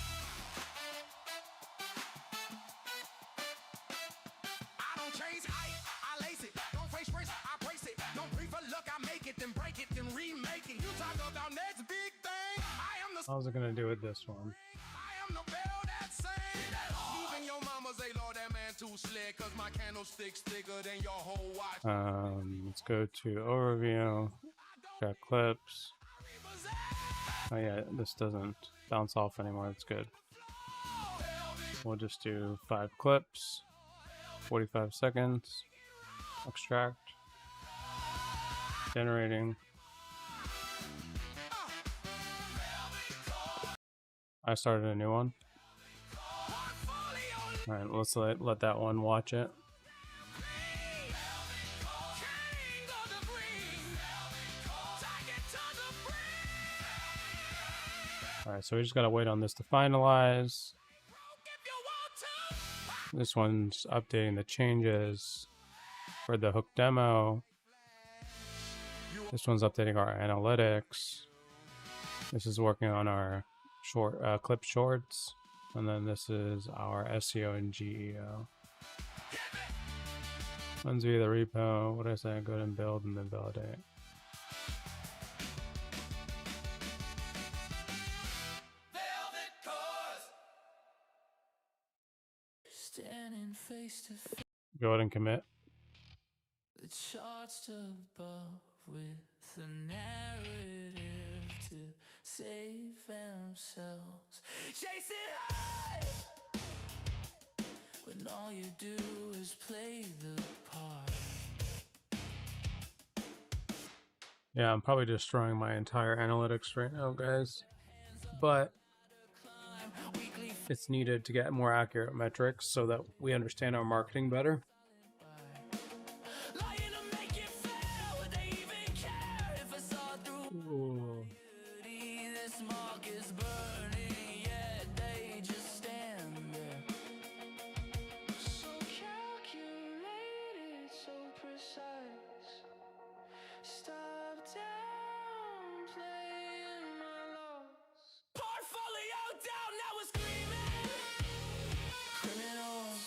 I don't chase hype, I lace it. Don't face race, I brace it. Don't pray for luck, I make it, then break it, then remake it. You talk about next big thing. I am the How's it gonna do with this one? I am the bell that sings. Even your mama say, Lord, that man too slick, cause my candlestick's thicker than your whole watch. Let's go to overview. Got clips. Oh yeah, this doesn't bounce off anymore. That's good. We'll just do 5 clips, 45 seconds. Extract. Generating. I started a new one. Alright, let's let that one watch it. Alright, so we just gotta wait on this to finalize. This one's updating the changes for the hook demo. This one's updating our analytics. This is working on our short clip shorts. And then this is our SEO and GEO. Runs via the repo. What did I say? Go ahead and build and then validate. Standing face to face, Go ahead and commit. the charts above with a narrative to save themselves. Chasing high when all you do is play the part. Yeah, I'm probably destroying my entire analytics right now, guys. But it's needed to get more accurate metrics so that we understand our marketing better. Lying to make it fair, would they even care if I saw through Ooh. beauty? This market's burning, yet they just stand there. So calculated, so precise. Stop downplaying my loss. Portfolio down, now we're screaming. Criminals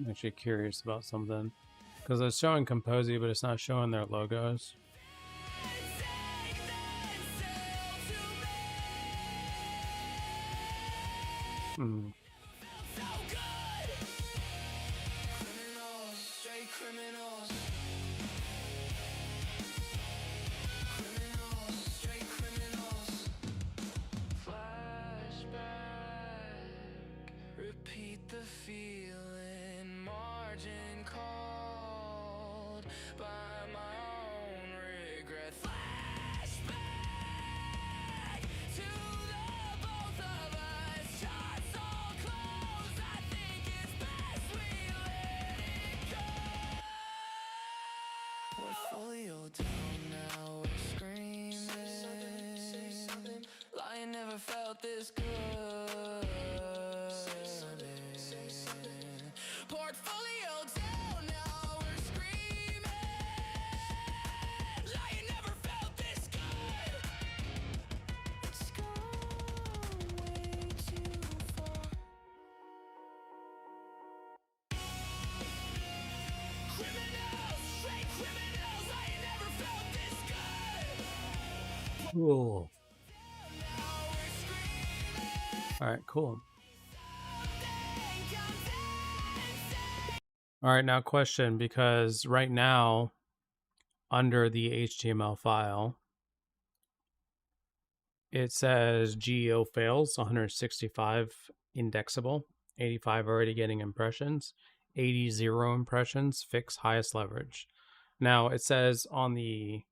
actually curious about something. Because it's showing Kompozy, but it's not showing their logos. Hmm. Repeat the feeling, margin called by my own regret. Flashback to the both of us, shots all closed. I think it's best we let it go. Portfolio down, now we're screaming. Lying never felt this good. Portfolio down, now we're screaming. Lying never felt this good. It's gone way too far. Criminals, straight criminals. Lying never felt this good. Cool. All right, cool. All right, now question, because right now under the HTML file, it says GEO fails, 165 indexable, 85 already getting impressions, 80 zero impressions, fix highest leverage. Now it says on the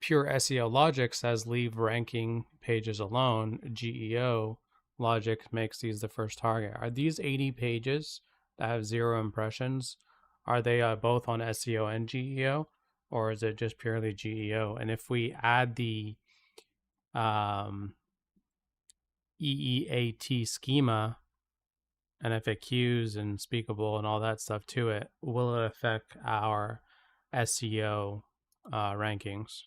pure SEO logic says leave ranking pages alone. GEO logic makes these the first target. Are these 80 pages that have zero impressions, are they both on SEO and GEO, or is it just purely GEO? And if we add the EEAT schema and FAQs and speakable and all that stuff to it, will it affect our SEO rankings?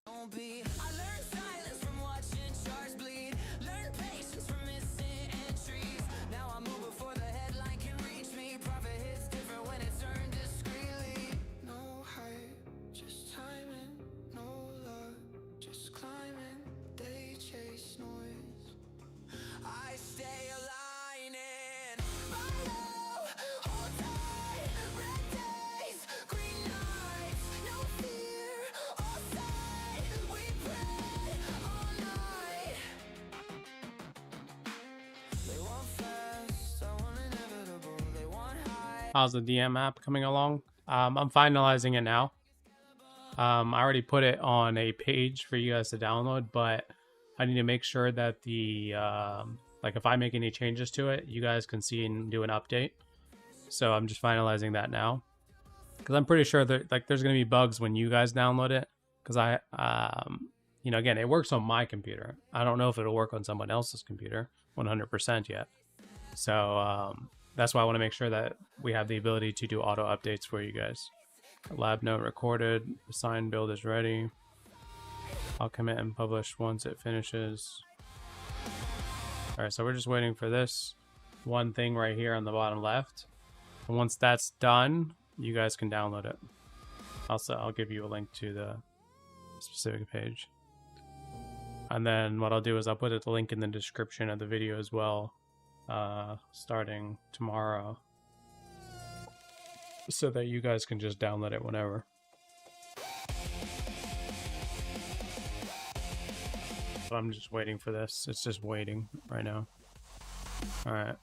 Don't be. I learned silence from watching charts bleed. Learned patience from missing entries. Now I move before the headline can reach me. Profit hits different when it's earned discreetly. No hype, just timing. No luck, just climbing. They chase noise. I stay aligning. Follow, hold tight. Red days, green nights. No fear, all sight. We pray all night. They want fast, I want inevitable. They want high. How's the DM app coming along? I'm finalizing it now. I already put it on a page for you guys to download, but I need to make sure that the like if I make any changes to it, you guys can see and do an update. So I'm just finalizing that now, because I'm pretty sure that like there's gonna be bugs when you guys download it, because I you know, again, it works on my computer. I don't know if it'll work on someone else's computer 100% yet. So that's why I want to make sure that we have the ability to do auto updates for you guys. Lab note recorded, assign build is ready. I'll commit and publish once it finishes. All right, so we're just waiting for this one thing right here on the bottom left. And once that's done, you guys can download it. Also, I'll give you a link to the specific page. And then what I'll do is I'll put the link in the description of the video as well, starting tomorrow, so that you guys can just download it whenever. But I'm just waiting for this. It's just waiting right now. All right.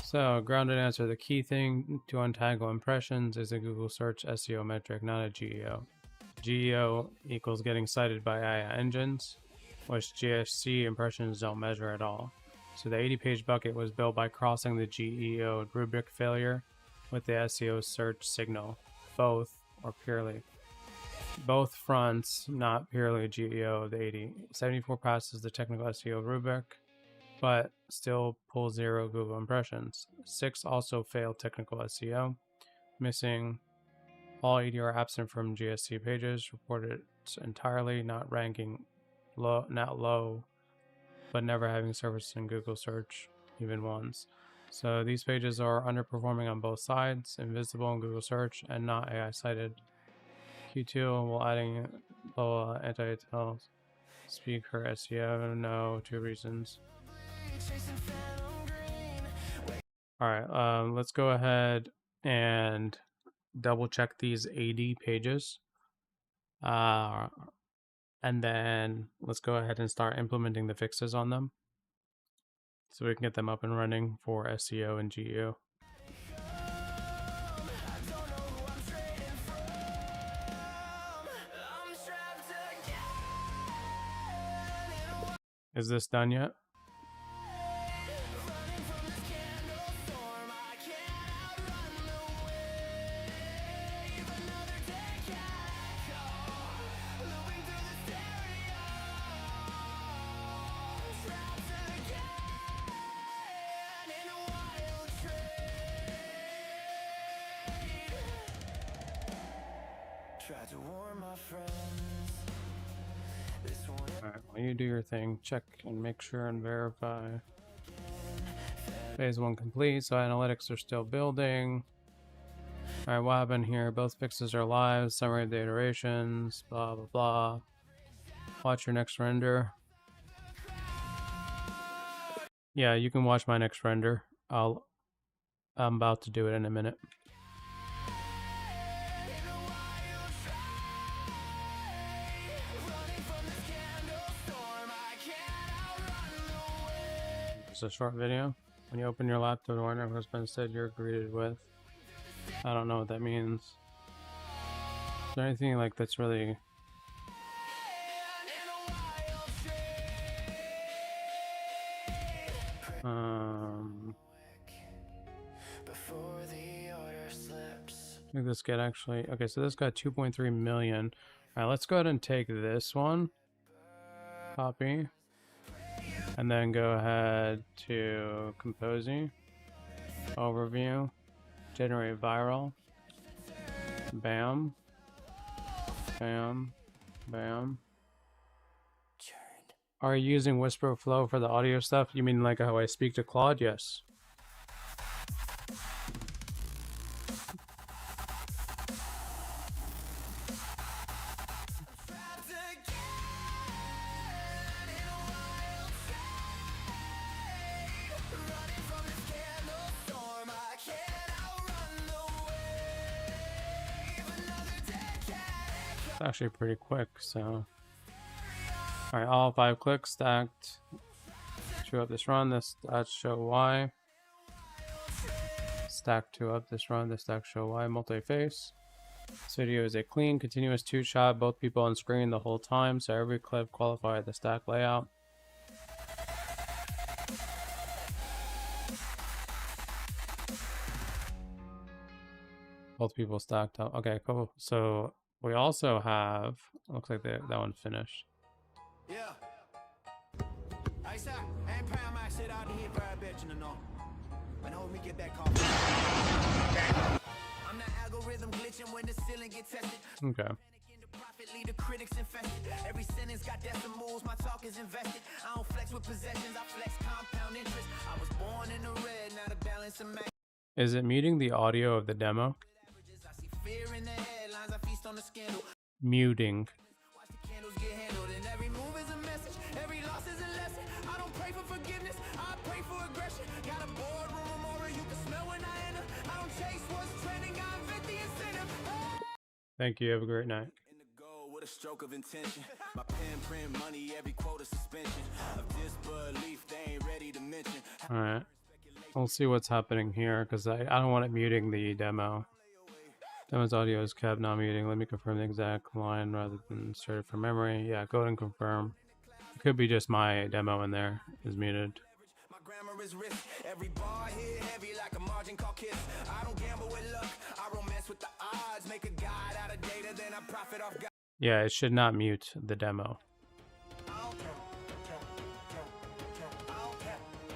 So, grounded answer. The key thing to untangle impressions is a Google search SEO metric, not a GEO. GEO equals getting cited by AI engines, which GSC impressions don't measure at all. So the 80-page bucket was built by crossing the GEO rubric failure with the SEO search signal, both or purely. Both fronts, not purely GEO of the 80. 74 passes the technical SEO rubric, but still pull 0 Google impressions. 6 also failed technical SEO, missing all 80 are absent from GSC pages, reported entirely, not ranking low, not low, but never having service in Google search even once. So these pages are underperforming on both sides, invisible in Google search and not AI cited. Q2 while adding low anti-tail speak for SEO. No, 2 reasons. Alright, let's go ahead and double check these 80 pages. And then let's go ahead and start implementing the fixes on them so we can get them up and running for SEO and GEO. Is this done yet? Alright, while you do your thing, check and make sure and verify. Phase 1 complete, so analytics are still building. Alright, what happened here? Both fixes are live, summary of the iterations, blah blah blah. Watch your next render. Yeah, you can watch my next render. I'm about to do it in a minute. It's a short video. When you open your laptop, the warning has been said you're greeted with. I don't know what that means. Is there anything like that's really... I think this get actually... Okay, so this got 2.3 million. Alright, let's go ahead and take this one. Copy. And then go ahead to Kompozy. Overview. Generate viral. Bam. Bam. Bam. Are you using Whisper Flow for the audio stuff? You mean like how I speak to Claude? Yes. It's actually pretty quick, so... Alright, all 5 clicks stacked. Two up this run, this stats show Y. Stack 2 up this run, this stack show Y, multi-face. This video is a clean, continuous 2-shot, both people on screen the whole time, so every clip qualified the stack layout. Both people stacked up. Okay, cool. So we also have, looks like that one finished. Yeah. I said, and Pam, I said out here for a bitch in the know. And hold me get that coffee. I'm the algorithm glitching when the ceiling gets tested. Okay. The critics infested. Every sentence got decimals, my talk is invested. I don't flex with possessions, I flex compound interest. I was born in the red, now the balance of math. Is it muting the audio of the demo? I see fear in the headlines, I feast on the scandal. Muting. Watch the candles get handled, and every move is a message, every loss is a lesson. I don't pray for forgiveness, I pray for aggression. Got a boardroom memorial, you can smell when I enter. I don't chase what's trending, I invent the incentive. Thank you, have a great night. In the goal with a stroke of intention. My pen print money, every quote a suspension. Of disbelief, they ain't ready to mention. Alright. We'll see what's happening here, because I don't want it muting the demo. Demo's audio is kept, not muting. Let me confirm the exact line rather than insert it from memory. Yeah, go ahead and confirm. It could be just my demo in there is muted. My grammar is risk. Every bar hit heavy like a margin call kiss. I don't gamble with luck. I romance with the odds. Make a guide out of data, then I profit off God. Yeah, it should not mute the demo.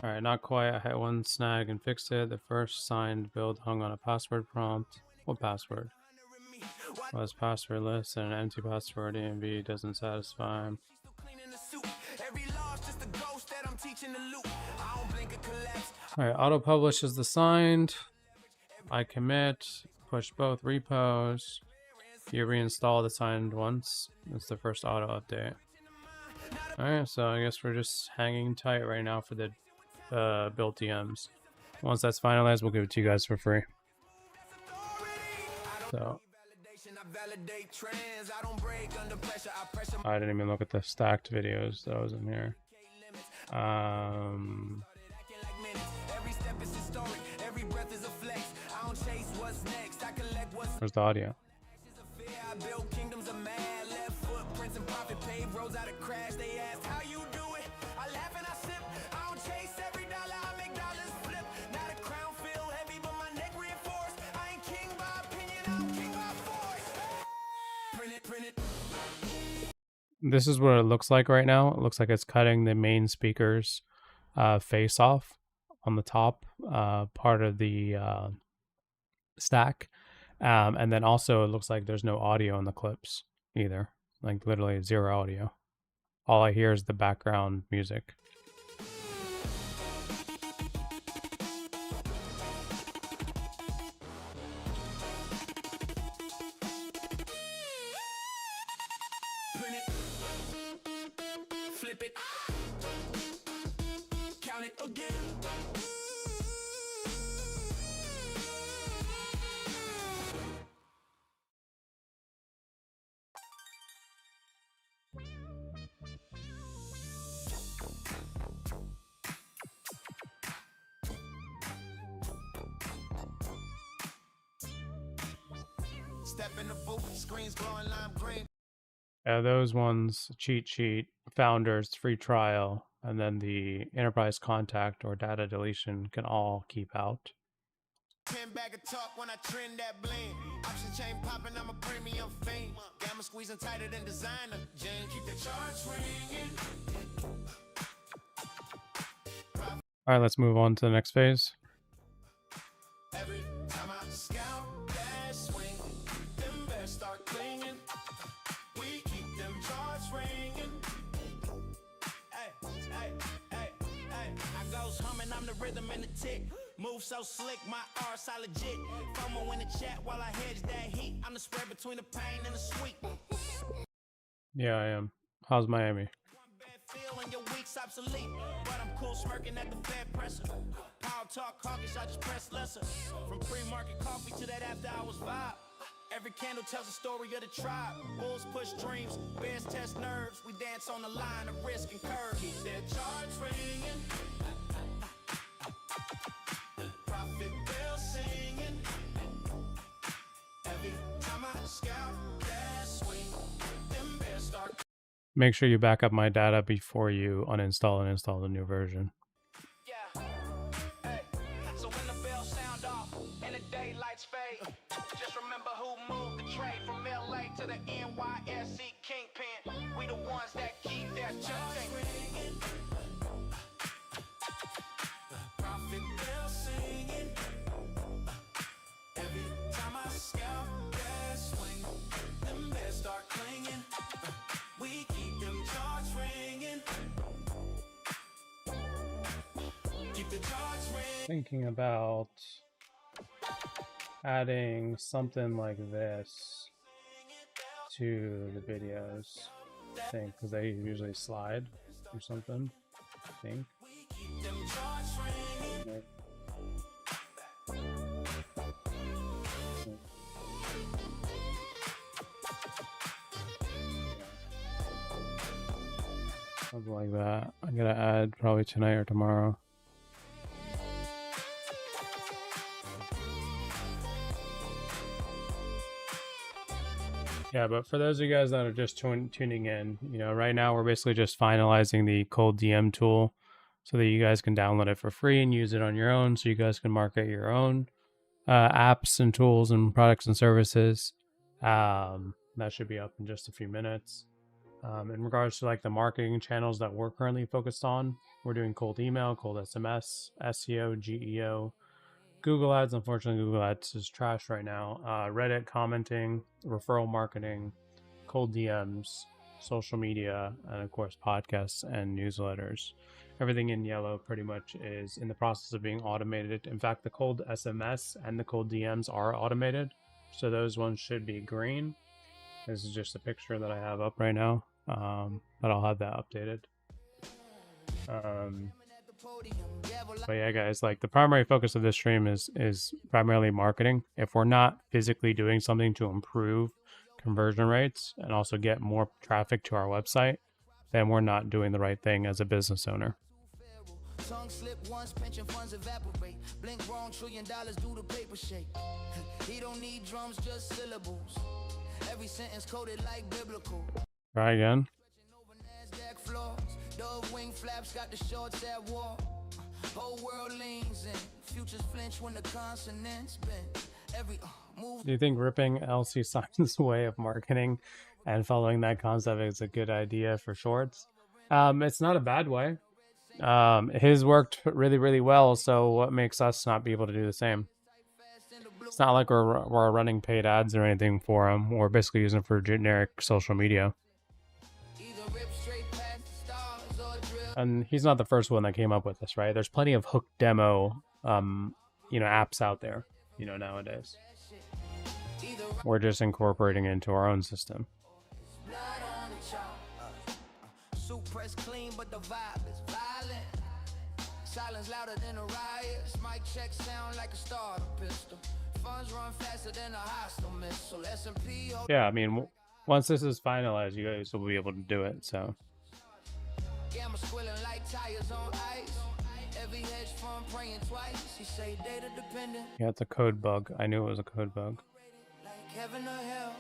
Alright, not quite. I had one snag and fixed it. The first signed build hung on a password prompt. What password? Was passwordless and an empty password EMV doesn't satisfy. Every law's just a ghost that I'm teaching to loop. I don't blink or collapse. All right, auto publish is the signed. I commit, push both repos. You reinstall the signed once. That's the first auto update. All right, so I guess we're just hanging tight right now for the built DMs. Once that's finalized, we'll give it to you guys for free. So I didn't even look at the stacked videos that was in here. Where's the audio? This is what it looks like right now. It looks like it's cutting the main speaker's face off on the top part of the stack. And then also it looks like there's no audio in the clips either. Like literally zero audio. All I hear is the background music. Flip it, count it again. Step in the booth, screens glowing lime green. Those ones, cheat sheet, founders, free trial, and then the enterprise contact or data deletion can all keep out. Pin bag of talk when I trend that blend. Option chain popping, I'm a premium fiend. Gamma squeezing tighter than designer. Jane, keep the charts ringing. All right, let's move on to the next phase. Every time I scout that swing, them bears start clinging. We keep them charts ringing. Hey, hey, hey, hey. I goes humming, I'm the rhythm and the tick. Move so slick, my R's are legit. FOMO in the chat while I hedge that heat. I'm the spread between the pain and the sweet. Yeah, I am. How's Miami? One bad feel and your week's obsolete. But I'm cool smirking at the Fed presser. Power talk hawkish, I just press lesser. From pre-market coffee to that after hours vibe. Every candle tells a story of the tribe. Bulls push dreams, bears test nerves. We dance on the line of risk and curve. Keep their charts ringing. Profit bell singing. Every time I scout that swing, them bears start. Make sure you back up my data before you uninstall and install the new version. Yeah. Hey. So when the bells sound off and the daylights fade, just remember who moved the trade from LA to the NYSE kingpin. We the ones that keep their charts ringing. Profit bell singing. Every time I scout that swing, them bears start clinging. We keep them charts ringing. Keep the charts ringing. Thinking about adding something like this to the videos, I think, because they usually slide or something, I think. Keep them charts ringing. Something like that. I'm gonna add probably tonight or tomorrow. Yeah, but for those of you guys that are just tuning in, you know, right now we're basically just finalizing the cold DM tool so that you guys can download it for free and use it on your own, so you guys can market your own apps and tools and products and services. That should be up in just a few minutes. In regards to like the marketing channels that we're currently focused on, we're doing cold email, cold SMS, SEO, GEO, Google Ads. Unfortunately, Google Ads is trash right now. Reddit commenting, referral marketing, cold DMs, social media, and of course podcasts and newsletters. Everything in yellow pretty much is in the process of being automated. In fact, the cold SMS and the cold DMs are automated, so those ones should be green. This is just a picture that I have up right now, but I'll have that updated. But yeah, guys, like the primary focus of this stream is primarily marketing. If we're not physically doing something to improve conversion rates and also get more traffic to our website, then we're not doing the right thing as a business owner. Tongue slip once, pension funds evaporate. Blink wrong, $1 trillion do the paper shake. He don't need drums, just syllables. Every sentence coded like biblical. Try again. Dove wing flaps got the shorts at war. Whole world leans in. Futures flinch when the consonants bend. Every move. Do you think ripping LC Simon's way of marketing and following that concept is a good idea for shorts? It's not a bad way. His worked really, really well, so what makes us not be able to do the same? It's not like we're running paid ads or anything for him. We're basically using it for generic social media. And he's not the first one that came up with this, right? There's plenty of hook demo, apps out there, nowadays. We're just incorporating it into our own system. Press clean, but the vibe is violent. Silence louder than a riot. Mic check sound like a starter pistol. Funds run faster than a hostile missile. S&P. Yeah, I mean, once this is finalized, you guys will be able to do it. So. Gamma squilling like tires on ice. Every hedge fund praying twice. He say data dependent. Yeah, it's a code bug. I knew it was a code bug. Like heaven or hell.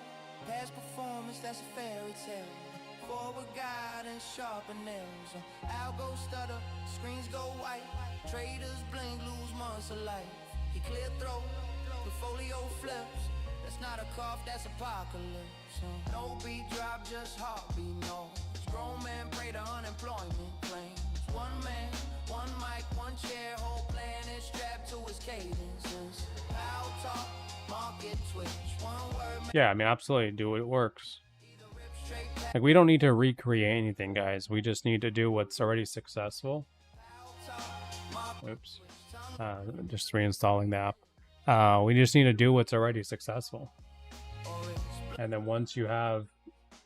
Past performance, that's a fairy tale. Forward guidance, sharper nails. Algo stutter, screens go white. Traders blink, lose months of life. He clear throat, portfolio flips. That's not a cough, that's apocalypse. No beat drop, just heartbeat noise. Grown man pray to unemployment claims. One man, one mic, one chair. Whole planet strapped to his cadences. How talk, market twitch. One word. Yeah, I mean, absolutely, do it works. Like, we don't need to recreate anything, guys. We just need to do what's already successful. Oops. Just reinstalling the app. We just need to do what's already successful. And then once you have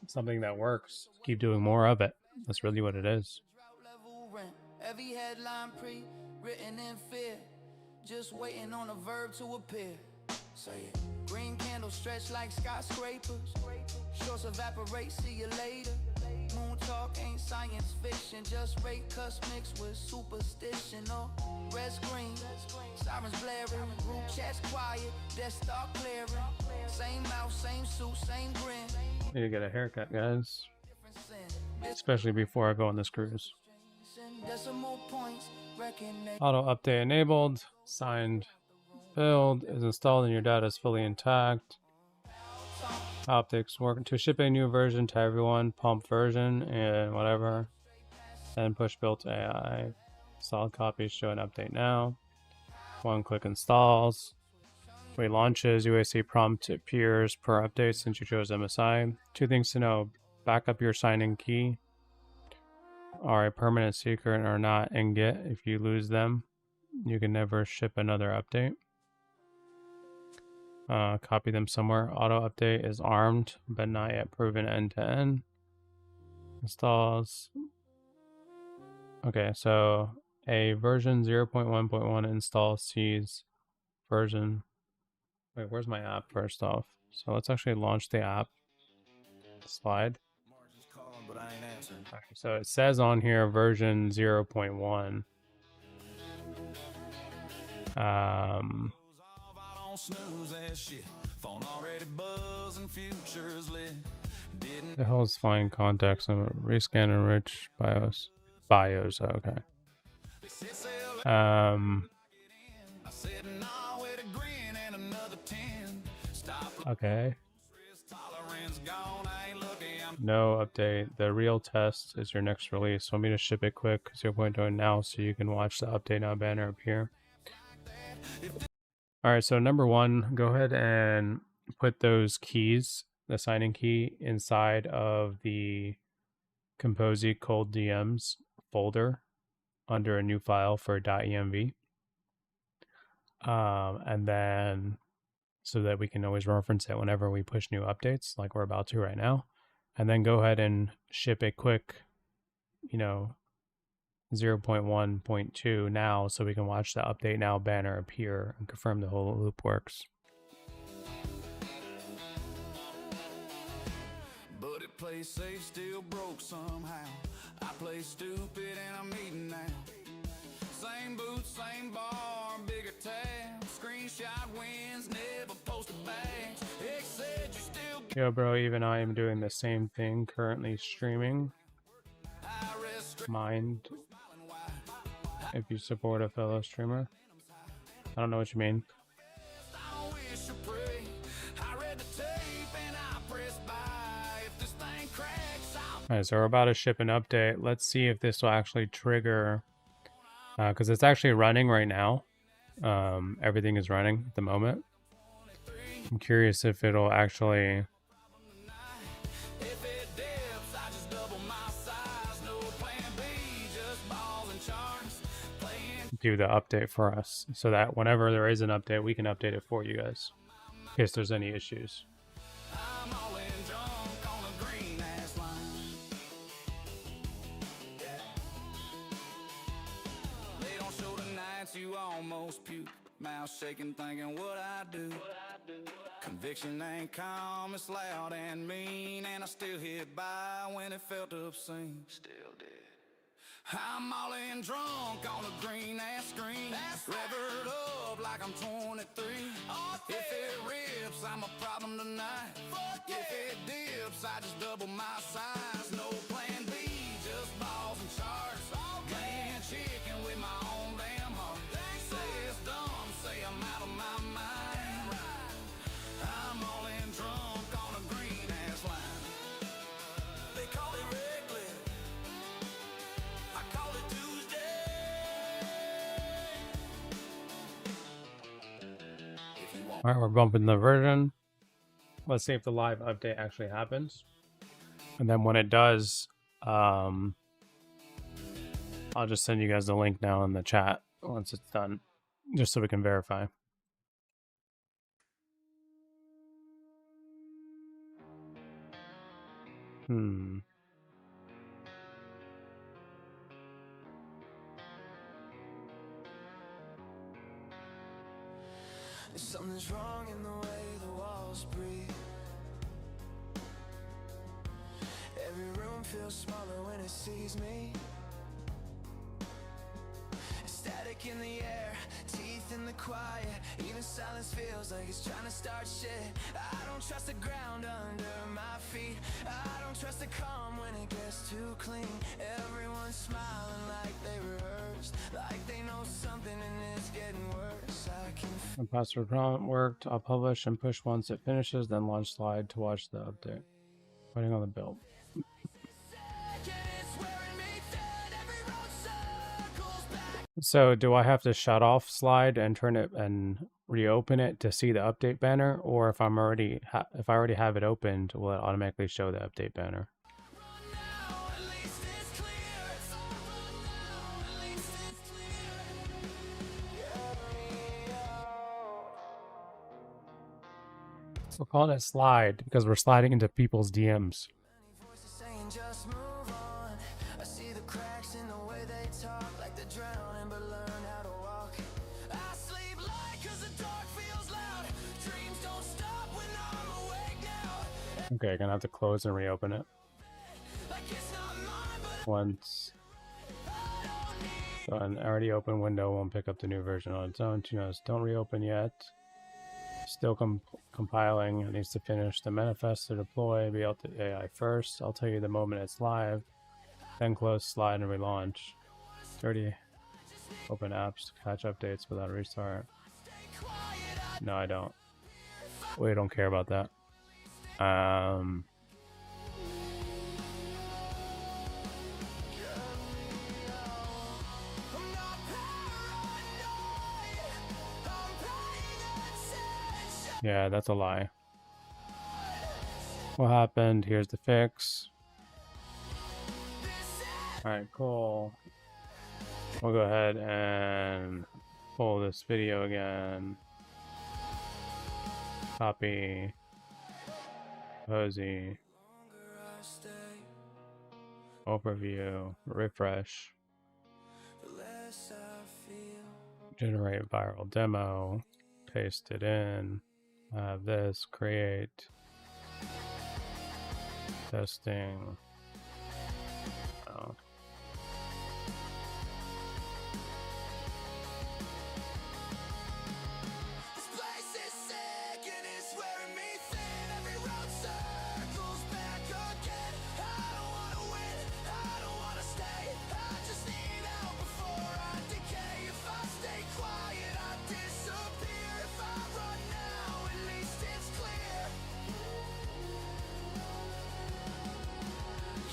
something that works, keep doing more of it. That's really what it is. Every headline pre-written in fear. Just waiting on a verb to appear. Say it. Green candles stretch like skyscrapers. Shorts evaporate, see you later. Moon talk ain't science fiction. Just rate cuss mixed with superstition. Oh, red screen, sirens blaring. Group chats quiet, desktop clearing. Same mouth, same suit, same grin. Need to get a haircut, guys. Especially before I go on this cruise. Auto update enabled. Signed build is installed and your data is fully intact. Optics working to ship a new version to everyone. Pump version and whatever. Then push built AI. Solid copies show an update now. One click installs. Relaunches. UAC prompt appears per update since you chose MSI. Two things to know. Backup your sign-in key are a permanent secret or not in Git. If you lose them, you can never ship another update. Copy them somewhere. Auto update is armed, but not yet proven end-to-end. Installs. Okay, so a version 0.1.1 install sees version. Wait, where's my app first off? So let's actually launch the app. Slide. Okay, so it says on here version 0.1. The hell is flying contacts and rescan enrich BIOS. BIOS, okay. Okay. No update. The real test is your next release. Want me to ship it quick? 0.0 now, so you can watch the update now banner appear. Alright, so number one, go ahead and put those keys, the sign-in key, inside of the Kompozy cold DMs folder under a new file for .env. And then so that we can always reference it whenever we push new updates like we're about to right now. And then go ahead and ship a quick, 0.1.2 now so we can watch the update now banner appear and confirm the whole loop works. But it plays safe, still broke somehow. I play stupid and I'm eating now. Same boots, same bar, bigger tab. Screenshot wins, never posted bags. X said you still Yo, bro, even I am doing the same thing, currently streaming. Mind if you support a fellow streamer. I don't know what you mean. Alright, so we're about to ship an update. Let's see if this will actually trigger, because it's actually running right now. Everything is running at the moment. I'm curious if it'll actually do the update for us, so that whenever there is an update, we can update it for you guys in case there's any issues. You almost puke, mouth shaking, thinking what I do. Conviction ain't calm, it's loud and mean, and I still hit by when it felt obscene. Still did. I'm all in drunk on a green ass screen, levered up like I'm 23. If it rips, I'm a problem tonight. If it dips, I just double my size. No plan B, just balls and charts. Playing chicken with my own damn heart. Say it's dumb, say I'm out of my mind. I'm all in drunk on a green ass line. They call it reckless, I call it Tuesday. Alright, we're bumping the version. Let's see if the live update actually happens. And then when it does, I'll just send you guys the link now in the chat once it's done, just so we can verify. Something's wrong in the way the walls breathe. Every room feels smaller when it sees me. Static in the air, teeth in the quiet. Even silence feels like it's trying to start shit. I don't trust the ground under my feet. I don't trust the calm when it gets too clean. Everyone's smiling like they rehearsed, like they know something and it's getting worse. I can The password prompt worked. I'll publish and push once it finishes, then launch slide to watch the update. Waiting on the build. So do I have to shut off slide and turn it and reopen it to see the update banner, or if I'm already if I already have it opened, will it automatically show the update banner? We're calling it slide because we're sliding into people's DMs. Okay, gonna have to close and reopen it once. So an already open window won't pick up the new version on its own. Don't reopen yet. Still compiling. It needs to finish the manifest to deploy. Be out to AI first. I'll tell you the moment it's live. Then close slide and relaunch. 30 open apps to catch updates without a restart. No, I don't. We don't care about that. Yeah, that's a lie. What happened? Here's the fix. Alright, cool. We'll go ahead and pull this video again. Copy. Kompozy. Overview. Refresh. Generate viral demo. Paste it in. Have this. Create. Testing. Oh. This place is sick and it's wearing me thin. Every road circles back again. I don't wanna win, I don't wanna stay. I just need out before I decay. If I stay quiet, I disappear. If I run now, at least it's clear.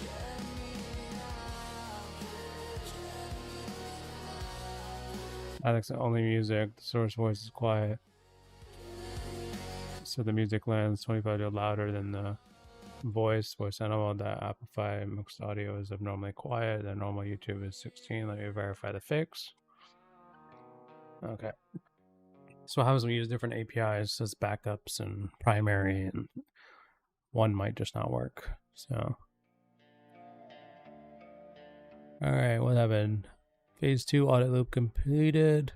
Get me Alex, only music. The source voice is quiet. So the music lands 25 dB louder than the voice animal. That Amplify mixed audio is abnormally quiet. The normal YouTube is 16. Let me verify the fix. Okay. So what happens when we use different APIs as backups and primary, and one might just not work. So, all right, what happened? Phase 2 audit loop completed.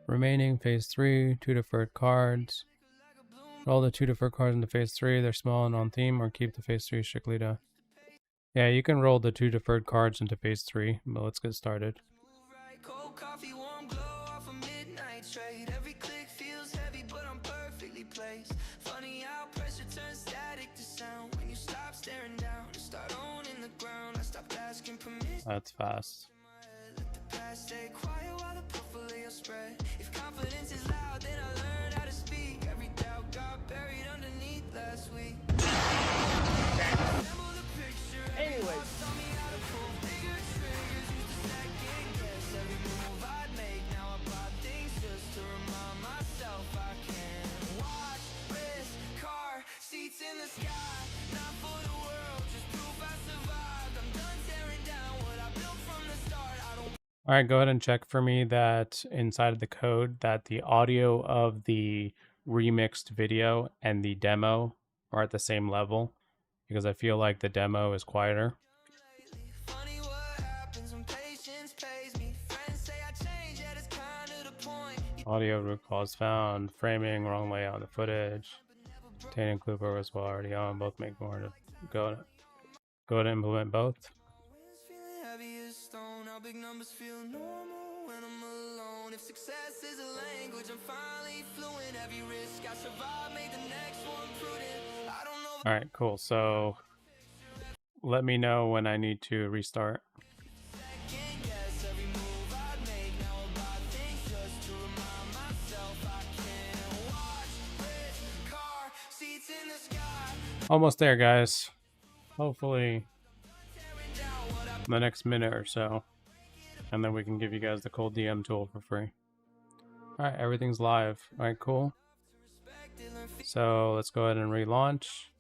Remaining phase 3, 2 deferred cards. Roll the 2 deferred cards into phase 3. They're small and on theme, or keep the phase 3 strictly to. Yeah, you can roll the 2 deferred cards into phase 3, but let's get started. cold coffee, warm glow off a midnight trade. Every click feels heavy, but I'm perfectly placed. Funny how pressure turns static to sound. When you stop staring down and start owning the ground, I stopped asking permission. That's fast. Let the past stay quiet while the portfolio spread. If confidence is loud, then I learned how to speak. Every doubt got buried underneath last week. Assemble the picture. Anyways, Taught me how to pull bigger triggers. Used to second guess every move I'd make. Now I buy things just to remind myself I can. Watch, wrist, car, seats in the sky. Not for the world, just proof I survived. I'm done tearing down what I built from the start. I don't. All right, go ahead and check for me that inside of the code that the audio of the remixed video and the demo are at the same level, because I feel like the demo is quieter. Funny what happens when patience pays me. Friends say I change, yet it's kinda the point. Audio root cause found. Framing, wrong layout of the footage. Obtaining clue purpose while already on. Both make more to go to implement both. Winds feeling heavy as stone. How big numbers feel normal when I'm alone. If success is a language, I'm finally fluent. Every risk I survive made the next one prudent. I don't know. All right, cool. So let me know when I need to restart. Second guess every move I make. Now I buy things just to remind myself I can. Watch, wrist, car, seats in the sky. Almost there, guys. Hopefully Tearing down what I in the next minute or so. And then we can give you guys the cold DM tool for free. All right, everything's live. All right, cool. respected. Learn So let's go ahead and relaunch.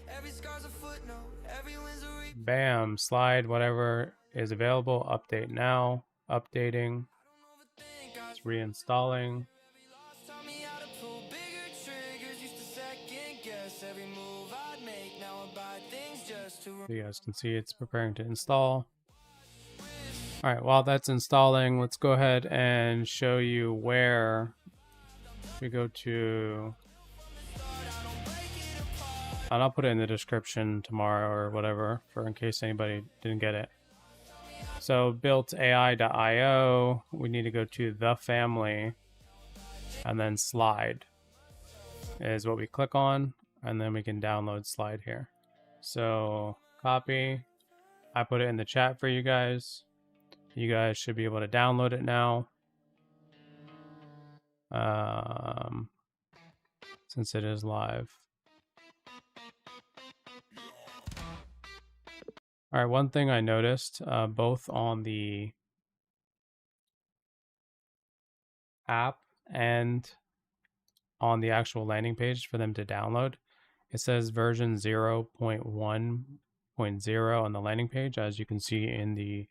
every scar's a footnote. Every win's a re. Bam, slide, whatever is available. Update now. Updating. Overthink. I It's reinstalling. lost. Taught me how to pull bigger triggers. Used to second guess every move I'd make. Now I buy things just to. So you guys can see it's preparing to install. All right, while that's installing, let's go ahead and show you where we go to. And I'll put it in the description tomorrow or whatever, for in case anybody didn't get it. So built AI.io, we need to go to the family, and then slide is what we click on, and then we can download slide here. So copy, I put it in the chat for you guys. You guys should be able to download it now. Since it is live. All right, one thing I noticed, both on the app and on the actual landing page for them to download, it says version 0.1 6.0 on the landing page, as you can see in the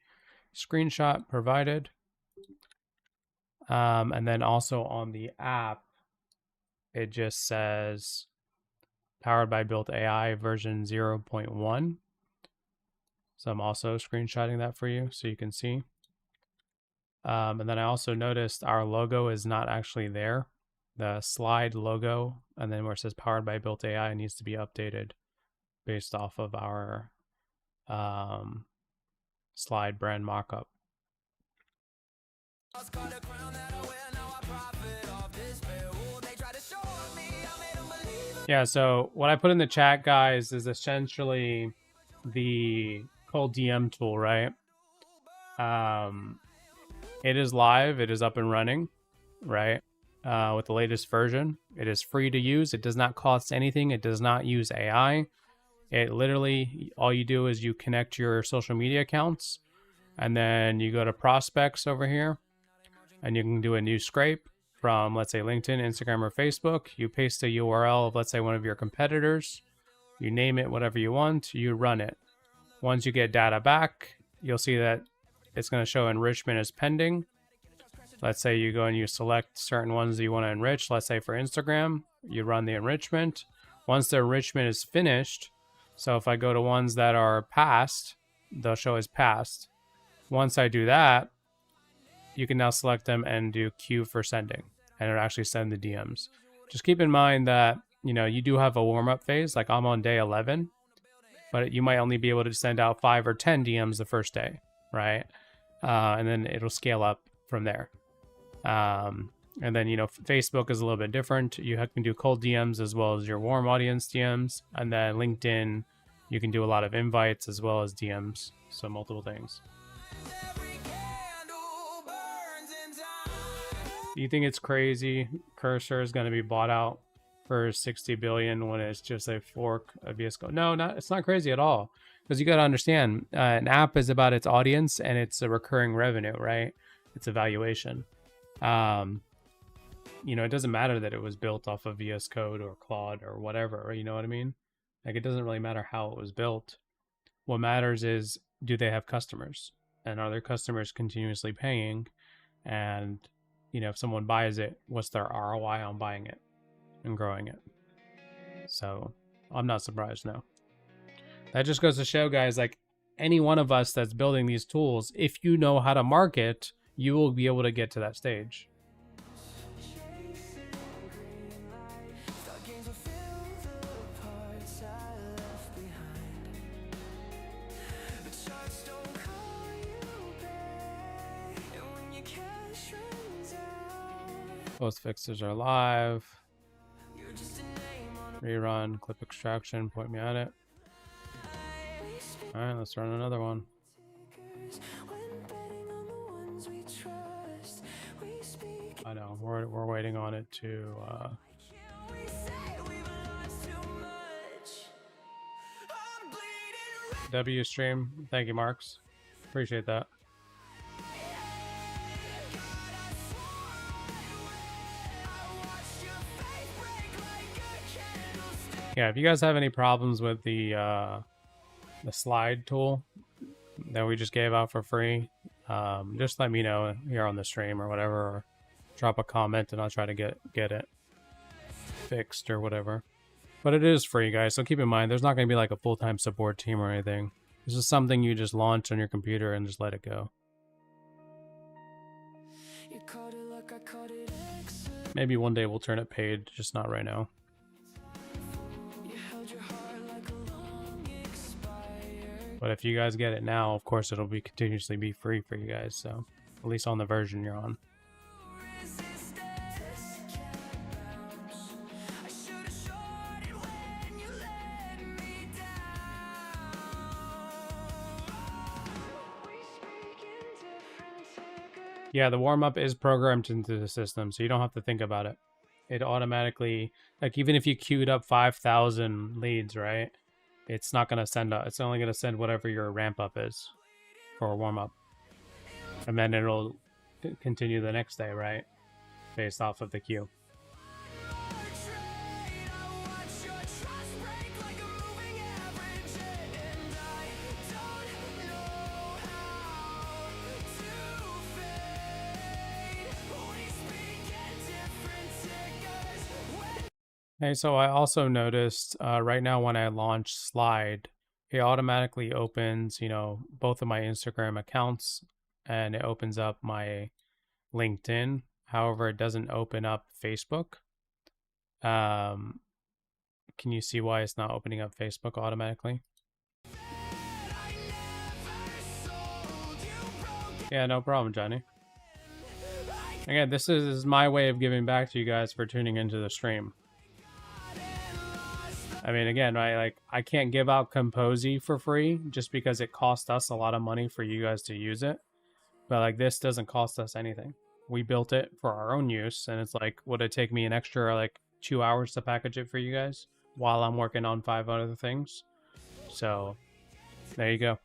screenshot provided. And then also on the app, it just says powered by Built AI version 0.1. So I'm also screenshotting that for you so you can see. And then I also noticed our logo is not actually there. The slide logo, and then where it says powered by Built AI, needs to be updated based off of our slide brand mockup. Yeah, so what I put in the chat, guys, is essentially the cold DM tool, right? It is live, it is up and running, right? With the latest version. It is free to use. It does not cost anything. It does not use AI. It literally, all you do is you connect your social media accounts, and then you go to prospects over here, and you can do a new scrape from, let's say, LinkedIn, Instagram, or Facebook. You paste a URL of, let's say, one of your competitors. You name it whatever you want. You run it. Once you get data back, you'll see that it's going to show enrichment as pending. Let's say you go and you select certain ones that you want to enrich. Let's say for Instagram, you run the enrichment. Once the enrichment is finished, so if I go to ones that are passed, they'll show as passed. Once I do that, you can now select them and do queue for sending, and it'll actually send the DMs. Just keep in mind that, you know, you do have a warm-up phase. Like I'm on day 11, but you might only be able to send out 5 or 10 DMs the first day, right? And then it'll scale up from there. And then, you know, Facebook is a little bit different. You can do cold DMs as well as your warm audience DMs. And then LinkedIn, you can do a lot of invites as well as DMs. So multiple things. Do you think it's crazy Cursor is going to be bought out for 60 billion when it's just a fork of VS Code? No, it's not crazy at all. Because you got to understand, an app is about its audience and it's a recurring revenue, right? It's a valuation. You know, it doesn't matter that it was built off of VS Code or Claude or whatever, you know what I mean? Like, it doesn't really matter how it was built. What matters is, do they have customers? And are their customers continuously paying? And, you know, if someone buys it, what's their ROI on buying it and growing it? So I'm not surprised, no. That just goes to show, guys, like any one of us that's building these tools, if you know how to market, you will be able to get to that stage. Post fixes are live. Rerun, clip extraction, point me at it. All right, let's run another one. I know, we're waiting on it to W stream. Thank you, Marks. Appreciate that. Yeah, if you guys have any problems with the slide tool that we just gave out for free, just let me know here on the stream or whatever, or drop a comment and I'll try to get it fixed or whatever. But it is free, guys, so keep in mind there's not going to be like a full-time support team or anything. This is something you just launch on your computer and just let it go. Maybe one day we'll turn it paid, just not right now. But if you guys get it now, of course it'll be continuously be free for you guys, so at least on the version you're on. Yeah, the warm-up is programmed into the system, so you don't have to think about it. It automatically, like even if you queued up 5,000 leads, right? It's not going to send out, it's only going to send whatever your ramp-up is for a warm-up. And then it'll continue the next day, right? Based off of the queue. Hey, so I also noticed right now when I launch Slide, it automatically opens, both of my Instagram accounts, and it opens up my LinkedIn. However, it doesn't open up Facebook. Can you see why it's not opening up Facebook automatically? Yeah, no problem, Johnny. Again, this is my way of giving back to you guys for tuning into the stream. I mean, again, I can't give out Kompozy for free just because it cost us a lot of money for you guys to use it. But like, this doesn't cost us anything. We built it for our own use, and it's like, would it take me an extra like 2 hours to package it for you guys while I'm working on 5 other things? So there you go.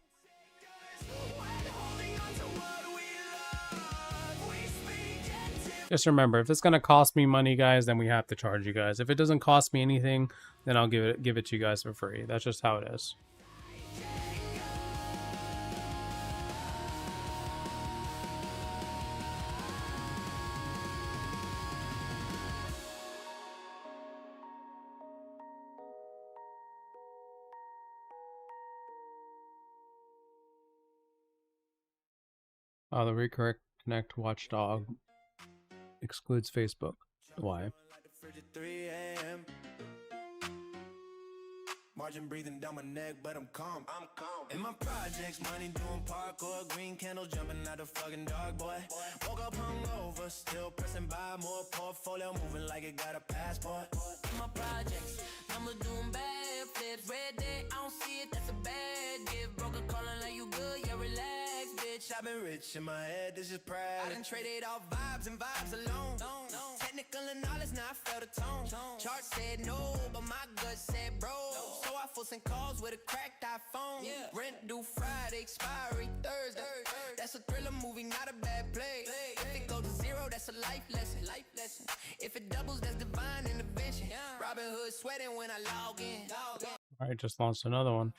Just remember, if it's gonna cost me money, guys, then we have to charge you guys. If it doesn't cost me anything, then I'll give it to you guys for free. That's just how it is. Oh, the reconnect watchdog excludes Facebook. Why? Margin breathing down my neck, but I'm calm. In my projects, money doing parkour, green candles jumping out the fucking dark, boy. Woke up hungover, still pressing buy more portfolio, moving like it got a passport. In my projects, numbers doing bad, flips, red day, I don't see it, that's a bad gift. Broker calling like you good, yeah, relax, bitch. I've been rich in my head, this is pride. I done traded off vibes and vibes alone. Technical and knowledge, now I felt a tone. Chart said no, but my gut said bro. So I full send calls with a cracked iPhone. Rent due Friday, expiry Thursday. That's a thriller movie, not a bad play. If it goes to zero, that's a life lesson. If it doubles, that's divine intervention. Robin Hood sweating when I log in. Alright, just launched another one.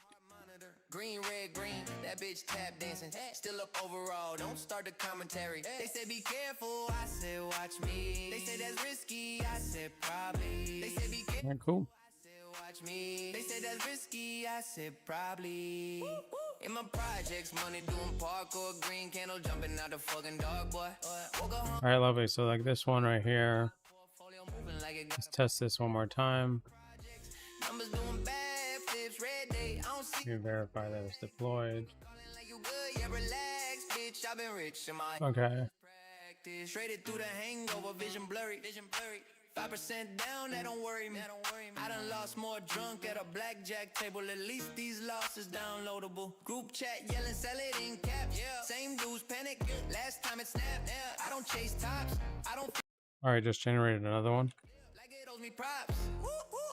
Green, red, green, that bitch tap dancing. Still up overall, don't start the commentary. They said be careful, I said watch me. They said that's risky, I said probably. They said be careful, Alright, cool. I said watch me. They said that's risky, I said probably. In my projects, money doing parkour, green candle jumping out the fucking dark, boy. Alright, lovely. So like this one right here. Let's test this one more time. Numbers doing bad, flips, red day, I don't see. You verify that it's deployed. Like you good, yeah, relax, bitch. I've been rich in my Okay. practice. Rated through the hangover, vision blurry. 5% down, that don't worry me. I done lost more drunk at a blackjack table. At least these losses downloadable. Group chat yelling, sell it in caps. Same dudes panic. Last time it snapped. I don't chase tops. I don't. Alright, just generated another one. Like it owes me props.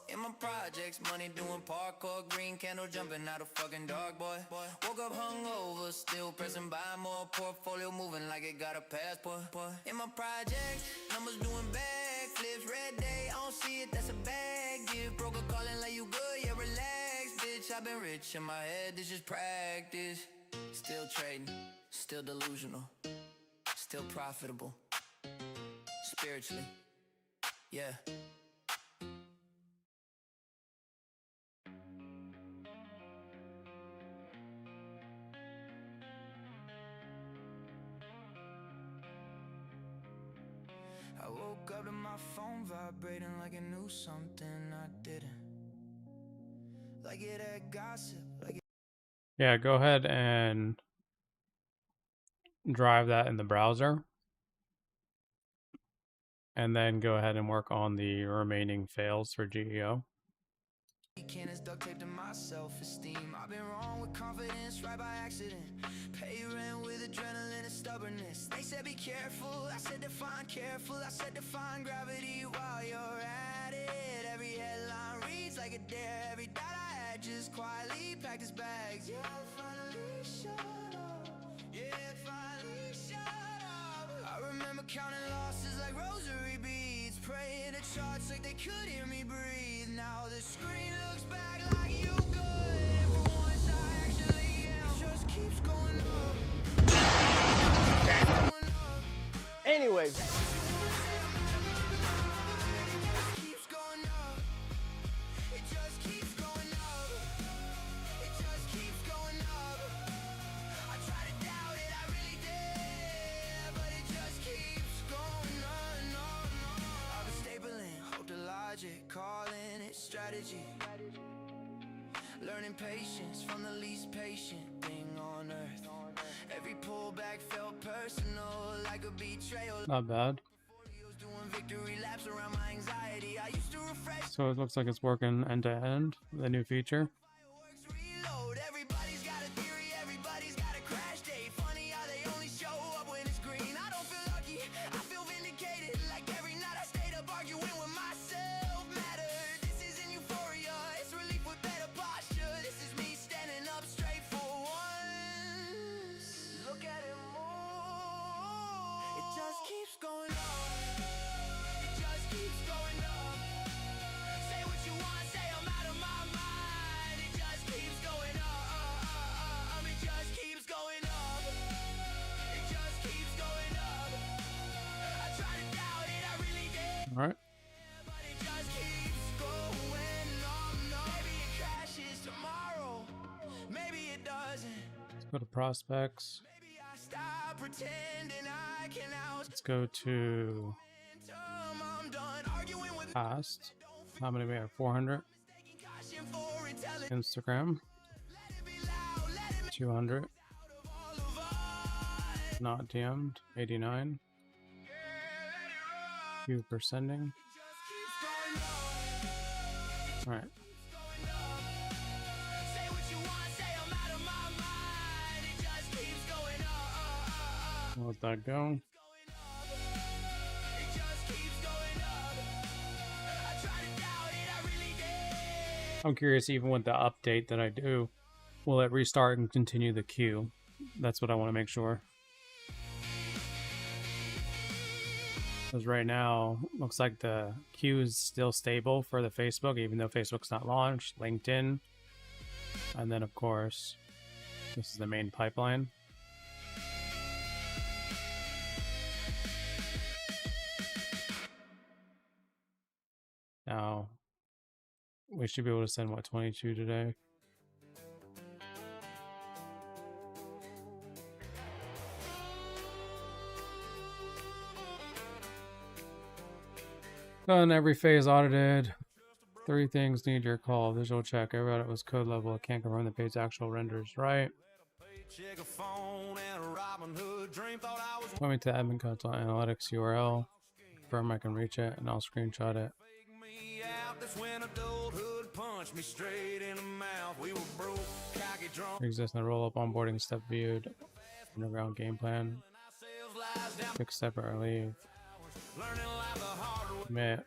In my projects, money doing parkour, green candle jumping out of fucking dark, boy. Woke up hungover, still pressing buy more portfolio, moving like it got a passport. In my projects, numbers doing bad, flips, red day, I don't see it, that's a bad gift. Broker calling like you good, yeah, relax, bitch. I've been rich in my head, this is practice. Still trading, still delusional, still profitable, spiritually, yeah. I woke up to my phone vibrating like it knew something I didn't. Like it had gossip, like it. Yeah, go ahead and drive that in the browser. And then go ahead and work on the remaining fails for GEO. Cannons duct taped to my self-esteem. I've been wrong with confidence right by accident. Pay rent with adrenaline and stubbornness. They said be careful, I said define careful. I said define gravity while you're at it. Every headline reads like a dare. Every dot I had just quietly packed his bags. Yeah, finally shut up. Yeah, finally shut up. I remember counting losses like rosary beads, praying to charts like they could hear me breathe. Now the screen looks back like you good. For once I actually am. It just keeps going up. Anyways, Keeps going up. strategy. Learning patience from the least patient thing on earth. Every pullback felt personal, like a betrayal. Not bad. Doing victory laps around my anxiety. I used to refresh. So it looks like it's working end to end, the new feature. Fireworks reload. Everybody's got a theory, everybody's got a crash date. Funny how they only show up when it's green. I don't feel lucky, I feel vindicated. Like every night I stayed up arguing with myself. Matter, this isn't euphoria, it's relief with better posture. This is me standing up straight for once. Look at it move. It just keeps going up. It just keeps going up. Say what you want, say I'm out of my mind. It just keeps going up. It just keeps going up. It just keeps going up. I try to doubt it, I really did. All right. But it just keeps going up. No, maybe it crashes tomorrow. Maybe it doesn't. Let's go to prospects. Maybe I stop pretending I can out. Let's go to I'm done arguing with past. How many we have? 400. taking caution for intelligence. Instagram. Let it be loud, let it make 200. all of us. Not DM'd. 89. Queue for sending. All right. Say what you want, say I'm out of my mind. It just keeps going up. Let that go. It just keeps going up. I try to doubt it, I really did. I'm curious, even with the update that I do, will it restart and continue the queue? That's what I want to make sure. Because right now, looks like the queue is still stable for the Facebook, even though Facebook's not launched. LinkedIn. And then, of course, this is the main pipeline. Now, we should be able to send, what, 22 today? Done, every phase audited. 3 things need your call. Visual check. Every audit was code level. It can't confirm the page's actual renders, right? Point me to admin console analytics URL. Confirm I can reach it, and I'll screenshot it. Existing roll-up onboarding step viewed. Underground game plan. Fix separate or leave. Commit.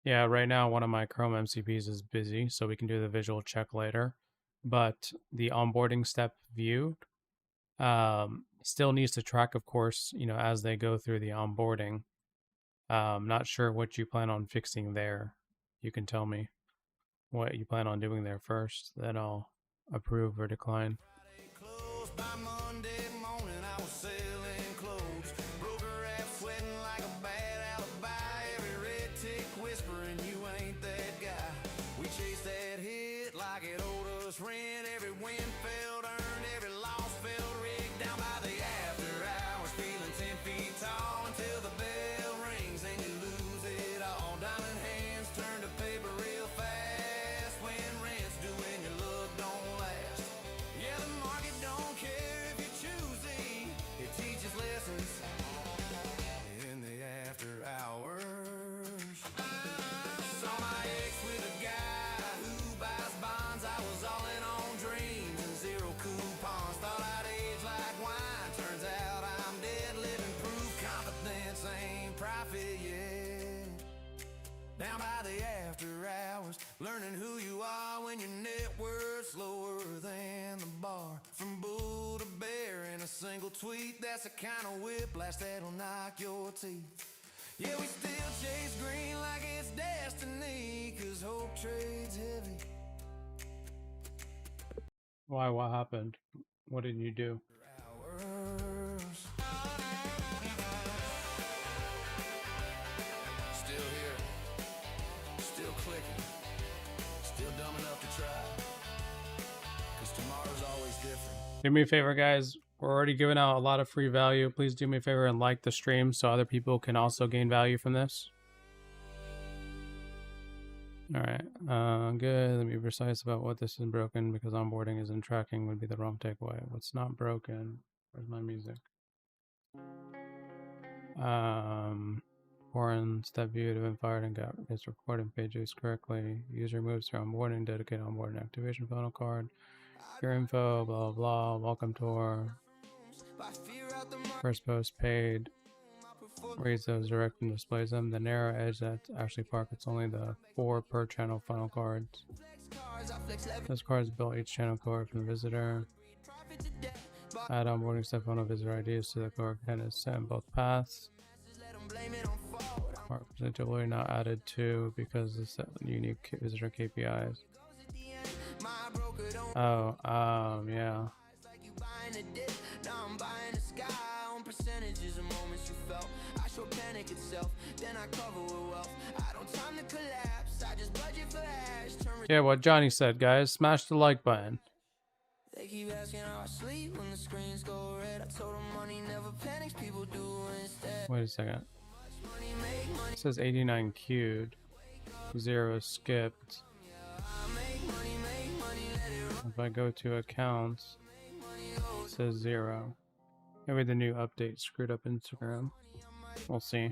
Yeah, right now one of my Chrome MCPs is busy, so we can do the visual check later. But the onboarding step viewed still needs to track, of course, you know, as they go through the onboarding. Not sure what you plan on fixing there. You can tell me what you plan on doing there first, then I'll approve or decline. By Monday morning, I was selling clothes. Broker app sweating like a bad alibi. Every red tick whispering, you ain't that guy. We chased that hit like it owed us rent. Every win felt earned, every loss felt rigged. Down by the after hours, feeling 10 feet tall until the bell rings and you lose it all. Diamond hands turn to paper real fast when rent's due and your look don't last. Yeah, the market don't care if you're choosy. It teaches lessons in the after hours. Saw my ex with a guy who buys bonds. I was all in on dreams and 0 coupons. Thought I'd age like wine. Turns out I'm dead living proof. Confidence ain't profit yet. Down by the after hours, learning who you are when your net worth's lower than the bar. From bull to bear in a single tweet, that's the kind of whiplash that'll knock your teeth. Yeah, we still chase green like it's destiny, 'cause hope trades heavy. Why? What happened? What did you do? Hours. Still here, still clicking, still dumb enough to try. 'Cause tomorrow's always different. Do me a favor, guys. We're already giving out a lot of free value. Please do me a favor and like the stream so other people can also gain value from this. Alright, good. Let me be precise about what this is broken because onboarding isn't tracking would be the wrong takeaway. What's not broken? Where's my music? Foreign step view have been fired and got its recording pages correctly. User moves through onboarding, dedicated onboarding activation funnel card. Your info, blah blah, welcome tour. First post paid. Reads those direct and displays them. The narrow edge that's actually parked, it's only the 4 per channel funnel cards. Those cards built each channel card from the visitor. Add onboarding step funnel visitor IDs to the card can is set in both paths. Are presumably not added to because it's set unique visitor KPIs. Oh, yeah. Yeah, what Johnny said, guys. Smash the like button. They keep asking how I sleep when the screens go red. I told them money never panics, people do instead. Wait a second. It says 89 queued. 0 skipped. If I go to accounts, it says 0. Maybe the new update screwed up Instagram. We'll see.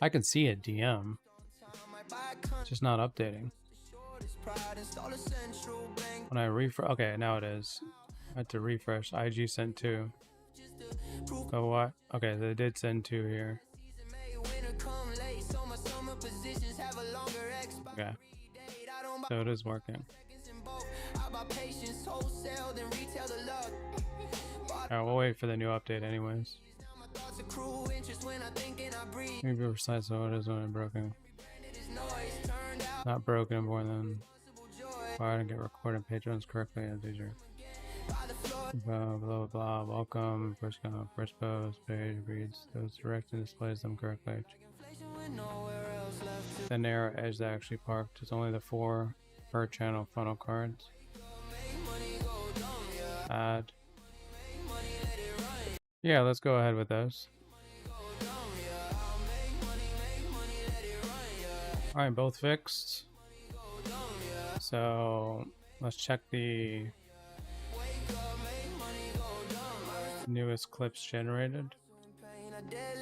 I can see a DM. It's just not updating. When I refresh, okay, now it is. I had to refresh. IG sent 2. Oh, what? Okay, they did send 2 here. Okay. So it is working. Alright, we'll wait for the new update anyways. Maybe precise so it is when it's broken. Not broken more than fired and get recorded page runs correctly as usual. Blah blah blah. Welcome. First come, first post page reads those direct and displays them correctly. The narrow edge that actually parked is only the 4 per channel funnel cards. Add. Yeah, let's go ahead with those. Alright, both fixed. So let's check the newest clips generated.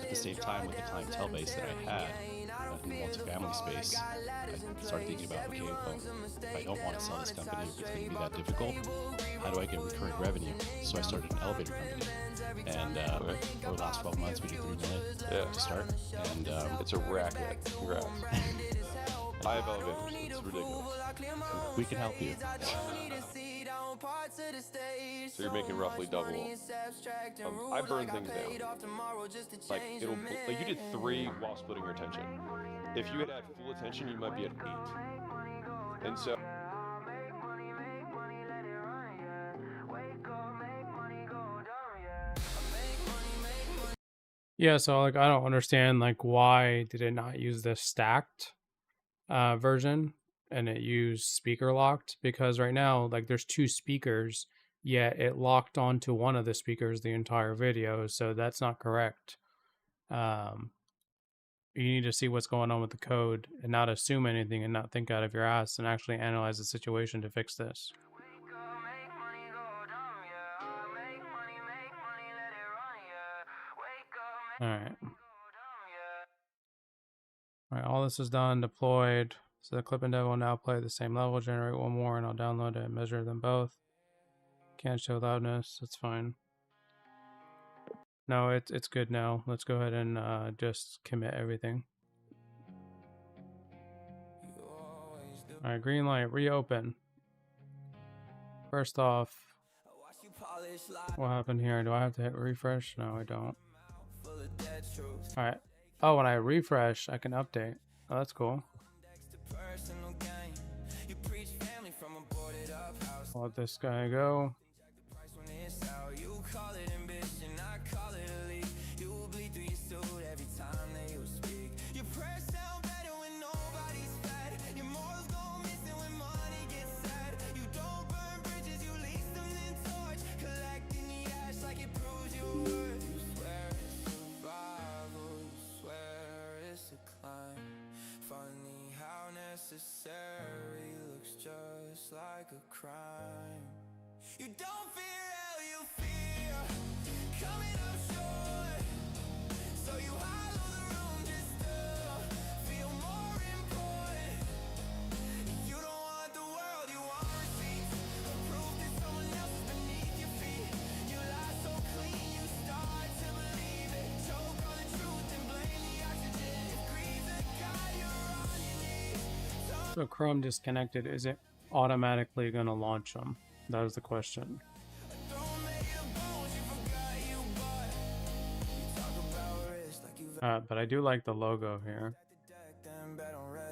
At the same time, with the clientele base that I had in the multifamily space, I started thinking about, okay, well, if I don't want to sell this company, if it's going to be that difficult, how do I get recurring revenue? So I started an elevator company. And over the last 12 months, we did $3 million to start. And it's a racket. Congrats. 5 elevators. It's ridiculous. We can help you. So you're making roughly double. I burn things down. Like you did 3 while splitting your attention. If you had full attention, you might be at 8. And so. Yeah, so like I don't understand like why did it not use the stacked version and it used speaker locked, because right now like there's 2 speakers, yet it locked onto one of the speakers the entire video, so that's not correct. You need to see what's going on with the code and not assume anything and not think out of your ass and actually analyze the situation to fix this. Alright. Alright, all this is done, deployed. So the clip and dev will now play the same level, generate one more, and I'll download it and measure them both. Can't show loudness, it's fine. No, it's good now. Let's go ahead and just commit everything. Alright, green light, reopen. First off, what happened here? Do I have to hit refresh? No, I don't. Alright. Oh, when I refresh, I can update. Oh, that's cool. I'll let this guy go. just like a crime. You don't fear how you feel, coming up short. So you hollow the room just to feel more important. You don't want the world, you want receipts, proof that someone else is beneath your feet. You lie so clean, you start to believe it. Choke on the truth and blame the oxygen. If greed's a god, you're on your knees. So Chrome disconnected. Is it automatically going to launch them? That was the question. But I do like the logo here.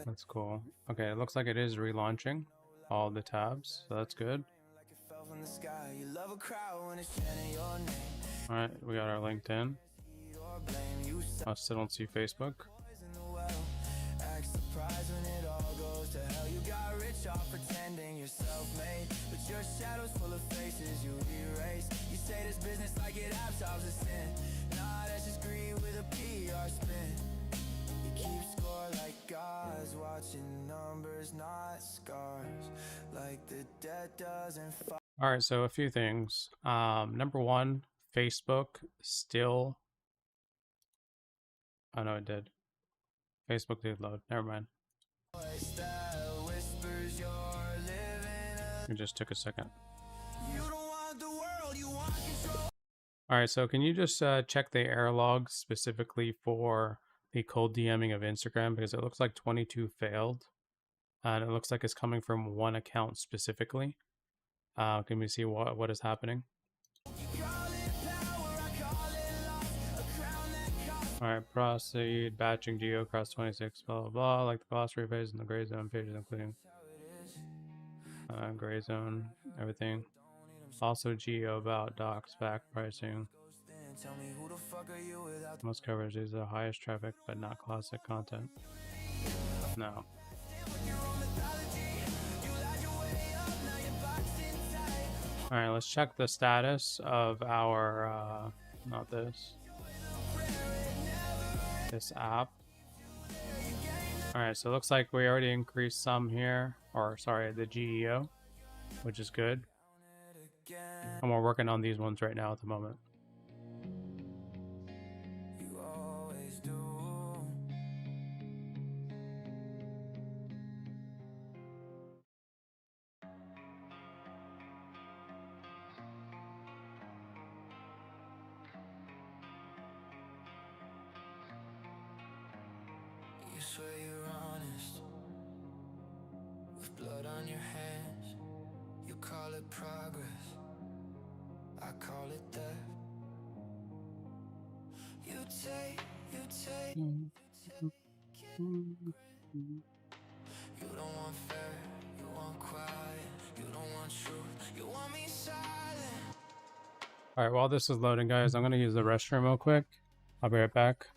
That's cool. Okay, it looks like it is relaunching all the tabs, so that's good. Alright, we got our LinkedIn. I still don't see Facebook. Pretending you're self-made, but your shadow's full of faces you erase. You say this business like it absolves a sin. Nah, that's just greed with a PR spin. You keep score like God's watching numbers, not scars. Like the debt doesn't fall. Alright, so a few things. Number one, Facebook still... Oh no, it did. Facebook did load. Never mind. It just took a second. Alright, so can you just check the error logs specifically for the cold DMing of Instagram? Because it looks like 22 failed. And it looks like it's coming from one account specifically. Can we see what is happening? Alright, proceed, batching geo across 26, blah blah blah, like the glossary page and the gray zone pages, including gray zone, everything. Also geo about docs, back pricing. Most coverage is the highest traffic, but not classic content. No. Alright, let's check the status of our, not this app. Alright, so it looks like we already increased some here, or sorry, the GEO, which is good. And we're working on these ones right now at the moment. You swear you're honest, with blood on your hands. You call it progress, I call it death. You take, you don't want fair, you want quiet, you don't want truth, you want me silent. Alright, while this is loading, guys, I'm going to use the restroom real quick. I'll be right back.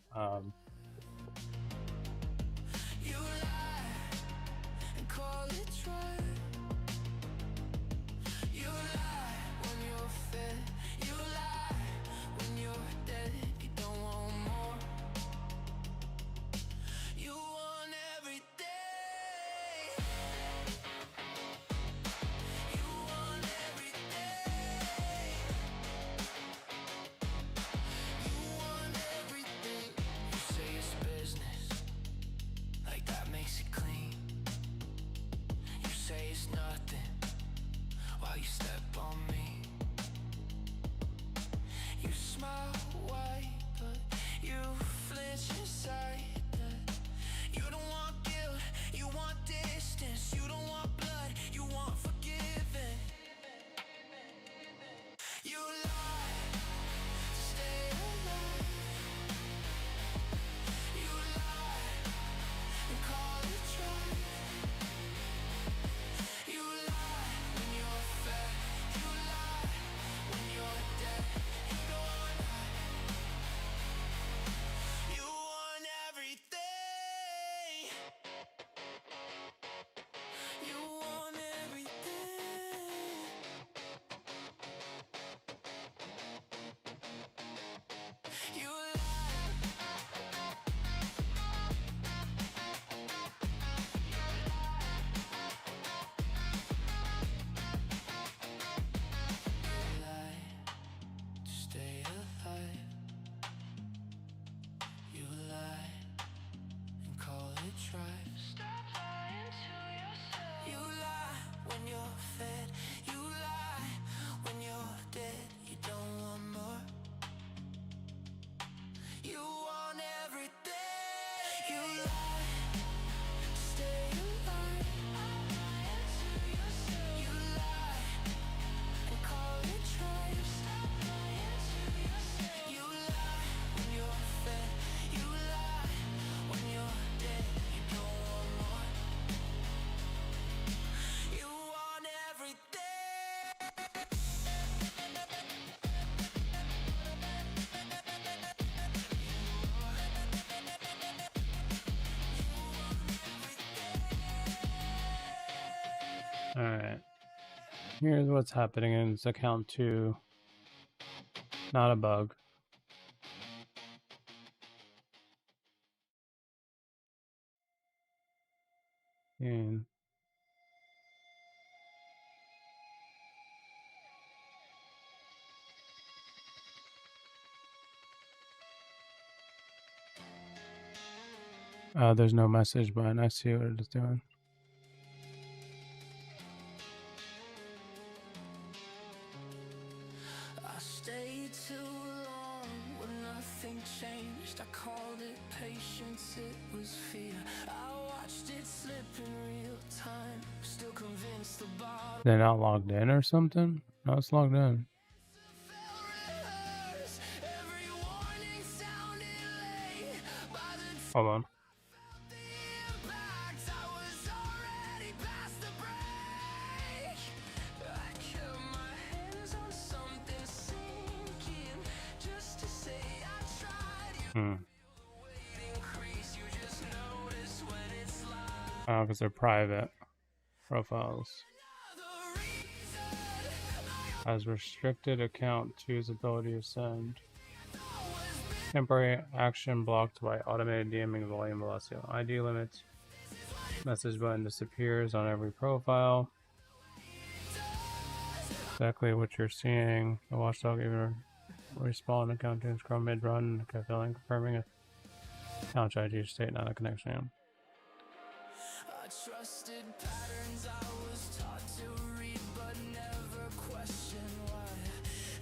Alright. Here's what's happening in this account 2. Not a bug. And there's no message button. I see what it is doing. I stayed too long when nothing changed. I called it patience, it was fear. I watched it slip in real time. Still convinced the bottom. They're not logged in or something? No, it's logged in. Every warning sounded late. By the Hold on. impact, I was already past the break. I kept my hands on something sinking, just to say I tried. Weight increase, you just notice when it's live. Oh, because they're private profiles. Has restricted account to use ability to send. Temporary action blocked by automated DMing volume velocity. ID limits. Message button disappears on every profile. Exactly what you're seeing. The watchdog even respawn account to scroll mid run. Filling confirming a account ID state, not a connection. I trusted patterns I was taught to read, but never question why.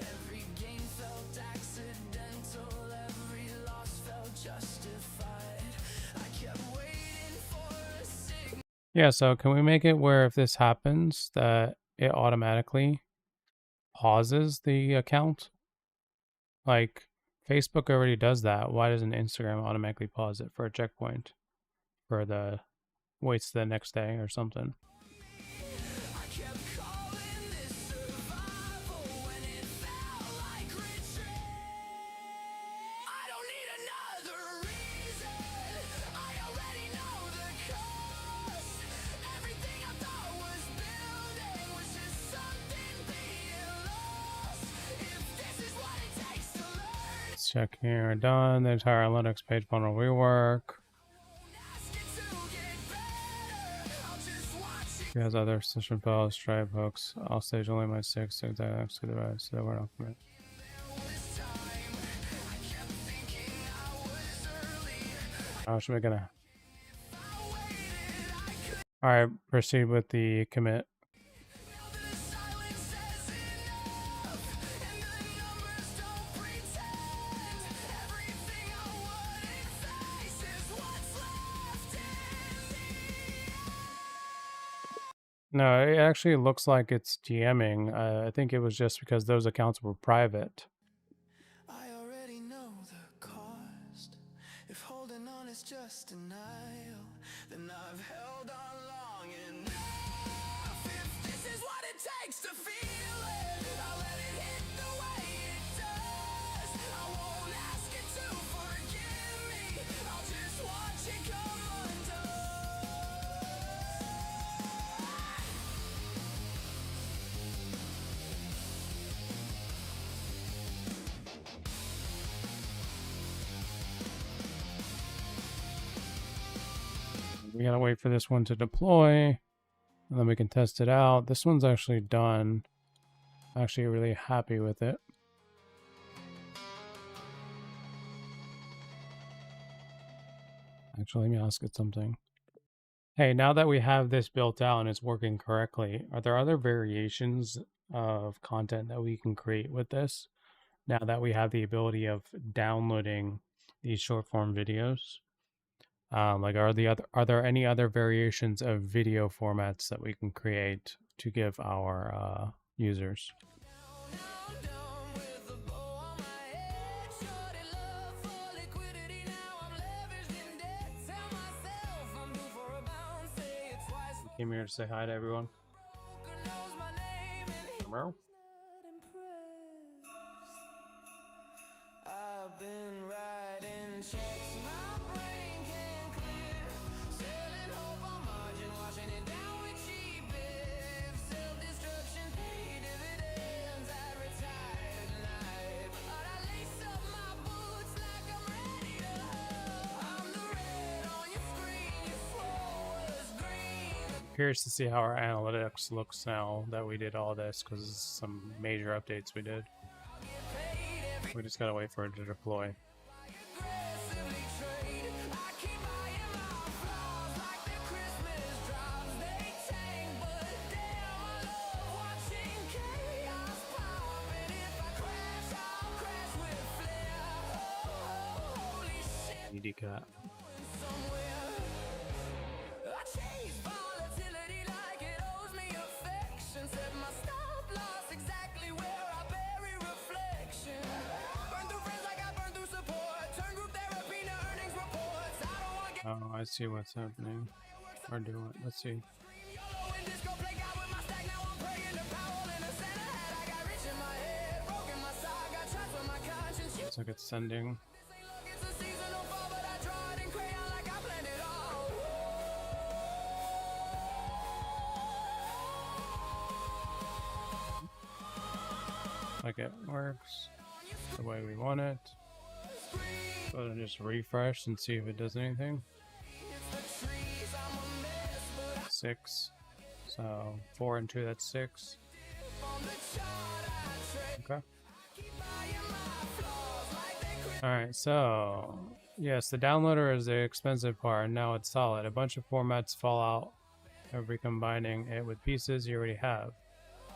Every gain felt accidental, every loss felt justified. I kept waiting for a signal. Yeah, so can we make it where if this happens that it automatically pauses the account? Like Facebook already does that. Why doesn't Instagram automatically pause it for a checkpoint? For the waits the next day or something. I kept calling this survival when it felt like retreat. I don't need another reason. I already know the cost. Everything I thought was building was just something being lost. If this is what it takes to learn. Let's check here. Done. The entire analytics page bundle rework. He has other session files, stripe hooks. I'll stage only my 6 next to the rest, so we're not commit. How should we gonna? Alright, proceed with the commit. No, it actually looks like it's DMing. I think it was just because those accounts were private. I already know the cost. If holding on is just denial, then I've held on long enough. If this is what it takes to feel it, I'll let it hit the way it does. I won't ask it to forgive me. I'll just watch it come undone. We gotta wait for this one to deploy, and then we can test it out. This one's actually done. I'm actually really happy with it. Actually, let me ask it something. Hey, now that we have this built out and it's working correctly, are there other variations of content that we can create with this? Now that we have the ability of downloading these short form videos? Like, are there any other variations of video formats that we can create to give our users? Came here to say hi to everyone. Hello? I've been writing checks, my brain can clear. Selling hope on margin, washing it down with cheap beer. curious to see how our analytics looks now that we did all this, because some major updates we did. We just gotta wait for it to deploy. ED cut. Oh, I see what's happening. Or doing. Let's see. Looks like it's sending. Like it works the way we want it. Go ahead and just refresh and see if it does anything. 6. So 4 and 2, that's 6. Okay. Alright, so yes, the downloader is the expensive part, and now it's solid. A bunch of formats fall out of recombining it with pieces you already have.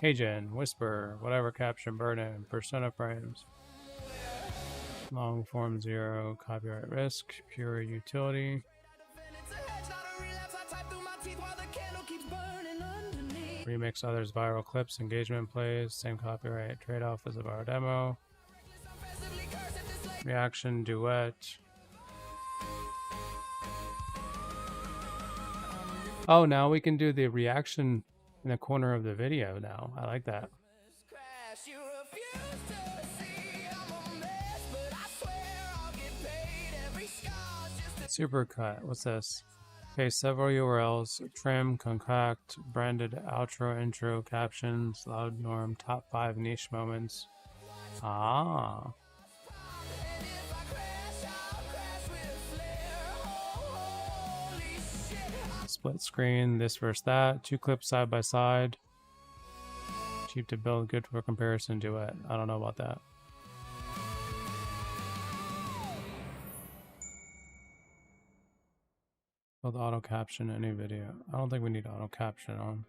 HeyGen, Whisper, whatever caption, burn-in, persona frames. Long form 0, copyright risk, pure utility. Remix others' viral clips, engagement plays, same copyright trade-off as a viral demo. Reaction, duet. Oh, now we can do the reaction in the corner of the video now. I like that. Supercut. What's this? Okay, several URLs, trim, concact, branded outro, intro, captions, loud norm, top 5 niche moments. Ah. Split screen, this versus that. 2 clips side by side. Cheap to build, good for comparison, duet. I don't know about that. Build auto caption any video. I don't think we need auto caption on.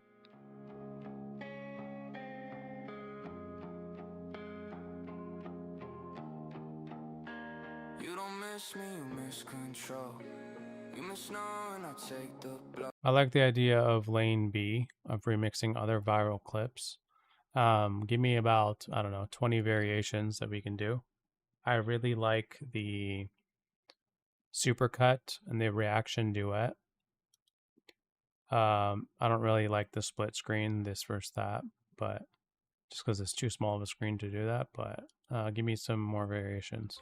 You don't miss me, you miss control. You miss knowing I take the blow. I like the idea of lane B, of remixing other viral clips. Give me about, I don't know, 20 variations that we can do. I really like the supercut and the reaction duet. I don't really like the split screen, this versus that, but just because it's too small of a screen to do that. But give me some more variations.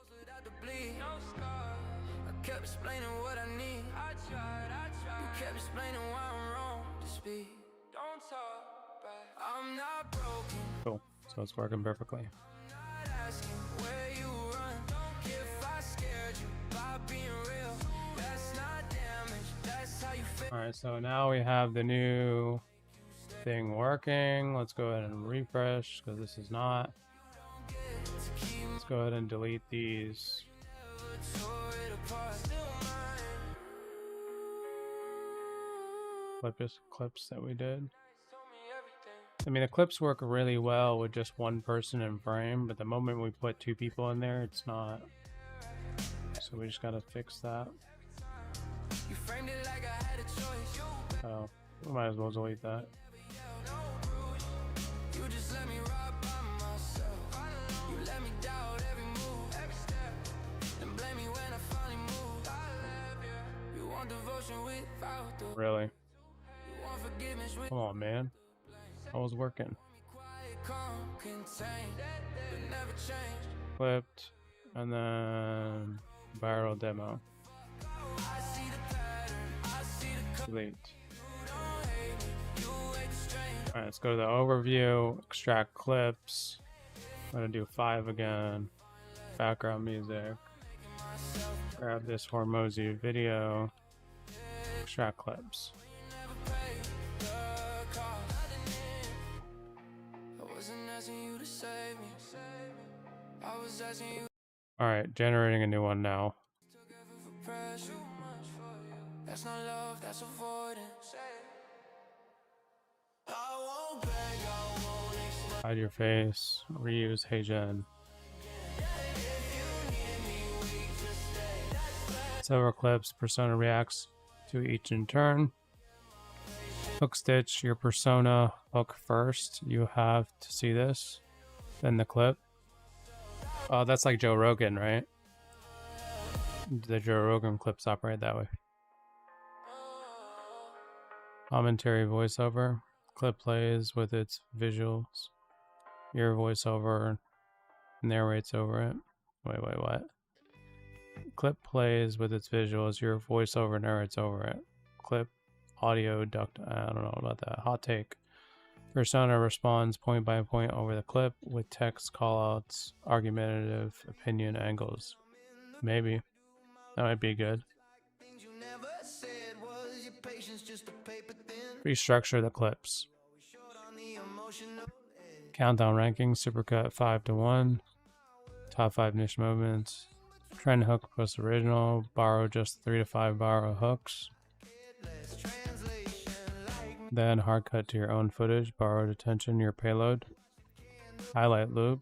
I kept explaining what I need. You kept explaining why I'm wrong to speak. Don't talk back. I'm not broken. Cool. So it's working perfectly. Not asking where you run. If I scared you by being real, that's not damage. That's how you feel. Alright, so now we have the new thing working. Let's go ahead and refresh because this is not. Let's go ahead and delete these. Clips that we did. I mean, the clips work really well with just one person in frame, but the moment we put 2 people in there, it's not. So we just gotta fix that. Oh, we might as well delete that. Really? Come on, man. I was working. Clipped, and then viral demo. Delete. Alright, let's go to the overview, extract clips. I'm gonna do 5 again. Background music. Grab this Kompozy video. Extract clips. All right, generating a new one now. That's not love, that's avoidance. Hide your face. Reuse HeyGen. Several clips. Persona reacts to each in turn. Hook stitch your persona hook first. You have to see this. Then the clip. Oh, that's like Joe Rogan, right? The Joe Rogan clips operate that way. Commentary voiceover. Clip plays with its visuals. Your voiceover narrates over it. Wait, what? Clip plays with its visuals. Your voiceover narrates over it. Clip audio duct. I don't know about that. Hot take. Persona responds point by point over the clip with text callouts, argumentative opinion angles. Maybe. That might be good. Restructure the clips. Countdown rankings, supercut 5-1. Top 5 niche moments. Trend hook plus original. Borrow just 3 to 5 borrow hooks. Then hard cut to your own footage. Borrowed attention, your payload. Highlight loop.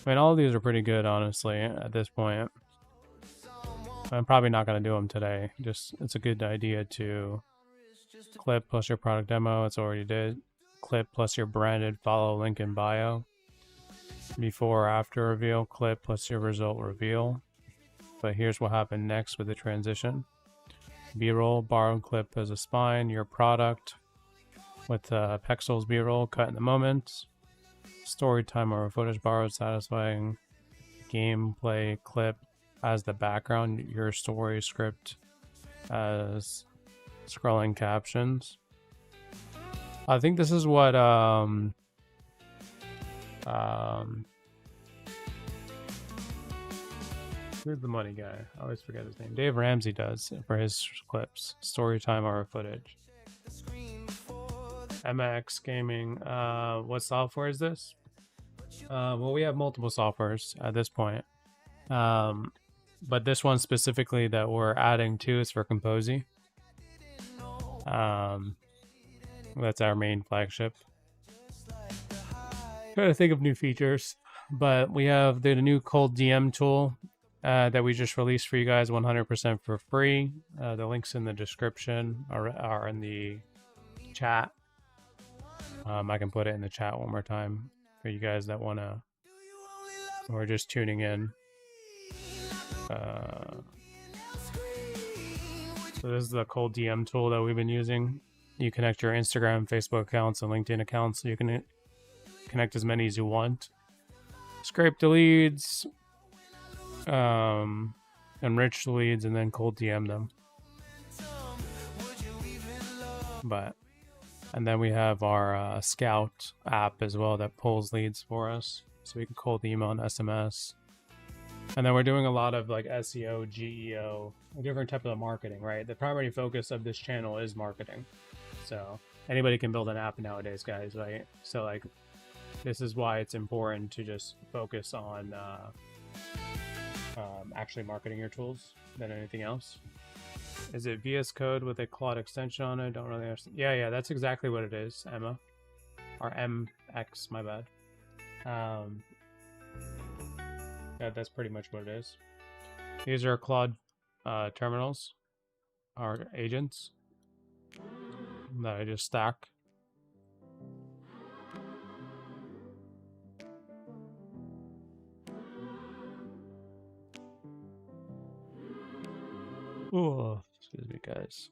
I mean, all of these are pretty good, honestly, at this point. I'm probably not going to do them today. Just, it's a good idea to clip plus your product demo. It's already did. Clip plus your branded follow link in bio. Before or after reveal. Clip plus your result reveal. But here's what happened next with the transition. B-roll, borrowed clip as a spine. Your product with Pexels B-roll cut in the moment. Story time over footage borrowed, satisfying gameplay clip as the background. Your story script as scrolling captions. I think this is what who's the money guy? I always forget his name. Dave Ramsey does for his clips. Story time over footage. MX Gaming. What software is this? Well, we have multiple softwares at this point. But this one specifically that we're adding to is for Kompozy. That's our main flagship. Trying to think of new features, but we have the new cold DM tool that we just released for you guys 100% for free. The links in the description are in the chat. I can put it in the chat one more time for you guys that want to, or just tuning in. So this is the cold DM tool that we've been using. You connect your Instagram, Facebook accounts, and LinkedIn accounts, so you can connect as many as you want. Scrape the leads, enrich the leads, and then cold DM them. And then we have our Scout app as well that pulls leads for us, so we can cold email and SMS. And then we're doing a lot of like SEO, GEO, a different type of marketing, right? The primary focus of this channel is marketing. So anybody can build an app nowadays, guys, right? So like, this is why it's important to just focus on actually marketing your tools than anything else. Is it VS Code with a Claude extension on it? Don't really understand. Yeah, that's exactly what it is, Emma. Or MX, my bad. That's pretty much what it is. These are Claude terminals, or agents, that I just stack. Oh, excuse me, guys.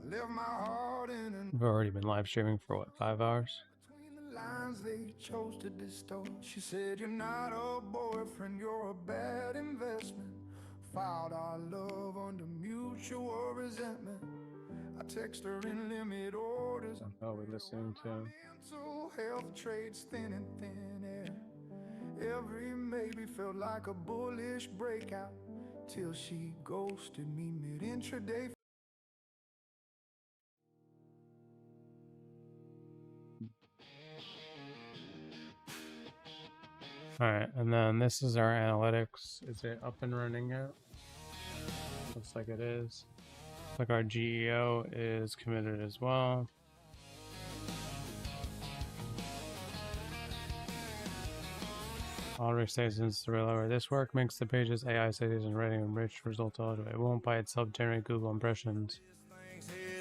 We've already been live streaming for what, 5 hours? Lines they chose to distort. She said, "You're not a boyfriend, you're a bad investment." Filed our love under mutual resentment. I text her in limit orders. Oh, we're listening to mental health trades thin and thin air. Every maybe felt like a bullish breakout till she ghosted me mid-intraday. All right, and then this is our analytics. Is it up and running yet? Looks like it is. Looks like our GEO is committed as well. Auto stations to reload. This work makes the pages AI citation rating and rich result eligible. It won't by itself generate Google impressions.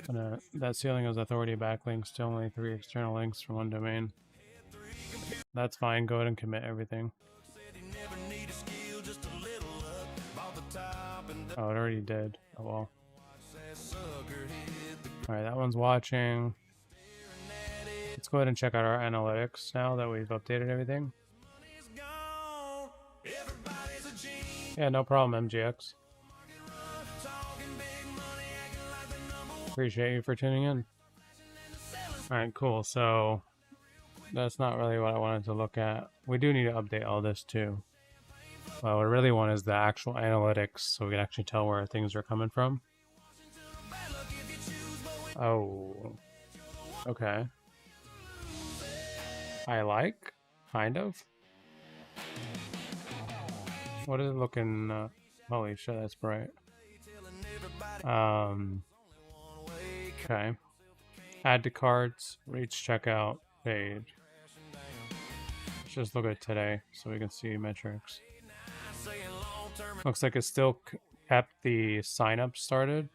But, that ceiling of authority backlinks to only 3 external links from one domain. That's fine. Go ahead and commit everything. Oh, it already did. Oh well. Alright, that one's watching. Let's go ahead and check out our analytics now that we've updated everything. Yeah, no problem, MGX. Appreciate you for tuning in. Alright, cool. So, that's not really what I wanted to look at. We do need to update all this too. What I really want is the actual analytics so we can actually tell where things are coming from. Oh. Okay. I like. Kind of. What is it looking... holy shit, that's bright. Okay. Add to carts. Reach checkout. Page. Let's just look at today so we can see metrics. Looks like it still kept the sign up started.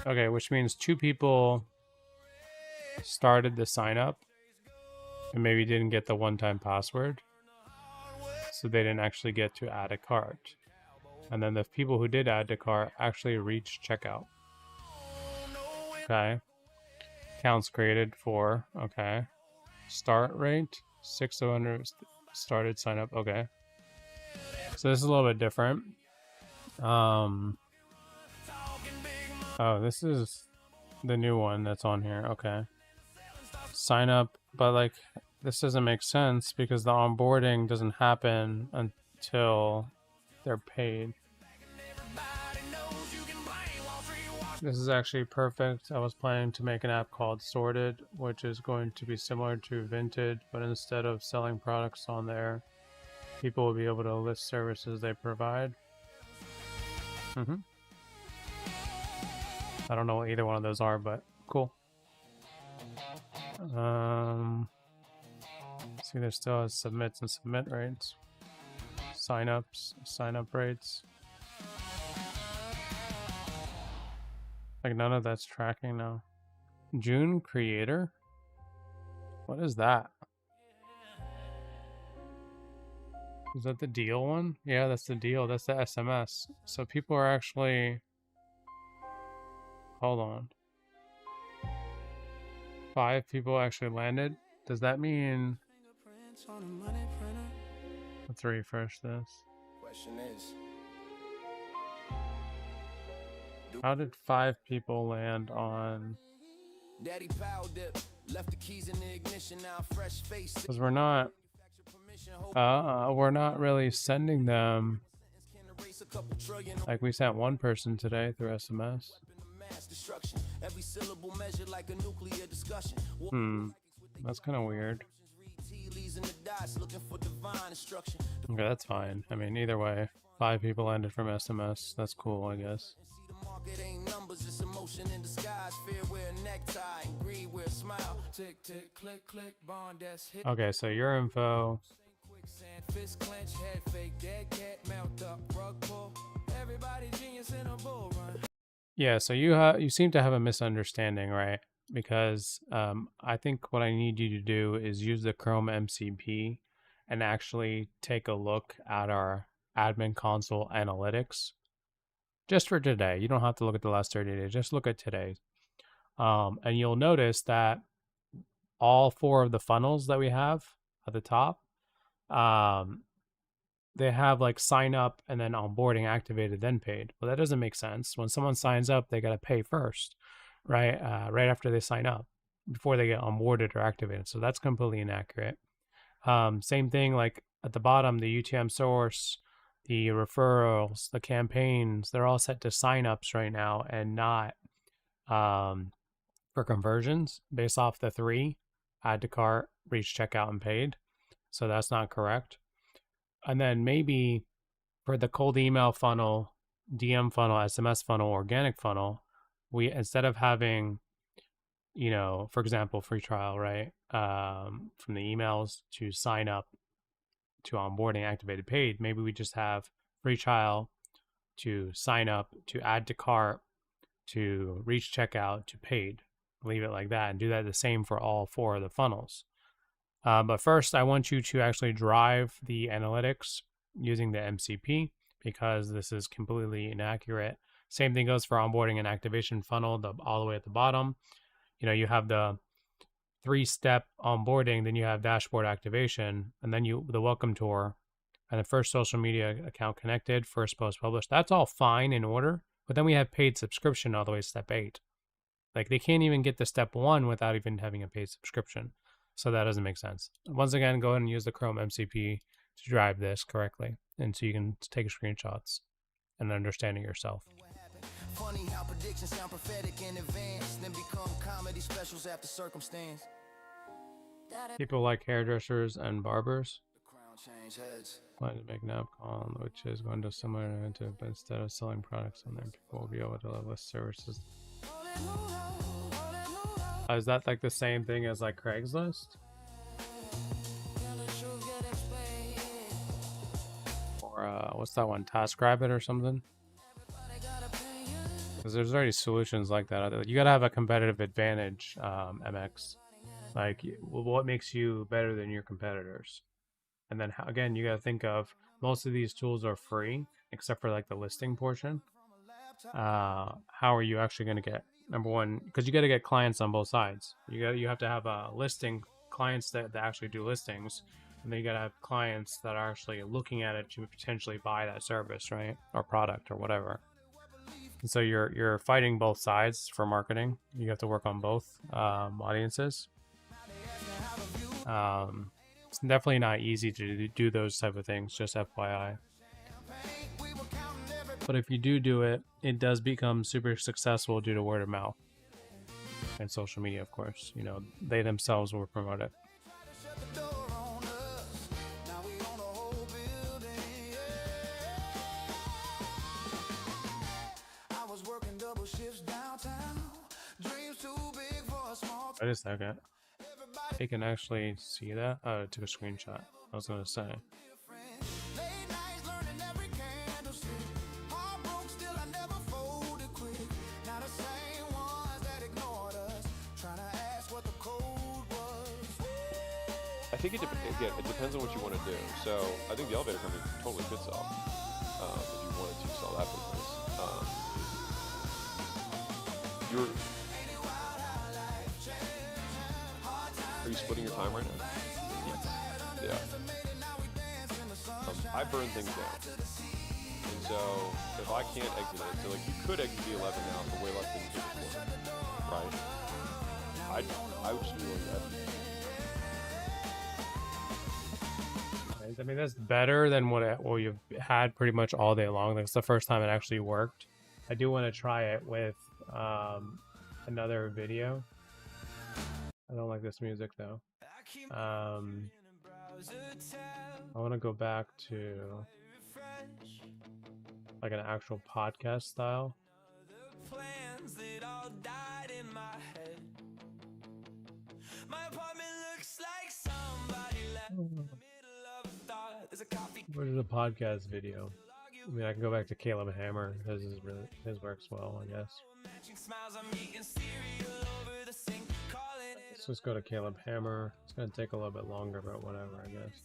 Okay, which means 2 people started the sign up and maybe didn't get the one-time password. So they didn't actually get to add a cart. And then the people who did add to cart actually reached checkout. Okay. Counts created 4. Okay. Start rate 600 started sign up. Okay. So this is a little bit different. Oh, this is the new one that's on here. Okay. Sign up, but like this doesn't make sense because the onboarding doesn't happen until they're paid. This is actually perfect. I was planning to make an app called Sorted, which is going to be similar to Vinted, but instead of selling products on there, people will be able to list services they provide. I don't know what either one of those are, but cool. See, there still has submits and submit rates. Sign-ups, sign-up rates. Like none of that's tracking now. June creator? What is that? Is that the deal one? Yeah, that's the deal. That's the SMS. So people are actually... Hold on. 5 people actually landed? Does that mean... Let's refresh this. How did 5 people land on... Because we're not really sending them. Like we sent 1 person today through SMS. That's kind of weird. Okay, that's fine. I mean, either way, 5 people landed from SMS. That's cool, I guess. Okay, so your info. Yeah, so you seem to have a misunderstanding, right? Because I think what I need you to do is use the Chrome MCP and actually take a look at our admin console analytics just for today. You don't have to look at the last 30 days, just look at today. And you'll notice that all 4 of the funnels that we have at the top, they have like sign up and then onboarding activated, then paid. Well, that doesn't make sense. When someone signs up, they got to pay first, right? Right after they sign up, before they get onboarded or activated. So that's completely inaccurate. Same thing like at the bottom, the UTM source, the referrals, the campaigns, they're all set to signups right now and not for conversions based off the 3, add to cart, reach checkout and paid. So that's not correct. And then maybe for the cold email funnel, DM funnel, SMS funnel, organic funnel, we, instead of having, you know, for example, free trial, right? From the emails to sign up to onboarding, activated, paid, maybe we just have free trial to sign up, to add to cart, to reach checkout, to paid. Leave it like that and do that the same for all 4 of the funnels. But first, I want you to actually drive the analytics using the MCP, because this is completely inaccurate. Same thing goes for onboarding and activation funnel, all the way at the bottom. You know, you have the 3-step onboarding, then you have dashboard activation, and then the welcome tour, and the first social media account connected, first post published. That's all fine in order, but then we have paid subscription all the way to step 8. Like, they can't even get to step 1 without even having a paid subscription. So that doesn't make sense. Once again, go ahead and use the Chrome MCP to drive this correctly, and so you can take screenshots and understand it yourself. Funny how predictions sound prophetic in advance, then become comedy specials after circumstance. People like hairdressers and barbers. The crown change heads. Why to make an app call, which is going to similar to, but instead of selling products on there, people will be able to list services. Is that like the same thing as like Craigslist? Or what's that one, TaskRabbit or something? Because there's already solutions like that. You gotta have a competitive advantage, MX. Like, what makes you better than your competitors? And then again, you gotta think of, most of these tools are free except for like the listing portion. How are you actually going to get, number one, because you got to get clients on both sides. You have to have listing clients that actually do listings, and then you got to have clients that are actually looking at it to potentially buy that service, right, or product or whatever. And so you're fighting both sides for marketing. You have to work on both audiences. It's definitely not easy to do those type of things, just FYI. But if you do it, it does become super successful due to word of mouth and social media, of course. You know, they themselves will promote it. Wait a second. They can actually see that? Oh, it took a screenshot. I was going to say. I think again, it depends on what you want to do. So I think the elevator company totally could sell if you wanted to sell that business. Are you splitting your time right now? Yes. Yeah. I burn things down, and so if I can't exit it, so like you could exit the 11 now for way less than you did before, right? I would just be willing to. I mean, that's better than what you've had pretty much all day long. That's the first time it actually worked. I do want to try it with another video. I don't like this music though. I want to go back to like an actual podcast style. Where's the podcast video? I mean, I can go back to Caleb Hammer. His works well, I guess. Let's just go to Caleb Hammer. It's gonna take a little bit longer, but whatever, I guess.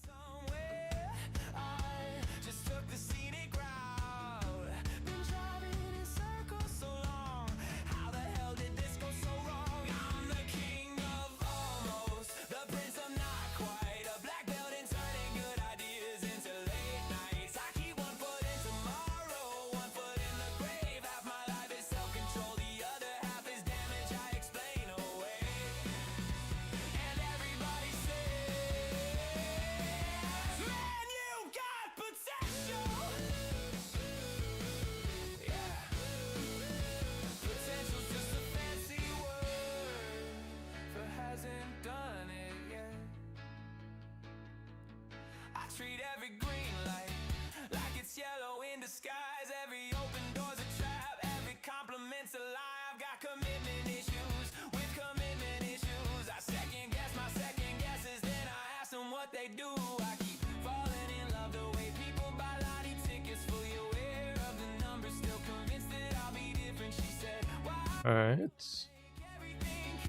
they do. I keep falling in love the way people buy lottery tickets. Fully aware of the numbers, still convinced that I'll be different. She said, why? All right.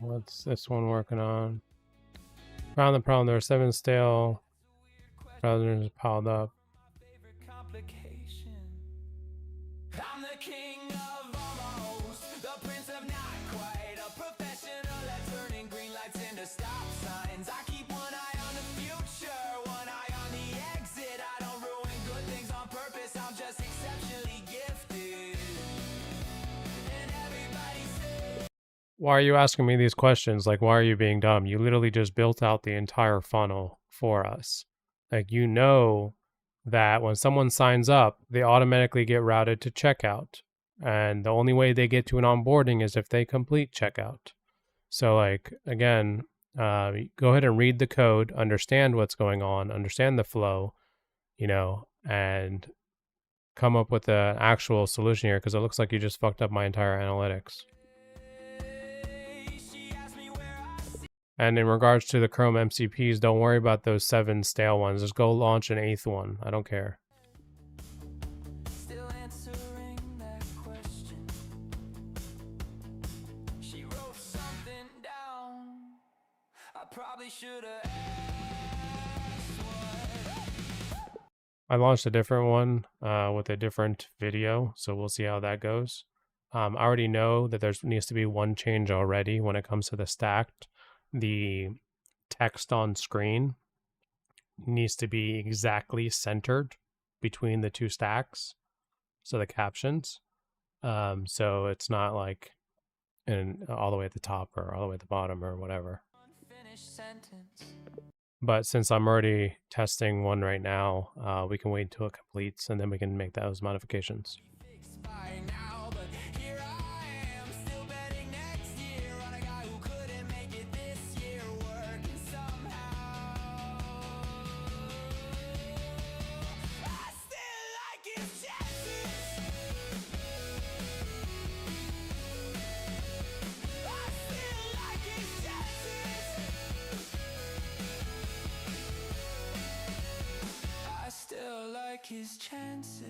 What's this one working on? Found the problem. There are 7 stale browsers piled up. Complication. I'm the king of almost, the prince of not quite, a professional at turning green lights into stop signs. I keep one eye on the future, one eye on the exit. I don't ruin good things on purpose, I'm just exceptionally gifted. And everybody says, Why are you asking me these questions? Like, why are you being dumb? You literally just built out the entire funnel for us. Like, you know that when someone signs up, they automatically get routed to checkout. And the only way they get to an onboarding is if they complete checkout. So, like, again, go ahead and read the code, understand what's going on, understand the flow, you know, and come up with an actual solution here, because it looks like you just fucked up my entire analytics. And in regards to the Chrome MCPs, don't worry about those 7 stale ones. Just go launch an 8th one. I don't care. still answering that question. She wrote something down. I probably should have asked what. I launched a different one with a different video, so we'll see how that goes. I already know that there needs to be one change already when it comes to the stacked. The text on screen needs to be exactly centered between the 2 stacks, so the captions. So it's not like all the way at the top or all the way at the bottom or whatever. Unfinished sentence. But since I'm already testing one right now, we can wait until it completes and then we can make those modifications. Fixed by now, but here I am, still betting next year on a guy who couldn't make it this year, working somehow. I still like his chances. I still like his chances. I still like his chances.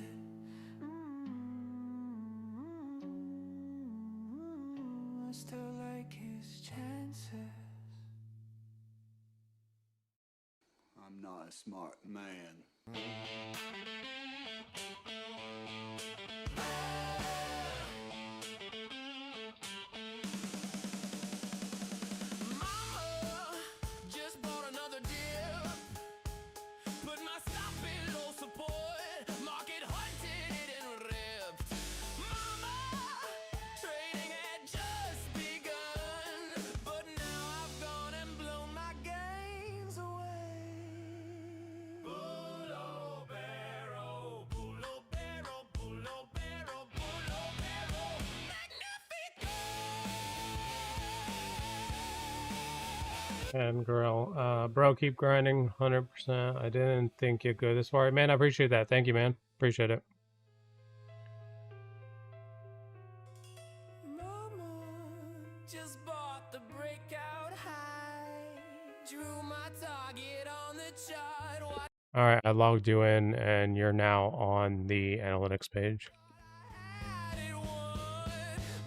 I still like his chances. I'm not a smart man. Mama just bought another deal. Put my stop in low support. Market hunted it and ripped. Mama, trading had just begun, but now I've gone and blown my gains away. Bulo barrel, bulo barrel, bulo barrel, bulo barrel. Magnifico. And girl, bro, keep grinding 100%. I didn't think you'd go this far. Man, I appreciate that. Thank you, man. Appreciate it. Mama just bought the breakout high. Drew my target on the chart. All right, I logged you in and you're now on the analytics page. Had it won,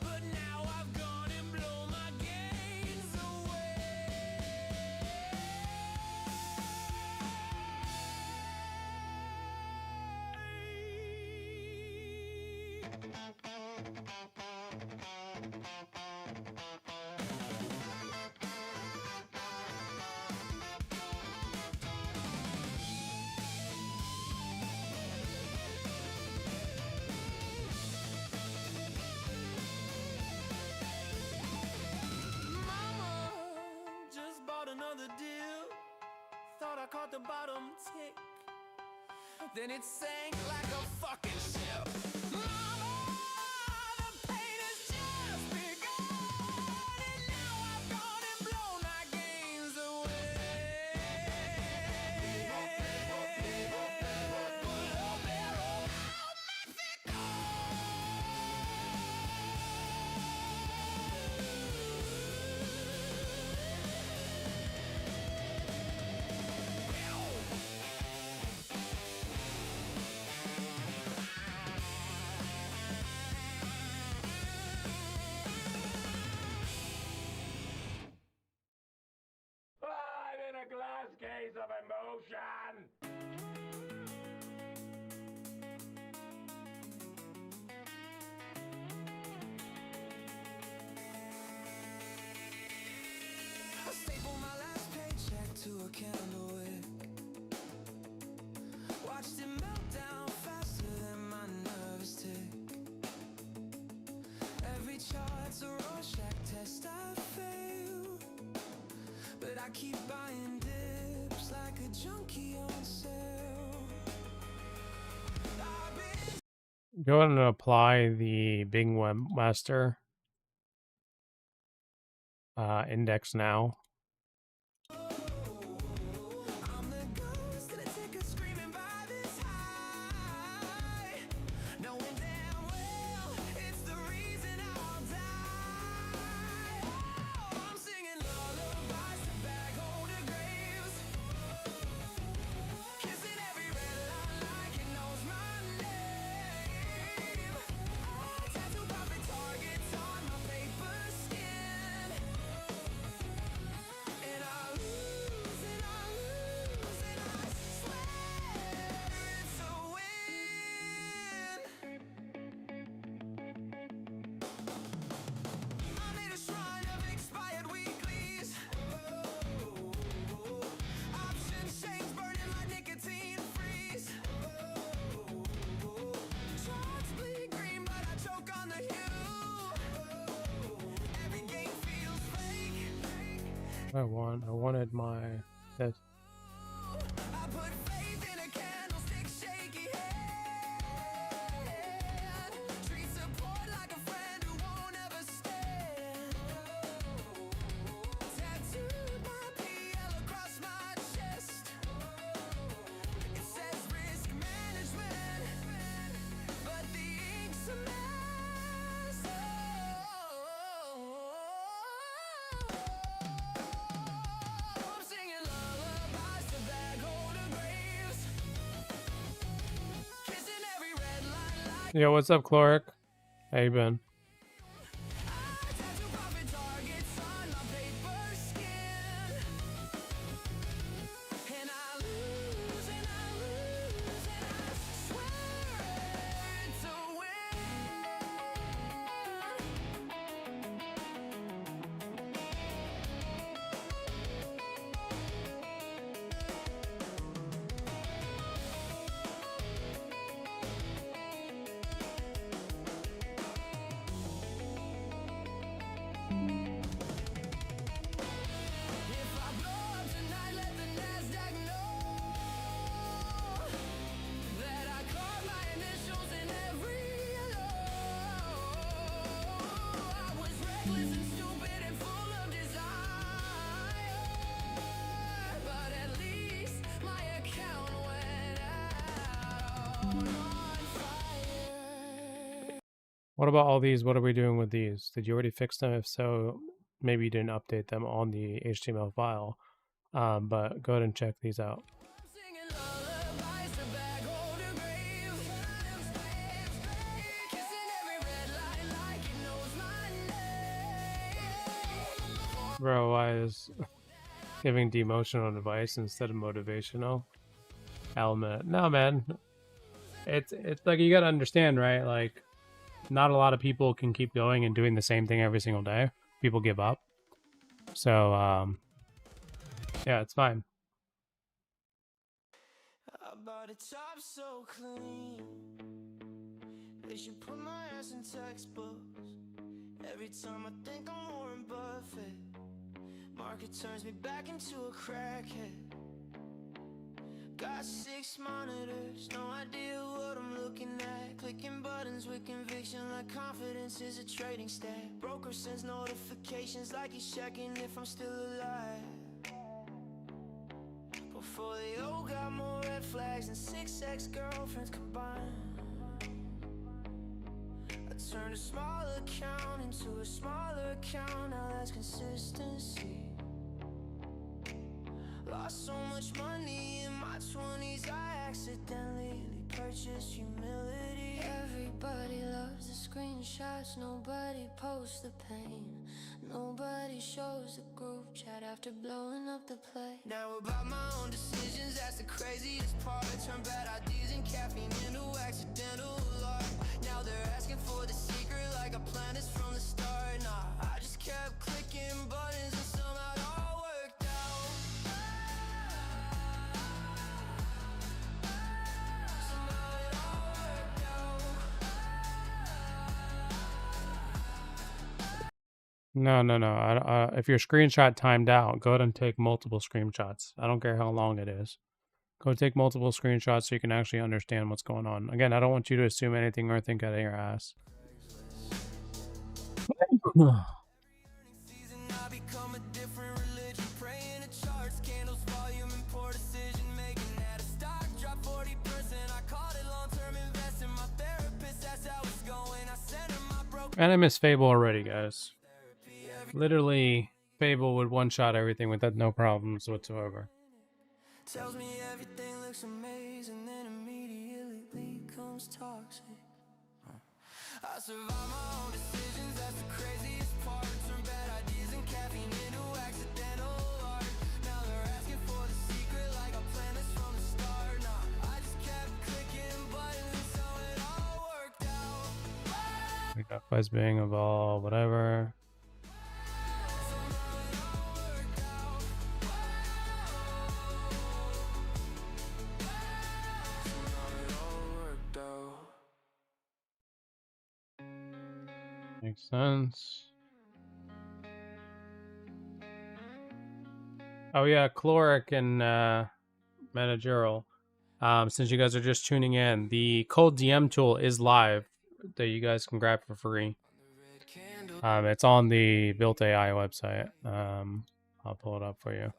but now I've gone and blown my gains away. Mama just bought another deal. Thought I caught the bottom tick. Then it sank like a fucking ship. Mama, the pain has just begun. And now I've gone and blown my gains away. Bulo barrel, Mexico. I keep buying dips like a junkie on sale. I've been Go ahead and apply the Bing Webmaster index now. I'm the ghost in a ticket screaming by this high, knowing damn well it's the reason I'll die. Oh, I'm singing lullabies to bag holder graves, kissing every red line like it knows my name. Oh, tattoo puppet targets on my paper skin, and I lose and I lose and I swear it's a win. I made a shrine of expired weeklies, option chains burning like nicotine freeze. Charts bleed green but I choke on the hue. Every game feels fake. I wanted my that. I put faith in a candlestick, shaky hand. Treat support like a friend who won't ever stand. Tattooed my PL across my chest. It says risk management, but the ink's a mess. I'm singing lullabies to bag holder graves, kissing every red line like Yo, what's up, Cloric? How you been? tattoo puppet targets on my paper skin. And I lose and I lose and I swear it's a win. If I blow up tonight, let the NASDAQ know that I carved my initials in every yellow. I was reckless and stupid and full of desire, but at least my account went out on fire. What about all these? What are we doing with these? Did you already fix them? If so, maybe you didn't update them on the HTML file. But go ahead and check these out. I'm singing lullabies to bag holder graves, kissing every red line like it knows my name. Bro, why is giving demotional advice instead of motivational element? No, man. It's like you gotta understand, right? Like, not a lot of people can keep going and doing the same thing every single day. People give up. So, yeah, it's fine. I bought a top so clean, they should put my ass in textbooks. Every time I think I'm Warren Buffett, market turns me back into a crackhead. Got 6 monitors, no idea what I'm looking at. Clicking buttons with conviction like confidence is a trading stat. Broker sends notifications like he's checking if I'm still alive. Portfolio got more red flags than 6 ex-girlfriends combined. I turned a small account into a smaller account, now that's consistency. Lost so much money in my 20s, I accidentally purchased humility. Everybody loves the screenshots, nobody posts the pain. Nobody shows the group chat after blowing up the play. Now about my own decisions, that's the craziest part. Turn bad ideas and caffeine into accidental art. Now they're asking for the secret like I planned this from the start. Nah, I just kept clicking buttons and somehow it all worked out. Somehow it all worked out. No. If your screenshot timed out, go ahead and take multiple screenshots. I don't care how long it is. Go take multiple screenshots so you can actually understand what's going on. Again, I don't want you to assume anything or think out of your ass. And I miss Fable already, guys. Literally, Fable would one-shot everything with that no problems whatsoever. Tells me everything looks amazing, then immediately becomes toxic. I survive my own decisions, that's the craziest part. Turn bad ideas and caffeine into accidental art. Now they're asking for the secret like I planned this from the start. Nah, I just kept clicking buttons until it all worked out. We got Fuzz being evolved, whatever. Makes sense. Oh yeah, Caloric and Managerial. Since you guys are just tuning in, the cold DM tool is live that you guys can grab for free. It's on the Built AI website. I'll pull it up for you.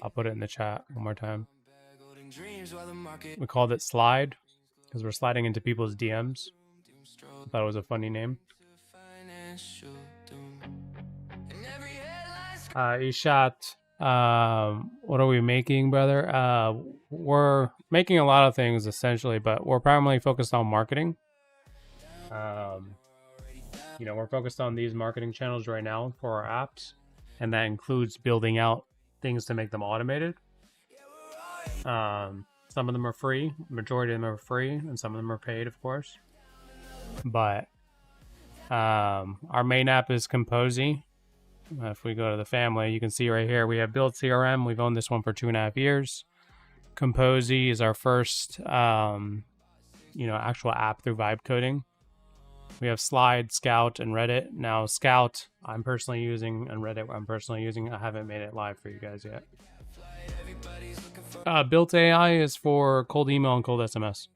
I'll put it in the chat one more time. We called it Slide because we're sliding into people's DMs. I thought it was a funny name. Ishat, what are we making, brother? We're making a lot of things essentially, but we're primarily focused on marketing. We're focused on these marketing channels right now for our apps, and that includes building out things to make them automated. Some of them are free, majority of them are free, and some of them are paid, of course. But our main app is Kompozy. If we go to the family, you can see right here we have Build CRM. We've owned this one for 2.5 years. Kompozy is our first, actual app through vibe coding. We have Slide, Scout, and Reddit. Now Scout, I'm personally using, and Reddit, I'm personally using. I haven't made it live for you guys yet. Built AI is for cold email and cold SMS,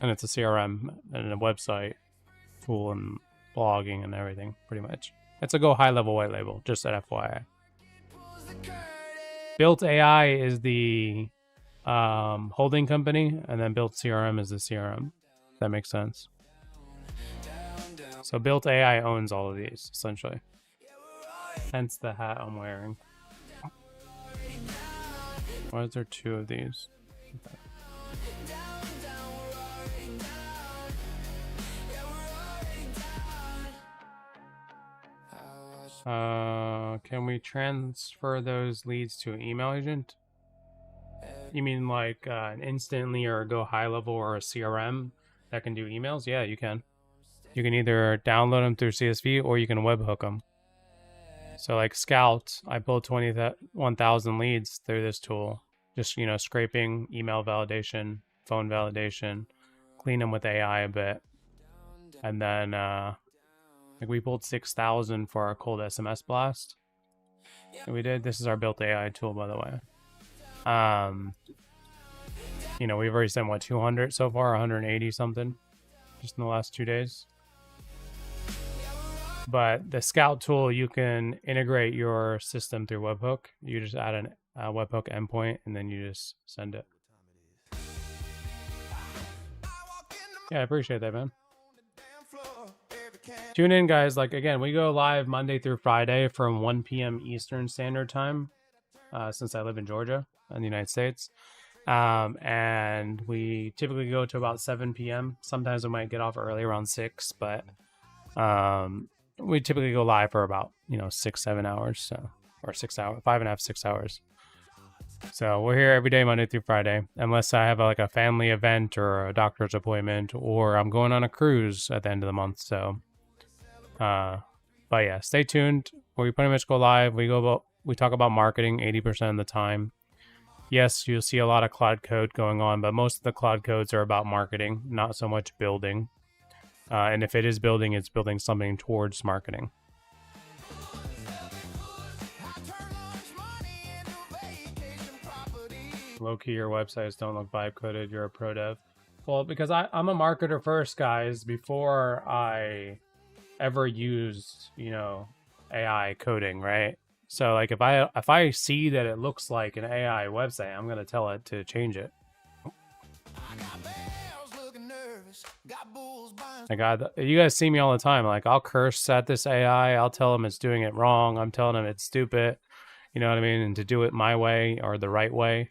and it's a CRM and a website tool and blogging and everything, pretty much. It's a go high level white label, just at FYI. Built AI is the holding company, and then Built CRM is the CRM. That makes sense. So Built AI owns all of these, essentially. Hence the hat I'm wearing. Why is there two of these? Okay. Can we transfer those leads to an email agent? You mean like an Instantly or a Go High Level or a CRM that can do emails? Yeah, you can. You can either download them through CSV or you can webhook them. So like Scout, I pulled 21,000 leads through this tool. Just, scraping, email validation, phone validation, clean them with AI a bit. And then we pulled 6,000 for our cold SMS blast. And we did. This is our Built AI tool, by the way. We've already sent 200 so far, 180 something, just in the last 2 days. But the Scout tool, you can integrate your system through webhook. You just add a webhook endpoint, and then you just send it. Yeah, I appreciate that, man. Tune in, guys. Again, we go live Monday through Friday from 1 p.m. Eastern Standard Time, since I live in Georgia in the United States. And we typically go to about 7 p.m. Sometimes we might get off early around 6, but we typically go live for about 6-7 hours, or 6 hours, 5.5, 6 hours. So we're here every day, Monday through Friday, unless I have a family event or a doctor's appointment, or I'm going on a cruise at the end of the month. So, but yeah, stay tuned. We pretty much go live. We talk about marketing 80% of the time. Yes, you'll see a lot of cloud code going on, but most of the cloud codes are about marketing, not so much building. And if it is building, it's building something towards marketing. Low key, your websites don't look vibe coded. You're a pro dev. Well, because I'm a marketer first, guys. Before I ever used, you know, AI coding, right? So like if I see that it looks like an AI website, I'm gonna tell it to change it. Like you guys see me all the time. Like I'll curse at this AI. I'll tell them it's doing it wrong. I'm telling them it's stupid. You know what I mean? And to do it my way or the right way.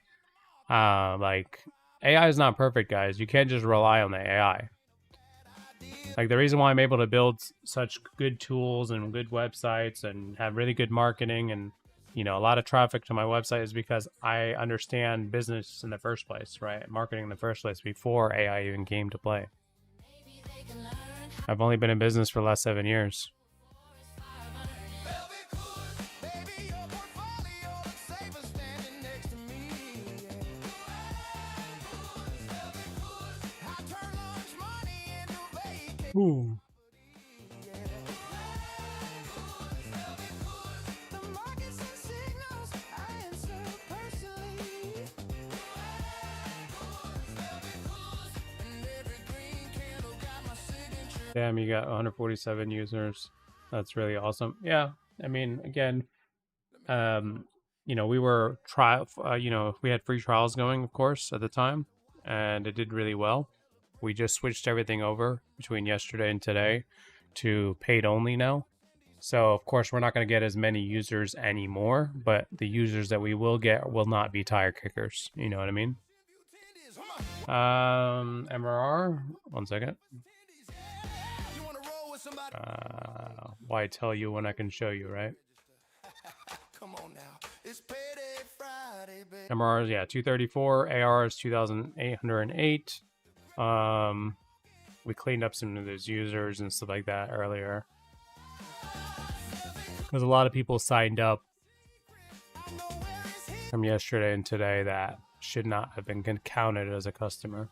Like AI is not perfect, guys. You can't just rely on the AI. Like the reason why I'm able to build such good tools and good websites and have really good marketing and, you know, a lot of traffic to my website is because I understand business in the first place, right? Marketing in the first place before AI even came to play. I've only been in business for the last 7 years. Ooh. Damn, you got 147 users. That's really awesome. Yeah, I mean, again, you know, we were you know, we had free trials going, of course, at the time, and it did really well. We just switched everything over between yesterday and today to paid only now. So, of course, we're not going to get as many users anymore, but the users that we will get will not be tire kickers. You know what I mean? MRR, 1 second. Why tell you when I can show you, right? MRR is, yeah, 234. ARR is 2,808. We cleaned up some of those users and stuff like that earlier. Because a lot of people signed up from yesterday and today that should not have been counted as a customer.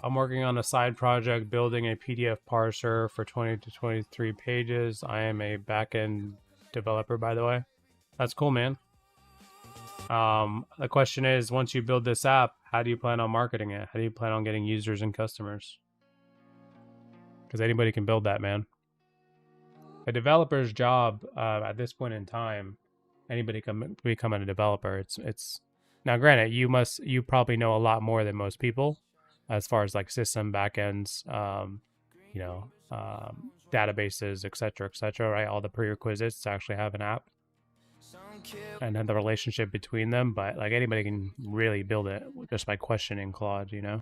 I'm working on a side project building a PDF parser for 20 to 23 pages. I am a backend developer, by the way. That's cool, man. The question is, once you build this app, how do you plan on marketing it? How do you plan on getting users and customers? Because anybody can build that, man. A developer's job at this point in time, anybody can become a developer. It's now granted, you probably know a lot more than most people as far as like system backends, you know, databases, etc., right? All the prerequisites to actually have an app and then the relationship between them. But like anybody can really build it just by questioning Claude, you know,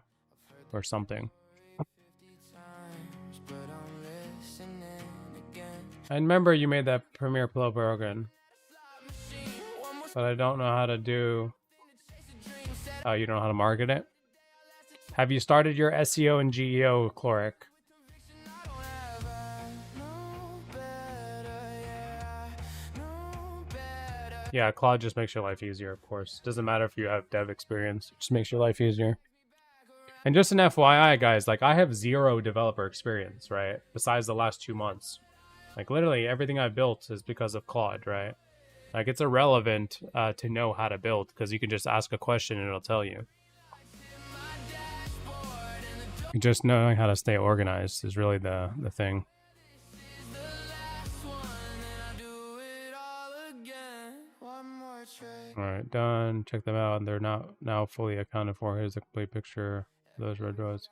or something. And remember, you made that Premiere Pro plugin, but I don't know how to do. Oh, you don't know how to market it? Have you started your SEO and GEO, Chloric? Yeah, Claude just makes your life easier, of course. Doesn't matter if you have dev experience. It just makes your life easier. And just an FYI, guys, like I have 0 developer experience, right? Besides the last 2 months. Like literally everything I built is because of Claude, right? Like it's irrelevant to know how to build because you can just ask a question and it'll tell you. Just knowing how to stay organized is really the thing. All right, done. Check them out. They're not now fully accounted for. Here's a complete picture of those red roads.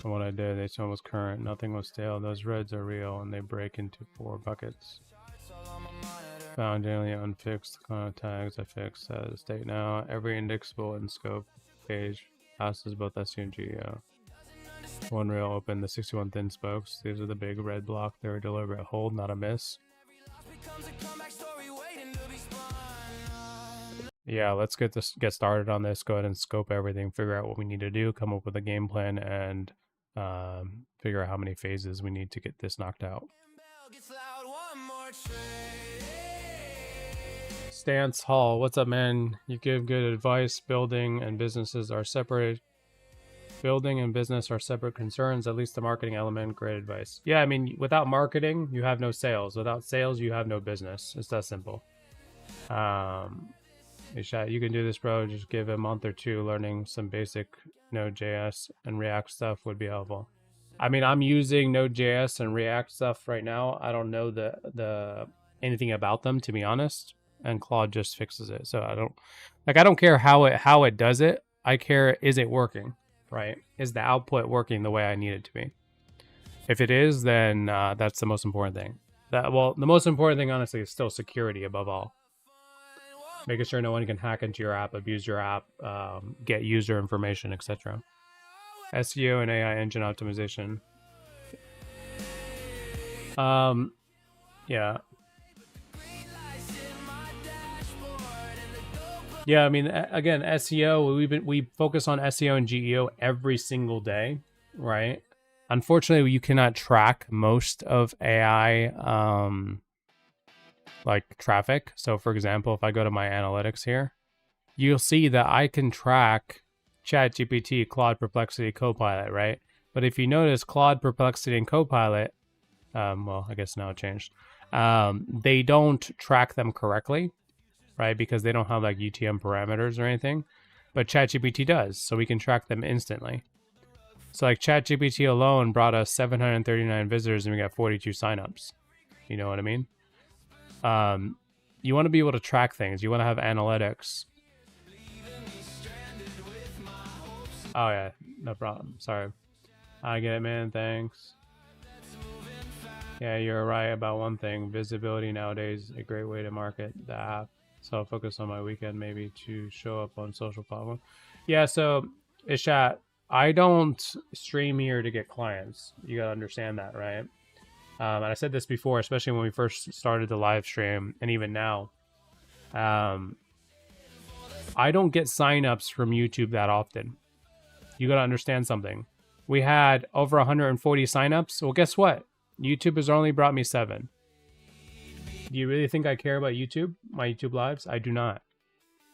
And what I did, they saw was current. Nothing was stale. Those reds are real, and they break into 4 buckets. Found generally unfixed tags. I fixed as state now. Every indexable and scope page passes both SEO and GEO. One rail open, the 61 thin spokes. These are the big red block. They're a deliberate hold, not a miss. Yeah, let's get started on this. Go ahead and scope everything, figure out what we need to do, come up with a game plan, and figure out how many phases we need to get this knocked out. Stance Hall, what's up, man? You give good advice. Building and business are separate concerns. At least the marketing element, great advice. Yeah, I mean, without marketing, you have no sales. Without sales, you have no business. It's that simple. Hey, Shot, you can do this, bro. Just give a month or two learning some basic Node.js and React stuff would be helpful. I mean, I'm using Node.js and React stuff right now. I don't know the anything about them, to be honest. And Claude just fixes it. So I don't care how it does it. I care, is it working, right? Is the output working the way I need it to be? If it is, then that's the most important thing. The most important thing, honestly, is still security above all. Making sure no one can hack into your app, abuse your app, get user information, etc. SEO and AI engine optimization. Yeah. Yeah, I mean, again, SEO, we focus on SEO and GEO every single day, right? Unfortunately, you cannot track most of AI like traffic. So for example, if I go to my analytics here, you'll see that I can track ChatGPT, Claude, Perplexity, Copilot, right? But if you notice, Claude, Perplexity, and Copilot, well, I guess now it changed. They don't track them correctly, right? Because they don't have like UTM parameters or anything. But ChatGPT does, so we can track them instantly. So like ChatGPT alone brought us 739 visitors and we got 42 signups. You know what I mean? You want to be able to track things. You want to have analytics. Oh yeah, no problem. Sorry. I get it, man. Thanks. Yeah, you're right about one thing. Visibility nowadays is a great way to market the app. So I'll focus on my weekend maybe to show up on social platform. Yeah, so Ishat, I don't stream here to get clients. You gotta understand that, right? And I said this before, especially when we first started the live stream, and even now. I don't get signups from YouTube that often. You gotta understand something. We had over 140 signups. Well, guess what? YouTube has only brought me 7. Do you really think I care about YouTube? My YouTube lives? I do not.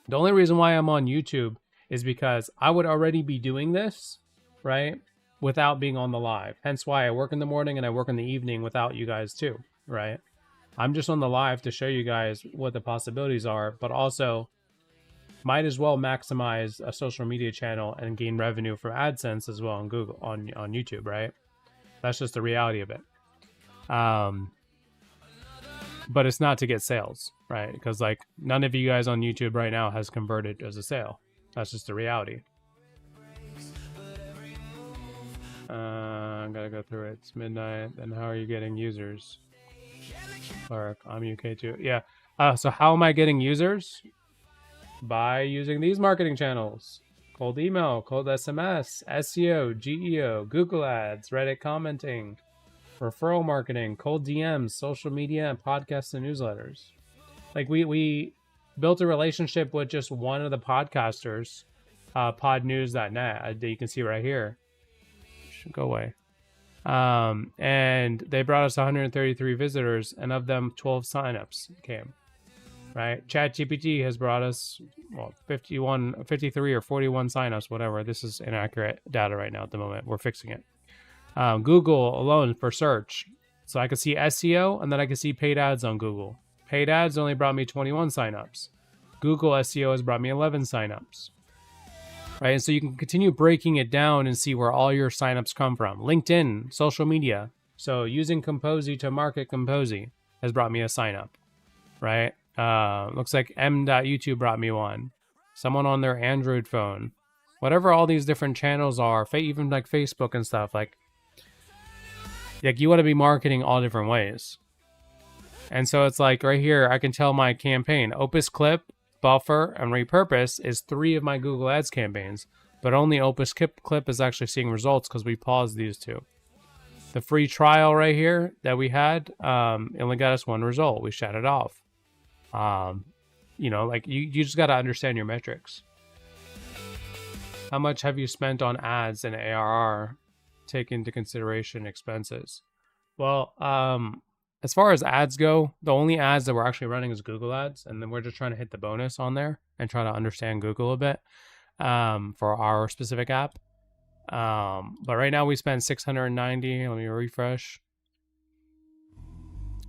The only reason why I'm on YouTube is because I would already be doing this, right? Without being on the live. Hence why I work in the morning and I work in the evening without you guys too, right? I'm just on the live to show you guys what the possibilities are, but also might as well maximize a social media channel and gain revenue from AdSense as well on Google, on YouTube, right? That's just the reality of it. But it's not to get sales, right? Because like none of you guys on YouTube right now has converted as a sale. That's just the reality. I gotta go through it. It's midnight. And how are you getting users? Or I'm UK too. Yeah. So how am I getting users? By using these marketing channels. Cold email, cold SMS, SEO, GEO, Google Ads, Reddit commenting, referral marketing, cold DMs, social media, and podcasts and newsletters. Like we built a relationship with just one of the podcasters, podnews.net, that you can see right here. Should go away. And they brought us 133 visitors, and of them 12 signups came. Right? ChatGPT has brought us 53 or 41 signups, whatever. This is inaccurate data right now at the moment. We're fixing it. Google alone for search. So I could see SEO and then I could see paid ads on Google. Paid ads only brought me 21 signups. Google SEO has brought me 11 signups. Right? And so you can continue breaking it down and see where all your signups come from. LinkedIn, social media. So using Kompozy to market Kompozy has brought me a signup. Right? Looks like m.youtube brought me one. Someone on their Android phone. Whatever all these different channels are, even like Facebook and stuff, like you want to be marketing all different ways. And so it's like right here, I can tell my campaign, Opus Clip, Buffer, and Repurpose is 3 of my Google Ads campaigns, but only Opus Clip is actually seeing results because we paused these 2. The free trial right here that we had only got us 1 result. We shut it off. You know, like you just got to understand your metrics. How much have you spent on ads and ARR? Take into consideration expenses. Well, as far as ads go, the only ads that we're actually running is Google ads. And then we're just trying to hit the bonus on there and try to understand Google a bit for our specific app. But right now we spent 690. Let me refresh.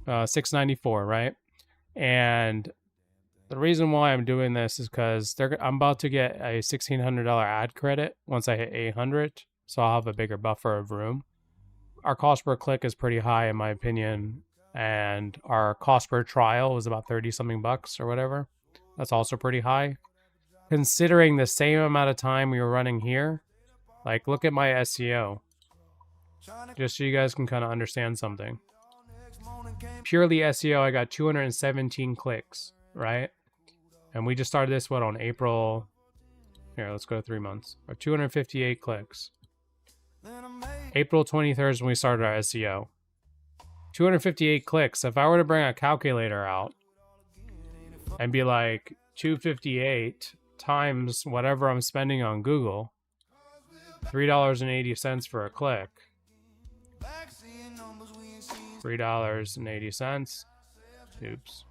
694, right? And the reason why I'm doing this is because I'm about to get a $1,600 ad credit once I hit 800, so I'll have a bigger buffer of room. Our cost per click is pretty high in my opinion, and our cost per trial was about 30 something bucks or whatever. That's also pretty high. Considering the same amount of time we were running here, like look at my SEO. Just so you guys can kind of understand something. Purely SEO, I got 217 clicks, right? And we just started this, what, on April? Here, let's go to 3 months. Or 258 clicks. April 23rd is when we started our SEO. 258 clicks. If I were to bring a calculator out and be like 258 times whatever I'm spending on Google, $3.80 for a click. $3.80. Oops.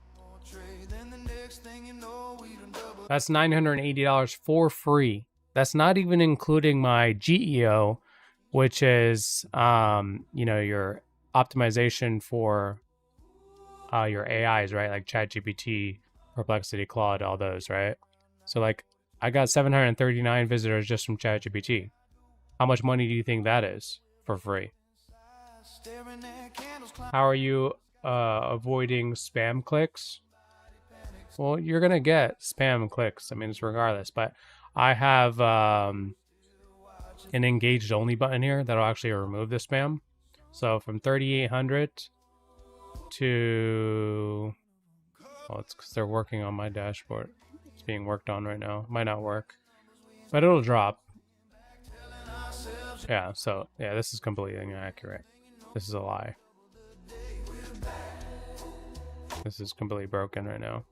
That's $980 for free. That's not even including my GEO, which is your optimization for your AIs, right? Like ChatGPT, Perplexity, Claude, all those, right? So like I got 739 visitors just from ChatGPT. How much money do you think that is for free? How are you avoiding spam clicks? Well, you're going to get spam clicks. I mean, it's regardless. But I have an engaged only button here that'll actually remove the spam. So from 3,800 to... Well, it's because they're working on my dashboard. It's being worked on right now. Might not work. But it'll drop. Yeah, so, yeah, this is completely inaccurate. This is a lie. This is completely broken right now.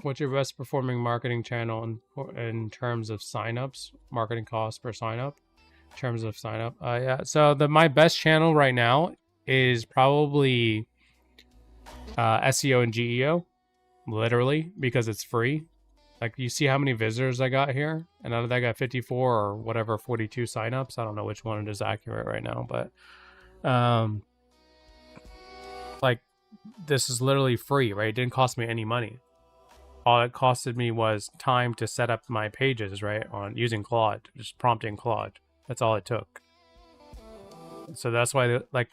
What's your best performing marketing channel in terms of signups? Marketing costs per signup? In terms of signup? Yeah, so my best channel right now is probably SEO and GEO. Literally, because it's free. Like, you see how many visitors I got here? And out of that, I got 54 or whatever, 42 signups. I don't know which one is accurate right now, but like, this is literally free, right? It didn't cost me any money. All it costed me was time to set up my pages, right? On using Claude, just prompting Claude. That's all it took. So that's why, like,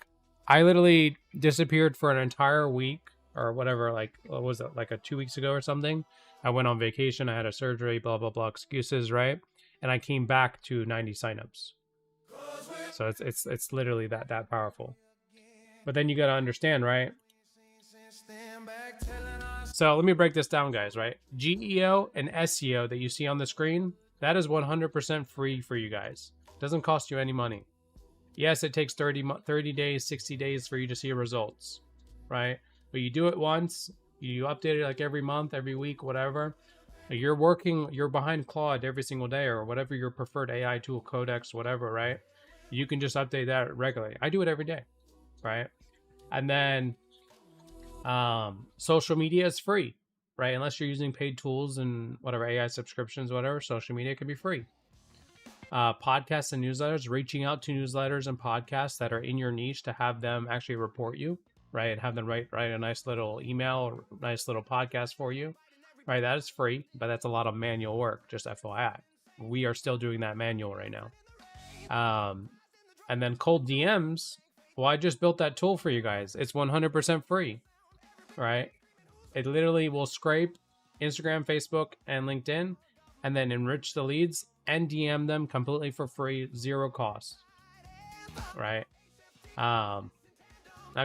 I literally disappeared for an entire week or whatever. Like, what was it? Like 2 weeks ago or something. I went on vacation. I had a surgery, blah, blah, blah, excuses, right? And I came back to 90 signups. So it's literally that powerful. But then you got to understand, right? So let me break this down, guys, right? GEO and SEO that you see on the screen, that is 100% free for you guys. It doesn't cost you any money. Yes, it takes 30 days, 60 days for you to see results, right? But you do it once, you update it like every month, every week, whatever. You're behind Claude every single day or whatever your preferred AI tool, Codex, whatever, right? You can just update that regularly. I do it every day, right? And then social media is free, right? Unless you're using paid tools and whatever, AI subscriptions, whatever, social media can be free. Podcasts and newsletters, reaching out to newsletters and podcasts that are in your niche to have them actually report you, right? Have them write a nice little email or nice little podcast for you, right? That is free, but that's a lot of manual work, just FYI. We are still doing that manual right now. And then cold DMs, well, I just built that tool for you guys. It's 100% free, right? It literally will scrape Instagram, Facebook, and LinkedIn, and then enrich the leads and DM them completely for free, zero cost, right? Now,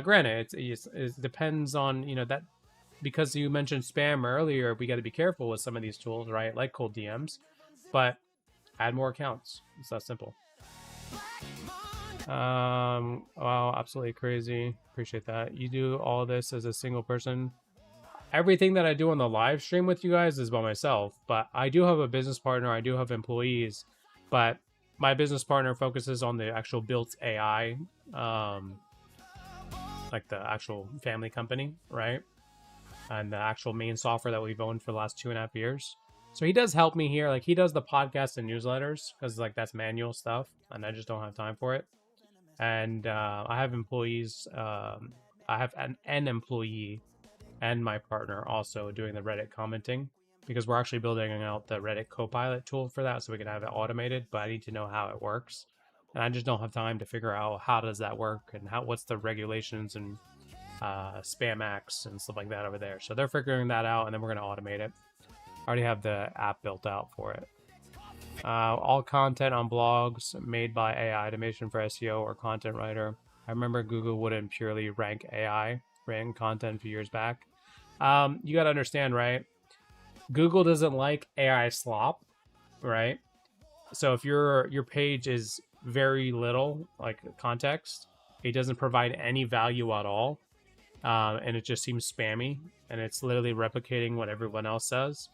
granted, it depends on, that, because you mentioned spam earlier, we got to be careful with some of these tools, right? Like cold DMs, but add more accounts. It's that simple. Wow, absolutely crazy. Appreciate that. You do all this as a single person. Everything that I do on the live stream with you guys is by myself, but I do have a business partner. I do have employees, but my business partner focuses on the actual built AI, like the actual family company, right? And the actual main software that we've owned for the last 2.5 years. So he does help me here. Like, he does the podcasts and newsletters because, like, that's manual stuff and I just don't have time for it. And I have employees I have an employee and my partner also doing the Reddit commenting, because we're actually building out the Reddit Copilot tool for that so we can have it automated, but I need to know how it works. And I just don't have time to figure out how does that work and what's the regulations and spam acts and stuff like that over there. So they're figuring that out, and then we're going to automate it. I already have the app built out for it. All content on blogs made by AI automation for SEO or content writer. I remember Google wouldn't purely rank AI ran content a few years back. You got to understand, right? Google doesn't like AI slop, right? So if your page is very little like context, it doesn't provide any value at all, and it just seems spammy, and it's literally replicating what everyone else says.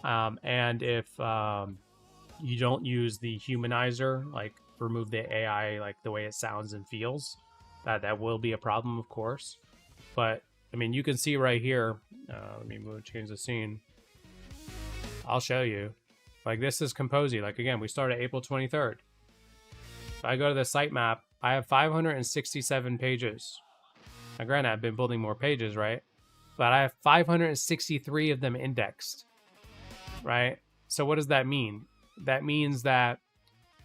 And if you don't use the humanizer, like remove the AI, like the way it sounds and feels, that will be a problem, of course. But I mean, you can see right here. Let me change the scene. I'll show you. Like, this is Kompozy. Like, again, we started April 23rd. If I go to the sitemap, I have 567 pages. Now, granted, I've been building more pages, right? But I have 563 of them indexed, right? So what does that mean? That means that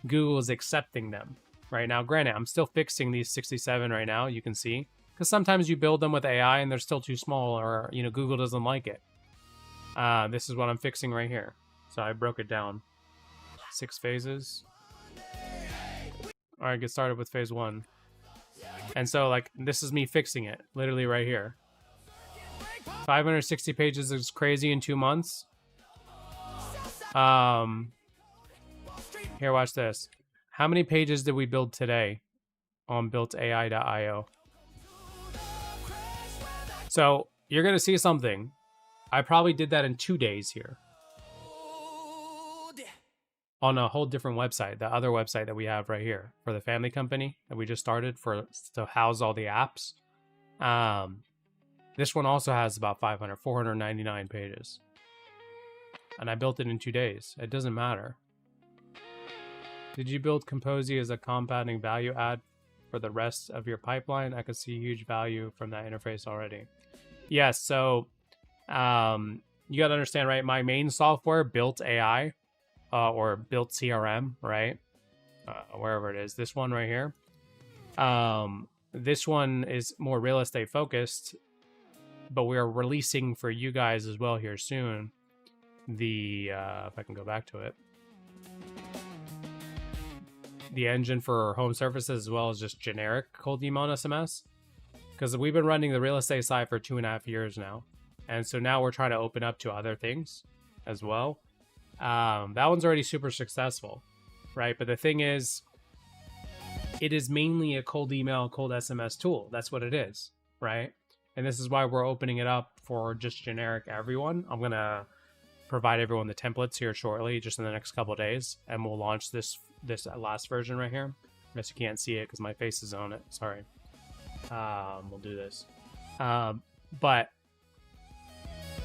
Google is accepting them right now. Granted, I'm still fixing these 67 right now, you can see. Because sometimes you build them with AI and they're still too small, or, you know, Google doesn't like it. This is what I'm fixing right here. So I broke it down. 6 phases. All right, get started with phase 1. And so, like, this is me fixing it, literally right here. 560 pages is crazy in 2 months. Here, watch this. How many pages did we build today on builtai.io? So you're going to see something. I probably did that in 2 days here. On a whole different website, the other website that we have right here for the family company that we just started to house all the apps. This one also has about 499 pages. And I built it in 2 days. It doesn't matter. Did you build Kompozy as a compounding value add for the rest of your pipeline? I could see huge value from that interface already. Yes, so you got to understand, right? My main software built AI or built CRM, right? Wherever it is. This one right here. This one is more real estate focused, but we're releasing for you guys as well here soon. If I can go back to it. The engine for home services as well as just generic cold email and SMS. Because we've been running the real estate side for 2.5 years now. And so now we're trying to open up to other things as well. That one's already super successful, right? But the thing is, it is mainly a cold email, cold SMS tool. That's what it is, right? And this is why we're opening it up for just generic everyone. I'm going to provide everyone the templates here shortly, just in the next couple of days. And we'll launch this last version right here. I guess you can't see it because my face is on it. Sorry. We'll do this. But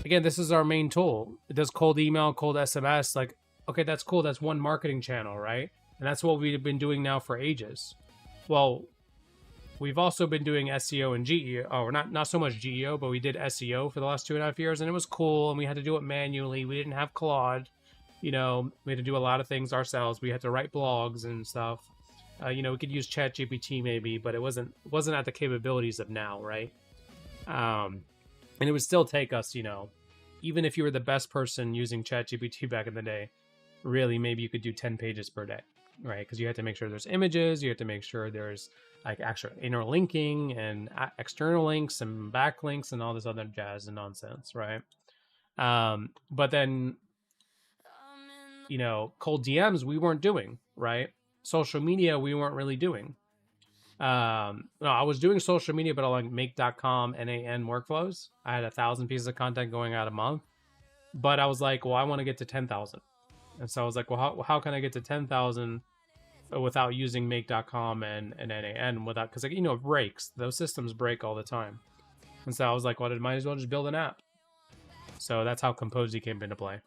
again, this is our main tool. It does cold email, cold SMS. Like, okay, that's cool. That's one marketing channel, right? And that's what we've been doing now for ages. Well, we've also been doing SEO and GEO. Oh, not so much GEO, but we did SEO for the last 2.5 years, and it was cool. And we had to do it manually. We didn't have Claude. You know, we had to do a lot of things ourselves. We had to write blogs and stuff. You know, we could use ChatGPT maybe, but it wasn't at the capabilities of now, right? And it would still take us, you know, even if you were the best person using ChatGPT back in the day, really maybe you could do 10 pages per day, right? Because you had to make sure there's images, you have to make sure there's like actual interlinking and external links and backlinks and all this other jazz and nonsense, right? But then, you know, cold DMs we weren't doing, right? Social media we weren't really doing. No, I was doing social media, but on like make.com NAN workflows. I had 1,000 pieces of content going out a month, but I was like, well, I want to get to 10,000. And so I was like, well, how can I get to 10,000 without using make.com and NAN without, because, like, you know, it breaks. Those systems break all the time. And so I was like, well, I might as well just build an app. So that's how Kompozy came into play.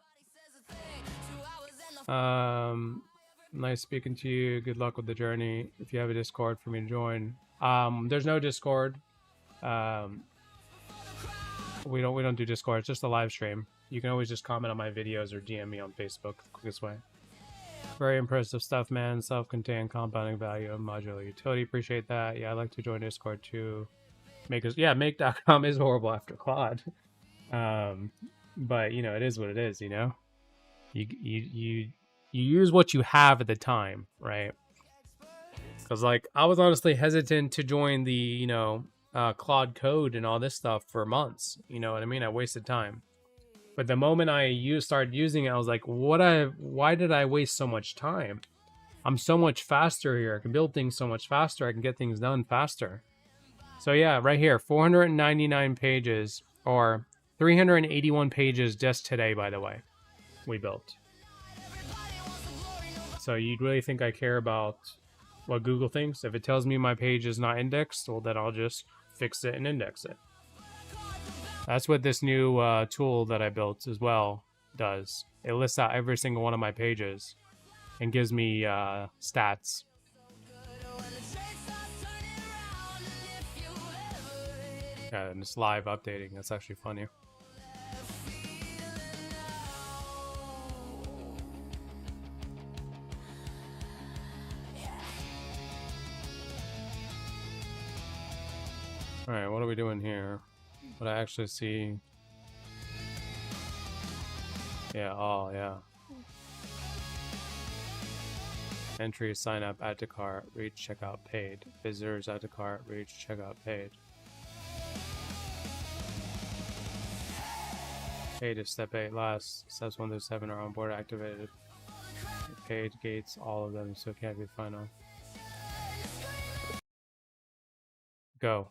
Nice speaking to you. Good luck with the journey. If you have a Discord for me to join. There's no Discord. We don't do Discord. It's just a live stream. You can always just comment on my videos or DM me on Facebook. The quickest way. Very impressive stuff, man. Self-contained compounding value and modular utility. Appreciate that. Yeah, I'd like to join Discord too. Make.com is horrible after Claude. But you know, it is what it is, you know? You use what you have at the time, right? Because like I was honestly hesitant to join the, you know, Claude Code and all this stuff for months. You know what I mean? I wasted time. But the moment I started using it, I was like, why did I waste so much time? I'm so much faster here. I can build things so much faster. I can get things done faster. So yeah, right here, 499 pages, or 381 pages just today, by the way, we built. So you really think I care about what Google thinks? If it tells me my page is not indexed, well, then I'll just fix it and index it. That's what this new tool that I built as well does. It lists out every single one of my pages and gives me stats. Yeah, and it's live updating. That's actually funny. Alright, what are we doing here? What I actually see... Yeah, oh, yeah. Entry, sign up, add to cart, reach, checkout, paid. Visitors, add to cart, reach, checkout, paid. Paid is step 8 last. Steps 1 through 7 are on board activated. Paid gates, all of them, so it can't be final. Go.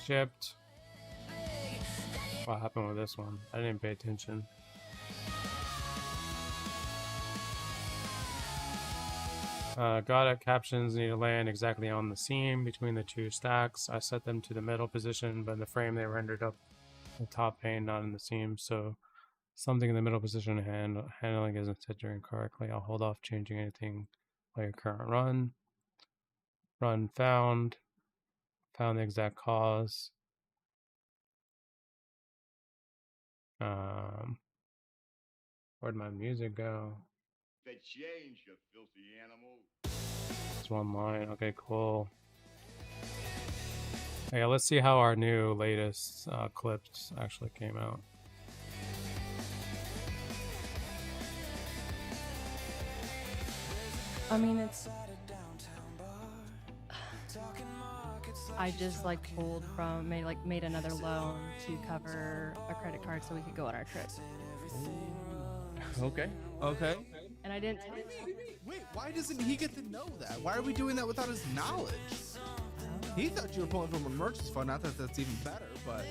Shipped. What happened with this one? I didn't pay attention. Got it. Captions need to land exactly on the seam between the two stacks. I set them to the middle position, but in the frame they rendered up the top pane, not in the seam. So something in the middle position handling isn't set during correctly. I'll hold off changing anything while your current run. Run found. Found the exact cause. Where'd my music go? They change, you filthy animal. It's one line. Okay, cool. Okay, let's see how our new latest clips actually came out. I mean, it's... I just like pulled from, made another loan to cover a credit card so we could go on our trip. Okay. Okay. And I didn't tell him. Wait, why doesn't he get to know that? Why are we doing that without his knowledge? He thought you were pulling from an emergency fund. Not that that's even better, but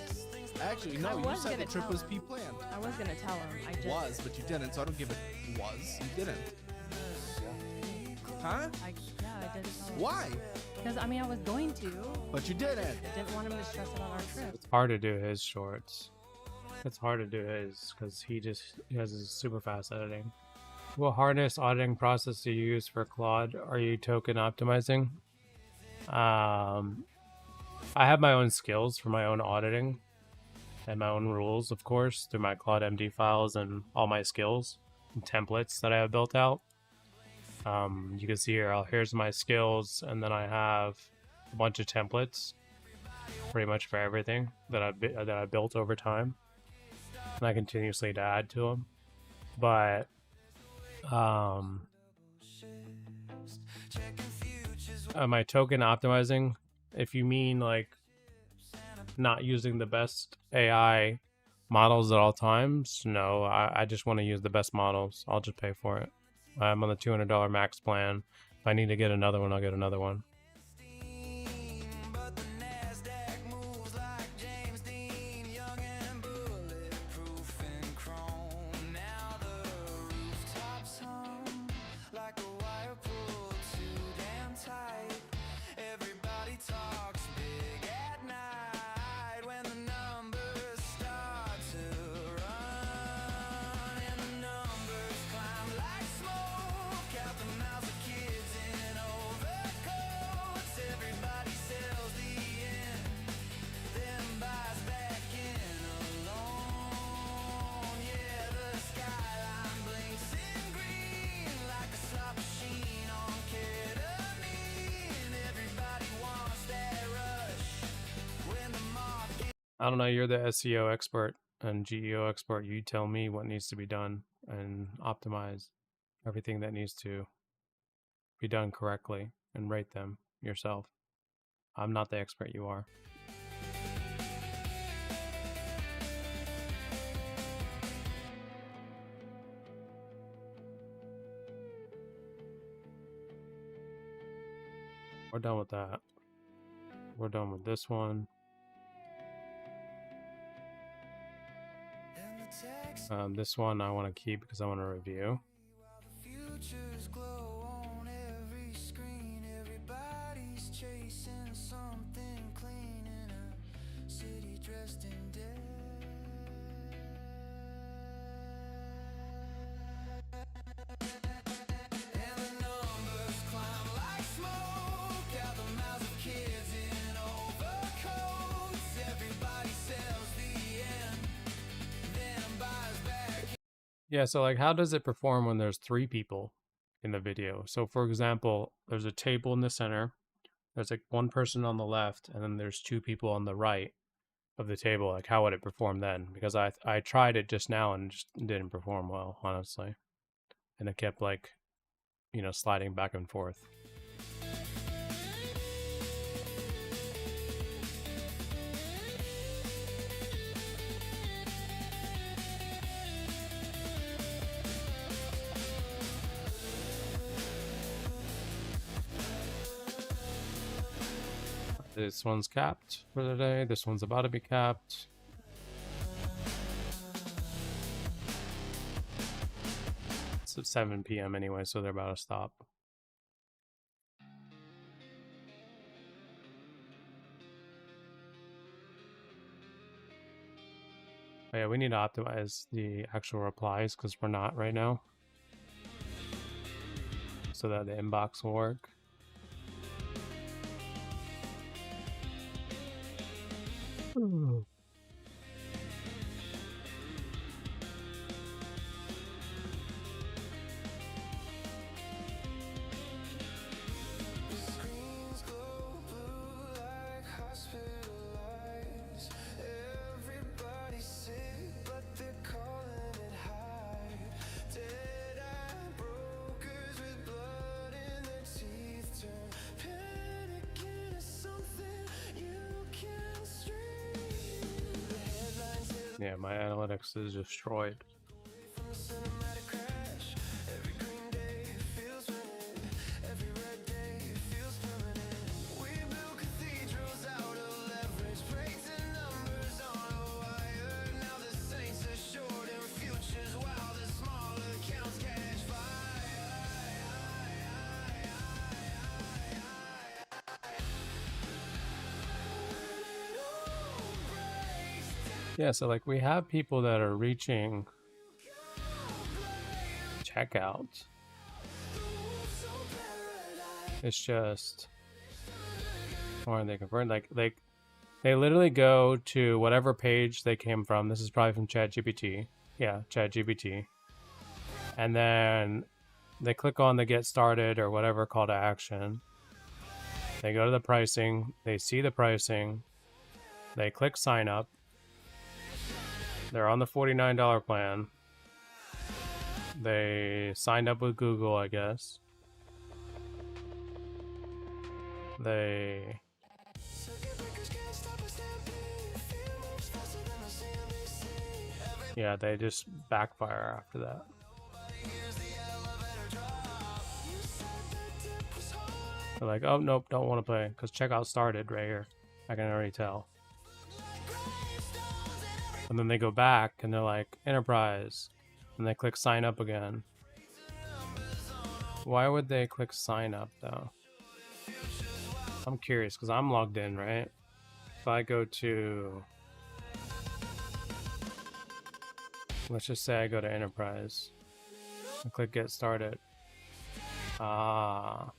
actually, no, you said the trip was pre-planned. I was gonna tell him. I just was, but you didn't, so I don't give it was. You didn't. Huh? I didn't tell him. Why? Because, I mean, I was going to. But you didn't. I didn't want him to stress it on our trip. It's hard to do his shorts. It's hard to do his because he has his super fast editing. What harness auditing process do you use for Claude? Are you token optimizing? I have my own skills for my own auditing and my own rules, of course, through my Claude MD files and all my skills and templates that I have built out. You can see here, here's my skills, and then I have a bunch of templates pretty much for everything that I built over time, and I continuously to add to them. But my token optimizing, if you mean like not using the best AI models at all times, no, I just want to use the best models. I'll just pay for it. I'm on the $200 max plan. If I need to get another one, I'll get another one. Over I don't know, you're the SEO expert and GEO expert. You tell me what needs to be done and optimize everything that needs to be done correctly and rate them yourself. I'm not the expert, you are. We're done with that. We're done with this one. This one I want to keep because I want to review. Futures glow on every screen. Everybody's chasing something clean in a city dressed in death. And the numbers climb like smoke out the mouths of kids in overcoats. Everybody sells the end, then buys back. Yeah, so like how does it perform when there's 3 people in the video? So for example, there's a table in the center, there's like one person on the left, and then there's 2 people on the right of the table. Like how would it perform then? Because I tried it just now and just didn't perform well, honestly. And it kept like, you know, sliding back and forth. This one's capped for the day. This one's about to be capped. It's at 7 p.m. anyway, so they're about to stop. But yeah, we need to optimize the actual replies because we're not right now, so that the inbox will work. Ooh. Screens glow blue like hospitalized. Everybody's sick, but they're calling it hype. Dead-eye brokers with blood in their teeth turn panic into something you can stream. The headlines hit Yeah, my analytics is destroyed. from a cinematic crash. Every green day feels running. Every red day feels permanent. We build cathedrals out of leverage. Plates and numbers on a wire. Now the saints are short in futures while the small accounts catch fire. Yeah, so like we have people that are reaching checkout. It's just, or they convert, like they literally go to whatever page they came from. This is probably from ChatGPT. Yeah, ChatGPT. And then they click on the get started or whatever call to action. They go to the pricing, they see the pricing, they click sign up. They're on the $49 plan. They signed up with Google, I guess. They... Yeah, they just backfire after that. They're like, oh, nope, don't want to play. Because checkout started right here. I can already tell. And then they go back and they're like, enterprise. And they click sign up again. Why would they click sign up though? I'm curious because I'm logged in, right? If I go to, let's just say I go to enterprise and click get started. Ah.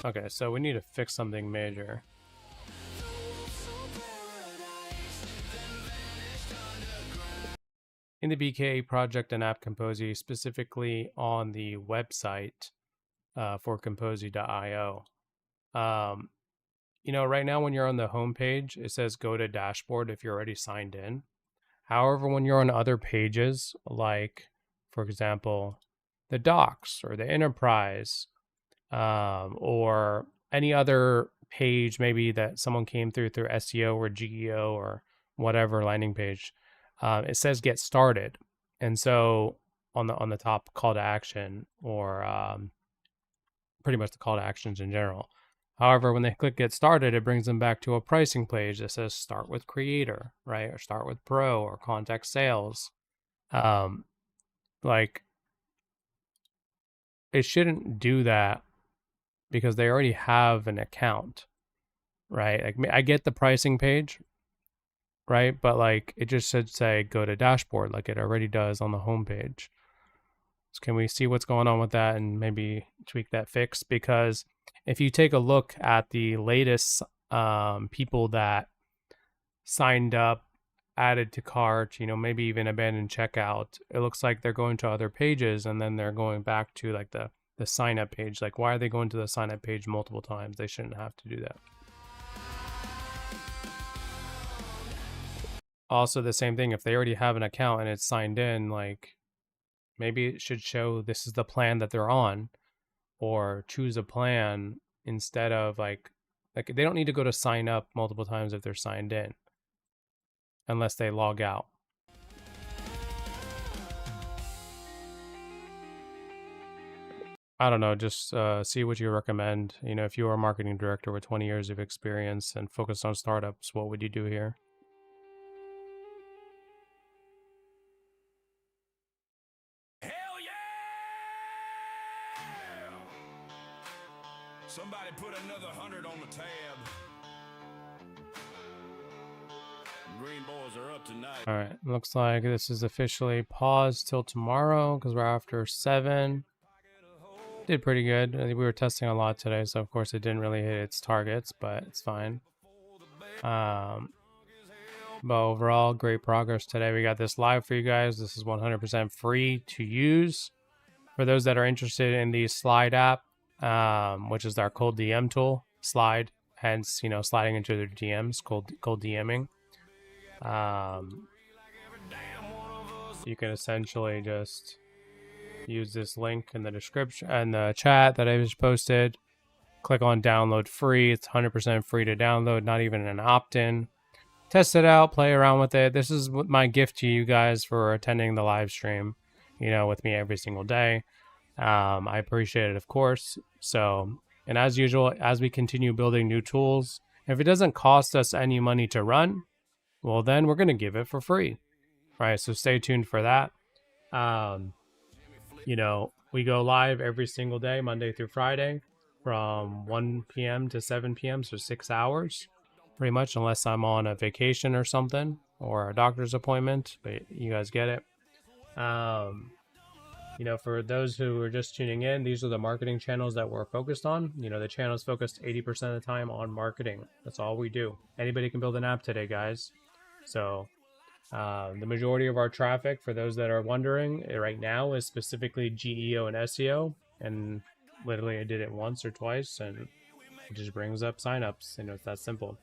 Okay, so we need to fix something major. In the BK project and app Kompozy, specifically on the website for Kompozy.io, you know, right now when you're on the home page, it says go to dashboard if you're already signed in. However, when you're on other pages, like, for example, the docs or the enterprise, or any other page maybe that someone came through SEO or GEO or whatever landing page, it says get started. And so on the top call to action, or pretty much the call to actions in general. However, when they click get started, it brings them back to a pricing page that says start with creator, right? Or start with pro or contact sales. Like, it shouldn't do that because they already have an account, right? Like, I get the pricing page, right? But like, it just should say go to dashboard like it already does on the homepage. So can we see what's going on with that and maybe tweak that fix? Because if you take a look at the latest people that signed up, added to cart, you know, maybe even abandoned checkout, it looks like they're going to other pages and then they're going back to like the sign up page. Like, why are they going to the sign up page multiple times? They shouldn't have to do that. Also, the same thing, if they already have an account and it's signed in, like, maybe it should show this is the plan that they're on, or choose a plan instead of like they don't need to go to sign up multiple times if they're signed in, unless they log out. I don't know, just see what you recommend. You know, if you were a marketing director with 20 years of experience and focused on startups, what would you do here? Somebody put another 100 on the tab. Green boys are up tonight. All right, looks like this is officially paused till tomorrow because we're after 7. Did pretty good. We were testing a lot today, so of course it didn't really hit its targets, but it's fine. But overall, great progress today. We got this live for you guys. This is 100% free to use. For those that are interested in the Slide app, which is our cold DM tool, Slide, hence, you know, sliding into their DMs, cold DMing. You can essentially just use this link in the description and the chat that I just posted. Click on download free. It's 100% free to download, not even an opt-in. Test it out, play around with it. This is my gift to you guys for attending the live stream, you know, with me every single day. I appreciate it, of course. So, and as usual, as we continue building new tools, if it doesn't cost us any money to run, well, then we're going to give it for free, right? So stay tuned for that. You know, we go live every single day, Monday through Friday, from 1 p.m. to 7 p.m., so 6 hours, pretty much, unless I'm on a vacation or something, or a doctor's appointment, but you guys get it. You know, for those who are just tuning in, these are the marketing channels that we're focused on. You know, the channel is focused 80% of the time on marketing. That's all we do. Anybody can build an app today, guys. So the majority of our traffic, for those that are wondering, right now is specifically GEO and SEO. And literally I did it once or twice and it just brings up signups. You know, it's that simple.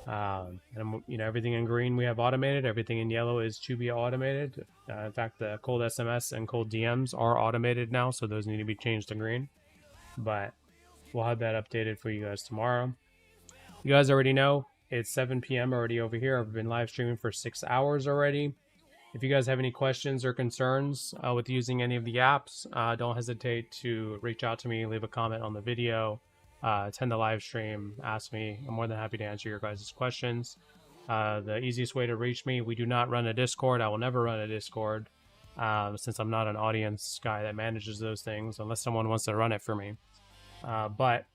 And you know, everything in green we have automated. Everything in yellow is to be automated. In fact, the cold SMS and cold DMs are automated now, so those need to be changed to green. But we'll have that updated for you guys tomorrow. You guys already know it's 7 p.m. already over here. I've been live streaming for 6 hours already. If you guys have any questions or concerns with using any of the apps, don't hesitate to reach out to me, leave a comment on the video, attend the live stream, ask me. I'm more than happy to answer your guys' questions. The easiest way to reach me, we do not run a Discord. I will never run a Discord since I'm not an audience guy that manages those things unless someone wants to run it for me. But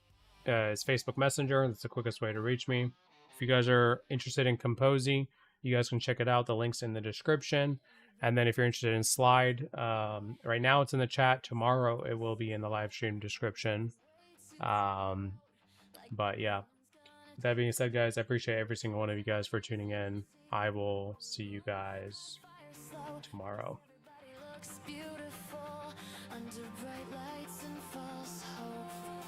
it's Facebook Messenger. That's the quickest way to reach me. If you guys are interested in Kompozy, you guys can check it out. The link's in the description. And then if you're interested in Slide, right now it's in the chat. Tomorrow it will be in the live stream description. But yeah, that being said, guys, I appreciate every single one of you guys for tuning in. I will see you guys tomorrow. Looks beautiful under bright lights and false hope.